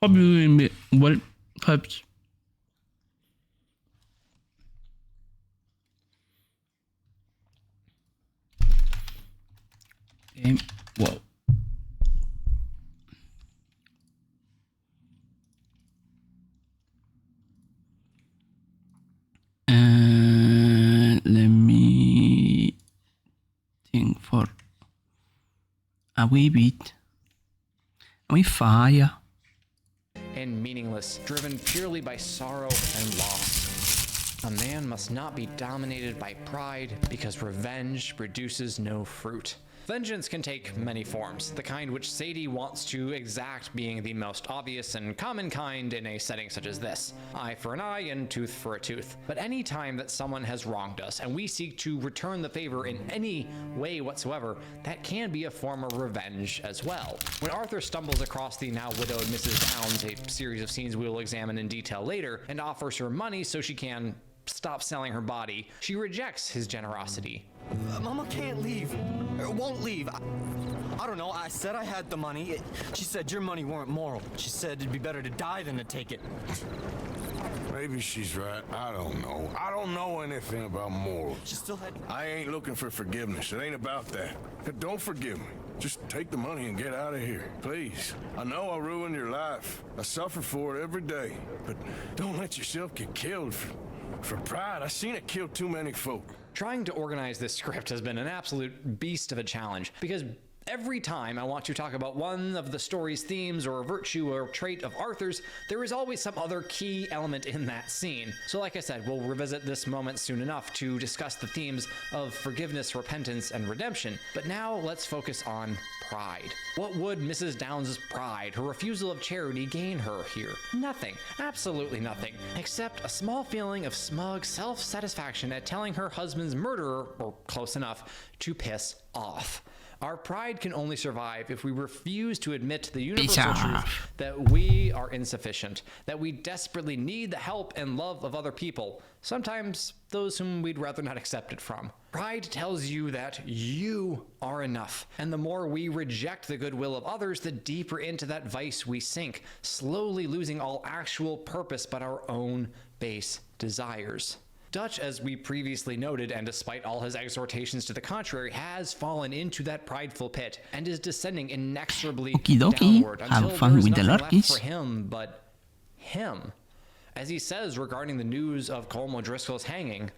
Hope you're doing well. Hopes. Game. Whoa. Let me think for a wee bit. A wee fire. And meaningless, driven purely by sorrow and loss. A man must not be dominated by pride, because revenge produces no fruit. Vengeance can take many forms, the kind which Sadie wants to exact being the most obvious and common kind in a setting such as this. Eye for an eye and tooth for a tooth. But any time that someone has wronged us and we seek to return the favor in any way whatsoever, that can be a form of revenge as well. When Arthur stumbles across the now widowed Mrs. Downs, a series of scenes we will examine in detail later, and offers her money so she can stop selling her body, she rejects his generosity. Mama can't leave. Won't leave. I don't know. I said I had the money. She said your money weren't moral. She said it'd be better to die than to take it. Maybe she's right. I don't know. I don't know anything about morals. She still had... I ain't looking for forgiveness. It ain't about that. Don't forgive me. Just take the money and get out of here. Please. I know I ruined your life. I suffer for it every day. But don't let yourself get killed for pride. I've seen it kill too many folk. Trying to organize this script has been an absolute beast of a challenge, because every time I want to talk about one of the story's themes or a virtue or trait of Arthur's, there is always some other key element in that scene. So like I said, we'll revisit this moment soon enough to discuss the themes of forgiveness, repentance, and redemption. But now let's focus on pride. What would Mrs. Downs' pride, her refusal of charity, gain her here? Nothing. Absolutely nothing. Except a small feeling of smug self-satisfaction at telling her husband's murderer, or close enough, to piss off. Our pride can only survive if we refuse to admit to the universal truth that we are insufficient, that we desperately need the help and love of other people, sometimes those whom we'd rather not accept it from. Pride tells you that you are enough, and the more we reject the goodwill of others, the deeper into that vice we sink, slowly losing all actual purpose but our own base desires. Dutch, as we previously noted, and despite all his exhortations to the contrary, has fallen into that prideful pit and is descending inexorably downward until there is nothing left for him but him. As he says regarding the news of Colm O'Driscoll's hanging,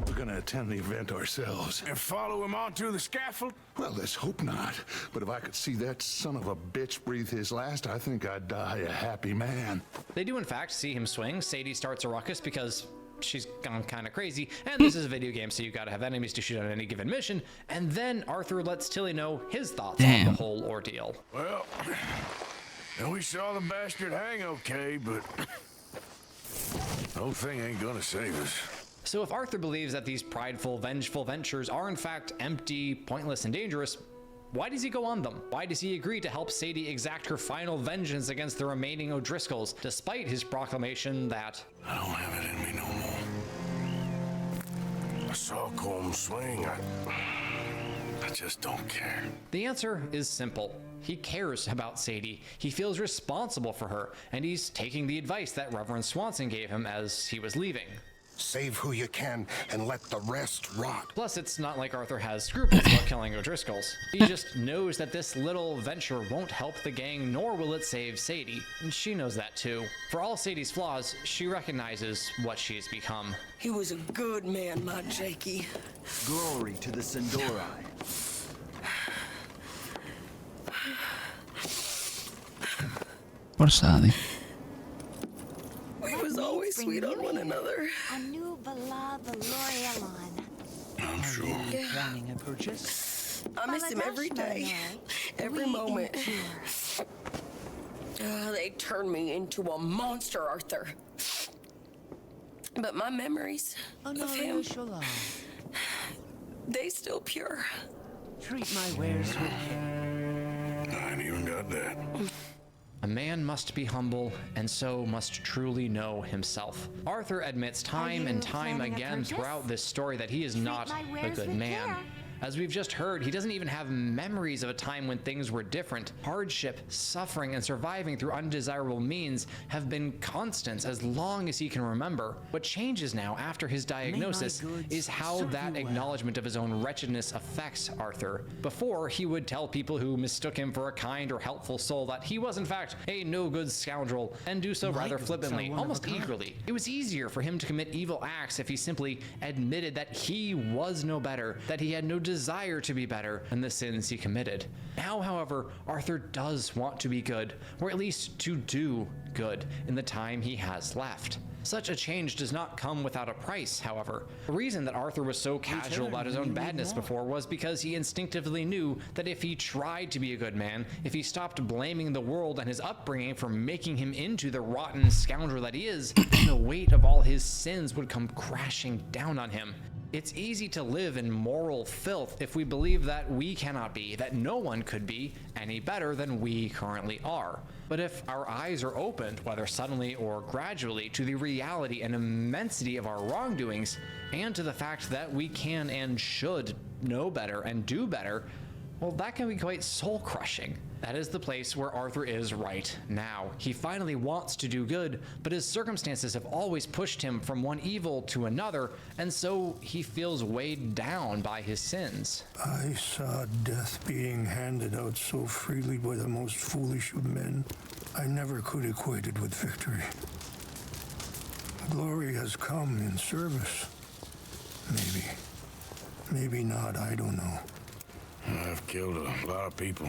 we're gonna attend the event ourselves. And follow him onto the scaffold? Well, let's hope not. But if I could see that son of a bitch breathe his last, I think I'd die a happy man. They do in fact see him swing. Sadie starts a ruckus because she's gone kind of crazy, and this is a video game, so you gotta have enemies to shoot on any given mission. And then Arthur lets Tilly know his thoughts on the whole ordeal. Well, and we saw the bastard hang okay, but the whole thing ain't gonna save us. So if Arthur believes that these prideful, vengeful ventures are in fact empty, pointless, and dangerous, why does he go on them? Why does he agree to help Sadie exact her final vengeance against the remaining O'Driscolls, despite his proclamation that I don't have it in me no more. I saw Colm swing. I just don't care. The answer is simple. He cares about Sadie. He feels responsible for her, and he's taking the advice that Reverend Swanson gave him as he was leaving. Save who you can and let the rest rot. Plus, it's not like Arthur has scruples about killing O'Driscolls. He just knows that this little venture won't help the gang, nor will it save Sadie. And she knows that too. For all Sadie's flaws, she recognizes what she's become. He was a good man, my Jakey. Glory to the Sindori. Poor Sadie. We was always sweet on one another. A new beloved L'Orealon. I'm sure. Planning a purchase? I miss him every day, every moment. They turned me into a monster, Arthur. But my memories of him, they still pure. Treat my wares with care. I ain't even got that. A man must be humble, and so must truly know himself. Arthur admits time and time again throughout this story that he is not a good man. As we've just heard, he doesn't even have memories of a time when things were different. Hardship, suffering, and surviving through undesirable means have been constants as long as he can remember. What changes now after his diagnosis is how that acknowledgement of his own wretchedness affects Arthur. Before, he would tell people who mistook him for a kind or helpful soul that he was in fact a no-good scoundrel, and do so rather flippantly, almost eagerly. It was easier for him to commit evil acts if he simply admitted that he was no better, that he had no desire to be better than the sins he committed. Now, however, Arthur does want to be good, or at least to do good in the time he has left. Such a change does not come without a price, however. The reason that Arthur was so casual about his own badness before was because he instinctively knew that if he tried to be a good man, if he stopped blaming the world and his upbringing for making him into the rotten scoundrel that he is, then the weight of all his sins would come crashing down on him. It's easy to live in moral filth if we believe that we cannot be, that no one could be, any better than we currently are. But if our eyes are opened, whether suddenly or gradually, to the reality and immensity of our wrongdoings, and to the fact that we can and should know better and do better, well, that can be quite soul-crushing. That is the place where Arthur is right now. He finally wants to do good, but his circumstances have always pushed him from one evil to another, and so he feels weighed down by his sins. I saw death being handed out so freely by the most foolish of men. I never could equate it with victory. Glory has come in service. Maybe. Maybe not, I don't know. I've killed a lot of people.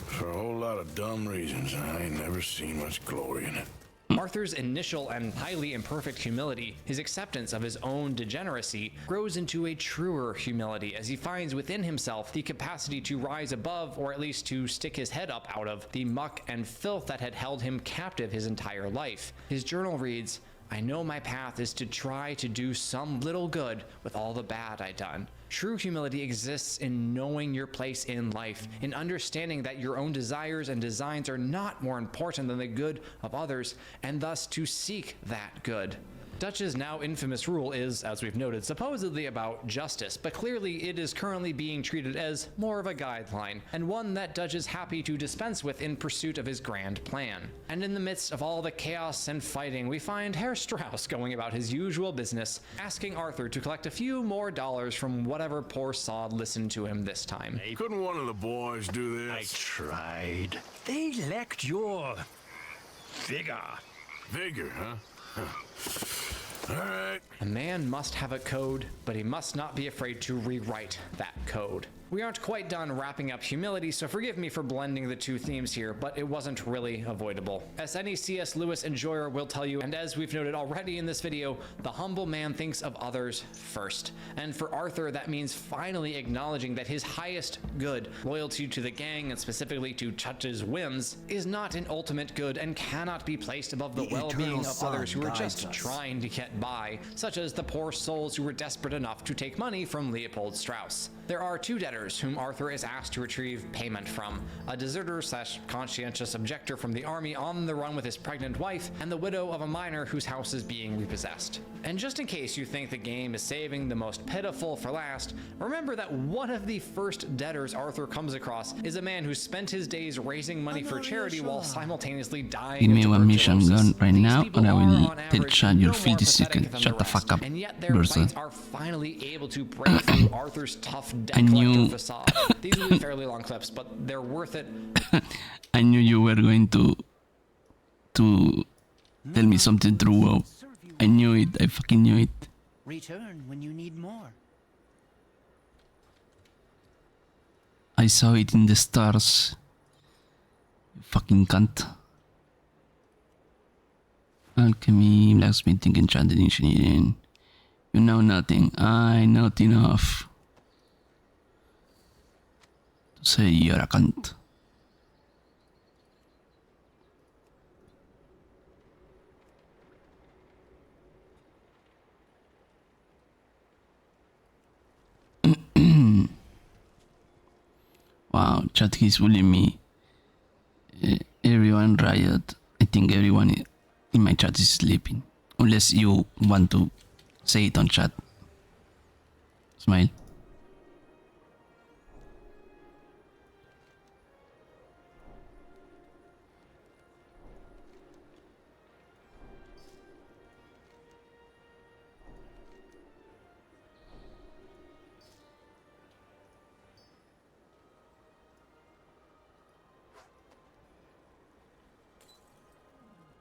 For a whole lot of dumb reasons. I ain't never seen much glory in it. Arthur's initial and highly imperfect humility, his acceptance of his own degeneracy, grows into a truer humility as he finds within himself the capacity to rise above, or at least to stick his head up out of, the muck and filth that had held him captive his entire life. His journal reads, "I know my path is to try to do some little good with all the bad I've done." True humility exists in knowing your place in life, in understanding that your own desires and designs are not more important than the good of others, and thus to seek that good. Dutch's now infamous rule is, as we've noted, supposedly about justice, but clearly it is currently being treated as more of a guideline, and one that Dutch is happy to dispense with in pursuit of his grand plan. And in the midst of all the chaos and fighting, we find Herr Strauss going about his usual business, asking Arthur to collect a few more dollars from whatever poor sod listened to him this time. Hey, couldn't one of the boys do this? I tried. They lacked your vigor. Vigor, huh? All right. A man must have a code, but he must not be afraid to rewrite that code. We aren't quite done wrapping up humility, so forgive me for blending the two themes here, but it wasn't really avoidable. As any C.S. Lewis enjoyer will tell you, and as we've noted already in this video, the humble man thinks of others first. And for Arthur, that means finally acknowledging that his highest good, loyalty to the gang and specifically to Dutch's whims, is not an ultimate good and cannot be placed above the well-being of others who are just trying to get by, such as the poor souls who were desperate enough to take money from Leopold Strauss. There are two debtors whom Arthur is asked to retrieve payment from: a deserter / conscientious objector from the army on the run with his pregnant wife, and the widow of a miner whose house is being repossessed. And just in case you think the game is saving the most pitiful for last, remember that one of the first debtors Arthur comes across is a man who spent his days raising money for charity while simultaneously dying Give me of one mission tuberculosis. gun right now, These and I people will are, on tell average, Chad you're no more filthy pathetic second. than Shut the rest, fuck up, and yet their Bertha. fights are finally able to break through Arthur's tough debt I knew- collector facade. These will be fairly long clips, but they're worth it. I knew you were going to tell me something true. Wow. I knew it. I fucking knew it. Return when you need more. I saw it in the stars. You fucking cunt. Alchemy, blacksmithing, enchanted engineering. You know nothing. I not enough to say you're a cunt. Wow, chat is bullying me. Everyone riot. I think everyone in my chat is sleeping. Unless you want to say it on chat. Smile.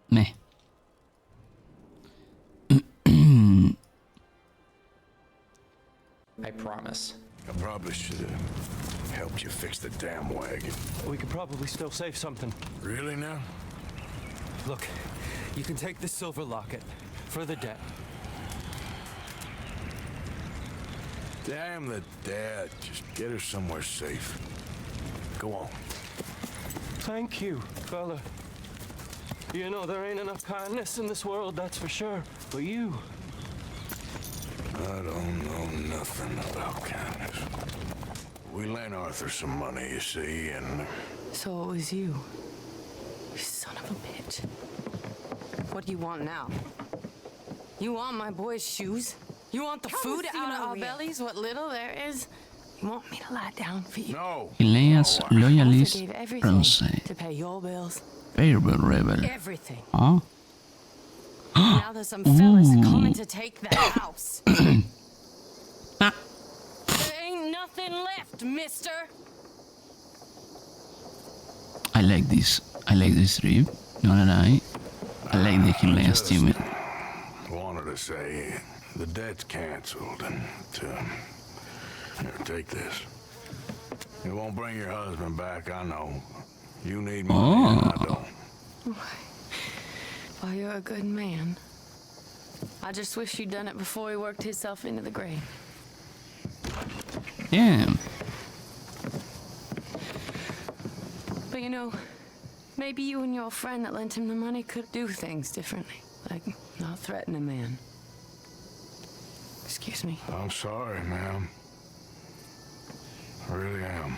Meh. I promise. I probably should have helped you fix the damn wagon. We could probably still save something. Really now? Look, you can take the silver locket for the debt. Damn the dad. Just get her somewhere safe. Go on. Thank you, fella. You know, there ain't enough kindness in this world, that's for sure. But you... I don't know nothing about kindness. We lent Arthur some money, you see, and... So it was you. You son of a bitch. What do you want now? You want my boy's shoes? You want the food out of our bellies, what little there is? You want me to lie down for you? No. Elias Loyalist I gave everything Bronze. to pay your bills. Favorable rebel. Everything. Huh? Now there's some fellas coming to take the house. There ain't nothing left, mister. I like this. I like this rib. Not an eye. I like the Himalayas team. Wanted to say the debt's canceled, and here, take this. It won't bring your husband back, I know. You need money, and I don't. Well, you're a good man. I just wish you'd done it before he worked himself into the grave. Damn. But you know, maybe you and your friend that lent him the money could do things differently. Like, not threaten a man. Excuse me. I'm sorry, ma'am. I really am.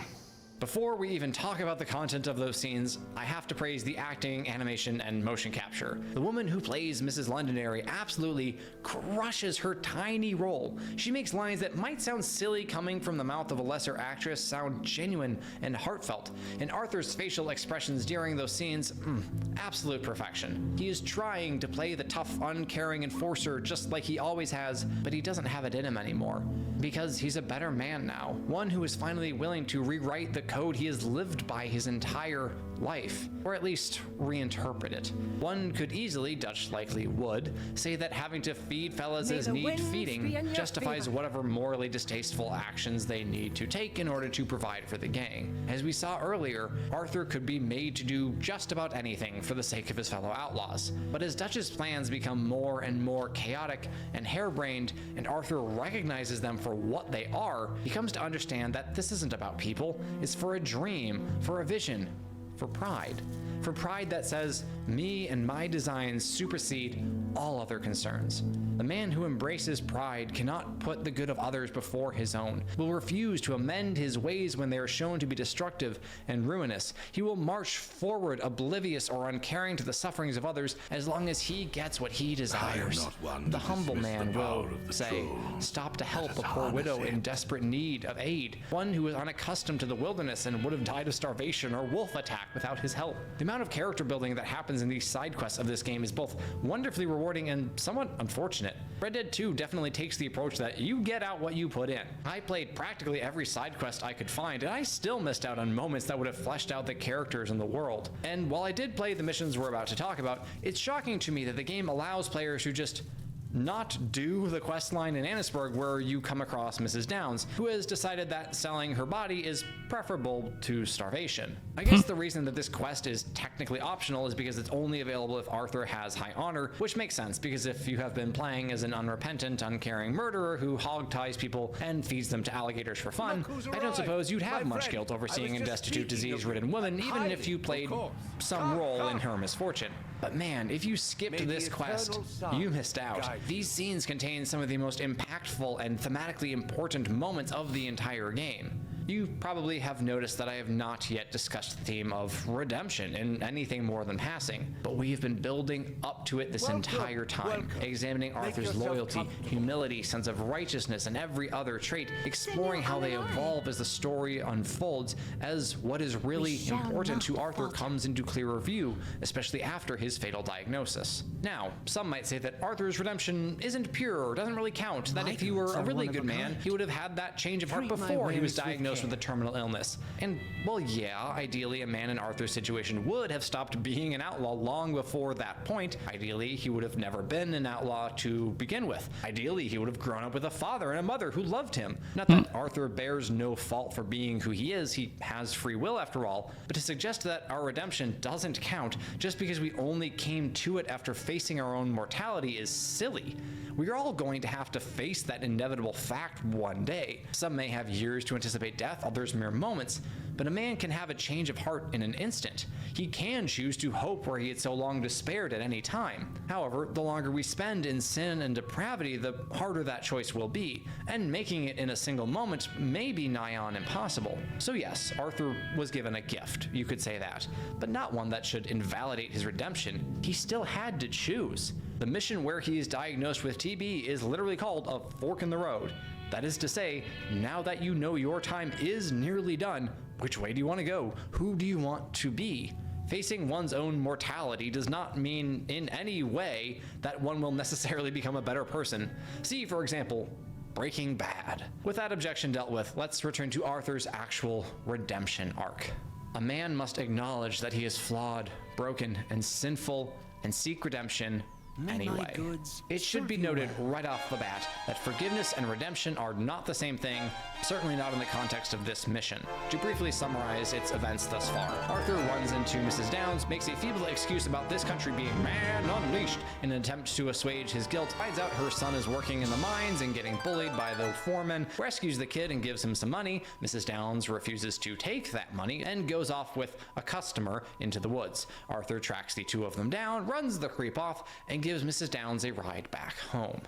Before we even talk about the content of those scenes, I have to praise the acting, animation, and motion capture. The woman who plays Mrs. Londonderry absolutely crushes her tiny role. She makes lines that might sound silly coming from the mouth of a lesser actress sound genuine and heartfelt. And Arthur's facial expressions during those scenes, absolute perfection. He is trying to play the tough, uncaring enforcer just like he always has, but he doesn't have it in him anymore. Because he's a better man now, one who is finally willing to rewrite the code he has lived by his entire life, or at least reinterpret it. One could easily, Dutch likely would, say that having to feed fellas as need feeding justifies whatever morally distasteful actions they need to take in order to provide for the gang. As we saw earlier, Arthur could be made to do just about anything for the sake of his fellow outlaws. But as Dutch's plans become more and more chaotic and harebrained, and Arthur recognizes them for what they are, he comes to understand that this isn't about people, it's for a dream, for a vision, for pride, for pride that says, me and my designs supersede all other concerns. The man who embraces pride cannot put the good of others before his own, will refuse to amend his ways when they are shown to be destructive and ruinous. He will march forward oblivious or uncaring to the sufferings of others as long as he gets what he desires. The humble man will, say, stop to help a poor widow in desperate need of aid, one who is unaccustomed to the wilderness and would have died of starvation or wolf attack without his help. The amount of character building that happens in these side quests of this game is both wonderfully rewarding and somewhat unfortunate. Red Dead 2 definitely takes the approach that you get out what you put in. I played practically every side quest I could find, and I still missed out on moments that would have fleshed out the characters in the world. And while I did play the missions we're about to talk about, it's shocking to me that the game allows players who just not do the quest line in Annisburg where you come across Mrs. Downs, who has decided that selling her body is preferable to starvation. I guess the reason that this quest is technically optional is because it's only available if Arthur has high honor, which makes sense because if you have been playing as an unrepentant, uncaring murderer who hog ties people and feeds them to alligators for fun, I don't suppose you'd have much guilt over seeing a destitute, disease-ridden woman, even if you played some role in her misfortune. But man, if you skipped this quest, you missed out. These scenes contain some of the most impactful and thematically important moments of the entire game. You probably have noticed that I have not yet discussed the theme of redemption in anything more than passing, but we have been building up to it this entire time, examining Arthur's loyalty, humility, sense of righteousness, and every other trait, exploring how they evolve as the story unfolds, as what is really important to Arthur comes into clearer view, especially after his fatal diagnosis. Now, some might say that Arthur's redemption isn't pure or doesn't really count, that if he were a really good man, he would have had that change of heart before he was diagnosed with a terminal illness. And, well, yeah, ideally a man in Arthur's situation would have stopped being an outlaw long before that point. Ideally, he would have never been an outlaw to begin with. Ideally, he would have grown up with a father and a mother who loved him. Not that Arthur bears no fault for being who he is, he has free will after all, but to suggest that our redemption doesn't count just because we only came to it after facing our own mortality is silly. We are all going to have to face that inevitable fact one day. Some may have years to anticipate death, others mere moments, but a man can have a change of heart in an instant. He can choose to hope where he had so long despaired at any time. However, the longer we spend in sin and depravity, the harder that choice will be, and making it in a single moment may be nigh on impossible. So yes, Arthur was given a gift, you could say that, but not one that should invalidate his redemption. He still had to choose. The mission where he is diagnosed with TB is literally called a fork in the road. That is to say, now that you know your time is nearly done, which way do you want to go? Who do you want to be? Facing one's own mortality does not mean in any way that one will necessarily become a better person. See, for example, Breaking Bad. With that objection dealt with, let's return to Arthur's actual redemption arc. A man must acknowledge that he is flawed, broken, and sinful, and seek redemption anyway. It should be noted right off the bat that forgiveness and redemption are not the same thing, certainly not in the context of this mission. To briefly summarize its events thus far, Arthur runs into Mrs. Downs, makes a feeble excuse about this country being man unleashed in an attempt to assuage his guilt, finds out her son is working in the mines and getting bullied by the foreman, rescues the kid and gives him some money. Mrs. Downs refuses to take that money and goes off with a customer into the woods. Arthur tracks the two of them down, runs the creep off, and gives Mrs. Downs a ride back home.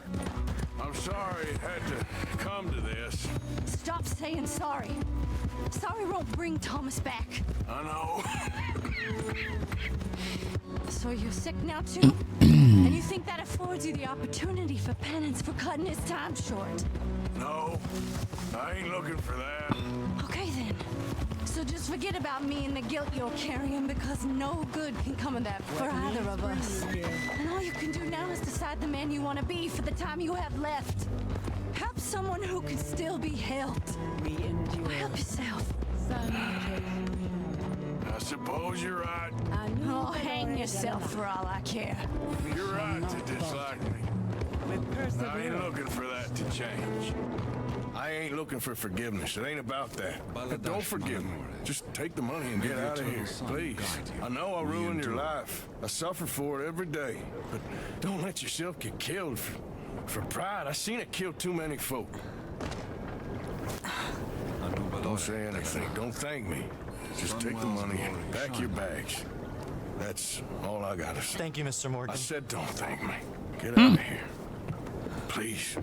I'm sorry it had to come to this. Stop saying sorry. Sorry won't bring Thomas back. I know. So you're sick now too? And you think that affords you the opportunity for penance for cutting his time short? No, I ain't looking for that. Okay then. So just forget about me and the guilt you're carrying, because no good can come of that for either of us. And all you can do now is decide the man you want to be for the time you have left. Help someone who can still be helped. Or help yourself. I suppose you're right. Oh, hang yourself for all I care. You're right to dislike me. I ain't looking for that to change. I ain't looking for forgiveness. It ain't about that. Don't forgive me. Just take the money and get out of here, please. I know I ruined your life. I suffer for it every day. But don't let yourself get killed for pride. I seen it kill too many folk. Don't say anything. Don't thank me. Just take the money and pack your bags. That's all I gotta say. Thank you, Mr. Morgan. I said don't thank me. Get out of here. Please.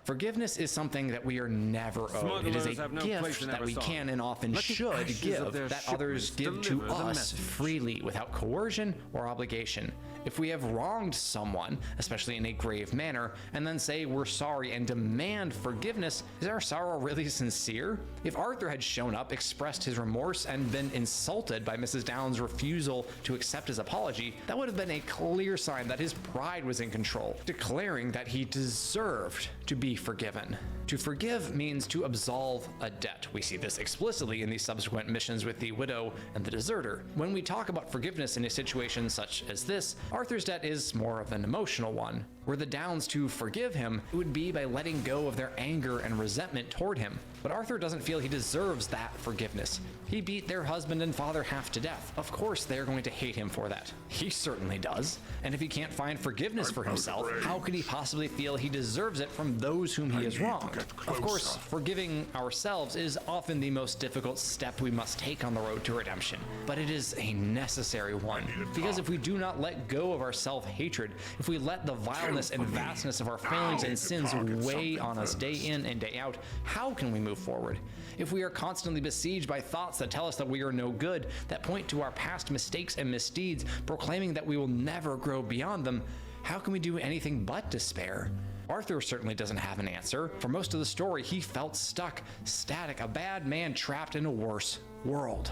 Forgiveness is something that we are never owed. It is a gift that we can and often should give, that others give to us freely without coercion or obligation. If we have wronged someone, especially in a grave manner, and then say we're sorry and demand forgiveness, is our sorrow really sincere? If Arthur had shown up, expressed his remorse, and been insulted by Mrs. Downs' refusal to accept his apology, that would have been a clear sign that his pride was in control, declaring that he deserved to be forgiven. To forgive means to absolve a debt. We see this explicitly in the subsequent missions with the widow and the deserter. When we talk about forgiveness in a situation such as this, Arthur's debt is more of an emotional one. Were the Downs to forgive him, it would be by letting go of their anger and resentment toward him. But Arthur doesn't feel he deserves that forgiveness. He beat their husband and father half to death. Of course they're going to hate him for that. He certainly does. And if he can't find forgiveness for himself, how could he possibly feel he deserves it from those whom he has wronged? Of course, forgiving ourselves is often the most difficult step we must take on the road to redemption. But it is a necessary one. Because if we do not let go of our self-hatred, if we let the vileness and vastness of our failings and sins weigh on us day in and day out, how can we move forward? If we are constantly besieged by thoughts that tell us that we are no good, that point to our past mistakes and misdeeds, proclaiming that we will never grow beyond them, how can we do anything but despair? Arthur certainly doesn't have an answer. For most of the story, he felt stuck, static, a bad man trapped in a worse world.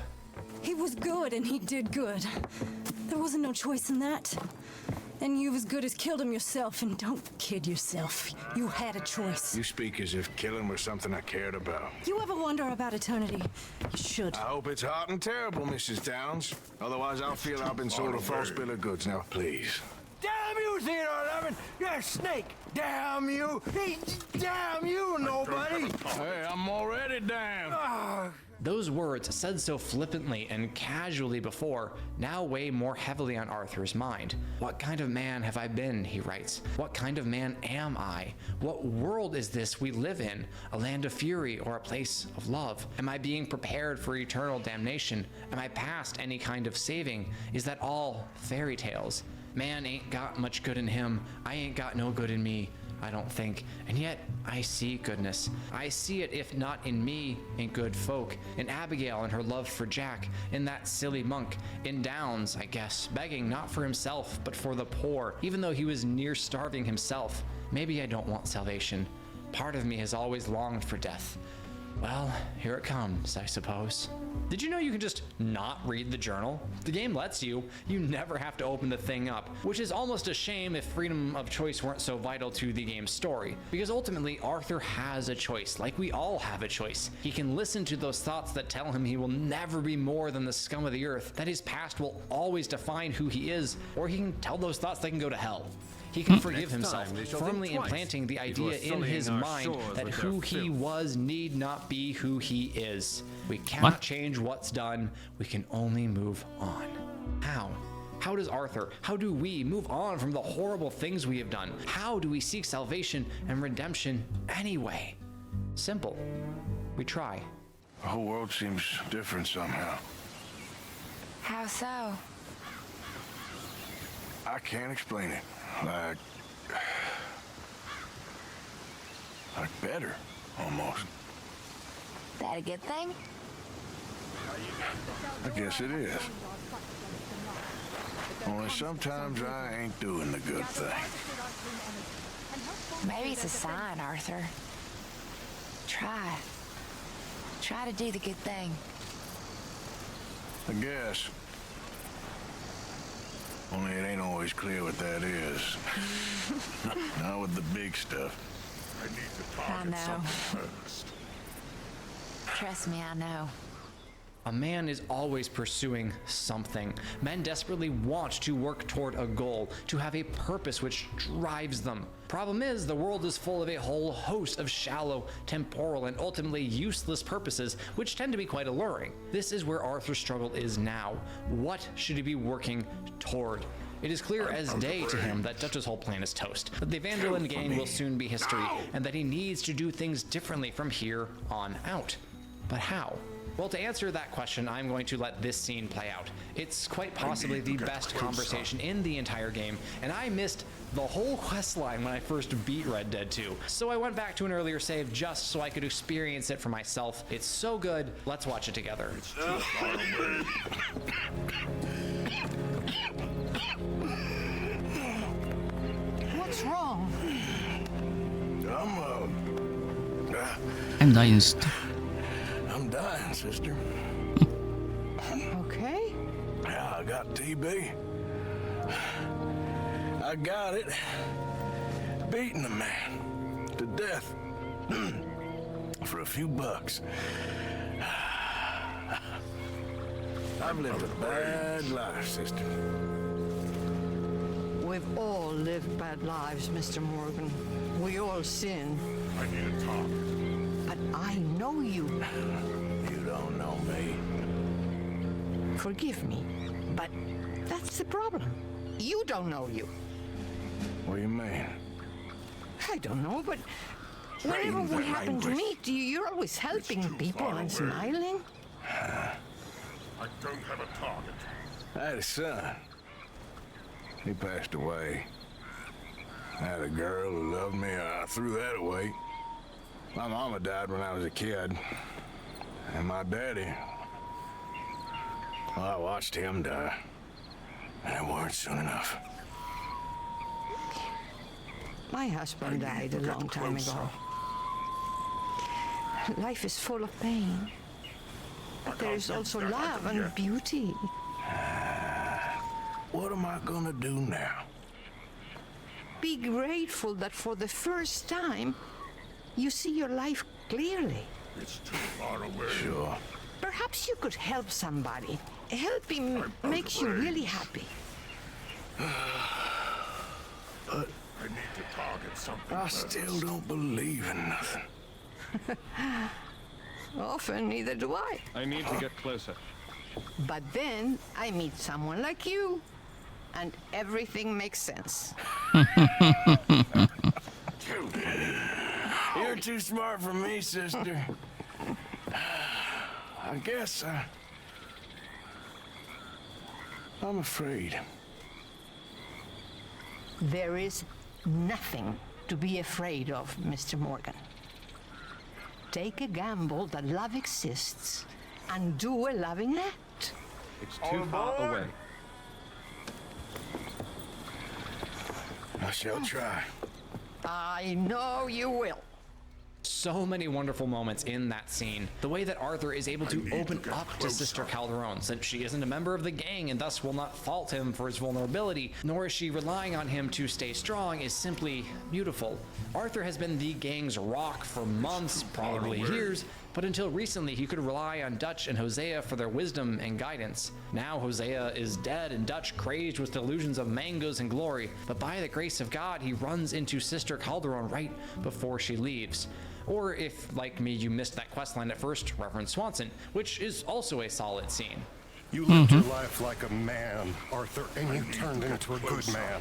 He was good and he did good. There wasn't no choice in that. And you as good as killed him yourself, and don't kid yourself. You had a choice. You speak as if killing was something I cared about. You ever wonder about eternity? You should. I hope it's hot and terrible, Mrs. Downs. Otherwise, I'll feel I've been sold a false bill of goods. Now, please. Damn you, Theodore Levin! You're a snake! Damn you! Damn you, nobody! Hey, I'm already damned. Those words, said so flippantly and casually before, now weigh more heavily on Arthur's mind. What kind of man have I been, he writes. What kind of man am I? What world is this we live in? A land of fury or a place of love? Am I being prepared for eternal damnation? Am I past any kind of saving? Is that all fairy tales? Man ain't got much good in him. I ain't got no good in me, I don't think. And yet, I see goodness. I see it, if not in me, in good folk. In Abigail and her love for Jack. In that silly monk. In Downs, I guess, begging not for himself, but for the poor, even though he was near starving himself. Maybe I don't want salvation. Part of me has always longed for death. Well, here it comes, I suppose. Did you know you can just not read the journal? The game lets you. You never have to open the thing up, which is almost a shame if freedom of choice weren't so vital to the game's story. Because ultimately, Arthur has a choice, like we all have a choice. He can listen to those thoughts that tell him he will never be more than the scum of the earth, that his past will always define who he is, or he can tell those thoughts they can go to hell. He can forgive himself, firmly implanting the idea in his mind that who he was need not be who he is. We cannot change what's done. We can only move on. How? How does Arthur, how do we move on from the horrible things we have done? How do we seek salvation and redemption anyway? Simple. We try. The whole world seems different somehow. How so? I can't explain it. Like better, almost. That a good thing? I guess it is. Only sometimes I ain't doing the good thing. Maybe it's a sign, Arthur. Try. Try to do the good thing. I guess. Only it ain't always clear what that is. Not with the big stuff. I need to target something first. Trust me, I know. A man is always pursuing something. Men desperately want to work toward a goal, to have a purpose which drives them. Problem is, the world is full of a whole host of shallow, temporal, and ultimately useless purposes, which tend to be quite alluring. This is where Arthur's struggle is now. What should he be working toward? It is clear as day to him that Dutch's whole plan is toast, that the Van der Linde gang will soon be history, and that he needs to do things differently from here on out. But how? Well, to answer that question, I'm going to let this scene play out. It's quite possibly the best conversation in the entire game, and I missed the whole quest line when I first beat Red Dead 2. So I went back to an earlier save just so I could experience it for myself. It's so good. Let's watch it together. What's wrong? I'm dying still. I'm dying, sister. Okay. Yeah, I got TB. I got it. Beating a man to death for a few bucks. I've lived a bad life, sister. We've all lived bad lives, Mr. Morgan. We all sin. I need to talk. But I know you. You don't know me. Forgive me, but that's the problem. You don't know you. What do you mean? I don't know, but whenever we happen to meet you, you're always helping people and smiling. I don't have a target. I had a son. He passed away. I had a girl who loved me. I threw that away. My mama died when I was a kid. And my daddy, well, I watched him die. And it weren't soon enough. My husband died a long time ago. Life is full of pain. But there is also love and beauty. What am I gonna do now? Be grateful that for the first time, you see your life clearly. It's too far away. Sure. Perhaps you could help somebody. Helping makes you really happy. But I need to target something. I still don't believe in nothing. Often, neither do I. I need to get closer. But then I meet someone like you, and everything makes sense. You're too smart for me, sister. I guess I'm afraid. There is nothing to be afraid of, Mr. Morgan. Take a gamble that love exists and do a loving act. It's too far away. I shall try. I know you will. So many wonderful moments in that scene. The way that Arthur is able to open up to Sister Calderon, since she isn't a member of the gang and thus will not fault him for his vulnerability, nor is she relying on him to stay strong, is simply beautiful. Arthur has been the gang's rock for months, probably years, but until recently he could rely on Dutch and Hosea for their wisdom and guidance. Now Hosea is dead and Dutch crazed with delusions of mangoes and glory, but by the grace of God he runs into Sister Calderon right before she leaves. Or if, like me, you missed that questline at first, Reverend Swanson, which is also a solid scene. You lived your life like a man, Arthur, and you turned into a good man.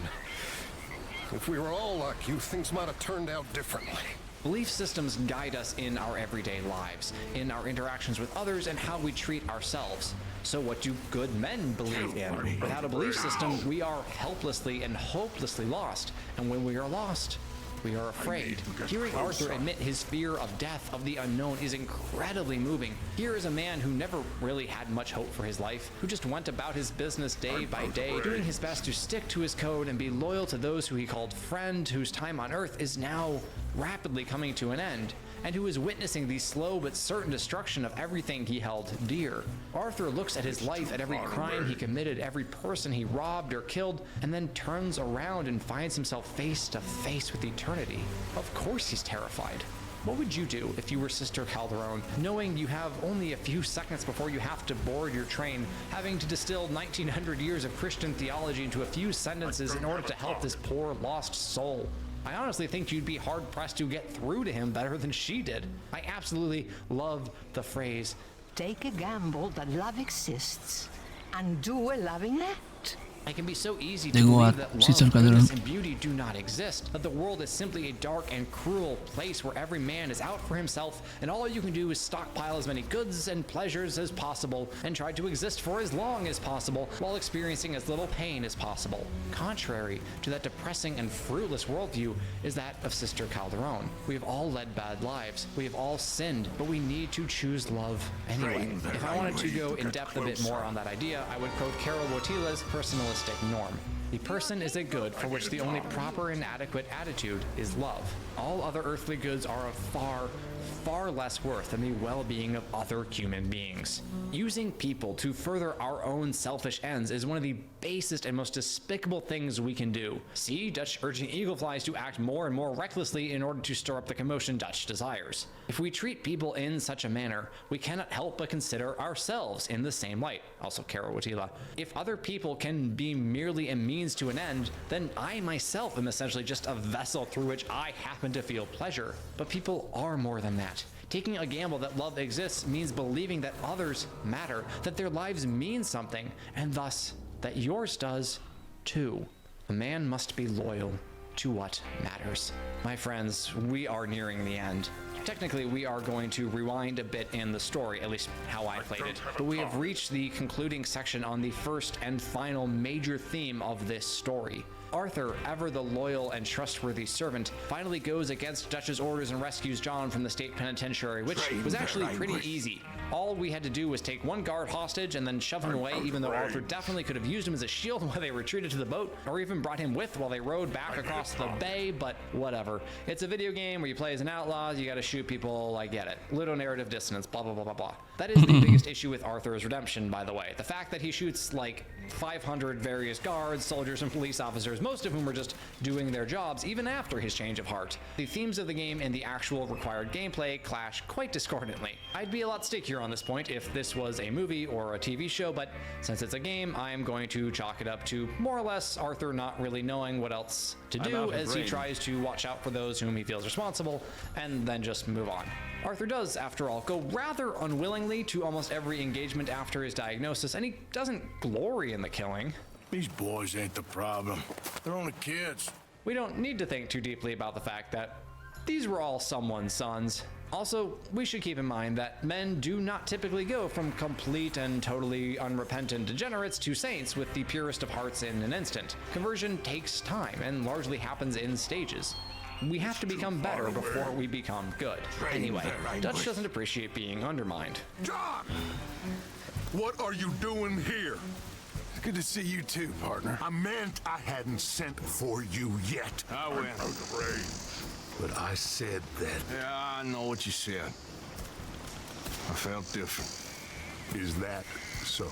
If we were all like you, things might have turned out differently. Belief systems guide us in our everyday lives, in our interactions with others, and how we treat ourselves. So what do good men believe in? Without a belief system, we are helplessly and hopelessly lost. And when we are lost, we are afraid. Hearing Arthur admit his fear of death, of the unknown, is incredibly moving. Here is a man who never really had much hope for his life, who just went about his business day by day, doing his best to stick to his code and be loyal to those who he called friend, whose time on Earth is now rapidly coming to an end, and who is witnessing the slow but certain destruction of everything he held dear. Arthur looks at his life, at every crime he committed, every person he robbed or killed, and then turns around and finds himself face to face with eternity. Of course he's terrified. What would you do if you were Sister Calderon, knowing you have only a few seconds before you have to board your train, having to distill 1900 years of Christian theology into a few sentences in order to help this poor lost soul? I honestly think you'd be hard-pressed to get through to him better than she did. I absolutely love the phrase, take a gamble that love exists and do a loving act. It can be so easy De to goa believe that Sister love, Calderón. goodness, and beauty do not exist, that the world is simply a dark and cruel place where every man is out for himself, and all you can do is stockpile as many goods and pleasures as possible, and try to exist for as long as possible, while experiencing as little pain as possible. Contrary to that depressing and fruitless worldview is that of Sister Calderón. We have all led bad lives, we have all sinned, but we need to choose love anyway. If I wanted to go in depth a bit more on that idea, I would quote Carol Wojtyla's personalistic norm. The person is a good for which the only proper and adequate attitude is love. All other earthly goods are of far less worth than the well-being of other human beings. Using people to further our own selfish ends is one of the basest and most despicable things we can do. See, Dutch urging eagleflies to act more and more recklessly in order to stir up the commotion Dutch desires. If we treat people in such a manner, we cannot help but consider ourselves in the same light. Also Carol Wojtyla. If other people can be merely a means to an end, then I myself am essentially just a vessel through which I happen to feel pleasure. But people are more than that. Taking a gamble that love exists means believing that others matter, that their lives mean something, and thus that yours does too. A man must be loyal to what matters. My friends, we are nearing the end. Technically, we are going to rewind a bit in the story, at least how I played it, but we have reached the concluding section on the first and final major theme of this story. Arthur, ever the loyal and trustworthy servant, finally goes against Dutch's orders and rescues John from the state penitentiary, which was actually pretty easy. All we had to do was take one guard hostage and then shove him away, even though Arthur definitely could have used him as a shield while they retreated to the boat, or even brought him with while they rowed back across the bay, but whatever. It's a video game where you play as an outlaw, you gotta shoot people, I get it. Ludonarrative dissonance, blah blah blah blah blah. That is the biggest issue with Arthur's redemption, by the way. The fact that he shoots like 500 various guards, soldiers, and police officers, most of whom are just doing their jobs even after his change of heart. The themes of the game and the actual required gameplay clash quite discordantly. I'd be a lot stickier on this point if this was a movie or a TV show, but since it's a game, I'm going to chalk it up to more or less Arthur not really knowing what else to do as he tries to watch out for those whom he feels responsible, and then just move on. Arthur does, after all, go rather unwillingly to almost every engagement after his diagnosis, and he doesn't glory in the killing. These boys ain't the problem. They're only kids. We don't need to think too deeply about the fact that these were all someone's sons. Also, we should keep in mind that men do not typically go from complete and totally unrepentant degenerates to saints with the purest of hearts in an instant. Conversion takes time and largely happens in stages. We have to become better before we become good. Anyway, Dutch doesn't appreciate being undermined. John! What are you doing here? Good to see you too, partner. I meant I hadn't sent for you yet. I went. But I said that. Yeah, I know what you said. I felt different. Is that so?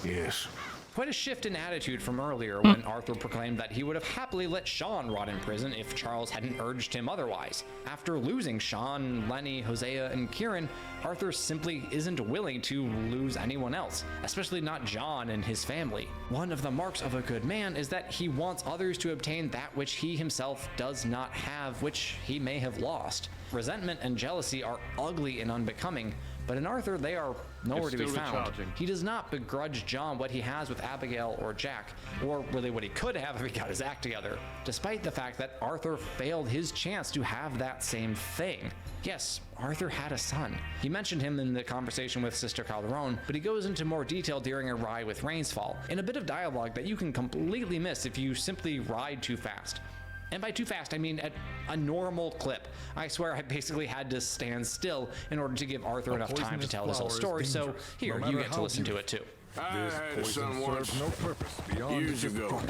Yes. Quite a shift in attitude from earlier when Arthur proclaimed that he would have happily let Sean rot in prison if Charles hadn't urged him otherwise. After losing Sean, Lenny, Hosea, and Kieran, Arthur simply isn't willing to lose anyone else, especially not John and his family. One of the marks of a good man is that he wants others to obtain that which he himself does not have, which he may have lost. Resentment and jealousy are ugly and unbecoming, but in Arthur, they are nowhere to be found. He does not begrudge John what he has with Abigail or Jack, or really what he could have if he got his act together, despite the fact that Arthur failed his chance to have that same thing. Yes, Arthur had a son. He mentioned him in the conversation with Sister Calderón, but he goes into more detail during a ride with Rainsfall, in a bit of dialogue that you can completely miss if you simply ride too fast. And by too fast, I mean at a normal clip. I swear I basically had to stand still in order to give Arthur enough time to tell his whole story, so here, you get to listen to it too. I had a son once, no purpose beyond years ago.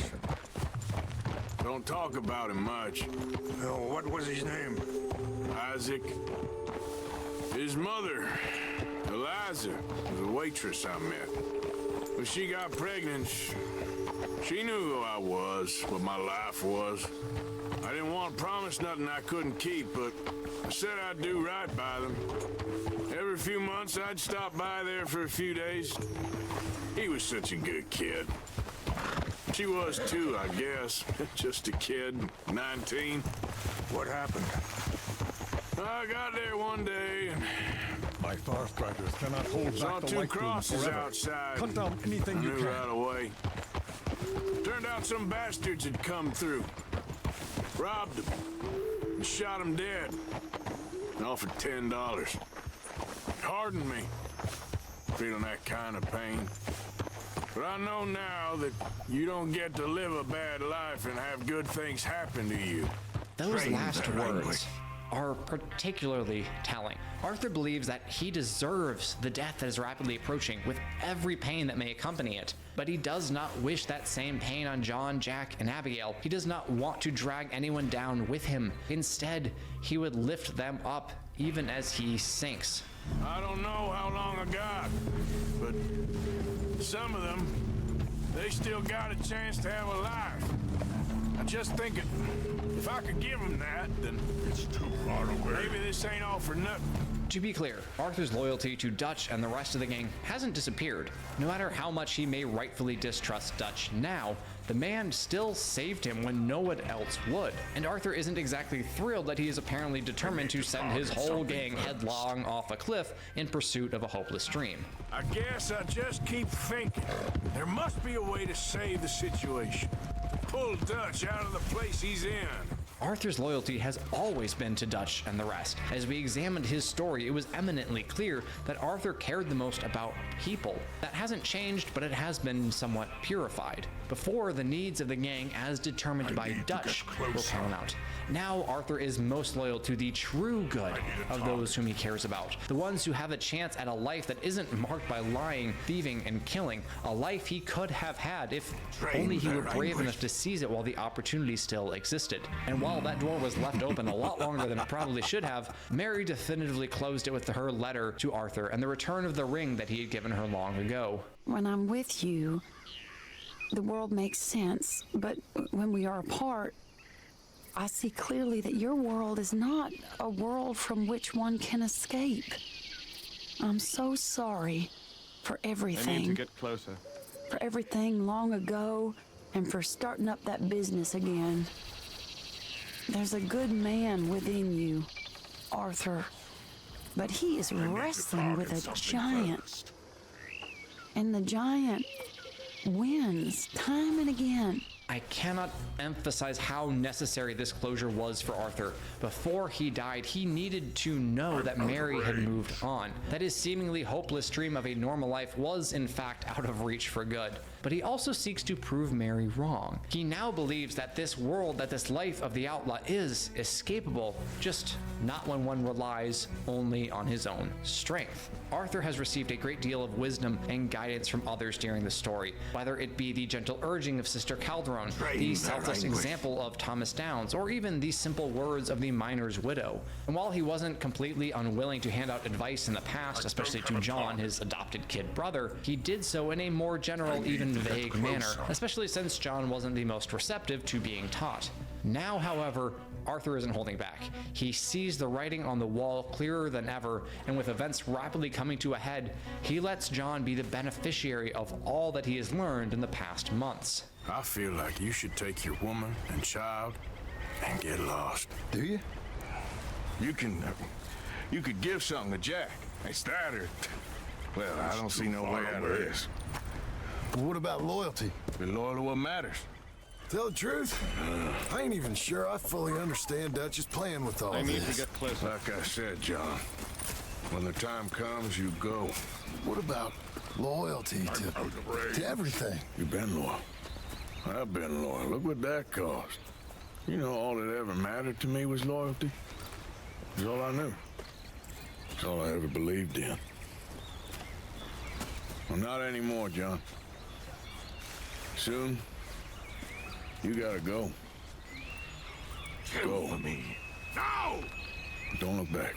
Don't talk about him much. Oh, what was his name? Isaac. His mother, Eliza, was a waitress I met. When she got pregnant, she knew who I was, what my life was. I didn't want to promise nothing I couldn't keep, but I said I'd do right by them. Every few months, I'd stop by there for a few days. He was such a good kid. She was too, I guess. Just a kid, 19. What happened? I got there one day, and My Starstrikers cannot hold Saw back the two White Plume crosses forever. outside. Cut down anything I you knew can. right away. Turned out some bastards had come through. Robbed them. And shot them dead. And offered $10. Hardened me. Feeling that kind of pain. But I know now that you don't get to live a bad life and have good things happen to you. Those Train last their words language. are particularly telling. Arthur believes that he deserves the death that is rapidly approaching with every pain that may accompany it. But he does not wish that same pain on John, Jack, and Abigail. He does not want to drag anyone down with him. Instead, he would lift them up even as he sinks. I don't know how long I got, but some of them, they still got a chance to have a life. I'm just thinking, if I could give them that, then it's too far away. Maybe this ain't all for nothing. To be clear, Arthur's loyalty to Dutch and the rest of the gang hasn't disappeared. No matter how much he may rightfully distrust Dutch now, the man still saved him when no one else would. And Arthur isn't exactly thrilled that he is apparently determined to send his whole gang headlong off a cliff in pursuit of a hopeless dream. I guess I just keep thinking, there must be a way to save the situation. Pull Dutch out of the place he's in. Arthur's loyalty has always been to Dutch and the rest. As we examined his story, it was eminently clear that Arthur cared the most about people. That hasn't changed, but it has been somewhat purified. Before, the needs of the gang, as determined by Dutch, were paramount. Now, Arthur is most loyal to the true good of those whom he cares about. The ones who have a chance at a life that isn't marked by lying, thieving, and killing. A life he could have had if only he were brave enough to seize it while the opportunity still existed. And while that door was left open a lot longer than it probably should have, Mary definitively closed it with her letter to Arthur and the return of the ring that he had given her long ago. When I'm with you, the world makes sense, but when we are apart, I see clearly that your world is not a world from which one can escape. I'm so sorry for everything. I need to get closer. For everything long ago and for starting up that business again. There's a good man within you, Arthur, but he is wrestling with a giant. And the giant wins time and again. I cannot emphasize how necessary this closure was for Arthur. Before he died, he needed to know that Mary had moved on, that his seemingly hopeless dream of a normal life was in fact out of reach for good. But he also seeks to prove Mary wrong. He now believes that this world, that this life of the outlaw is escapable, just not when one relies only on his own strength. Arthur has received a great deal of wisdom and guidance from others during the story, whether it be the gentle urging of Sister Calderon, the selfless example of Thomas Downs, or even the simple words of the miner's widow. And while he wasn't completely unwilling to hand out advice in the past, especially to John, his adopted kid brother, he did so in a more general, even vague manner, especially since John wasn't the most receptive to being taught. Now, however, Arthur isn't holding back. He sees the writing on the wall clearer than ever, and with events rapidly coming to a head, he lets John be the beneficiary of all that he has learned in the past months. I feel like you should take your woman and child and get lost. Do you? You could give something to Jack. Hey, Strider. Well, I don't see no way out of this. But what about loyalty? Be loyal to what matters. Tell the truth, I ain't even sure I fully understand Dutch's plan with all I this. need to get closer. Like I said, John, when the time comes, you go. What about loyalty to everything? You've been loyal. I've been loyal. Look what that cost. You know, all that ever mattered to me was loyalty. It's all I knew. It's all I ever believed in. Well, not anymore, John. Soon, you gotta go. Go. Kill me. No! Don't look back.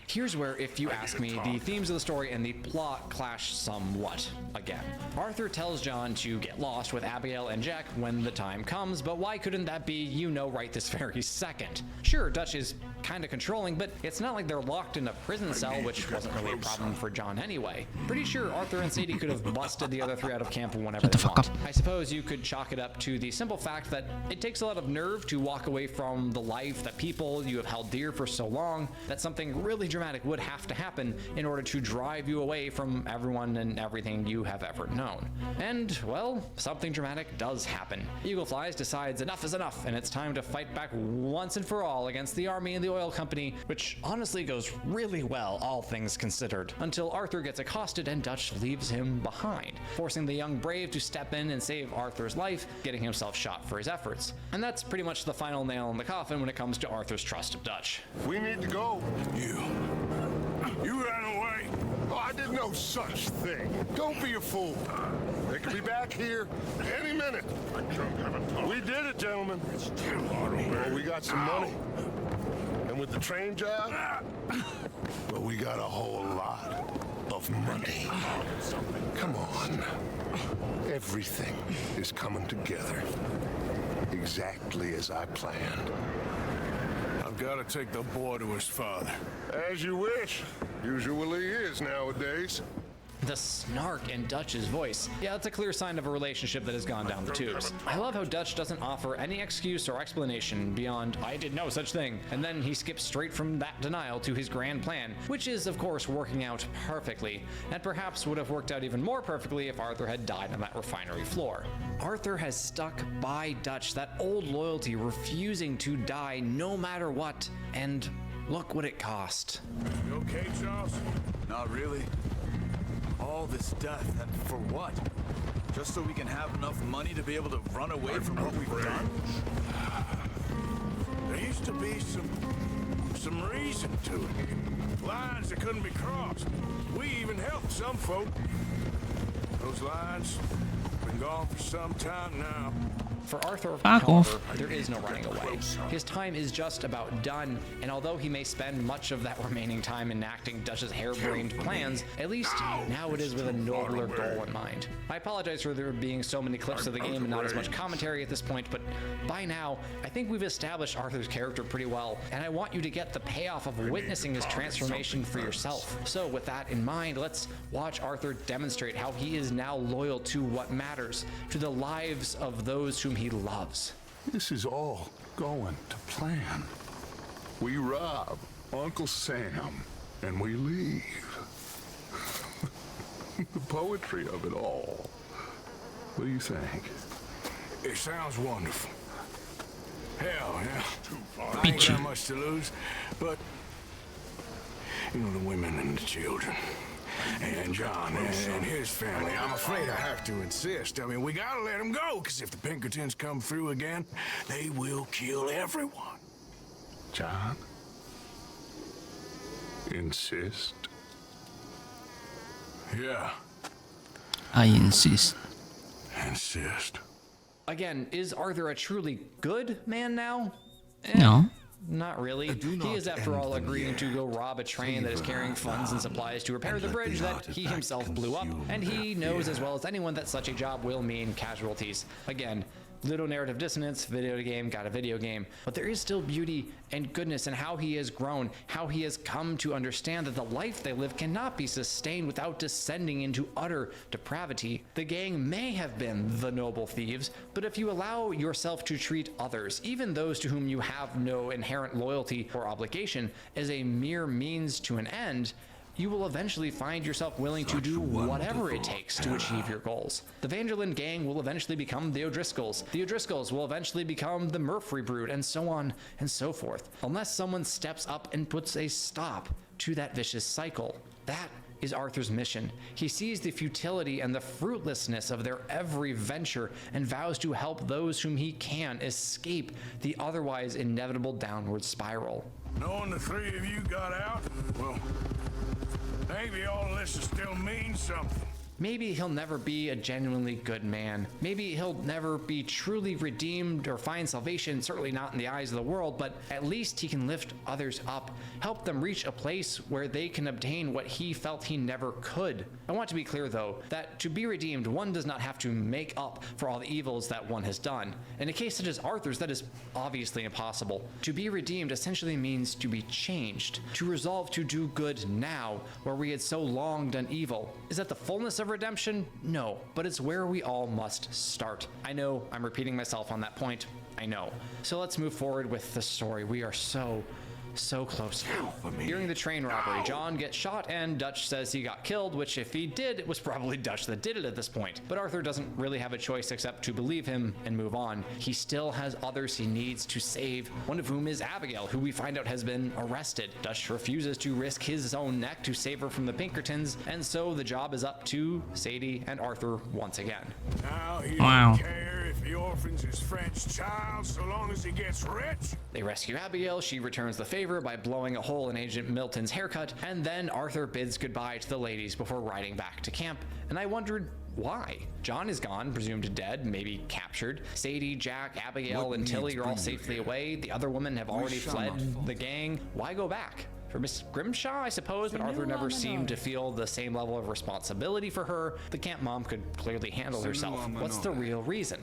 Here's where, if you ask me, the themes of the story and the plot clash somewhat again. Arthur tells John to get lost with Abigail and Jack when the time comes, but why couldn't that be, you know, right this very second? Sure, Dutch is kind of controlling, but it's not like they're locked in a prison cell, which wasn't really a problem for John anyway. Pretty sure Arthur and Sadie could have busted the other three out of camp whenever they want. I suppose you could chalk it up to the simple fact that it takes a lot of nerve to walk away from the life, the people you have held dear for so long, that something really dramatic dramatic would have to happen in order to drive you away from everyone and everything you have ever known. And, well, something dramatic does happen. Eagle Flies decides enough is enough, and it's time to fight back once and for all against the army and the oil company, which honestly goes really well, all things considered, until Arthur gets accosted and Dutch leaves him behind, forcing the young brave to step in and save Arthur's life, getting himself shot for his efforts. And that's pretty much the final nail in the coffin when it comes to Arthur's trust of Dutch. We need to go. You ran away. Oh, I did no such thing. Don't be a fool. They could be back here any minute. We did it, gentlemen. Well, we got some money. And with the train job, well, we got a whole lot of money. Come on. Everything is coming together. Exactly as I planned. I've got to take the boy to his father. As you wish. Usually is nowadays. The snark in Dutch's voice. Yeah, that's a clear sign of a relationship that has gone down the tubes. I love how Dutch doesn't offer any excuse or explanation beyond, I did no such thing, and then he skips straight from that denial to his grand plan, which is, of course, working out perfectly, and perhaps would have worked out even more perfectly if Arthur had died on that refinery floor. Arthur has stuck by Dutch, that old loyalty, refusing to die no matter what, and look what it cost. You okay, Charles? Not really. All this death, and for what? Just so we can have enough money to be able to run away from what we've done? There used to be some reason to it. Lines that couldn't be crossed. We even helped some folk. Those lines been gone for some time now. For Arthur, Fuck however, off. there is no running away. His time is just about done, and although he may spend much of that remaining time enacting Dutch's harebrained plans, at least now it is with a nobler goal in mind. I apologize for there being so many clips of the game and not as much commentary at this point, but by now, I think we've established Arthur's character pretty well, and I want you to get the payoff of witnessing his transformation for yourself. So with that in mind, let's watch Arthur demonstrate how he is now loyal to what matters, to the lives of those whom he loves. This is all going to plan. We rob Uncle Sam and we leave. The poetry of it all. What do you think? It sounds wonderful. Hell, yeah. I ain't Bitch. got much to lose, but you know, the women and the children. And John and his family. I'm afraid I have to insist. I mean, we gotta let them go, because if the Pinkertons come through again, they will kill everyone. John? Insist? Yeah, I insist. insist. Again, is Arthur a truly good man now? No. Not really. He is, after all, agreeing to go rob a train that is carrying funds and supplies to repair the bridge that he himself blew up, and he knows as well as anyone that such a job will mean casualties. Again, little narrative dissonance, video game got a video game, but there is still beauty and goodness in how he has grown, how he has come to understand that the life they live cannot be sustained without descending into utter depravity. The gang may have been the noble thieves, but if you allow yourself to treat others, even those to whom you have no inherent loyalty or obligation, as a mere means to an end, you will eventually find yourself willing to do whatever it takes to achieve your goals. The Vanderlyn gang will eventually become the O'Driscolls. The O'Driscolls will eventually become the Murphy Brood, and so on and so forth, unless someone steps up and puts a stop to that vicious cycle. That is Arthur's mission. He sees the futility and the fruitlessness of their every venture and vows to help those whom he can escape the otherwise inevitable downward spiral. Knowing the three of you got out, well, maybe all of this will still mean something. Maybe he'll never be a genuinely good man. Maybe he'll never be truly redeemed or find salvation, certainly not in the eyes of the world, but at least he can lift others up, help them reach a place where they can obtain what he felt he never could. I want to be clear, though, that to be redeemed, one does not have to make up for all the evils that one has done. In a case such as Arthur's, that is obviously impossible. To be redeemed essentially means to be changed, to resolve to do good now, where we had so long done evil. Is that the fullness of redemption? No, but it's where we all must start. I know I'm repeating myself on that point. I know. So let's move forward with the story. We are so So close now. During the train robbery, John gets shot and Dutch says he got killed, which if he did, it was probably Dutch that did it at this point. But Arthur doesn't really have a choice except to believe him and move on. He still has others he needs to save, one of whom is Abigail, who we find out has been arrested. Dutch refuses to risk his own neck to save her from the Pinkertons, and so the job is up to Sadie and Arthur once again. Now he Wow. don't care if he orphans his French child so long as he gets rich. They rescue Abigail, she returns the favor by blowing a hole in Agent Milton's haircut, and then Arthur bids goodbye to the ladies before riding back to camp. And I wondered why. John is gone, presumed dead, maybe captured. Sadie, Jack, Abigail, and Tilly are all safely away. The other women have already fled the gang. Why go back? For Miss Grimshaw, I suppose, but Arthur never seemed to feel the same level of responsibility for her. The camp mom could clearly handle herself. What's the real reason?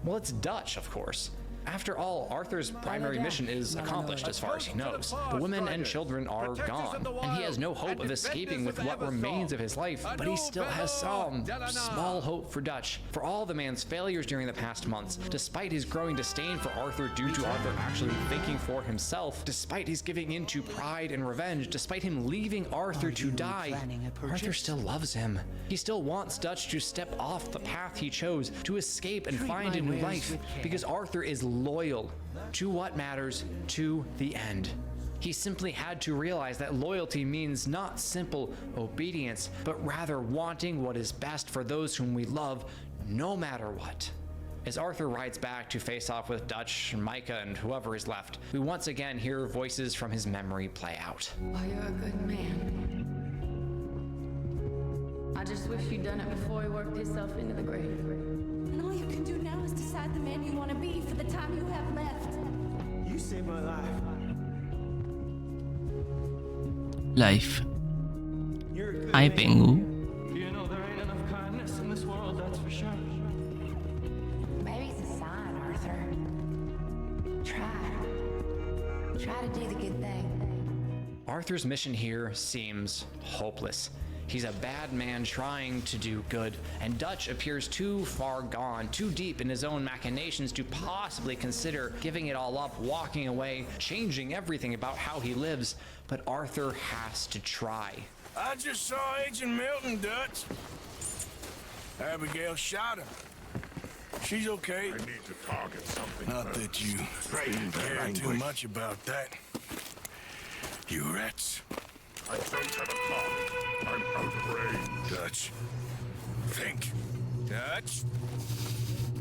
Well, it's Dutch, of course. After all, Arthur's primary mission is accomplished as far as he knows. The women and children are gone, and he has no hope of escaping with what remains of his life, but he still has some small hope for Dutch. For all the man's failures during the past months, despite his growing disdain for Arthur due to Arthur actually thinking for himself, despite his giving in to pride and revenge, despite him leaving Arthur to die, Arthur still loves him. He still wants Dutch to step off the path he chose, to escape and find a new life, because Arthur is loyal to what matters to the end. He simply had to realize that loyalty means not simple obedience, but rather wanting what is best for those whom we love, no matter what. As Arthur rides back to face off with Dutch, Micah, and whoever is left, we once again hear voices from his memory play out. Oh, you're a good man. I just wish you'd done it before he worked himself into the grave. And all you can do now is decide the man you want to be for the time you have left. You saved my life. Life. You're a good Ay, man. Pengu. You know there ain't enough kindness in this world, that's for sure. Maybe it's a sign, Arthur. Try to do the good thing. Arthur's mission here seems hopeless. He's a bad man trying to do good, and Dutch appears too far gone, too deep in his own machinations to possibly consider giving it all up, walking away, changing everything about how he lives. But Arthur has to try. I just saw Agent Milton, Dutch. Abigail shot him. She's okay. I need to target something. Not that you care too much about that. You rats. I don't have a target. I'm out of range. Dutch. Think. Dutch.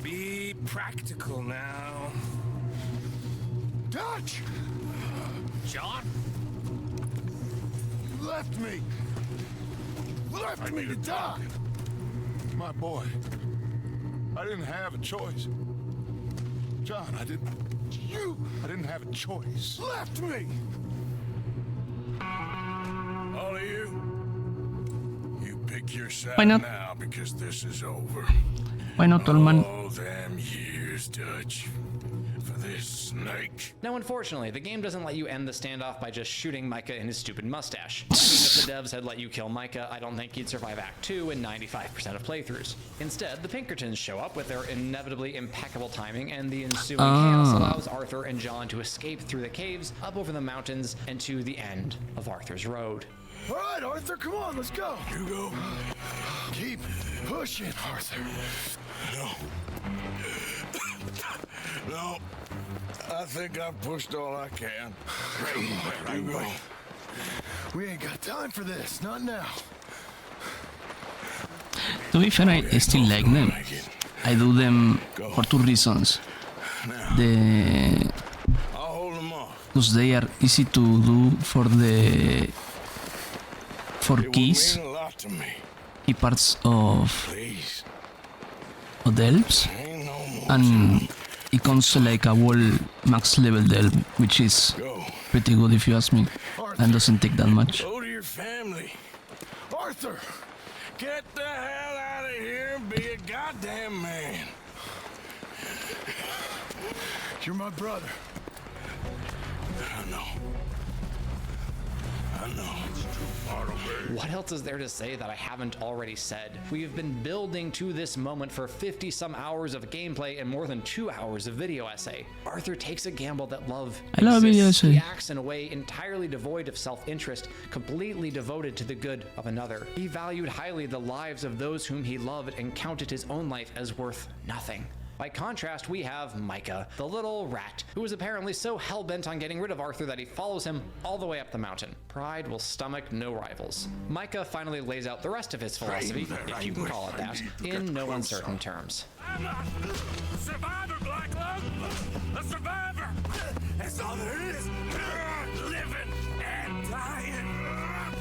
Be practical now. Dutch! John? You left me! Left me to die! My boy. I didn't have a choice. John, I didn't have a choice. Left me! All of you, you pick your side Why not? now because this is over. Why not, Tolman? All them years, Dutch, for this snake. Now, unfortunately, the game doesn't let you end the standoff by just shooting Micah in his stupid mustache. I mean, if the devs had let you kill Micah, I don't think he'd survive Act 2 in 95% of playthroughs. Instead, the Pinkertons show up with their inevitably impeccable timing, and the ensuing chaos allows Arthur and John to escape through the caves, up over the mountains, and to the end of Arthur's road. All right, Arthur, come on, let's go. You go. Keep pushing, Arthur. No. No. I think I've pushed all I can. You go. We ain't got time for this, not now. To be fair, I still like them. I do them for two reasons. I'll hold them off. Because they are easy to do for keys, Mean a lot to me. key parts of Please. the elves, Ain't no more. and it comes like a whole max level elf, which is pretty good if you ask me, and doesn't take that much. Go to your family. Arthur! Get the hell out of here and be a goddamn man. You're my brother. I know. I know. It's too far away. What else is there to say that I haven't already said? We have been building to this moment for 50 some hours of gameplay and more than 2 hours of video essay. Arthur takes a gamble that love I love video exists. He essay. acts in a way entirely devoid of self-interest, completely devoted to the good of another. He valued highly the lives of those whom he loved and counted his own life as worth nothing. By contrast, we have Micah, the little rat, who is apparently so hell-bent on getting rid of Arthur that he follows him all the way up the mountain. Pride will stomach no rivals. Micah finally lays out the rest of his philosophy, if you can call it that, in no uncertain terms. I'm a survivor, Black Lung! A survivor! That's all there is! Living and dying!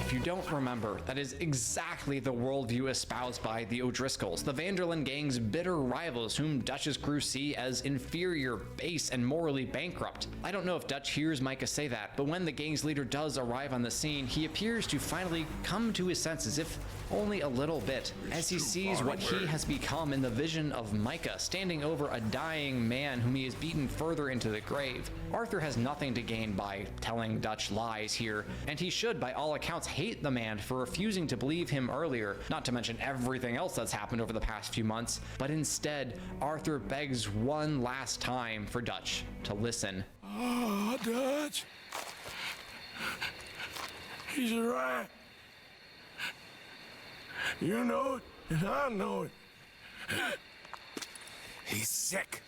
If you don't remember, that is exactly the worldview espoused by the O'Driscolls, the Van der Linde gang's bitter rivals whom Dutch's crew see as inferior, base, and morally bankrupt. I don't know if Dutch hears Micah say that, but when the gang's leader does arrive on the scene, he appears to finally come to his senses, if only a little bit, as he sees what he has become in the vision of Micah standing over a dying man whom he has beaten further into the grave. Arthur has nothing to gain by telling Dutch lies here, and he should, by all accounts, hate the man for refusing to believe him earlier, not to mention everything else that's happened over the past few months. But instead, Arthur begs one last time for Dutch to listen. Oh, Dutch. He's a rat. You know it, and I know it. He's sick.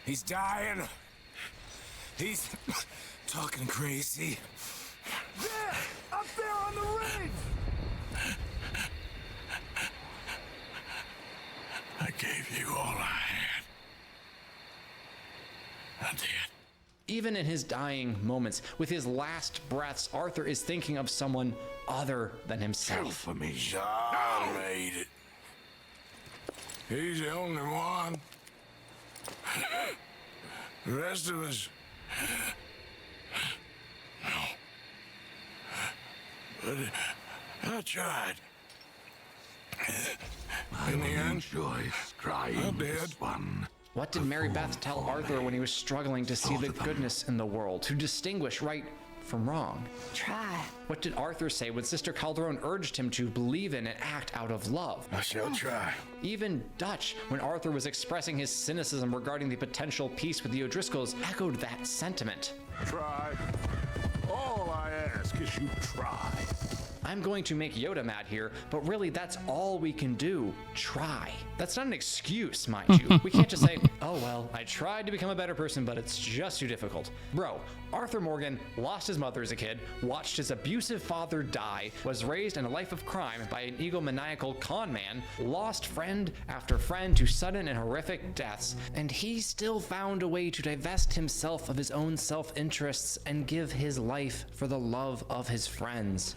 He's dying. He's talking crazy. There! Up there on the ridge! I gave you all I had. I did. Even in his dying moments, with his last breaths, Arthur is thinking of someone other than himself. Kill for me. John made it. He's the only one. The rest of us... No. But I tried. In the end, I'm dead. What did Mary Beth tell Arthur when he was struggling to see the goodness in the world, to distinguish right from wrong? Try. What did Arthur say when Sister Calderon urged him to believe in and act out of love? I shall try. Even Dutch, when Arthur was expressing his cynicism regarding the potential peace with the O'Driscolls, echoed that sentiment. Try. All I ask is you try. I'm going to make Yoda mad here, but really that's all we can do. Try. That's not an excuse, mind you. We can't just say, oh well, I tried to become a better person, but it's just too difficult. Bro, Arthur Morgan lost his mother as a kid, watched his abusive father die, was raised in a life of crime by an egomaniacal con man, lost friend after friend to sudden and horrific deaths, and he still found a way to divest himself of his own self-interests and give his life for the love of his friends.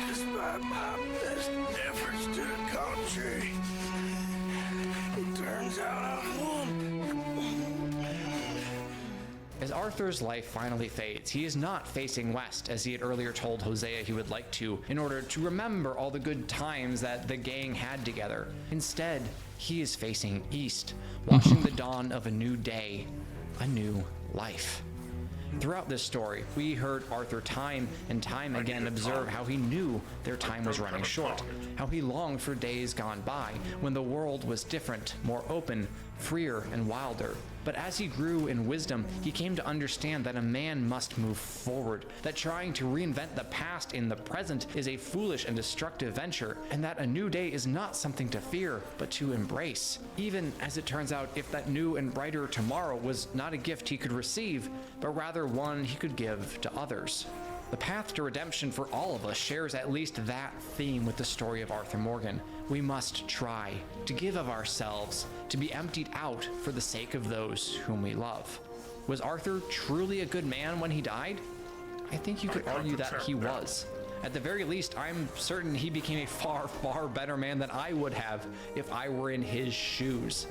Despite my best efforts to the country, it turns out I won. As Arthur's life finally fades, he is not facing west as he had earlier told Hosea he would like to, in order to remember all the good times that the gang had together. Instead, he is facing east, watching the dawn of a new day, a new life. Throughout this story, we heard Arthur time and time again observe how he knew their time was running short, how he longed for days gone by when the world was different, more open, freer, and wilder. But as he grew in wisdom, he came to understand that a man must move forward, that trying to reinvent the past in the present is a foolish and destructive venture, and that a new day is not something to fear, but to embrace. Even as it turns out, if that new and brighter tomorrow was not a gift he could receive, but rather one he could give to others. The path to redemption for all of us shares at least that theme with the story of Arthur Morgan. We must try to give of ourselves, to be emptied out for the sake of those whom we love. Was Arthur truly a good man when he died? I think you could argue that he was. At the very least, I'm certain he became a far, far better man than I would have if I were in his shoes.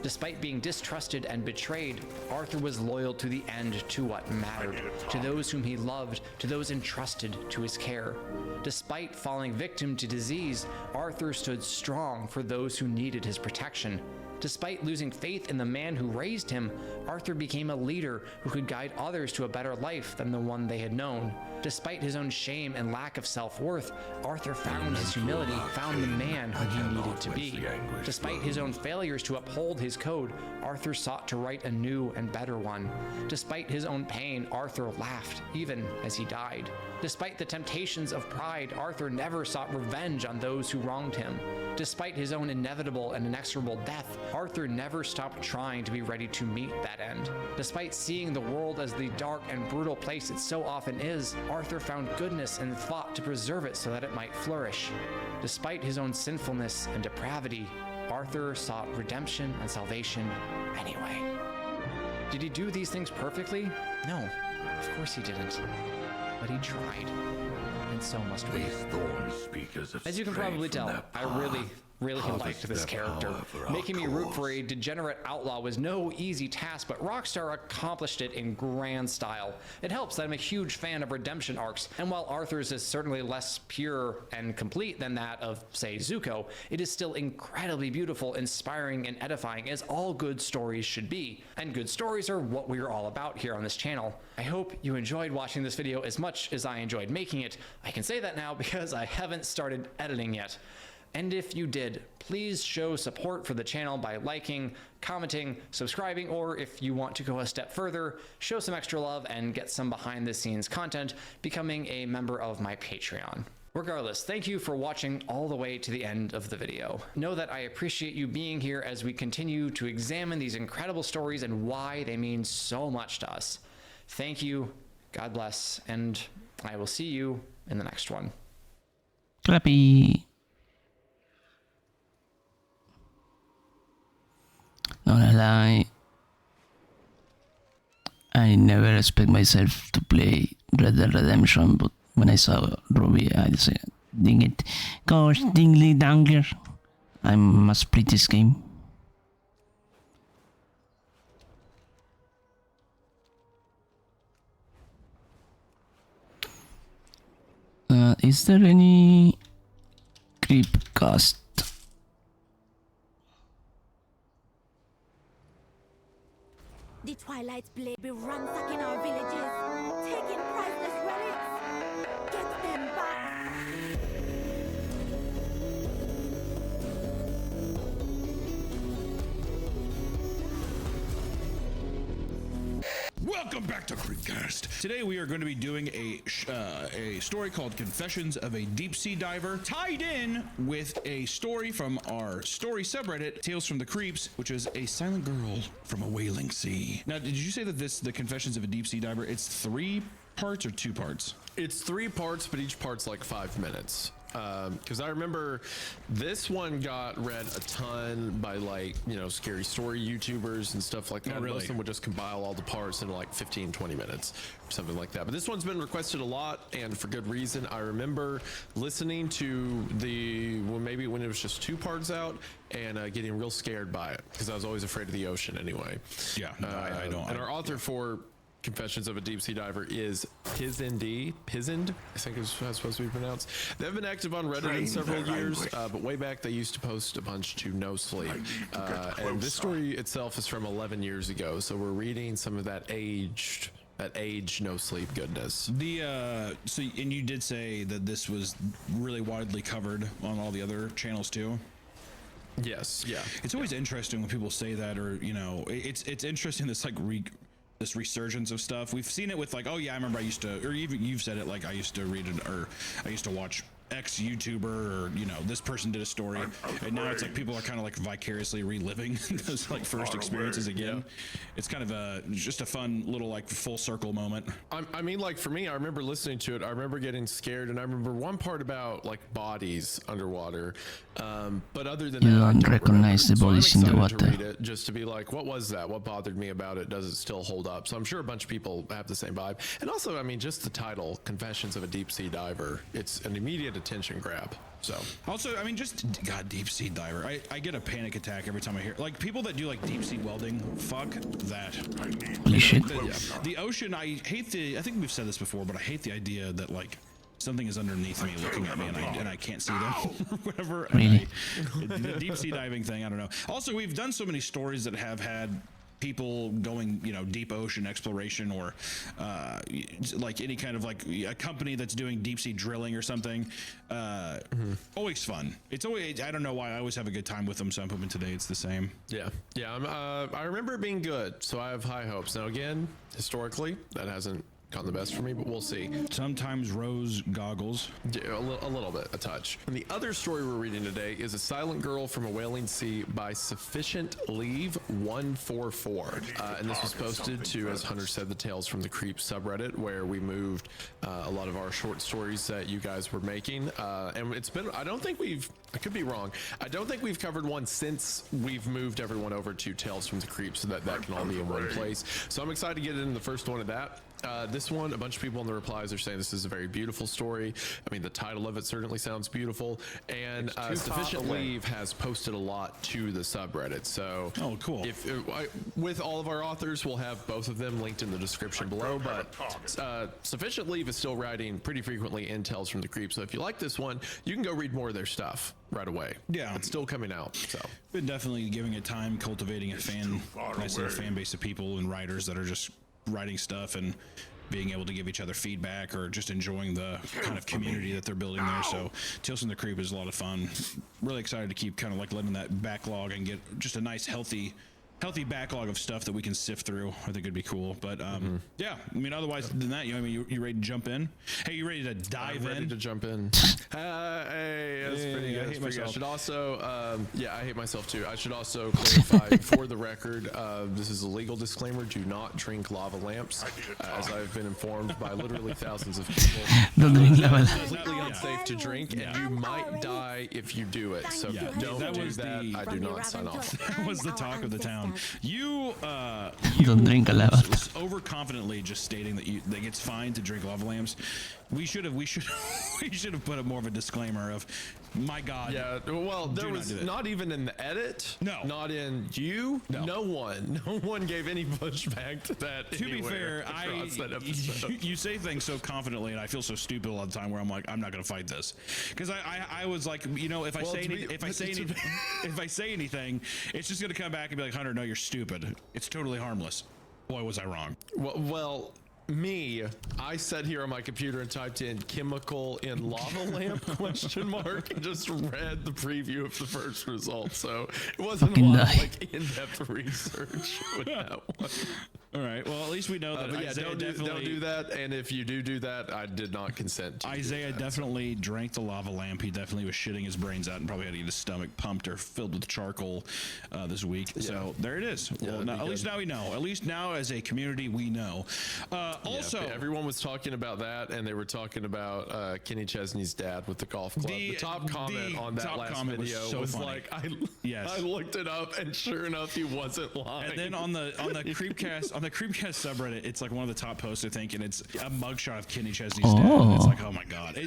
Despite being distrusted and betrayed, Arthur was loyal to the end to what mattered, to those whom he loved, to those entrusted to his care. Despite falling victim to disease, Arthur stood strong for those who needed his protection. Despite losing faith in the man who raised him, Arthur became a leader who could guide others to a better life than the one they had known. Despite his own shame and lack of self-worth, Arthur found his humility, found the man who he needed to be. Despite his own failures to uphold his code, Arthur sought to write a new and better one. Despite his own pain, Arthur laughed, even as he died. Despite the temptations of pride, Arthur never sought revenge on those who wronged him. Despite his own inevitable and inexorable death, Arthur never stopped trying to be ready to meet that end. Despite seeing the world as the dark and brutal place it so often is, Arthur found goodness and fought to preserve it so that it might flourish. Despite his own sinfulness and depravity, Arthur sought redemption and salvation anyway. Did he do these things perfectly? No, of course he didn't. But he tried, and so must we. As you can probably tell, I really liked this character. Making me root for a degenerate outlaw was no easy task, but Rockstar accomplished it in grand style. It helps that I'm a huge fan of redemption arcs, and while Arthur's is certainly less pure and complete than that of, say, Zuko, it is still incredibly beautiful, inspiring, and edifying, as all good stories should be. And good stories are what we're all about here on this channel. I hope you enjoyed watching this video as much as I enjoyed making it. I can say that now because I haven't started editing yet. And if you did, please show support for the channel by liking, commenting, subscribing, or if you want to go a step further, show some extra love and get some behind the scenes content, becoming a member of my Patreon. Regardless, thank you for watching all the way to the end of the video. Know that I appreciate you being here as we continue to examine these incredible stories and why they mean so much to us. Thank you, God bless, and I will see you in the next one. Clappy. Not a lie, I never expect myself to play Red Dead Redemption, but when I saw Ruby, I said, dang it, gosh, dingly danger, I must play this game. Is there any creep cast? The Twilight's blade be ransacking our villages, taking priceless relics. Get them back! Welcome back to Creepcast. Today we are going to be doing a story called Confessions of a Deep Sea Diver, tied in with a story from our story subreddit, Tales from the Creeps, which is a silent girl from a whaling sea. Now, did you say that the Confessions of a Deep Sea Diver, it's 3 parts or 2 parts? It's 3 parts, but each part's like 5 minutes. Because I remember this one got read a ton by, like, you know, scary story YouTubers and stuff like that. Oh, really? Most of them would just compile all the parts in like 15-20 minutes or something like that. But this one's been requested a lot, and for good reason. I remember listening to maybe when it was just 2 parts out and getting real scared by it because I was always afraid of the ocean anyway. Yeah, I don't. And our author for Confessions of a Deep Sea Diver is Pizind, I think is how it's supposed to be pronounced. They've been active on Reddit in several years, but way back they used to post a bunch to No Sleep. And this story itself is from 11 years ago, so we're reading some of that aged No Sleep goodness. So and you did say that this was really widely covered on all the other channels too? Yes, yeah. It's always interesting when people say that, or, you know, it's interesting this like this resurgence of stuff. We've seen it with, like, oh yeah, I remember I used to, or even you've said it, like, I used to read it, or I used to watch X YouTuber, or, you know, this person did a story, and now it's like people are kind of like vicariously reliving those like first experiences again. Yeah. It's kind of just a fun little like full circle moment. I mean, like, for me, I remember listening to it, I remember getting scared, and I remember one part about like bodies underwater, but other than you that, don't recognize the bodies in the water. To read it, just to be like, what was that? What bothered me about it? Does it still hold up? So I'm sure a bunch of people have the same vibe. And also, I mean, just the title, Confessions of a Deep Sea Diver, it's an immediate attention grab. So also, I mean, just God, deep sea diver. I get a panic attack every time I hear, like, people that do like deep sea welding. Fuck that. Holy shit. The ocean. I think we've said this before, but I hate the idea that like Something is underneath me looking at me, and I can't see them. Whatever. Really? The deep sea diving thing, I don't know. Also, we've done so many stories that have had people going, deep ocean exploration, or like any kind of like a company that's doing deep sea drilling or something. Always fun. It's always, I don't know why, I always have a good time with them, so I'm hoping today it's the same. Yeah. I remember it being good, so I have high hopes. Now again, historically, that hasn't gotten the best for me, but we'll see. Sometimes rose goggles. Yeah, a little bit, a touch. And the other story we're reading today is A Silent Girl from a Wailing Sea by Sufficient Leave 144. And this was posted to, as Hunter said, the Tales from the Creep subreddit, where we moved a lot of our short stories that you guys were making. And it's been, I could be wrong, I don't think we've covered one since we've moved everyone over to Tales from the Creep, so that can all be in one place. So I'm excited to get in the first one of that. This one, a bunch of people in the replies are saying this is a very beautiful story. I mean, the title of it certainly sounds beautiful, and Sufficient Leave has posted a lot to the subreddit. So, cool. If with all of our authors, we'll have both of them linked in the description below. But Sufficient Leave is still writing pretty frequently in Tales from the Creep. So if you like this one, you can go read more of their stuff right away. Yeah, it's still coming out. So been definitely giving it time, cultivating a nice little fan base of people and writers that are just writing stuff and being able to give each other feedback, or just enjoying the kind of community that they're building there. So Tales from the Creep is a lot of fun. Really excited to keep kind of like letting that backlog and get just a nice healthy backlog of stuff that we can sift through. I think it'd be cool. But yeah, I mean, otherwise than that, you ready to jump in? Hey, you ready to dive in? Ready to jump in. Hey, that's pretty good. I hate myself. I should also, I hate myself too. I should also clarify for the record, this is a legal disclaimer. Do not drink lava lamps, as I've been informed by literally thousands of people. Don't drink lava It's lamps. completely unsafe to drink, and you might die if you do it. So don't do that. I do not sign off. That was the talk of the town. You Don't drink a lava. Overconfidently just stating that it's fine to drink lava lamps. We should have put up more of a disclaimer of, my God. Yeah, well, there was not even in the edit. No. Not in you. No. No one gave any pushback to that. To be fair, you say things so confidently, and I feel so stupid all the time, where I'm like, I'm not going to fight this, because I was like, if I say anything, it's just going to come back and be like, Hunter, no, you're stupid. It's totally harmless. Boy, was I wrong. Well, I sat here on my computer and typed in chemical in lava lamp question mark and just read the preview of the first result. So it wasn't a lot of like in-depth research with that one. All right. Well, at least we know that Isaiah don't do that. And if you do that, I did not consent to. Isaiah definitely drank the lava lamp. He definitely was shitting his brains out and probably had to get his stomach pumped or filled with charcoal this week. Yeah. So there it is. Well, at least now we know. At least now, as a community, we know. Also, everyone was talking about that, and they were talking about Kenny Chesney's dad with the golf club. The top comment on that last video was like, I looked it up, and sure enough, he wasn't lying. And then on the Creepcast subreddit, it's like one of the top posts, I think, and it's a mugshot of Kenny Chesney's dad. And it's like, oh my God,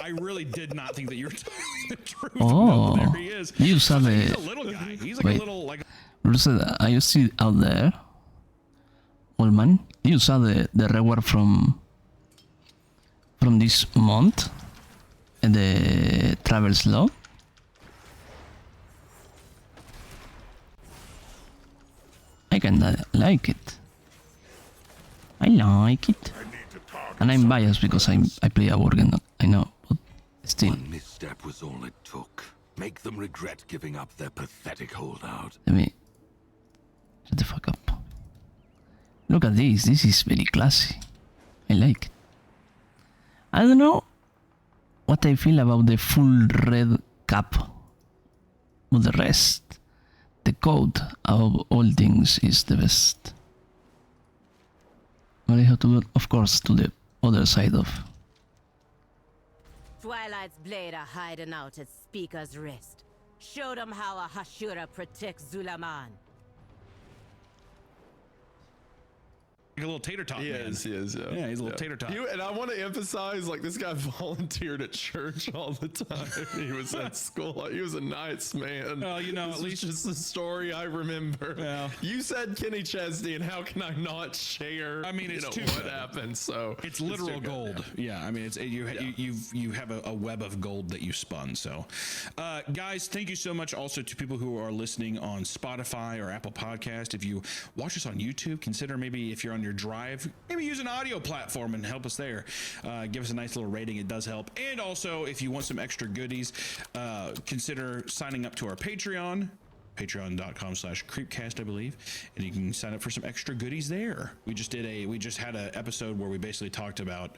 I really did not think that you were telling the truth. No, there he is. You saw he's a little guy. He's like a little like. Are you still out there, old man? You saw the reward from this month and the travel's log. I kinda like it. I like it. And I'm biased because I play a Worgen, I know, but still. One misstep was all it took. Make them regret giving up their pathetic holdout. Let me shut the fuck up. Look at this. This is very classy. I like it. I don't know what I feel about the full red cap. But the rest, the code of all things is the best. But I have to go, of course, to the other side of. Twilight's blade are hiding out at Speaker's wrist. Show them how a Hashira protects Zulaman. a little tater tot. He man. is. Yeah, he's a little tater tot. And I want to emphasize, like, this guy volunteered at church all the time. He was at school. He was a nice man. Well, you know, this at least just the story I remember. Well, you said Kenny Chesney, and how can I not share? I mean, it's too what good. happened. So it's literal gold. Yeah, I mean, it's you have a web of gold that you spun. So, guys, thank you so much. Also to people who are listening on Spotify or Apple Podcast. If you watch us on YouTube, consider maybe if you're on your drive, maybe use an audio platform and help us there. Give us a nice little rating. It does help. And also, if you want some extra goodies, consider signing up to our Patreon. Patreon.com/creepcast, I believe, and you can sign up for some extra goodies there. We just had an episode where we basically talked about,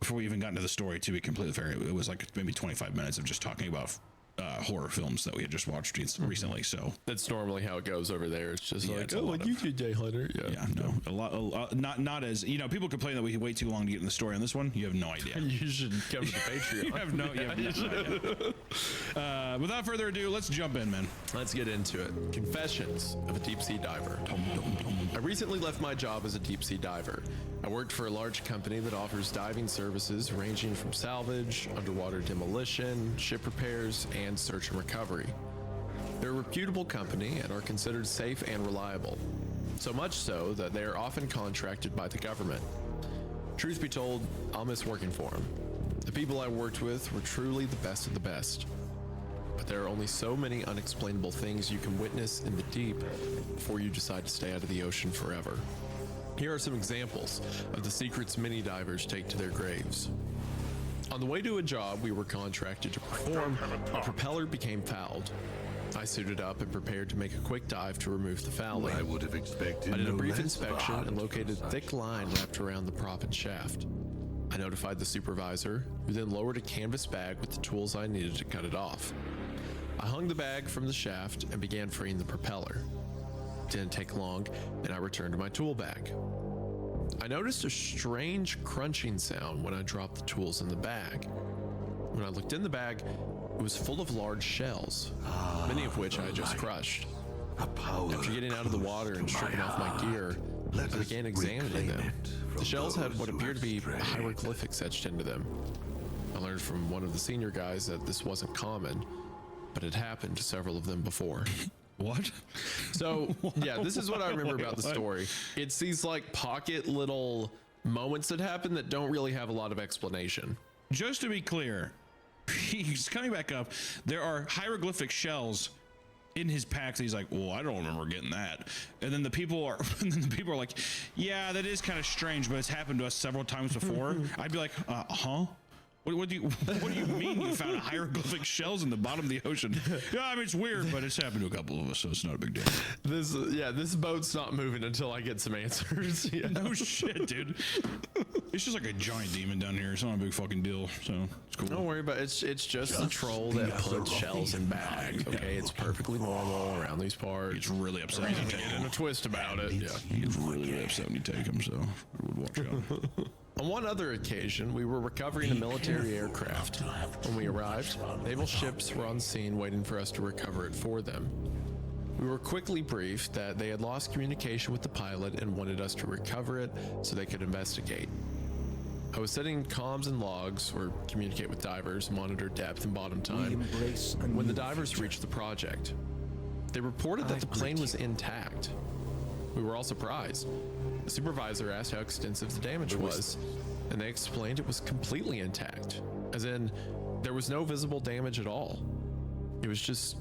before we even got into the story, to be completely fair, it was like maybe 25 minutes of just talking about horror films that we had just watched recently. So that's normally how it goes over there. It's just like, oh, like you did, Jay Hunter. Yeah, no, a lot, not as, you know, people complain that we wait too long to get in the story on this one. You have no idea. You should come to the Patreon. you have no idea. Without further ado, let's jump in, man. Let's get into it. Confessions of a deep sea diver. I recently left my job as a deep sea diver. I worked for a large company that offers diving services ranging from salvage, underwater demolition, ship repairs, and search and recovery. They're a reputable company and are considered safe and reliable. So much so that they are often contracted by the government. Truth be told, I'll miss working for them. The people I worked with were truly the best of the best. But there are only so many unexplainable things you can witness in the deep before you decide to stay out of the ocean forever. Here are some examples of the secrets many divers take to their graves. On the way to a job we were contracted to perform, a propeller became fouled. I suited up and prepared to make a quick dive to remove the fouling. I would have expected I did a no brief less inspection of a and located hard thick line wrapped around the prop and shaft. I notified the supervisor, who then lowered a canvas bag with the tools I needed to cut it off. I hung the bag from the shaft and began freeing the propeller. It didn't take long, and I returned to my tool bag. I noticed a strange crunching sound when I dropped the tools in the bag. When I looked in the bag, it was full of large shells, many of which I had just crushed. After getting out of the water and stripping off my gear, I began examining them. The shells had what appeared to be hieroglyphics etched into them. I learned from one of the senior guys that this wasn't common, but it happened to several of them before. What? So, yeah, this is what I remember about the story. It's these like pocket little moments that happen that don't really have a lot of explanation. Just to be clear, he's coming back up. There are hieroglyphic shells in his packs. He's like, well, I don't remember getting that. And then the people are like, yeah, that is kind of strange, but it's happened to us several times before. I'd be like, huh? What do you mean you found hieroglyphic shells in the bottom of the ocean? Yeah, I mean, it's weird, but it's happened to a couple of us, so it's not a big deal. This boat's not moving until I get some answers. Yeah. No shit, dude. It's just like a giant demon down here. It's not a big fucking deal, so it's cool. Don't worry about it. It's just a troll that puts shells in bags. Okay, it's perfectly normal around these parts. It's really upset when you take and a twist about it. Yeah, he's really upset when you take him. So I would watch out. On one other occasion, we were recovering a military aircraft. When we arrived, naval ships were on scene waiting for us to recover it for them. We were quickly briefed that they had lost communication with the pilot and wanted us to recover it so they could investigate. I was setting comms and logs, or communicate with divers, monitor depth and bottom time, when the divers reached the project. They reported that the plane was intact. We were all surprised. The supervisor asked how extensive the damage was, and they explained it was completely intact, as in there was no visible damage at all. It was just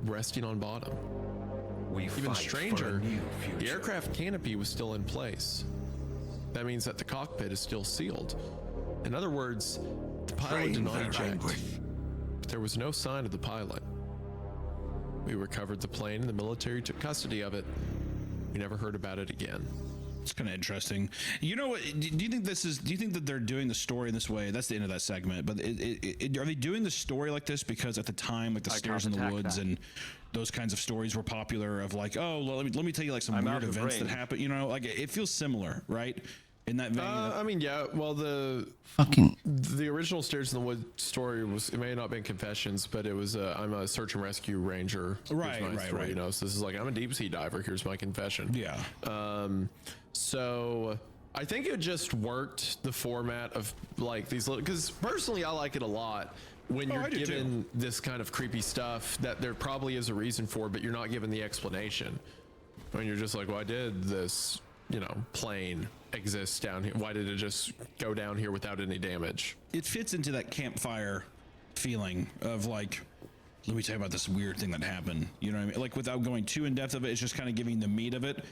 resting on bottom. Even stranger, the aircraft canopy was still in place. That means that the cockpit is still sealed. In other words, the pilot did not eject, but there was no sign of the pilot. We recovered the plane and the military took custody of it. We never heard about it again. It's kind of interesting. You know what? Do you think that they're doing the story in this way? That's the end of that segment. But are they doing the story like this because at the time, like the Stairs in the Woods and those kinds of stories were popular? Of like, oh, let me tell you like some weird events that happen. You know, like it feels similar, right? in that vein? I mean, yeah. Well, the original Stairs in the Wood story it may not have been Confessions, but it was I'm a search and rescue ranger. Right. You know, so this is like, I'm a deep sea diver. Here's my confession. Yeah. So I think it just worked the format of like these little, because personally I like it a lot when you're given this kind of creepy stuff that there probably is a reason for, but you're not given the explanation. When you're just like, why did this, you know, plane exist down here? Why did it just go down here without any damage? It fits into that campfire feeling of like, let me tell you about this weird thing that happened. You know what I mean? Like without going too in depth of it, it's just kind of giving the meat of it.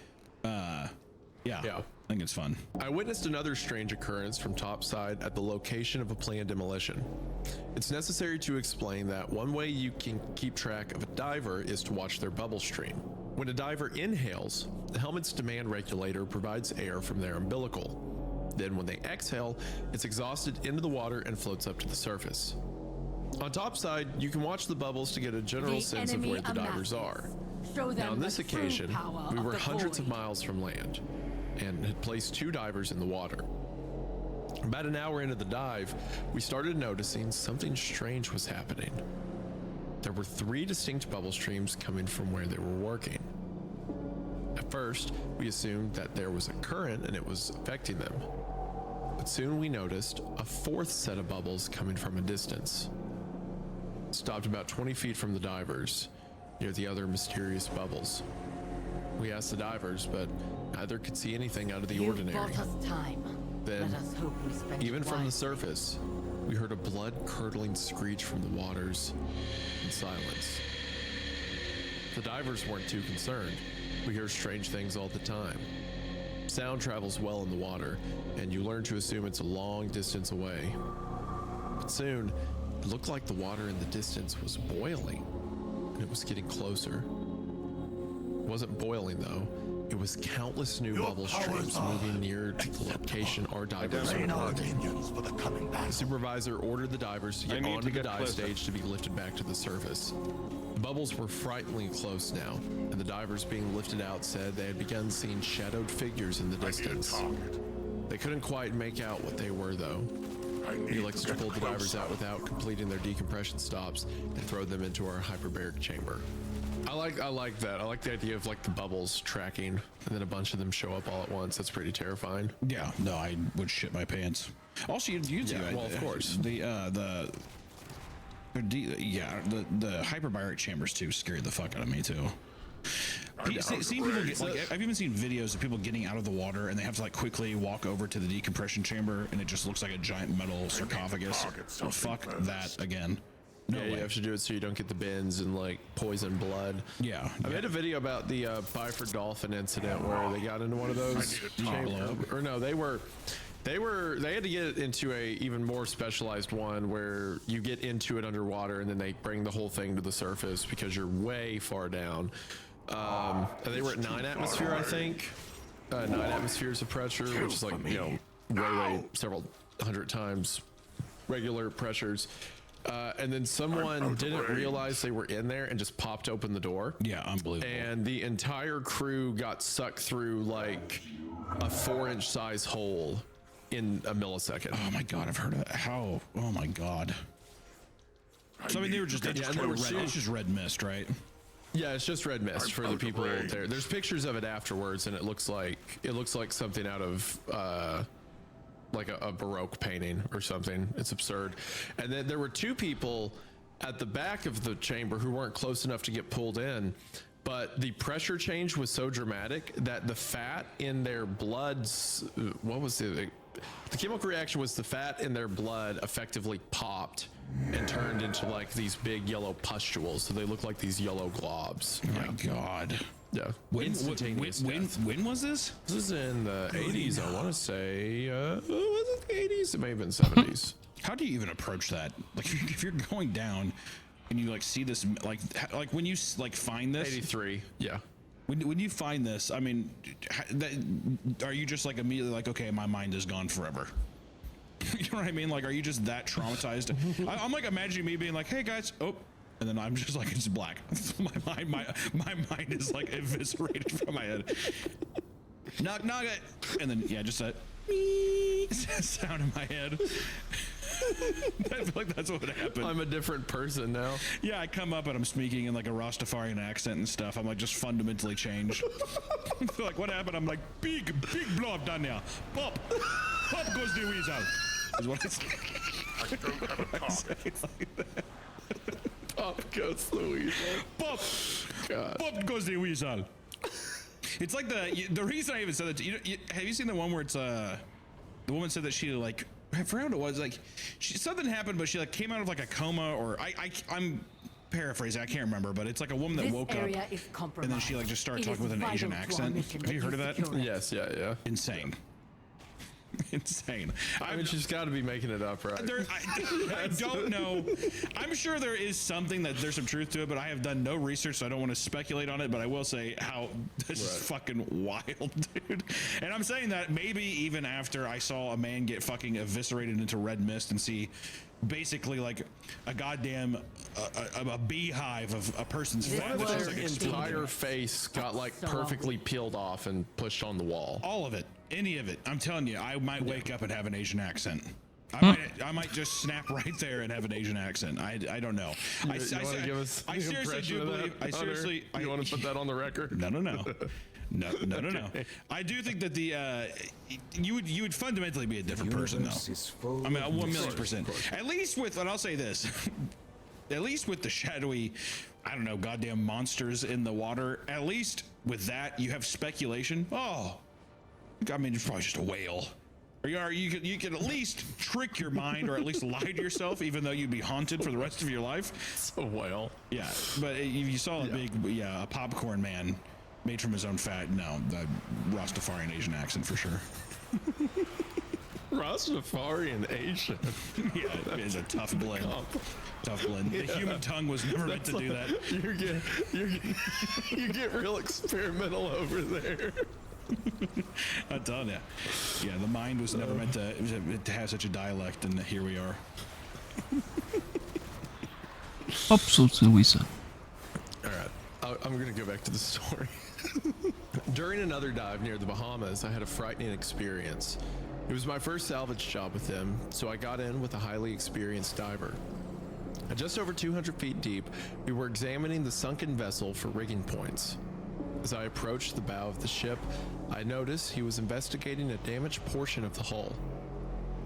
Yeah. I think it's fun. I witnessed another strange occurrence from topside at the location of a planned demolition. It's necessary to explain that one way you can keep track of a diver is to watch their bubble stream. When a diver inhales, the helmet's demand regulator provides air from their umbilical. Then when they exhale, it's exhausted into the water and floats up to the surface. On topside, you can watch the bubbles to get a general sense of where the divers are. Now on this occasion, we were hundreds of miles from land and had placed 2 divers in the water. About an hour into the dive, we started noticing something strange was happening. There were 3 distinct bubble streams coming from where they were working. At first, we assumed that there was a current and it was affecting them. But soon we noticed a 4th set of bubbles coming from a distance. It stopped about 20 feet from the divers, near the other mysterious bubbles. We asked the divers, but neither could see anything out of the ordinary. Bought us time. Then, Let us hope we spend even it from the wisely. surface, we heard a blood-curdling screech from the waters and silence. The divers weren't too concerned. We hear strange things all the time. Sound travels well in the water, and you learn to assume it's a long distance away. But soon, it looked like the water in the distance was boiling, and it was getting closer. It wasn't boiling though. It was countless new bubble streams moving near to the location our divers were working. The supervisor ordered the divers to get onto the dive stage to be lifted back to the surface. The bubbles were frighteningly close now, and the divers being lifted out said they had begun seeing shadowed figures in the distance. They couldn't quite make out what they were though. Felix pulled the divers out without completing their decompression stops and throw them into our hyperbaric chamber. I like that. I like the idea of like the bubbles tracking and then a bunch of them show up all at once. That's pretty terrifying. Yeah, no, I would shit my pants. Also, you well, of course. The hyperbaric chambers too scared the fuck out of me too. Seeing people get, like, I've even seen videos of people getting out of the water and they have to like quickly walk over to the decompression chamber and it just looks like a giant metal sarcophagus. Oh, fuck that again. No way. You have to do it so you don't get the bends and like poison blood. Yeah. I made a video about the Byford Dolphin incident where they got into one of those chambers. Or no, they had to get into a even more specialized one where you get into it underwater and then they bring the whole thing to the surface because you're way far down. And they were at 9 atmosphere, I think. 9 atmospheres of pressure, which is like, you know, way several hundred times regular pressures. And then someone didn't realize they were in there and just popped open the door. Yeah, unbelievable. And the entire crew got sucked through like a 4-inch size hole in a millisecond. Oh my god, I've heard of that. How? Oh my god. So I mean, they just it's just red mist, right? Yeah, it's just red mist for the people there. There's pictures of it afterwards, and it looks like something out of like a Baroque painting or something. It's absurd. And then there were 2 people at the back of the chamber who weren't close enough to get pulled in, but the pressure change was so dramatic that the fat in their bloods, what was it? The chemical reaction was the fat in their blood effectively popped and turned into like these big yellow pustules. So they look like these yellow globs. Oh my god. Yeah. When was this? This is in the 80s, I want to say. Was it the 80s? It may have been 70s. How do you even approach that? Like, if you're going down and you like see this, like when you like find this. 83. Yeah. When you find this, I mean, are you just like immediately like, okay, my mind is gone forever? You know what I mean? Like, are you just that traumatized? I'm like imagining me being like, hey guys, oh. And then I'm just like, it's black. my mind is like eviscerated from my head. Knock it. And then, yeah, just that. sound in my head. I feel like that's what would happen. I'm a different person now. Yeah, I come up and I'm speaking in like a Rastafarian accent and stuff. I'm like just fundamentally changed. Like, what happened? I'm like, big blow up down there. Pop goes the weasel. Is what I say. I don't have a talk. Pop goes the weasel. Pop goes the weasel. It's like the reason I even said that. Have you seen the one where it's the woman said that she like, I forgot what it was, like something happened, but she like came out of like a coma, or I'm paraphrasing, I can't remember, but it's like a woman that woke up and then she like just started talking with an Asian accent. Have you heard of that? Yes, yeah. Insane. Insane. I mean, she's got to be making it up, right? I don't know. I'm sure there is something that there's some truth to it, but I have done no research, so I don't want to speculate on it. But I will say how this is fucking wild, dude. And I'm saying that maybe even after I saw a man get fucking eviscerated into red mist and see basically like a goddamn a beehive of a person's fat. Their entire face got like perfectly peeled off and pushed on the wall. All of it. Any of it. I'm telling you, I might wake up and have an Asian accent. I might just snap right there and have an Asian accent. I don't know. I seriously do believe. You want to put that on the record? No. No. I do think that you would fundamentally be a different person, though. I mean, 1,000,000%. At least with, and I'll say this, at least with the shadowy, I don't know, goddamn monsters in the water. At least with that, you have speculation. Oh, I mean, it's probably just a whale. Or you could at least trick your mind, or at least lie to yourself, even though you'd be haunted for the rest of your life. It's a whale. Yeah, but if you saw a popcorn man made from his own fat, no, the Rastafarian Asian accent for sure. Rastafarian Asian. Yeah, it's a tough blend. Tough blend. The human tongue was never meant to do that. You get real experimental over there. I'm telling you. Yeah, the mind was never meant to have such a dialect, and here we are. Absolutely. All right, I'm going to go back to the story. During another dive near the Bahamas, I had a frightening experience. It was my first salvage job with them, so I got in with a highly experienced diver. At just over 200 feet deep, we were examining the sunken vessel for rigging points. As I approached the bow of the ship, I noticed he was investigating a damaged portion of the hull.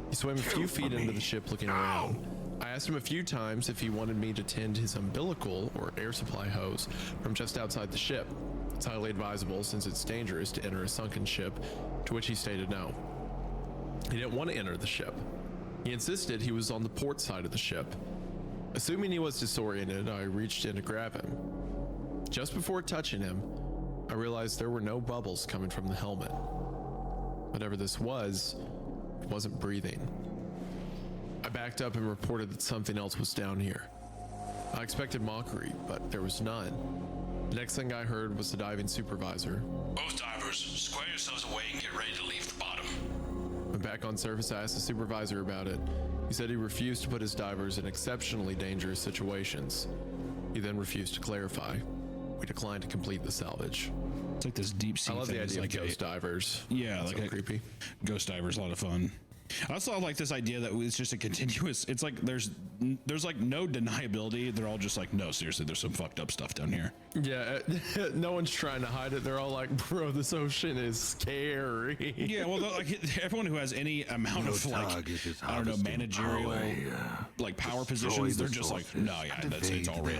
He swam a few feet into the ship looking around. I asked him a few times if he wanted me to tend his umbilical or air supply hose from just outside the ship. It's highly advisable since it's dangerous to enter a sunken ship, to which he stated no. He didn't want to enter the ship. He insisted he was on the port side of the ship. Assuming he was disoriented, I reached in to grab him. Just before touching him, I realized there were no bubbles coming from the helmet. Whatever this was, it wasn't breathing. I backed up and reported that something else was down here. I expected mockery, but there was none. The next thing I heard was the diving supervisor. Both divers, square yourselves away and get ready to leave the bottom. When back on surface, I asked the supervisor about it. He said he refused to put his divers in exceptionally dangerous situations. He then refused to clarify. We declined to complete the salvage. It's like this deep sea. I love thing. the idea It's of ghost divers. Yeah, That's like so creepy. Ghost divers, a lot of fun. I also like this idea that it's just a continuous. It's like there's like no deniability. They're all just like, no, seriously, there's some fucked up stuff down here. Yeah, no one's trying to hide it. They're all like, bro, this ocean is scary. Yeah, well, like everyone who has any amount of like, I don't know, managerial like power positions, they're just like, no, yeah, it's all real.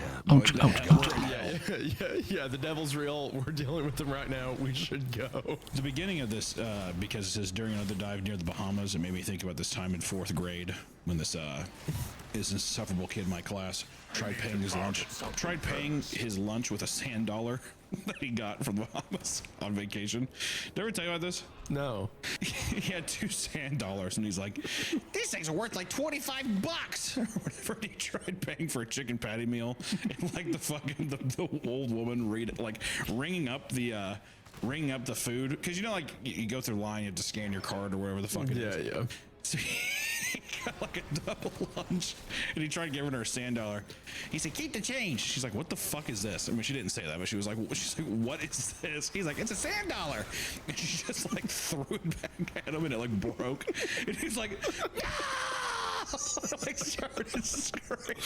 Yeah, the devil's real. We're dealing with them right now. We should go. The beginning of this, because it says during another dive near the Bahamas, it made me think about this time in 4th grade when this insufferable kid in my class tried paying his lunch with a sand dollar that he got from the Bahamas on vacation. Did I ever tell you about this? No. He had 2 sand dollars and he's like, these things are worth like $25 or whatever. And he tried paying for a chicken patty meal and like the old woman ringing up the food, because you know, like you go through the line, you have to scan your card or whatever the fuck it is. Yeah. So he got like a double lunch, and he tried giving her a $100. He said, "Keep the change." She's like, "What the fuck is this?" I mean, she didn't say that, but she's like, "What is this?" He's like, "It's a $100." And she just like threw it back at him, and it like broke. And he's like, "No!" Like started screaming.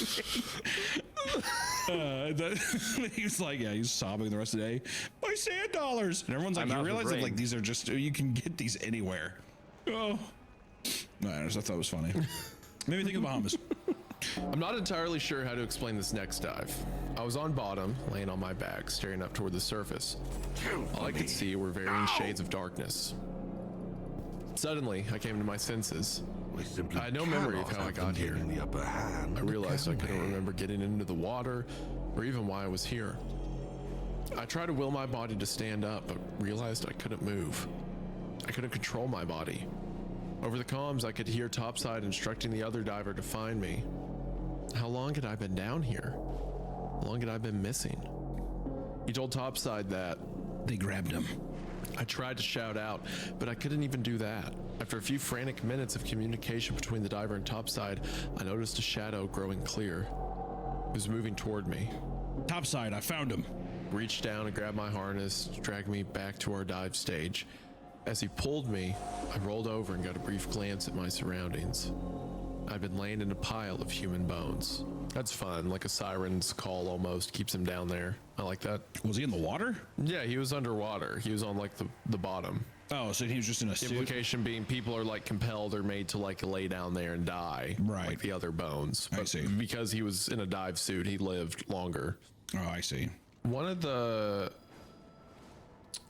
He was like, yeah, he's sobbing the rest of the day. "My $100." And everyone's like, "You realize that like these are just, you can get these anywhere." Oh, no, I thought it was funny. Made me think of Bahamas. I'm not entirely sure how to explain this next dive. I was on bottom, laying on my back, staring up toward the surface. All I could see were varying shades of darkness. Suddenly, I came to my senses. I had no memory of how I got here. I realized I couldn't remember getting into the water or even why I was here. I tried to will my body to stand up, but realized I couldn't move. I couldn't control my body. Over the comms, I could hear Topside instructing the other diver to find me. How long had I been down here? How long had I been missing? He told Topside that they grabbed him. I tried to shout out, but I couldn't even do that. After a few frantic minutes of communication between the diver and Topside, I noticed a shadow growing clear. It was moving toward me. "Topside, I found him." Reached down and grabbed my harness, dragged me back to our dive stage. As he pulled me, I rolled over and got a brief glance at my surroundings. I'd been laying in a pile of human bones. That's fun, like a siren's call almost, keeps him down there. I like that. Was he in the water? Yeah, he was underwater. He was on like the bottom. Oh, so he was just in a suit? Implication being people are like compelled or made to like lay down there and die. Right. Like the other bones. I But see. because he was in a dive suit, he lived longer. Oh, I see. One of the...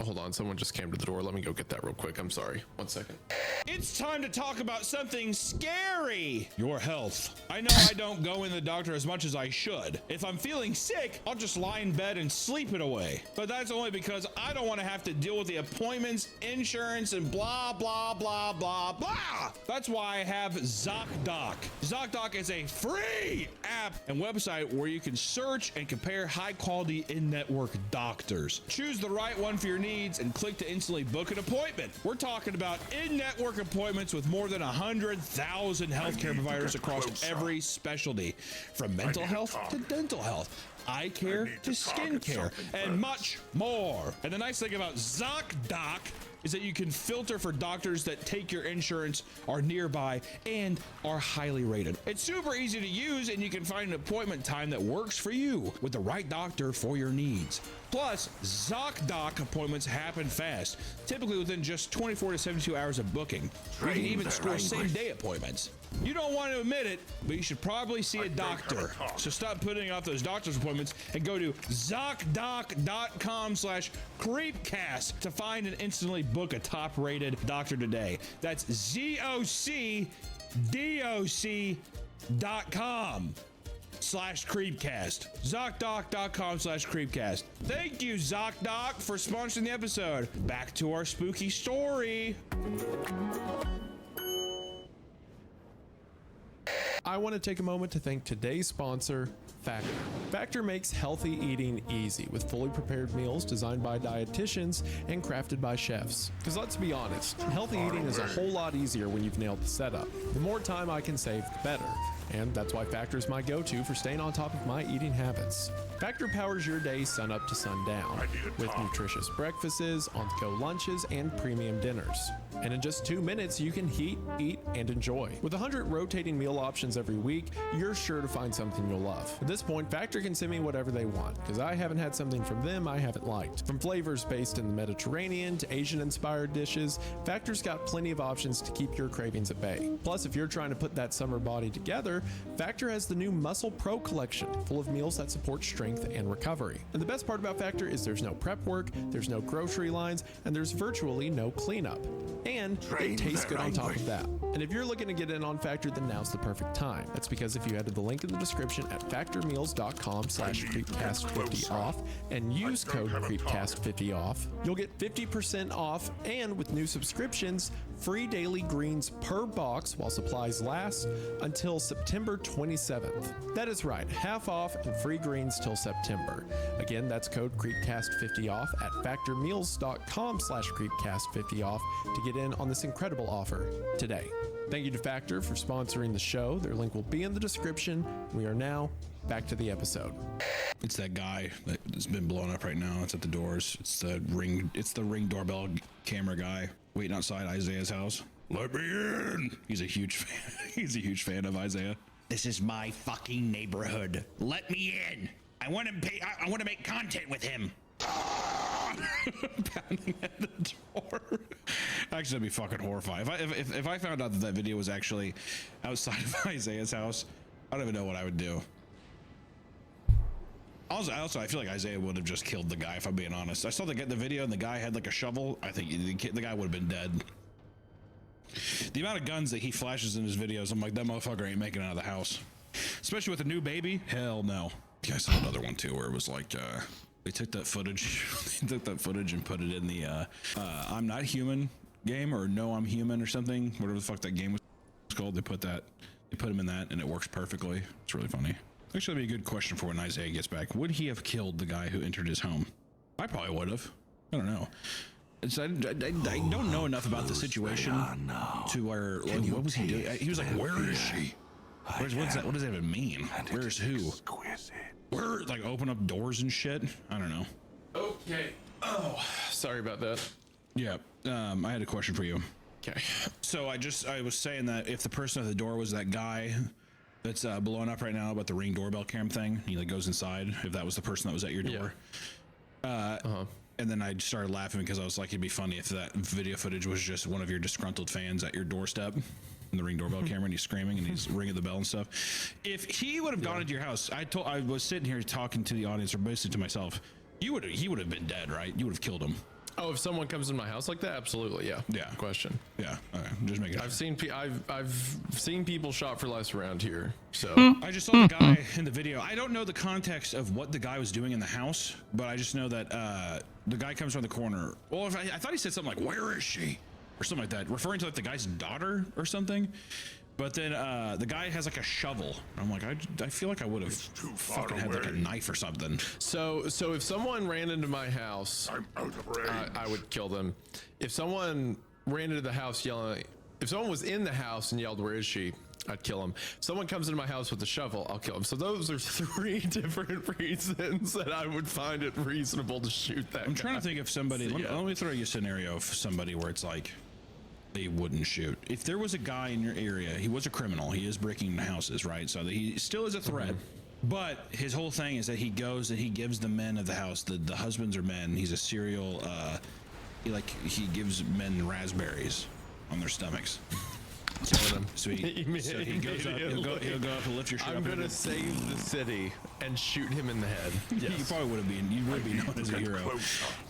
Hold on, someone just came to the door. Let me go get that real quick. I'm sorry. 1 second. It's time to talk about something scary. Your health. I know I don't go in the doctor as much as I should. If I'm feeling sick, I'll just lie in bed and sleep it away. But that's only because I don't want to have to deal with the appointments, insurance, and blah, blah, blah, blah, blah. That's why I have ZocDoc. ZocDoc is a free app and website where you can search and compare high-quality in-network doctors. Choose the right one for your needs and click to instantly book an appointment. We're talking about in-network appointments with more than 100,000 healthcare providers across every specialty, from mental health to dental health, eye care to skin care, and much more. And the nice thing about ZocDoc is that you can filter for doctors that take your insurance, are nearby, and are highly rated. It's super easy to use, and you can find an appointment time that works for you with the right doctor for your needs. Plus, ZocDoc appointments happen fast, typically within just 24 to 72 hours of booking. You can even score same-day appointments. You don't want to admit it, but you should probably see a doctor. So stop putting off those doctor's appointments and go to ZocDoc.com/creepcast to find and instantly book a top-rated doctor today. That's ZocDoc.com/creepcast. ZocDoc.com/creepcast. Thank you, ZocDoc, for sponsoring the episode. Back to our spooky story. I want to take a moment to thank today's sponsor, Factor. Factor makes healthy eating easy with fully prepared meals designed by dietitians and crafted by chefs. Because let's be honest, healthy eating is a whole lot easier when you've nailed the setup. The more time I can save, the better. And that's why Factor is my go-to for staying on top of my eating habits. Factor powers your day sun up to sundown with nutritious breakfasts, on-the-go lunches, and premium dinners. And in just 2 minutes, you can heat, eat, and enjoy. With 100 rotating meal options every week, you're sure to find something you'll love. At this point, Factor can send me whatever they want, because I haven't had something from them I haven't liked. From flavors based in the Mediterranean to Asian-inspired dishes, Factor's got plenty of options to keep your cravings at bay. Plus, if you're trying to put that summer body together, Factor has the new Muscle Pro collection, full of meals that support strength and recovery. And the best part about Factor is there's no prep work, there's no grocery lines, and there's virtually no cleanup. And it tastes good on top of that. And if you're looking to get in on Factor, then now's the perfect time. That's because if you head to the link in the description at factormeals.com/creepcast50 off and use code creepcast50 off, you'll get 50% off, and with new subscriptions, free daily greens per box while supplies last until September 27th. That is right, half off and free greens till September. Again, that's code creepcast50 off at factormeals.com/creepcast50 off to get in on this incredible offer today. Thank you to Factor for sponsoring the show. Their link will be in the description. We are now back to the episode. It's that guy that's been blown up right now. It's at the doors. It's the ring doorbell camera guy waiting outside Isaiah's house. Let me in. He's a huge fan. He's a huge fan of Isaiah. This is my fucking neighborhood. Let me in. I want to make content with him. Pounding at the door. Actually, that'd be fucking horrifying. If I found out that video was actually outside of Isaiah's house, I don't even know what I would do. Also, I feel like Isaiah would have just killed the guy, if I'm being honest. I saw the video and the guy had like a shovel. I think the guy would have been dead. The amount of guns that he flashes in his videos, I'm like, that motherfucker ain't making it out of the house. Especially with a new baby. Hell no. Yeah, I saw another one too where it was like, they took that footage, and put it in the I'm Not Human game, or No I'm Human or something, whatever the fuck that game was called. They put him in that and it works perfectly. It's really funny. Actually, that'd be a good question for when Isaiah gets back. Would he have killed the guy who entered his home? I probably would have. I don't know. I don't know enough about the situation to where, like, what was he doing? He was like, where is she? What does that even mean? Where's who? Where, like, open up doors and shit? I don't know. Okay. Oh, sorry about that. Yeah. I had a question for you. Okay. So I was saying that if the person at the door was that guy that's blowing up right now about the Ring doorbell cam thing, he like goes inside, if that was the person that was at your door. And then I started laughing because I was like, it'd be funny if that video footage was just one of your disgruntled fans at your doorstep in the Ring doorbell camera, and he's screaming and he's ringing the bell and stuff. If he would have gone into your house, I was sitting here talking to the audience, or basically to myself, he would have been dead, right? You would have killed him. Oh, if someone comes in my house like that, absolutely, yeah. Yeah. Question. Yeah. Okay. Just making. I've seen people shot for less around here. So I just saw the guy in the video. I don't know the context of what the guy was doing in the house, but I just know that the guy comes around the corner. Well, I thought he said something like, "Where is she?" or something like that, referring to like the guy's daughter or something. But then the guy has like a shovel. I'm like, I feel like I would have fucking had like a knife or something. So if someone ran into my house, I would kill them. If someone ran into the house yelling, if someone was in the house and yelled, "Where is she?" I'd kill him. Someone comes into my house with a shovel, I'll kill him. So those are 3 different reasons that I would find it reasonable to shoot that I'm trying to think of somebody. Let me throw you a scenario of somebody where it's like they wouldn't shoot. If there was a guy in your area, he was a criminal, he is breaking into houses, right? So that he still is a threat. But his whole thing is that he goes and he gives the men of the house, the husbands or men, he's a serial, he gives men raspberries on their stomachs. So he goes up, he'll go up and lift your shit up. I'm gonna save the city and shoot him in the head. Yes. You probably would have been. You would be known as a hero.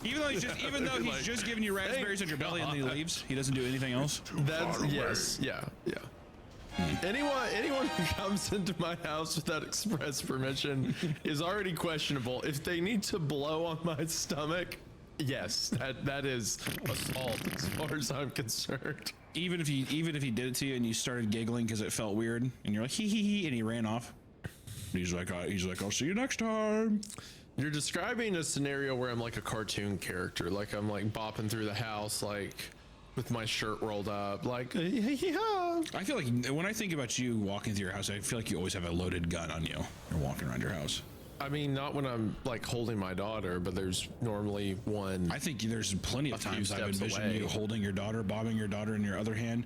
Even though he's just giving you raspberries on your belly and then he leaves, he doesn't do anything else. That's yes, yeah. Anyone who comes into my house without express permission is already questionable. If they need to blow on my stomach, yes, that is assault as far as I'm concerned. Even if he did it to you and you started giggling because it felt weird and you're like hee hee hee and he ran off, he's like I'll see you next time. You're describing a scenario where I'm like a cartoon character, like I'm like bopping through the house like with my shirt rolled up, like yeah. I feel like when I think about you walking through your house, I feel like you always have a loaded gun on you. You're walking around your house. I mean, not when I'm like holding my daughter, but there's normally one. I think there's plenty of times I've envisioned you holding your daughter, bobbing your daughter in your other hand.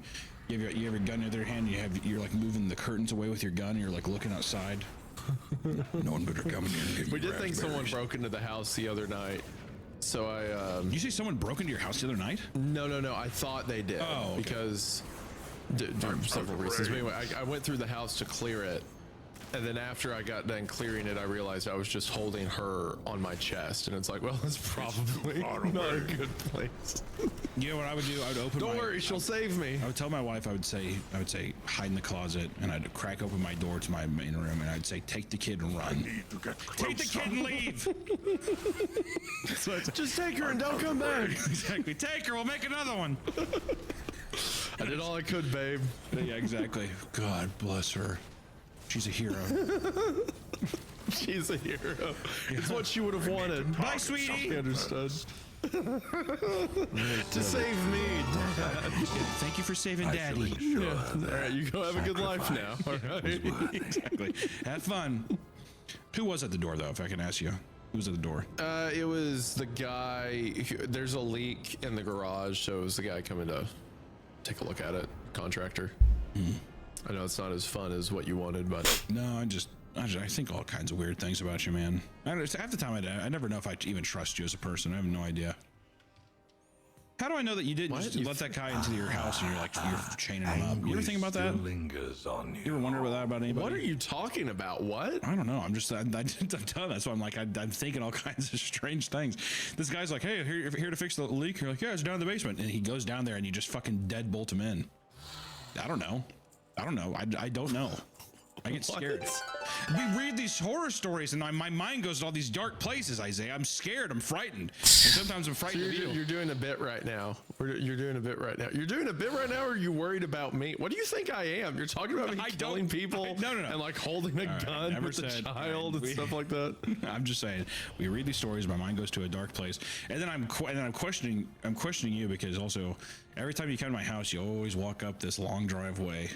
You have your gun in your other hand. You're like moving the curtains away with your gun. And you're like looking outside. No one better come in here and get you. We did think someone broke into the house the other night. So You say someone broke into your house the other night? No. I thought they did. Oh, okay. Because for several reasons. But anyway, I went through the house to clear it. And then after I got done clearing it, I realized I was just holding her on my chest. And it's like, well, that's probably not a good place. You know what I would do? I would open Don't worry, she'll save me. I would tell my wife, I would say, hide in the closet. And I'd crack open my door to my main room. And I'd say, take the kid and run. I need to get closer. Take the kid and leave. Just take her and don't come back. Exactly. Take her. We'll make another one. I did all I could, babe. Yeah, exactly. God bless her. She's a hero. She's a hero. It's what she would have wanted. Bye, sweetie. I understood. To save me, Dad. Thank you for saving Daddy. Yeah. All right, you go have a good life now. All right. Exactly. Have fun. Who was at the door, though, if I can ask you? Who was at the door? It was the guy. There's a leak in the garage, so it was the guy coming to take a look at it. Contractor. I know it's not as fun as what you wanted, but no, I think all kinds of weird things about you, man. Half the time I never know if I even trust you as a person. I have no idea. How do I know that you didn't just let that guy into your house and you're chaining him up? You ever think about that? Lingers on you. You ever wonder about that about anybody? What are you talking about? What? I don't know. I'm telling that's why I'm like I'm thinking all kinds of strange things. This guy's like, hey, here to fix the leak. You're like, yeah, it's down in the basement, and he goes down there and you just fucking deadbolt him in. I don't know. I don't know. I get scared. We read these horror stories and my mind goes to all these dark places, Isaiah. I'm scared. I'm frightened. And sometimes I'm frightened of you. You're doing a bit right now. You're doing a bit right now. You're doing a bit right now, or are you worried about me? What do you think I am? You're talking about me killing people no. And like holding a gun with a child and stuff like that. I'm just saying, we read these stories, my mind goes to a dark place. And then I'm questioning you because also every time you come to my house, you always walk up this long driveway.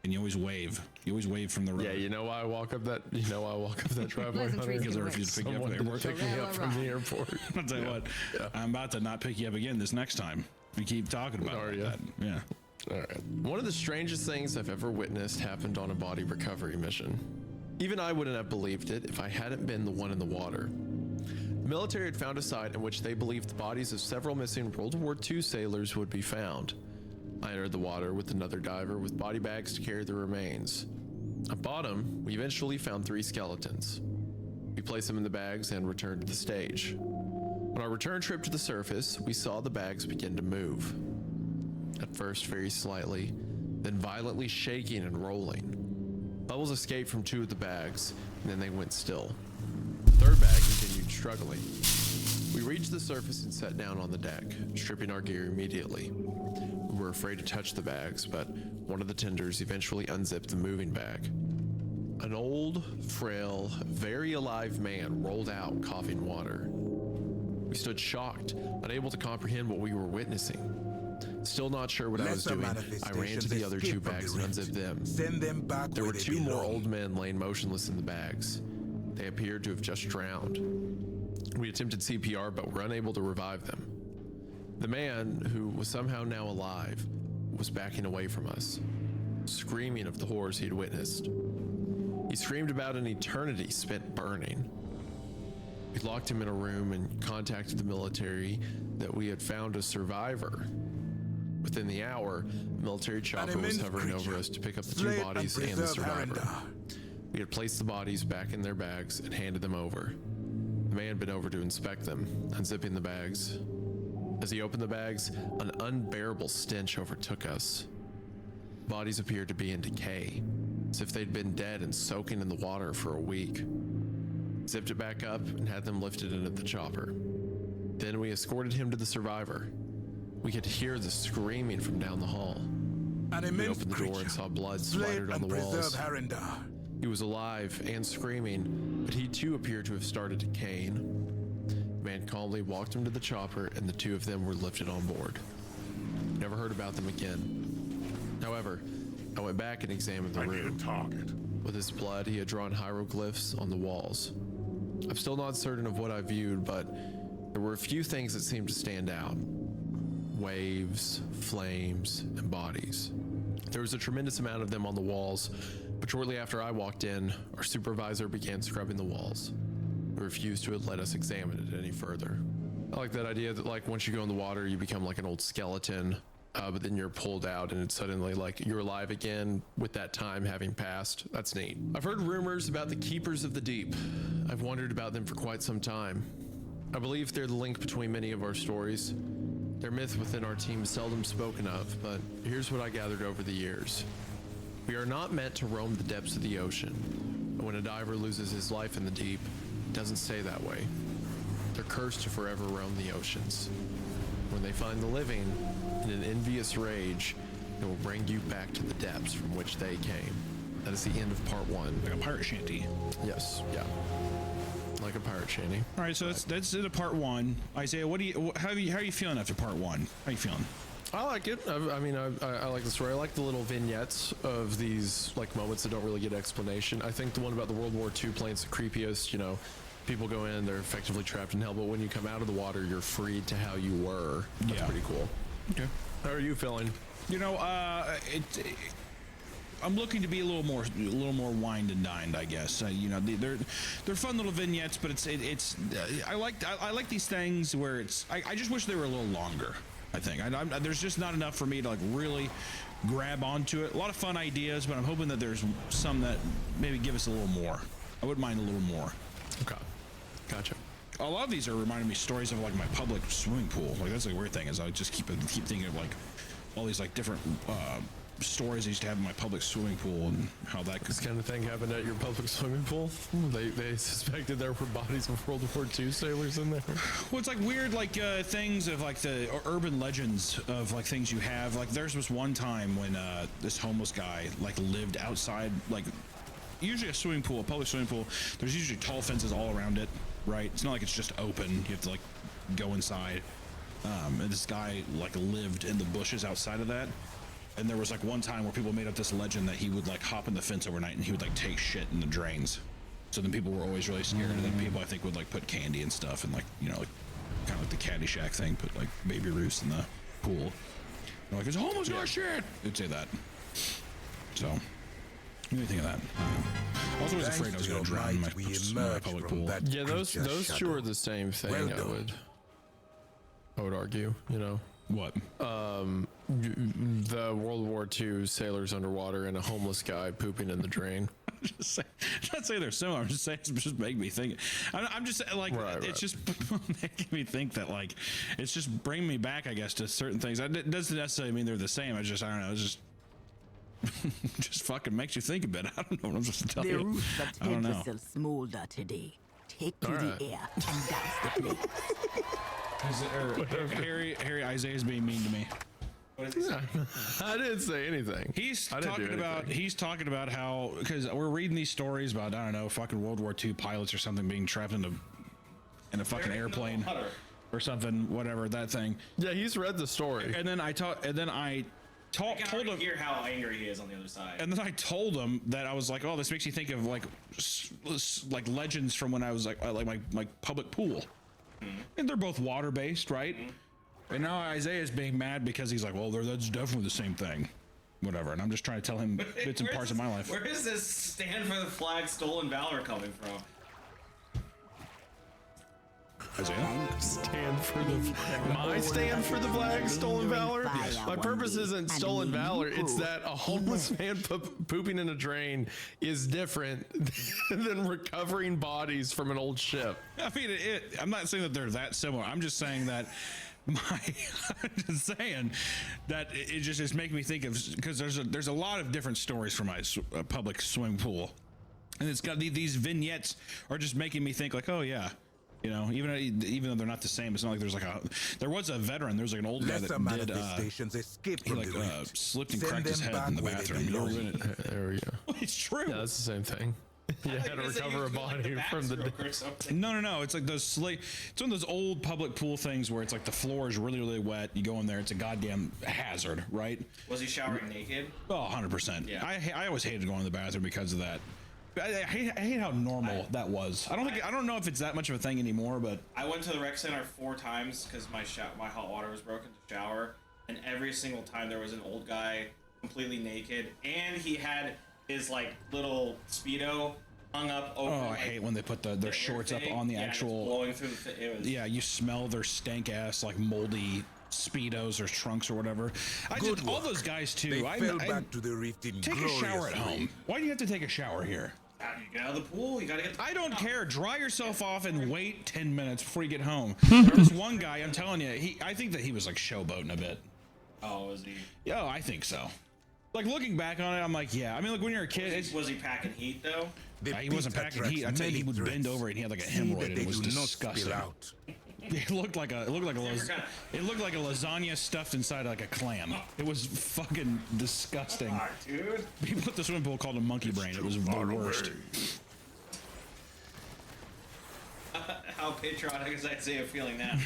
And you always wave. You always wave from the road. Yeah, you know why I walk up that? You know why I walk up that driveway? Because I refuse to pick you up from the airport. Pick me up from the airport. I'll tell you what. I'm about to not pick you up again this next time. We keep talking about that. Yeah. All right. One of the strangest things I've ever witnessed happened on a body recovery mission. Even I wouldn't have believed it if I hadn't been the one in the water. The military had found a site in which they believed the bodies of several missing World War II sailors would be found. I entered the water with another diver with body bags to carry the remains. At bottom, we eventually found 3 skeletons. We placed them in the bags and returned to the stage. On our return trip to the surface, we saw the bags begin to move. At first very slightly, then violently shaking and rolling. Bubbles escaped from 2 of the bags, and then they went still. The 3rd bag continued struggling. We reached the surface and sat down on the deck, stripping our gear immediately. We were afraid to touch the bags, but one of the tenders eventually unzipped the moving bag. An old, frail, very alive man rolled out, coughing water. We stood shocked, unable to comprehend what we were witnessing. Still not sure what I was doing, I ran to the other 2 bags and unzipped them. Send them back. There were 2 more old men laying motionless in the bags. They appeared to have just drowned. We attempted CPR, but were unable to revive them. The man, who was somehow now alive, was backing away from us, screaming of the horrors he had witnessed. He screamed about an eternity spent burning. We locked him in a room and contacted the military that we had found a survivor. Within the hour, a military chopper was hovering over us to pick up the 2 bodies and the survivor. We had placed the bodies back in their bags and handed them over. The man bent over to inspect them, unzipping the bags. As he opened the bags, an unbearable stench overtook us. Bodies appeared to be in decay, as if they'd been dead and soaking in the water for a week. Zipped it back up and had them lifted into the chopper. Then we escorted him to the survivor. We could hear the screaming from down the hall. We opened the door and saw blood splattered on the walls. He was alive and screaming, but he too appeared to have started decaying. The man calmly walked him to the chopper, and the 2 of them were lifted on board. Never heard about them again. However, I went back and examined the room. With his blood, he had drawn hieroglyphs on the walls. I'm still not certain of what I viewed, but there were a few things that seemed to stand out. Waves, flames, and bodies. There was a tremendous amount of them on the walls, but shortly after I walked in, our supervisor began scrubbing the walls. He refused to let us examine it any further. I like that idea that like once you go in the water, you become like an old skeleton, but then you're pulled out and it's suddenly like you're alive again with that time having passed. That's neat. I've heard rumors about the Keepers of the Deep. I've wondered about them for quite some time. I believe they're the link between many of our stories. Their myth within our team is seldom spoken of, but here's what I gathered over the years. We are not meant to roam the depths of the ocean, but when a diver loses his life in the deep, it doesn't stay that way. They're cursed to forever roam the oceans. When they find the living, in an envious rage, it will bring you back to the depths from which they came. That is the end of part 1. Like a pirate shanty. Yes, yeah. like a pirate shanty. All right, so that's it. Part one. Isaiah, how are you feeling after part one? How are you feeling? I like it. I mean, I like the story. I like the little vignettes of these like moments that don't really get explanation. I think the one about the World War II plane's the creepiest. You know, people go in, they're effectively trapped in hell, but when you come out of the water, you're freed to how you were. That's pretty cool. Okay. How are you feeling? You know, I'm looking to be a little more wined and dined, I guess. You know, they're fun little vignettes, but it's I like these things where I just wish they were a little longer. I think there's just not enough for me to like really grab onto it. A lot of fun ideas, but I'm hoping that there's some that maybe give us a little more. I wouldn't mind a little more. Okay, gotcha. A lot of these are reminding me stories of like my public swimming pool. Like that's the weird thing is I just keep thinking of like all these like different stories I used to have in my public swimming pool and how that this kind of thing happened at your public swimming pool. They suspected there were bodies of World War II sailors in there. Well, it's like weird like things of like the urban legends of like things you have. Like there's was one time when this homeless guy like lived outside, like usually a swimming pool, a public swimming pool, there's usually tall fences all around it, right? It's not like it's just open. You have to like go inside. And this guy like lived in the bushes outside of that. And there was like one time where people made up this legend that he would like hop in the fence overnight and he would like take shit in the drains. So then people were always really scared. And then people I think would like put candy and stuff and like, you know, like kind of like the Caddyshack thing, put like baby Ruth in the pool. They're like, it's almost got shit. They'd say that. So, what do you think of that? I was always afraid I was going to drown in my public pool. Yeah, those two are the same thing. I would argue, you know. What? The World War II sailors underwater and a homeless guy pooping in the drain. I'm not saying they're similar. I'm just saying it's just making me think. I'm just like it's just making me think that like it's just bringing me back, I guess, to certain things. It doesn't necessarily mean they're the same. I don't know. It's just just fucking makes you think a bit. I don't know what I'm supposed to tell you. Ruth that head yourself smolder today. Take to the air and dance the place. Harry Isaiah's being mean to me. What is he saying? I didn't say anything. He's talking about how, because we're reading these stories about, I don't know, fucking World War II pilots or something being trapped in a fucking airplane or something, whatever, that thing. Yeah, he's read the story. And then I told him, hear how angry he is on the other side. and then I told him that I was like, oh, this makes you think of like legends from when I was like my public pool. And they're both water based, right? And now Isaiah's being mad because he's like, well, that's definitely the same thing, whatever. And I'm just trying to tell him bits and parts of my life. Where is this stand for the flag, stolen valor coming from? Isaiah? Stand for the flag, stolen valor. Yes. My purpose isn't stolen valor. It's that a homeless man pooping in a drain is different than recovering bodies from an old ship. I mean, I'm not saying that they're that similar. I'm just saying that it just is making me think of, because there's a lot of different stories from my public swimming pool, and it's got these vignettes are just making me think like, oh yeah. You know, even though they're not the same, it's not like there was a veteran. There was like an old guy that did slipped and cracked his head in the bathroom. There we go. It's true. Yeah, that's the same thing. You had to recover a body from the. No. It's like those it's one of those old public pool things where it's like the floor is really, really wet. You go in there, it's a goddamn hazard, right? Was he showering naked? Oh, 100%. Yeah. I always hated going to the bathroom because of that. I hate how normal that was. I don't know if it's that much of a thing anymore, but I went to the rec center 4 times because my hot water was broken to shower, and every single time there was an old guy completely naked, and he had his like little Speedo hung up over. I hate when they put their shorts up on the actual. Blowing through Yeah, you smell their stank ass like moldy Speedos or trunks or whatever. All those guys too. Take a shower at home. Why do you have to take a shower here? You get out of the pool, you gotta get. I don't care. Dry yourself off and wait 10 minutes before you get home. There was one guy, I'm telling you, I think that he was like showboating a bit. Oh, was he? Yeah, I think so. Like looking back on it, I'm like, yeah. I mean, like when you're a kid, was he packing heat though? He wasn't packing heat. I tell you, he would bend over and he had like a hemorrhoid. And it was disgusting. It looked like a lasagna stuffed inside like a clam. It was fucking disgusting. Dude. People at the swimming pool called him monkey brain. It was the worst. How patriotic is Isaiah feeling now?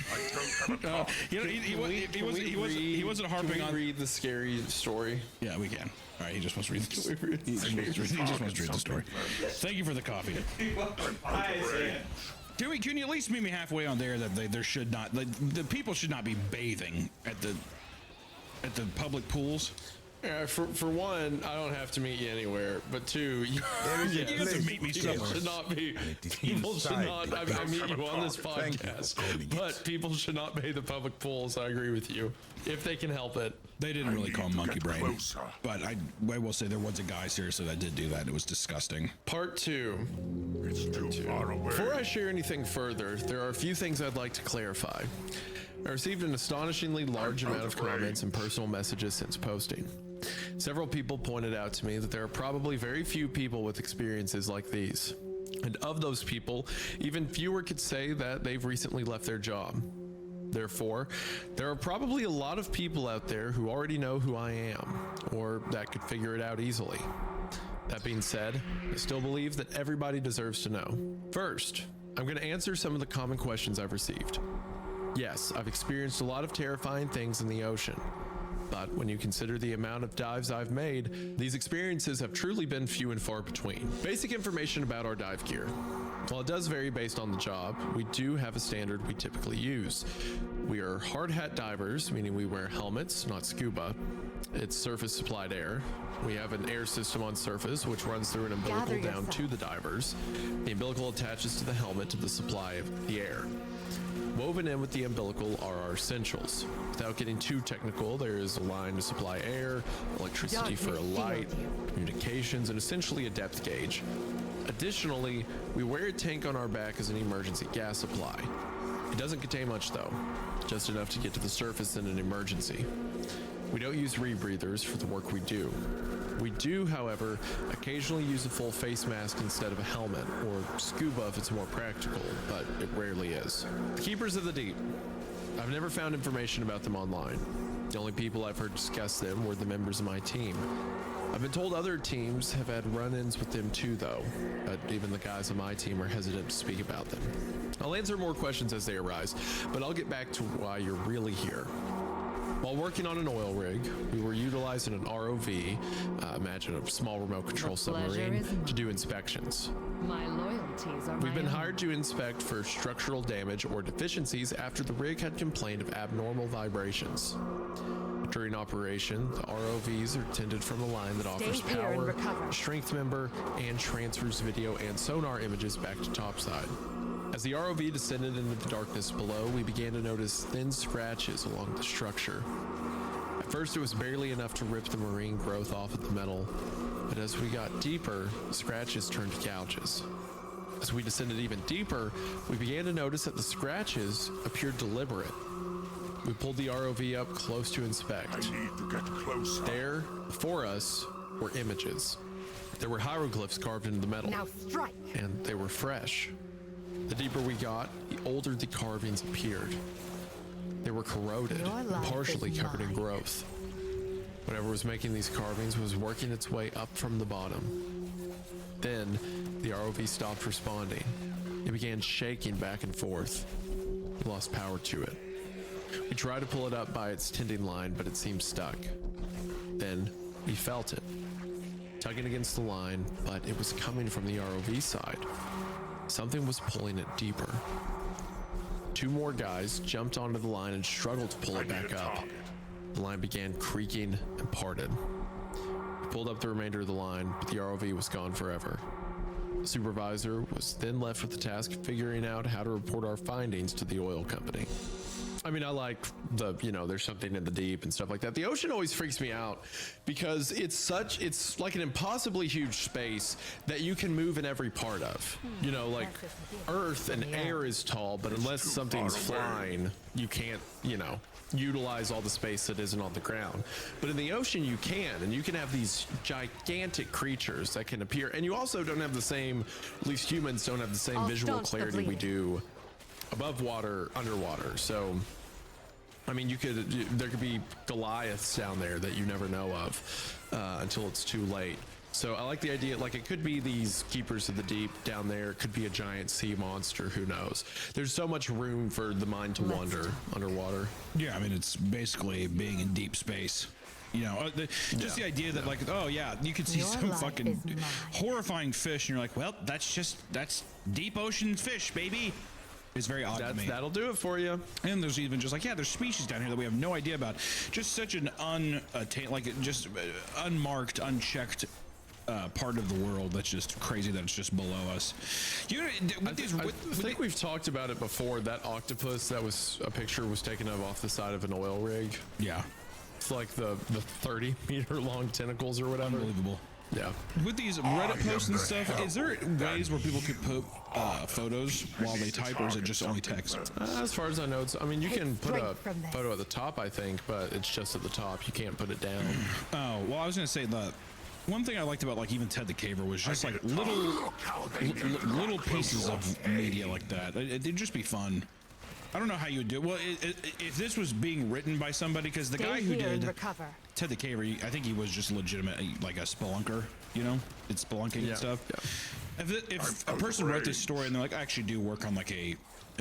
He wasn't harping on. Read the scary story. Yeah, we can. All right, he just wants to read the story. He just wants to read the story. Thank you for the coffee. Hi, Isaiah. Can you at least meet me halfway on there that there should not, the people should not be bathing at the public pools? Yeah, for one, I don't have to meet you anywhere. But two, you have to meet me somewhere. should not be. People should not. I meet you on this podcast, but people should not bathe the public pools. I agree with you, if they can help it. They didn't really call him monkey brain, but I will say there was a guy seriously that did do that. And it was disgusting. Part 2. It's too far away. Before I share anything further, there are a few things I'd like to clarify. I received an astonishingly large amount of comments and personal messages since posting. Several people pointed out to me that there are probably very few people with experiences like these. And of those people, even fewer could say that they've recently left their job. Therefore, there are probably a lot of people out there who already know who I am, or that could figure it out easily. That being said, I still believe that everybody deserves to know. First, I'm going to answer some of the common questions I've received. Yes, I've experienced a lot of terrifying things in the ocean, but when you consider the amount of dives I've made, these experiences have truly been few and far between. Basic information about our dive gear. While it does vary based on the job, we do have a standard we typically use. We are hard hat divers, meaning we wear helmets, not scuba. It's surface supplied air. We have an air system on surface, which runs through an umbilical down to the divers. The umbilical attaches to the helmet to the supply of the air. Woven in with the umbilical are our essentials. Without getting too technical, there is a line to supply air, electricity for a light, communications, and essentially a depth gauge. Additionally, we wear a tank on our back as an emergency gas supply. It doesn't contain much though, just enough to get to the surface in an emergency. We don't use rebreathers for the work we do. We do, however, occasionally use a full face mask instead of a helmet, or scuba if it's more practical, but it rarely is. The Keepers of the Deep. I've never found information about them online. The only people I've heard discuss them were the members of my team. I've been told other teams have had run-ins with them too, though, but even the guys on my team are hesitant to speak about them. I'll answer more questions as they arise, but I'll get back to why you're really here. While working on an oil rig, we were utilizing an ROV, imagine a small remote control submarine, to do inspections. My loyalties are We've been hired to inspect for structural damage or deficiencies after the rig had complained of abnormal vibrations. During operation, the ROVs are tended from a line that offers power, strength member, and transfers video and sonar images back to topside. As the ROV descended into the darkness below, we began to notice thin scratches along the structure. At first, it was barely enough to rip the marine growth off of the metal, but as we got deeper, the scratches turned to gouges. As we descended even deeper, we began to notice that the scratches appeared deliberate. We pulled the ROV up close to inspect. I need to get closer. There, before us, were images. There were hieroglyphs carved into the metal. Now strike! And they were fresh. The deeper we got, the older the carvings appeared. They were corroded, partially covered in growth. Whatever was making these carvings was working its way up from the bottom. Then, the ROV stopped responding. It began shaking back and forth. We lost power to it. We tried to pull it up by its tending line, but it seemed stuck. Then, we felt it, tugging against the line, but it was coming from the ROV side. Something was pulling it deeper. Two more guys jumped onto the line and struggled to pull it back up. The line began creaking and parted. We pulled up the remainder of the line, but the ROV was gone forever. The supervisor was then left with the task of figuring out how to report our findings to the oil company. I mean, I like the, there's something in the deep and stuff like that. The ocean always freaks me out because it's like an impossibly huge space that you can move in every part of. Like Earth and air is tall, but unless something's flying, you can't, utilize all the space that isn't on the ground. But in the ocean, you can, and you can have these gigantic creatures that can appear. And you also don't have the same, at least humans don't have the same visual clarity we do above water, underwater. So, I mean, there could be Goliaths down there that you never know of until it's too late. So I like the idea, like it could be these keepers of the deep down there, it could be a giant sea monster, who knows. There's so much room for the mind to wander underwater. Yeah, I mean, it's basically being in deep space. You know, just the idea that, like, oh yeah, you could see some fucking horrifying fish, and you're like, well, that's deep ocean fish, baby. It's very odd to me. That'll do it for you. And there's even just like, yeah, there's species down here that we have no idea about. Just such an unmarked, unchecked part of the world that's just crazy that it's just below us. I think we've talked about it before. That octopus that was a picture was taken of off the side of an oil rig. Yeah. It's like the 30-meter long tentacles or whatever. Unbelievable. Yeah. With these Reddit posts and stuff, is there ways where people could put photos while they type, or is it just only text? As far as I know, I mean, you can put a photo at the top, I think, but it's just at the top. You can't put it down. Oh, well, I was going to say that one thing I liked about, like, even Ted the Caver was just like little pieces of media like that. It'd just be fun. I don't know how you would do it. Well, if this was being written by somebody, because the guy who did Ted the Caver, I think he was just legitimate, like a spelunker, you know? It's spelunking and stuff. Yeah. If a person wrote this story and they're like, I actually do work on like an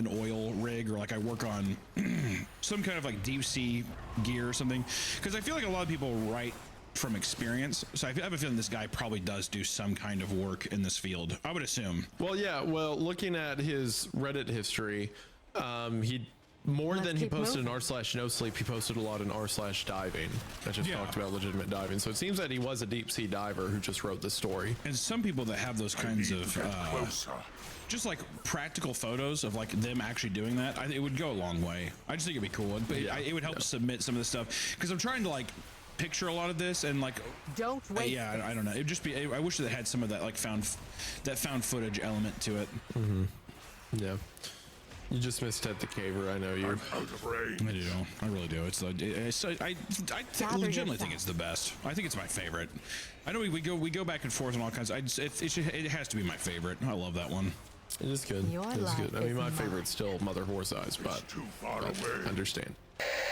oil rig, or like I work on some kind of like deep sea gear or something, because I feel like a lot of people write from experience, so I have a feeling this guy probably does do some kind of work in this field, I would assume. Well, yeah, looking at his Reddit history, he more than he posted in r/no-sleep, he posted a lot in r/diving that just talked about legitimate diving. So it seems that he was a deep sea diver who just wrote this story. And some people that have those kinds of just like practical photos of like them actually doing that, it would go a long way. I just think it'd be cool. It would help submit some of the stuff, because I'm trying to like picture a lot of this and like don't wait. Yeah, I don't know. It'd just be. I wish that it had some of that like found footage element to it. Mm-hmm. Yeah. You just missed Ted the Caver. I know you. I do. I really do. I legitimately think it's the best. I think it's my favorite. I know we go back and forth on all kinds. It has to be my favorite. I love that one. It is good. It is good. I mean, my favorite's still Mother Horse Eyes, but I understand.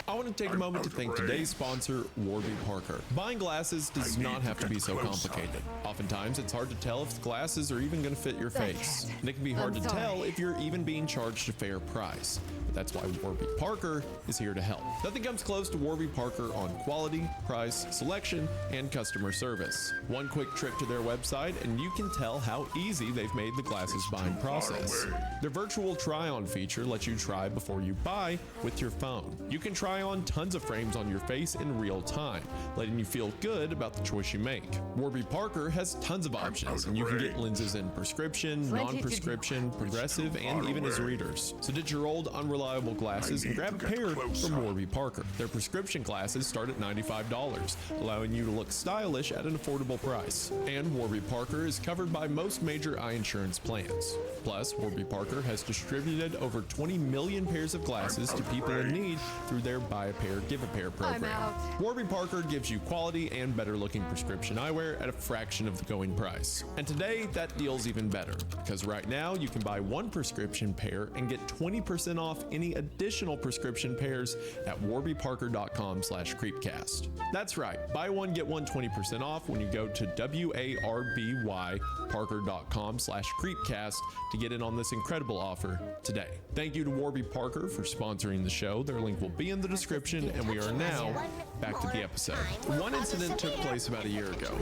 I want to take a moment to thank today's sponsor, Warby Parker. Buying glasses does not have to be so complicated. Oftentimes, it's hard to tell if the glasses are even going to fit your face. And it can be hard to tell if you're even being charged a fair price. But that's why Warby Parker is here to help. Nothing comes close to Warby Parker on quality, price, selection, and customer service. One quick trip to their website and you can tell how easy they've made the glasses buying process. Their virtual try-on feature lets you try before you buy with your phone. You can try on tons of frames on your face in real time, letting you feel good about the choice you make. Warby Parker has tons of options, and you can get lenses in prescription, non-prescription, progressive, and even as readers. So ditch your old unreliable glasses and grab a pair from Warby Parker. Their prescription glasses start at $95, allowing you to look stylish at an affordable price. And Warby Parker is covered by most major eye insurance plans. Plus, Warby Parker has distributed over 20 million pairs of glasses to people in need through their Buy a Pair, Give a Pair program. Warby Parker gives you quality and better looking prescription eyewear at a fraction of the going price. And today, that deal's even better, because right now you can buy one prescription pair and get 20% off any additional prescription pairs at warbyparker.com/creepcast. That's right, buy one, get one 20% off when you go to warbyparker.com/creepcast to get in on this incredible offer today. Thank you to Warby Parker for sponsoring the show. Their link will be in the description, and we are now back to the episode. One incident took place about a year ago.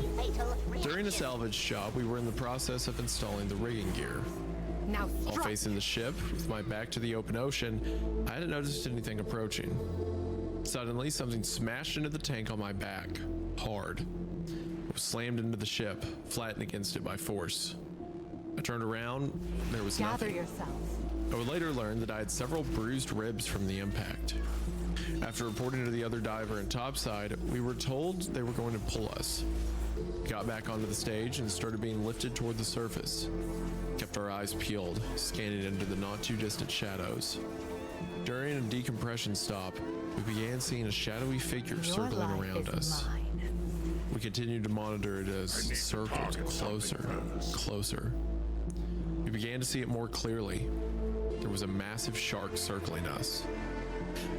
During a salvage job, we were in the process of installing the rigging gear. While facing the ship, with my back to the open ocean, I hadn't noticed anything approaching. Suddenly, something smashed into the tank on my back, hard. It was slammed into the ship, flattened against it by force. I turned around, there was nothing. I would later learn that I had several bruised ribs from the impact. After reporting to the other diver and topside, we were told they were going to pull us. We got back onto the stage and started being lifted toward the surface. Kept our eyes peeled, scanning into the not too distant shadows. During a decompression stop, we began seeing a shadowy figure circling around us. We continued to monitor it as it circled closer, closer. We began to see it more clearly. There was a massive shark circling us.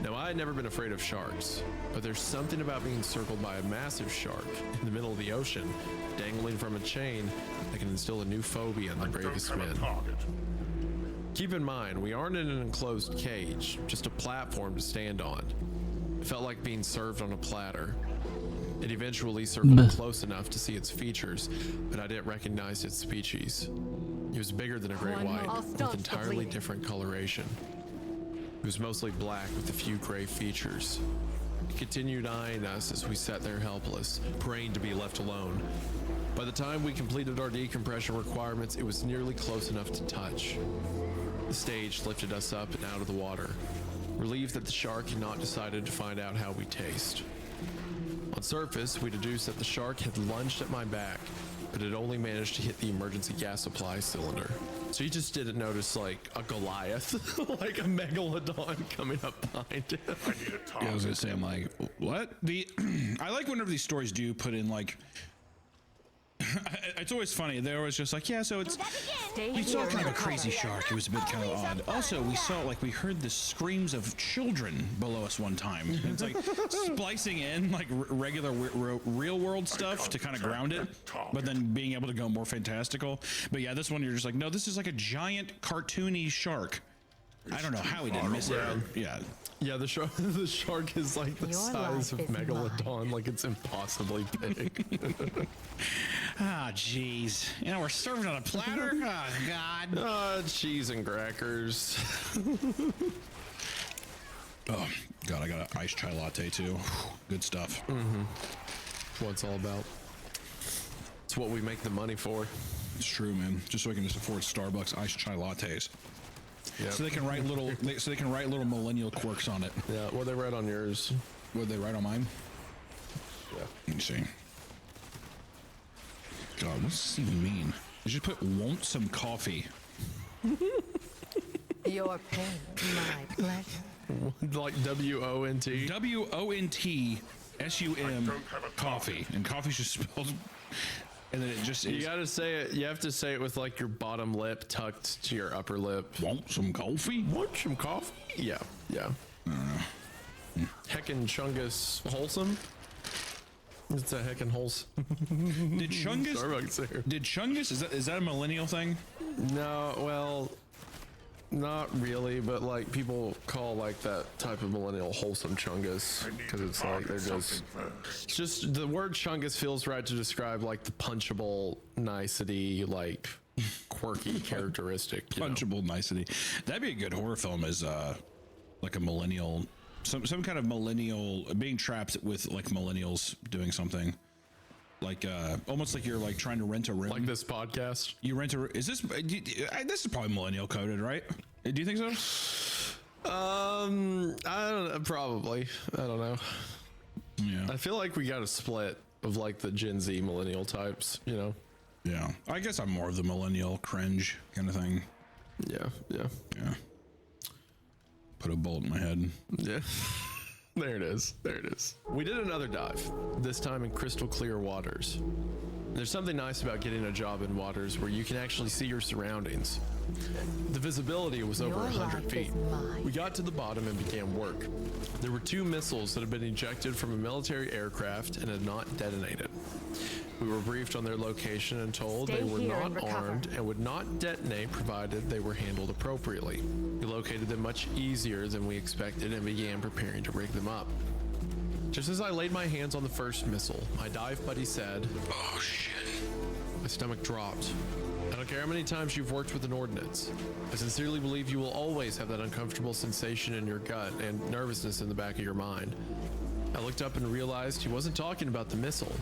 Now, I had never been afraid of sharks, but there's something about being circled by a massive shark in the middle of the ocean, dangling from a chain, that can instill a new phobia in the bravest men. Keep in mind, we aren't in an enclosed cage, just a platform to stand on. It felt like being served on a platter. It eventually circled close enough to see its features, but I didn't recognize its species. It was bigger than a great white, with entirely different coloration. It was mostly black with a few gray features. It continued eyeing us as we sat there helpless, praying to be left alone. By the time we completed our decompression requirements, it was nearly close enough to touch. The stage lifted us up and out of the water, relieved that the shark had not decided to find out how we taste. On surface, we deduced that the shark had lunged at my back, but it only managed to hit the emergency gas supply cylinder. So you just didn't notice like a Goliath, like a megalodon coming up behind him. Yeah, I was gonna say, I'm like, what? I like whenever these stories do put in like, it's always funny. They're always just like, yeah, so it's, we saw kind of a crazy shark. It was a bit kind of odd. Also, we saw, like, we heard the screams of children below us one time. And it's like splicing in like regular real world stuff to kind of ground it, but then being able to go more fantastical. But yeah, this one you're just like, no, this is like a giant cartoony shark. I don't know how he didn't miss it. Yeah, the shark is like the size of Megalodon, like it's impossibly big. Ah, jeez. You know, we're serving on a platter? Oh, God. Cheese and crackers. Oh, God, I got an iced chai latte, too. Good stuff. What it's all about. It's what we make the money for. It's true, man. Just so I can just afford Starbucks iced chai lattes. Yep. So they can write little millennial quirks on it. Yeah, what they write on yours? What they write on mine? Yeah. Let me see. God, what does this even mean? They just put "want some coffee." Your pain, my pleasure. Like W-O-N-T? W-O-N-T-S-U-M coffee. And coffee's just spelled. And then it just you gotta say it. You have to say it with like your bottom lip tucked to your upper lip. Want some coffee? Want some coffee? Yeah, yeah. I don't know. Heckin' Chungus wholesome. It's a heckin' wholesome. Did Chungus? Is that a millennial thing? No, well, not really. But like people call like that type of millennial wholesome Chungus because it's like they're just the word Chungus feels right to describe like the punchable nicety, like quirky characteristic. Punchable nicety. That'd be a good horror film as like a millennial, some kind of millennial being trapped with like millennials doing something. Like almost like you're like trying to rent a room. Like this podcast. You rent a. Is this? This is probably millennial coded, right? Do you think so? I don't know. Probably. I don't know. Yeah. I feel like we got a split of like the Gen Z millennial types. You know. Yeah. I guess I'm more of the millennial cringe kind of thing. Yeah. Yeah. Yeah. Put a bullet in my head. Yeah. There it is. There it is. We did another dive, this time in crystal clear waters. There's something nice about getting a job in waters where you can actually see your surroundings. The visibility was over 100 feet. We got to the bottom and began work. There were 2 missiles that had been ejected from a military aircraft and had not detonated. We were briefed on their location and told they were not armed and would not detonate provided they were handled appropriately. We located them much easier than we expected and began preparing to rig them up. Just as I laid my hands on the first missile, my dive buddy said, "Oh shit." My stomach dropped. I don't care how many times you've worked with an ordnance. I sincerely believe you will always have that uncomfortable sensation in your gut and nervousness in the back of your mind. I looked up and realized he wasn't talking about the missile.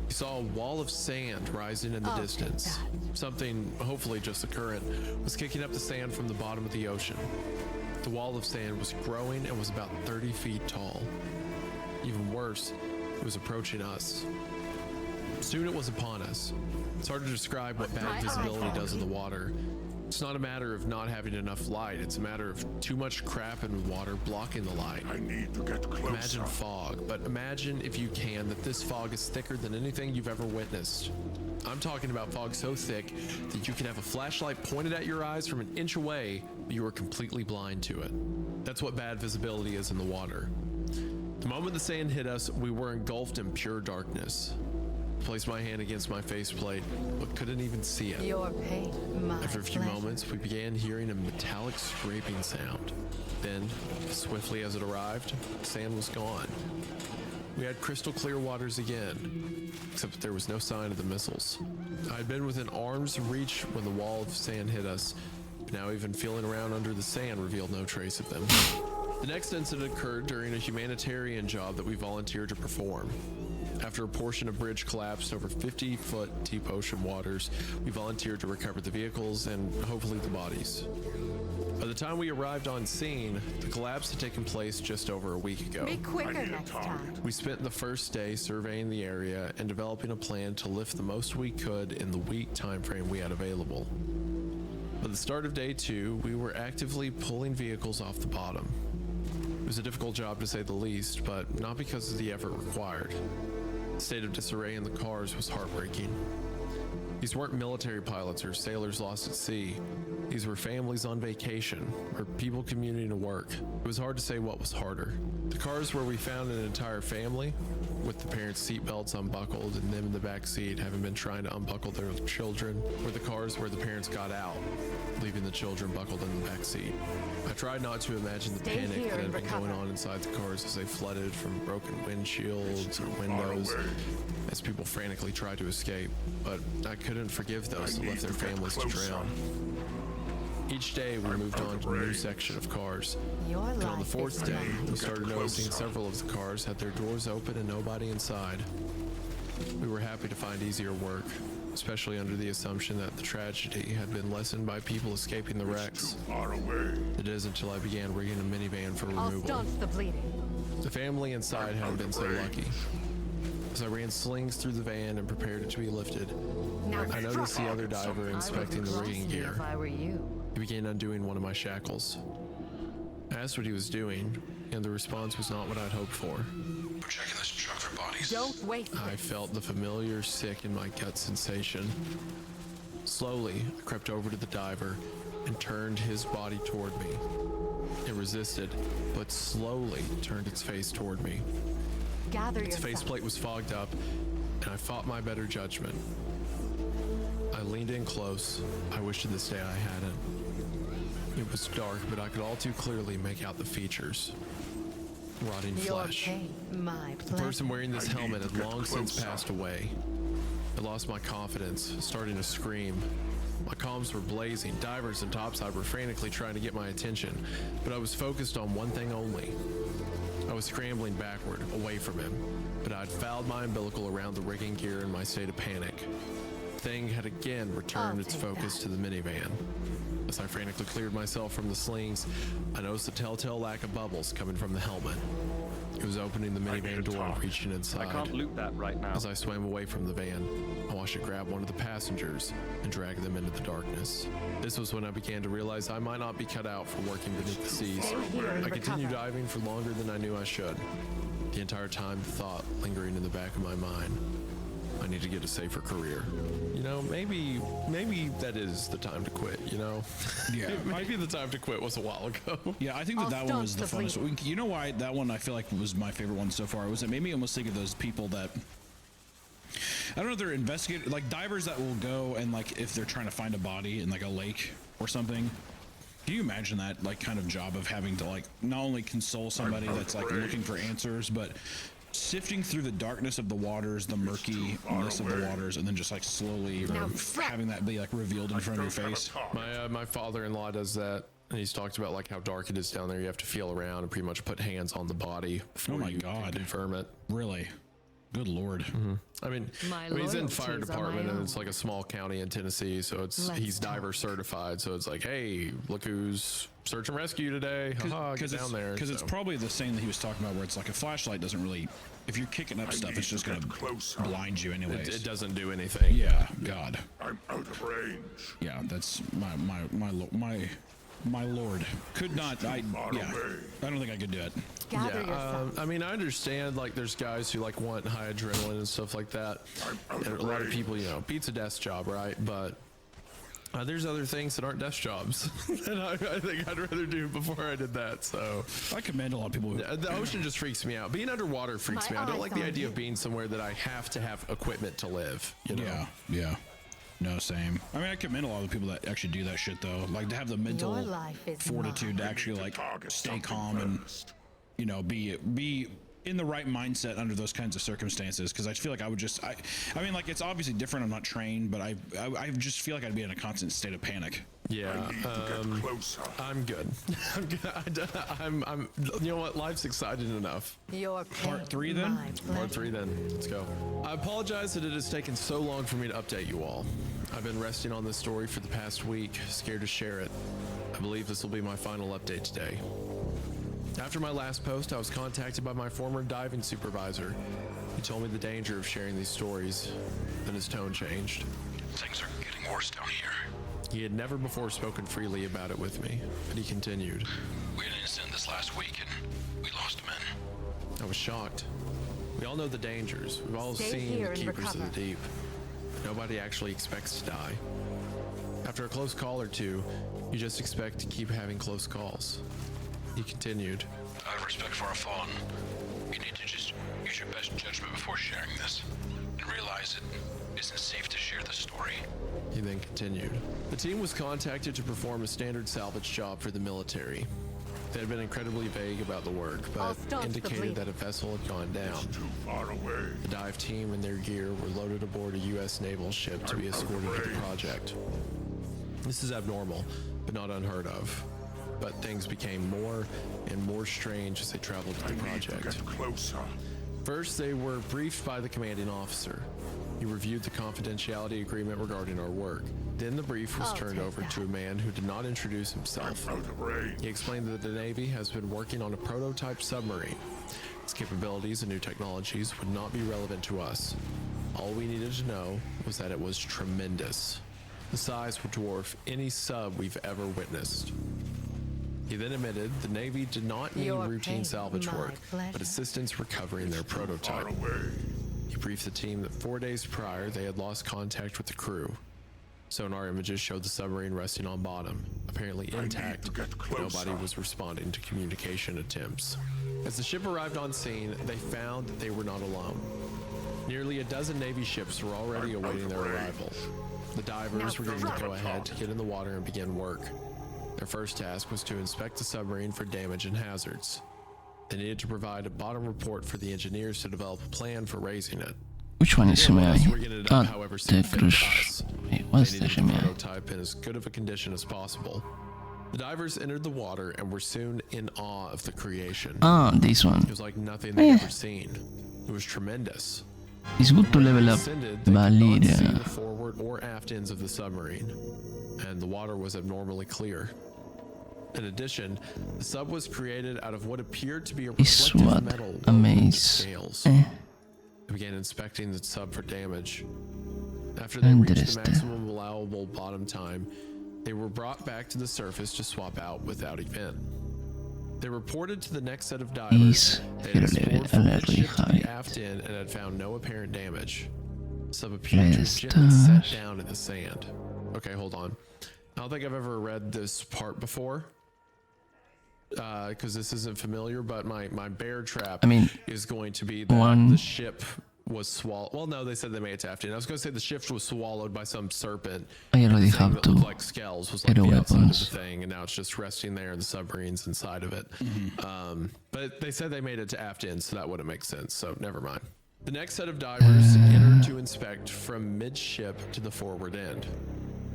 He saw a wall of sand rising in the distance. Something, hopefully just the current, was kicking up the sand from the bottom of the ocean. The wall of sand was growing and was about 30 feet tall. Even worse, it was approaching us. Soon it was upon us. It's hard to describe what bad visibility does in the water. It's not a matter of not having enough light. It's a matter of too much crap in water blocking the light. I need to get closer. Imagine fog, but imagine, if you can, that this fog is thicker than anything you've ever witnessed. I'm talking about fog so thick that you can have a flashlight pointed at your eyes from an inch away, but you are completely blind to it. That's what bad visibility is in the water. The moment the sand hit us, we were engulfed in pure darkness. I placed my hand against my faceplate, but couldn't even see it. Your pain, my After a few pleasure. moments, we began hearing a metallic scraping sound. Then, as swiftly as it arrived, the sand was gone. We had crystal clear waters again, except that there was no sign of the missiles. I had been within arm's reach when the wall of sand hit us, but now even feeling around under the sand revealed no trace of them. The next incident occurred during a humanitarian job that we volunteered to perform. After a portion of bridge collapsed over 50-foot deep ocean waters, we volunteered to recover the vehicles and hopefully the bodies. By the time we arrived on scene, the collapse had taken place just over a week ago. Be quicker next time. We spent the first day surveying the area and developing a plan to lift the most we could in the week time frame we had available. By the start of day 2, we were actively pulling vehicles off the bottom. It was a difficult job to say the least, but not because of the effort required. The state of disarray in the cars was heartbreaking. These weren't military pilots or sailors lost at sea. These were families on vacation or people commuting to work. It was hard to say what was harder. The cars where we found an entire family, with the parents' seatbelts unbuckled and them in the back seat having been trying to unbuckle their children, or the cars where the parents got out, leaving the children buckled in the back seat. I tried not to imagine the Stay panic here that had and been recover. going on inside the cars as they flooded from broken windshields or windows, as people frantically tried to escape. But I couldn't forgive those that left their families to drown. Each day we moved on to a new section of cars. Your And on the life fourth is day, mine. we started noticing several of the cars had their doors open and nobody inside. We were happy to find easier work, especially under the assumption that the tragedy had been lessened by people escaping the wrecks. It is until I began rigging a minivan for I'll removal. staunch the bleeding. The family inside hadn't been so lucky. As I ran slings through the van and prepared it to be lifted, Now I noticed the other drop. diver inspecting the rigging gear. If I were you. He began undoing one of my shackles. I asked what he was doing, and the response was not what I'd hoped for. We're checking this truck for bodies. Don't waste I it. felt the familiar sick in my gut sensation. Slowly, I crept over to the diver and turned his body toward me. It resisted, but slowly turned its face toward me. Gather Its yourself. faceplate was fogged up, and I fought my better judgment. I leaned in close. I wish to this day I hadn't. It was dark, but I could all too clearly make out the features. Rotting Your flesh. pain, my The pleasure. person wearing this helmet had long since passed away. I lost my confidence, starting to scream. My comms were blazing. Divers and topside were frantically trying to get my attention, but I was focused on one thing only. I was scrambling backward, away from him, but I'd fouled my umbilical around the rigging gear in my state of panic. The thing had again returned its focus to the minivan. As I frantically cleared myself from the slings, I noticed a telltale lack of bubbles coming from the helmet. It was opening the minivan door and reaching inside. I can't loot that right now. As I swam away from the van, I watched it grab one of the passengers and drag them into the darkness. This was when I began to realize I might not be cut out for working beneath the seas. I continued diving for longer than I knew I should. The entire time, the thought lingering in the back of my mind, I need to get a safer career. You know, maybe that is the time to quit, you know? Yeah. Maybe the time to quit was a while ago. Yeah, I think that one was the funnest. You know why that one I feel like was my favorite one so far? Was it made me almost think of those people that I don't know if they're investigating, like divers that will go and like if they're trying to find a body in like a lake or something. Can you imagine that like kind of job of having to like not only console somebody that's like looking for answers, but sifting through the darkness of the waters, the murkiness of the waters, and then just like slowly having that be like revealed in front of your face? My father-in-law does that, and he's talked about like how dark it is down there. You have to feel around and pretty much put hands on the body before you can confirm it. Really? Good lord. I mean, My he's in fire loyalties are department my and it's own. like a small county in Tennessee, so he's diver certified. So it's like, hey, look who's search and rescue today. Haha, get down there. Because it's probably the same that he was talking about, where it's like a flashlight doesn't really. If you're kicking up stuff, it's just gonna blind you anyways. It doesn't do anything. Yeah, God. I'm out of range. Yeah, that's my lord. Could not. I don't think I could do it. I mean, I understand. Like, there's guys who like want high adrenaline and stuff like that. And a lot of people, you know, beats a desk job, right? But there's other things that aren't desk jobs that I think I'd rather do before I did that. So I commend a lot of people. The ocean just freaks me out. Being underwater freaks me out. I don't like the idea of being somewhere that I have to have equipment to live. You know? Yeah. No, same. I mean, I commend a lot of the people that actually do that shit, though. Like, to have the mental fortitude to actually, like, stay calm and, you know, be in the right mindset under those kinds of circumstances. Because I feel like I would just, I mean, like, it's obviously different. I'm not trained, but I just feel like I'd be in a constant state of panic. Yeah, I'm good. I'm. You know what? Life's exciting enough. Your Part 3 then? Part 3 then. Let's go. I apologize that it has taken so long for me to update you all. I've been resting on this story for the past week, scared to share it. I believe this will be my final update today. After my last post, I was contacted by my former diving supervisor. He told me the danger of sharing these stories. Then his tone changed. Things are getting worse down here. He had never before spoken freely about it with me, but he continued. We had an incident this last week and we lost men. I was shocked. We all know the dangers. We've all Stay seen here the and keepers of recover. the deep. Nobody actually expects to die. After a close call or two, you just expect to keep having close calls. He continued. Out of respect for our fallen, you need to just use your best judgment before sharing this and realize it isn't safe to share the story. He then continued. The team was contacted to perform a standard salvage job for the military. They had been incredibly vague about the work, but indicated that a vessel had gone down. Too far away. The dive team and their gear were loaded aboard a U.S. naval ship to be escorted to the project. This is abnormal, but not unheard of. But things became more and more strange as they traveled to the project. Get closer. First, they were briefed by the commanding officer. He reviewed the confidentiality agreement regarding our work. Then the brief was turned over to a man who did not introduce himself. He explained that the Navy has been working on a prototype submarine. Its capabilities and new technologies would not be relevant to us. All we needed to know was that it was tremendous. The size would dwarf any sub we've ever witnessed. He then admitted the Navy did not need routine salvage work, but assistance recovering their prototype. He briefed the team that 4 days prior they had lost contact with the crew. Sonar images showed the submarine resting on bottom, apparently intact, but nobody was responding to communication attempts. As the ship arrived on scene, they found that they were not alone. Nearly a dozen Navy ships were already awaiting their arrival. The divers were given the go-ahead to get in the water and begin work. Their first task was to inspect the submarine for damage and hazards. They needed to provide a bottom report for the engineers to develop a plan for raising it. Which one is lmao? The cruise. Wait, what's the lmao? Prototype in as good of a condition as possible. The divers entered the water and were soon in awe of the creation. This one. It was like nothing they'd ever seen. It was tremendous. It's good to level up Valir. The forward or aft ends of the submarine, and the water was abnormally clear. In addition, the sub was created out of what appeared to be a reflective metal with scales. They began inspecting the sub for damage. After they reached the maximum allowable bottom time, they were brought back to the surface to swap out without event. They reported to the next set of divers they had explored from the ship to the aft end and had found no apparent damage. The sub appeared to have gently set down in the sand. Okay, hold on. I don't think I've ever read this part before, because this isn't familiar, but my bear trap is going to be that the ship was swallowed. Well, no, they said they made it to aft end. I was going to say the ship was swallowed by some serpent. I already That have to looked like scales was like the outside of the thing, and now it's just resting there, and the submarine's inside of it. But they said they made it to aft end, so that wouldn't make sense. So never mind. The next set of divers entered to inspect from midship to the forward end.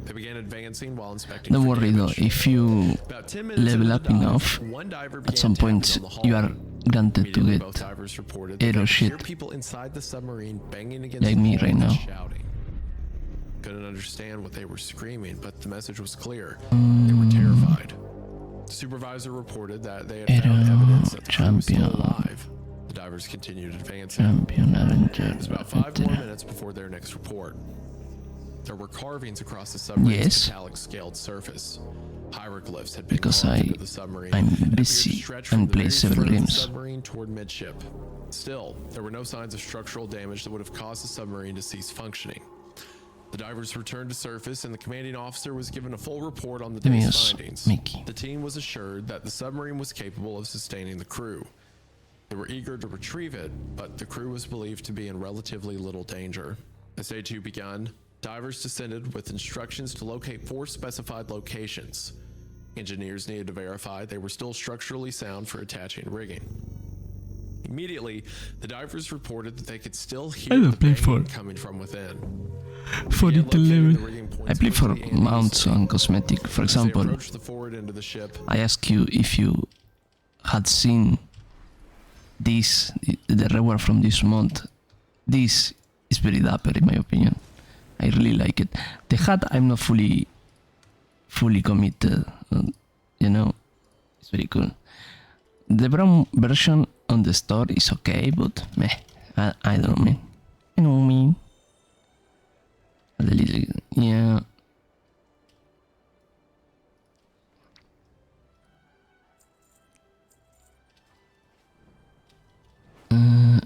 They began advancing while inspecting. Don't worry though, if you level up enough, at some point you are granted to Immediately, get both divers reported aero that they could hear shit people inside the submarine banging against like the me wall right and now. shouting. Couldn't understand what they were screaming, but the message was clear. They were terrified. The supervisor reported that they had found evidence that the crew was still alive. The divers continued advancing. It was about 5 more minutes before their next report. There were carvings across the submarine's metallic scaled surface. Hieroglyphs had been because carved into the submarine. I'm and busy stretched from and the play very several front of the games. submarine toward midship. Still, there were no signs of structural damage that would have caused the submarine to cease functioning. The divers returned to surface, and the commanding officer was given a full report on the day's Dios, findings. Mickey. The team was assured that the submarine was capable of sustaining the crew. They were eager to retrieve it, but the crew was believed to be in relatively little danger. As day 2 began, divers descended with instructions to locate 4 specified locations. Engineers needed to verify they were still structurally sound for attaching rigging. Immediately, the divers reported that they could still hear the banging coming from within. For Began little locating level. the rigging I points play for quickly and mounts easily. and cosmetic. For As they example, approached the forward end of the ship, I ask you if you had seen this, the reward from this month. This is very dapper in my opinion. I really like it. The hat, I'm not fully committed. You know, it's very cool. The brown version on the store is okay, but meh, I don't know, man. You know what I mean? The little, yeah.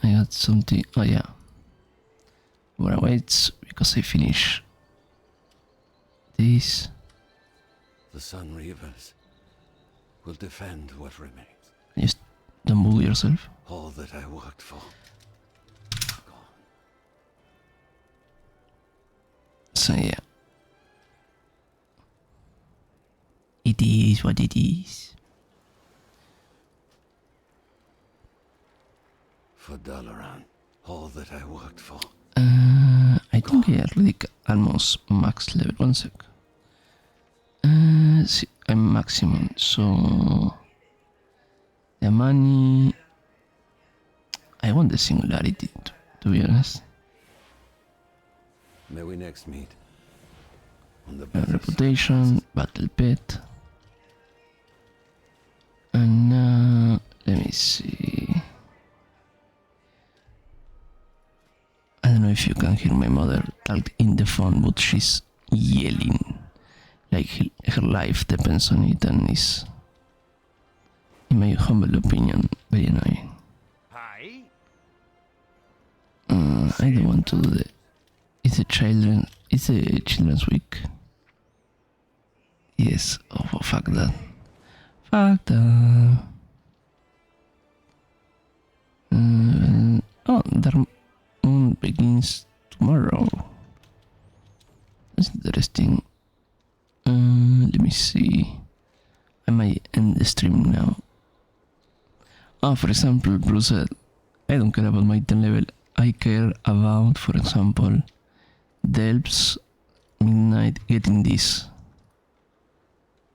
I got something. Oh yeah. Where waits because I finish this. The Sun Reavers will defend what remains. Just don't move yourself. All that I worked for. So yeah. It is what it is. For Dalaran, all that I worked for. I think I already almost max level. 1 sec. See, I'm maximum, so the money. I want the singularity, to be honest. May we next meet on the Reputation, battle pet, and now let me see. I don't know if you can hear my mother talk in the phone, but she's yelling like her life depends on it, and is, in my humble opinion, very annoying. Hi. I don't want to do the. It's a children's week. Yes. Oh fuck that. Fuck that. Oh, the moon begins tomorrow. That's interesting. Let me see. I might end the stream now. For example, Bruce said, I don't care about my 10 level. I care about, for example, Delps Midnight getting this.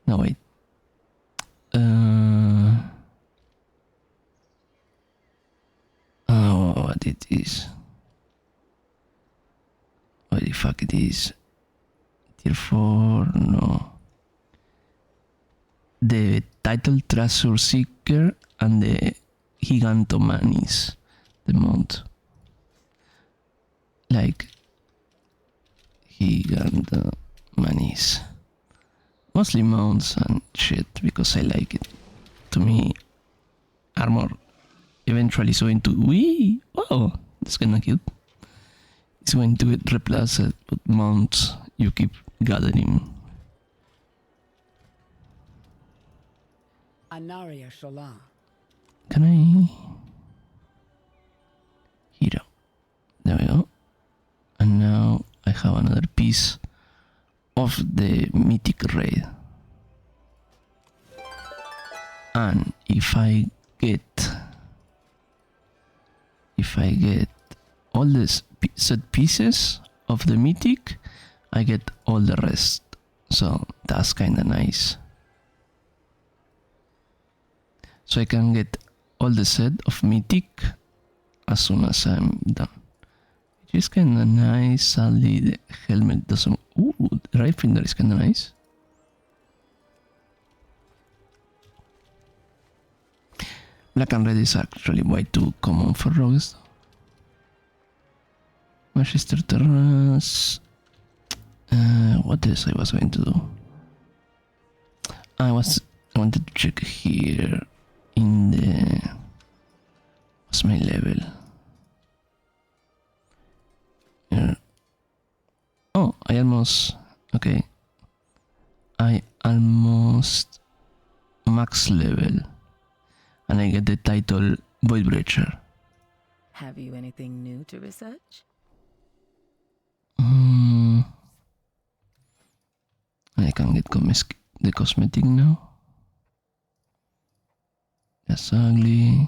No, wait. Oh, what it is. What the fuck it is. Tier 4, no. The Title Treasure Seeker and the Gigantomanis, the mount. Like Gigantomanis. Mostly mounts and shit because I like it. To me, armor eventually is going to. Wee! Oh, that's kinda cute. It's going to get replaced, but mounts you keep gathering. Anaria Shola. Can I? Hero. There we go. And now I have another piece of the mythic raid. And if I get all the set pieces of the mythic, I get all the rest. So that's kinda nice. So I can get all the set of Mythic as soon as I'm done. Which is kinda nice. Sadly, the helmet doesn't. Ooh, the right finger is kinda nice. Black and red is actually way too common for rogues. Magister Terrace. What else I was going to do? I wanted to check here in the. What's my level? Here. Oh, I almost. Okay. I almost max level. And I get the title Voidbreacher. Have you anything new to research? I can get the cosmetic now. That's ugly.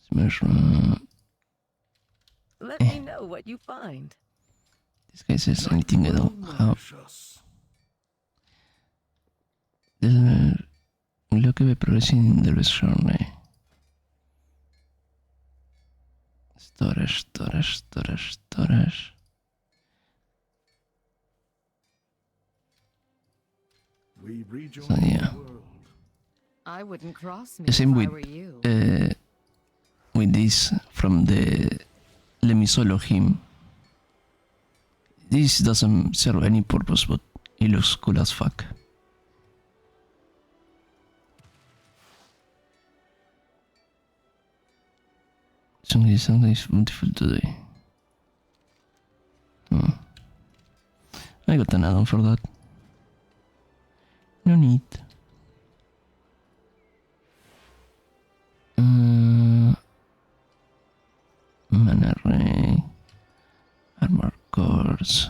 Smash run. Let me know what you find. This guy says anything I don't have. Look at the progressing in the best journey. Storage. So yeah. I wouldn't cross me The same if with I were you. this from the lmao him. This doesn't serve any purpose, but it looks cool as fuck. Something is beautiful today. I got an add-on for that. No need. Mana ray. Armor cores.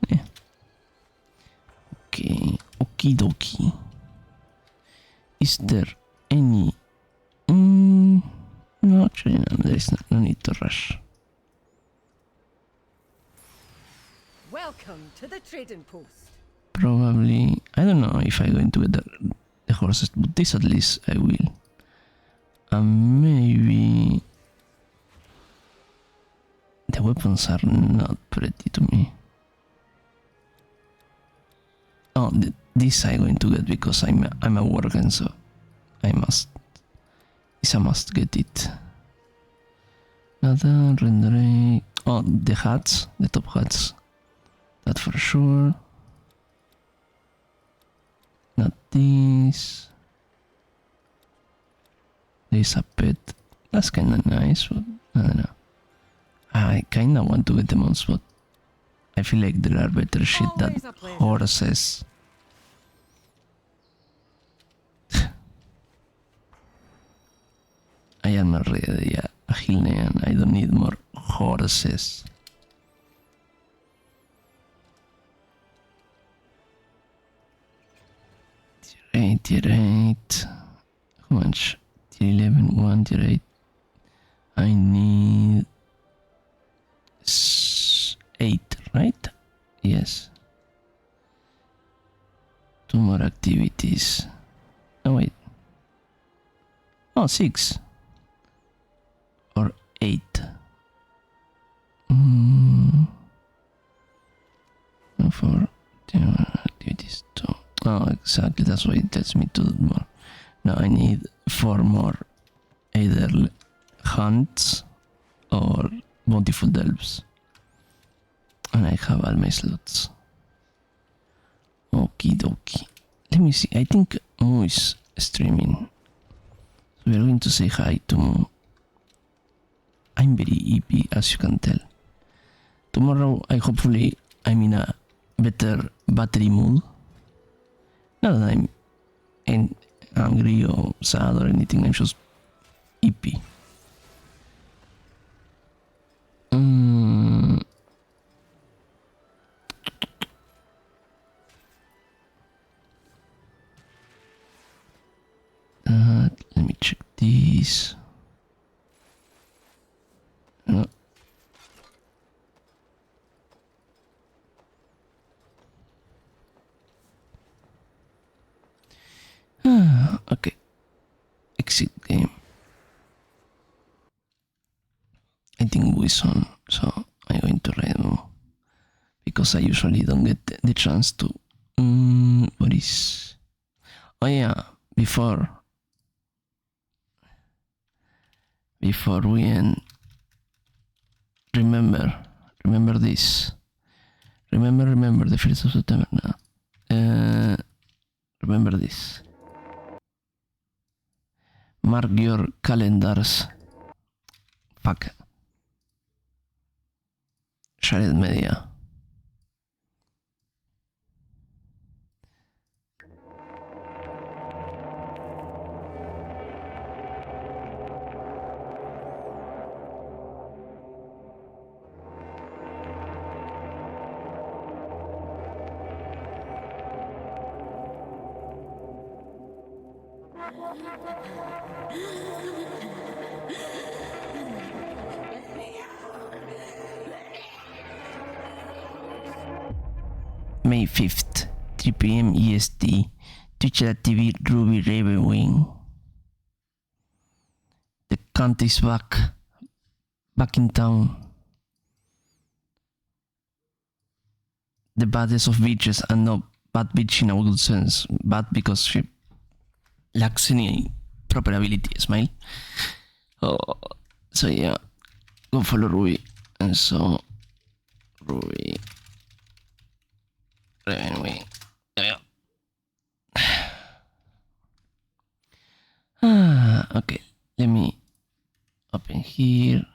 Yeah. Okay. Okie dokie. Is there any... no, actually no, there is no need to rush. Welcome to the trading post. Probably, I don't know if I'm going to get the horses, but this at least I will. And maybe the weapons are not pretty to me. Oh, this I'm going to get because I'm a worker, so I must. It's a must get it. Nada, rendering. Oh, the hats, the top hats. That for sure. Not this. There's a pet. That's kinda nice, but I don't know. I kinda want to get the mounts, but I feel like there are better shit than horses. I am already a Hilnean. I don't need more horses. Tier 8. How much? Tier 11, 1, tier 8. I need 8, right? Yes. 2 more activities. Oh, wait. Oh, 6. Or 8. For activities 2. Oh, exactly. That's why it tells me to do more. Now I need 4 more. Either hunts or bountiful delves. And I have all my slots. Okie dokie. Let me see. I think Moo is streaming. So we are going to say hi to Moo. I'm very EP, as you can tell. Tomorrow, I'm in a better battery mood. Not that I'm angry or sad or anything, I'm just EP. Let me check this. No. Okay. Exit game. I think we on, so I'm going to read more. Because I usually don't get the chance to. What is. Oh, yeah, before we end. Remember this. Remember the 1st of September now. Remember this. Mark your calendars. Fuck. Shared media. May 5th, 3 p.m. EST, Twitch.tv Ruby Ravenwing. The cunt is back in town. The baddest of bitches, and no bad bitch in a good sense, bad because she lacks any proper ability, smile. Oh, so yeah, go follow Ruby, and so Ruby Ravenwing. There we go. Okay, let me open here.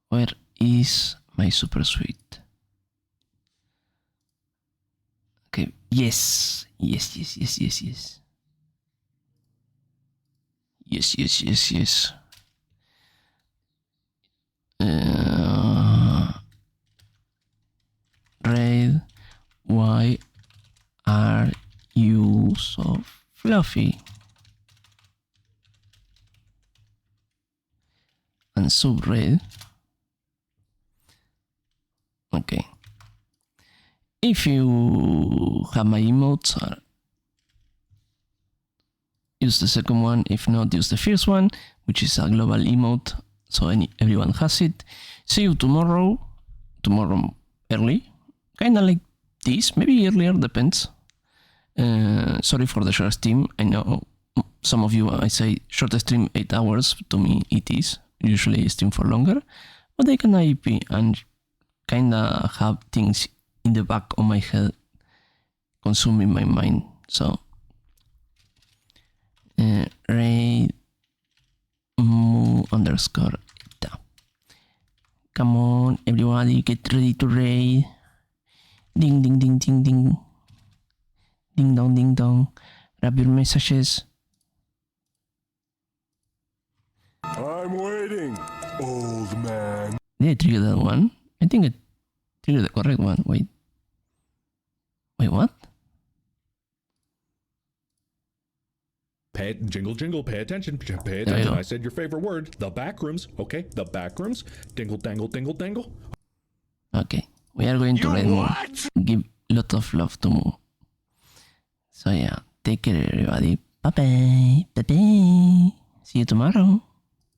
Where is my super suite? Okay, yes. Yes. Red, why are you so fluffy? And sub red. Okay. If you have my emotes, use the second one. If not, use the first one, which is a global emote, so everyone has it. See you tomorrow. Tomorrow early, kinda like this, maybe earlier, depends. Sorry for the short stream. I know some of you I say short stream 8 hours. To me, it is. Usually I stream for longer, but I can IP and kinda have things in the back of my head consuming my mind. So raid mu underscore eta. Come on, everybody, get ready to raid. Ding ding ding ding ding. Ding dong ding dong. Grab your messages. I'm waiting, old man. Did I trigger that one? I think I triggered the correct one. Wait, what? Jingle, jingle, pay attention, pay attention. I said your favorite word, the back rooms, okay? The back rooms. Dingle, dangle, dingle, dangle. Okay, we are going to raid more. Give lot of love to Moo. So yeah, take care everybody. Bye bye. See you tomorrow.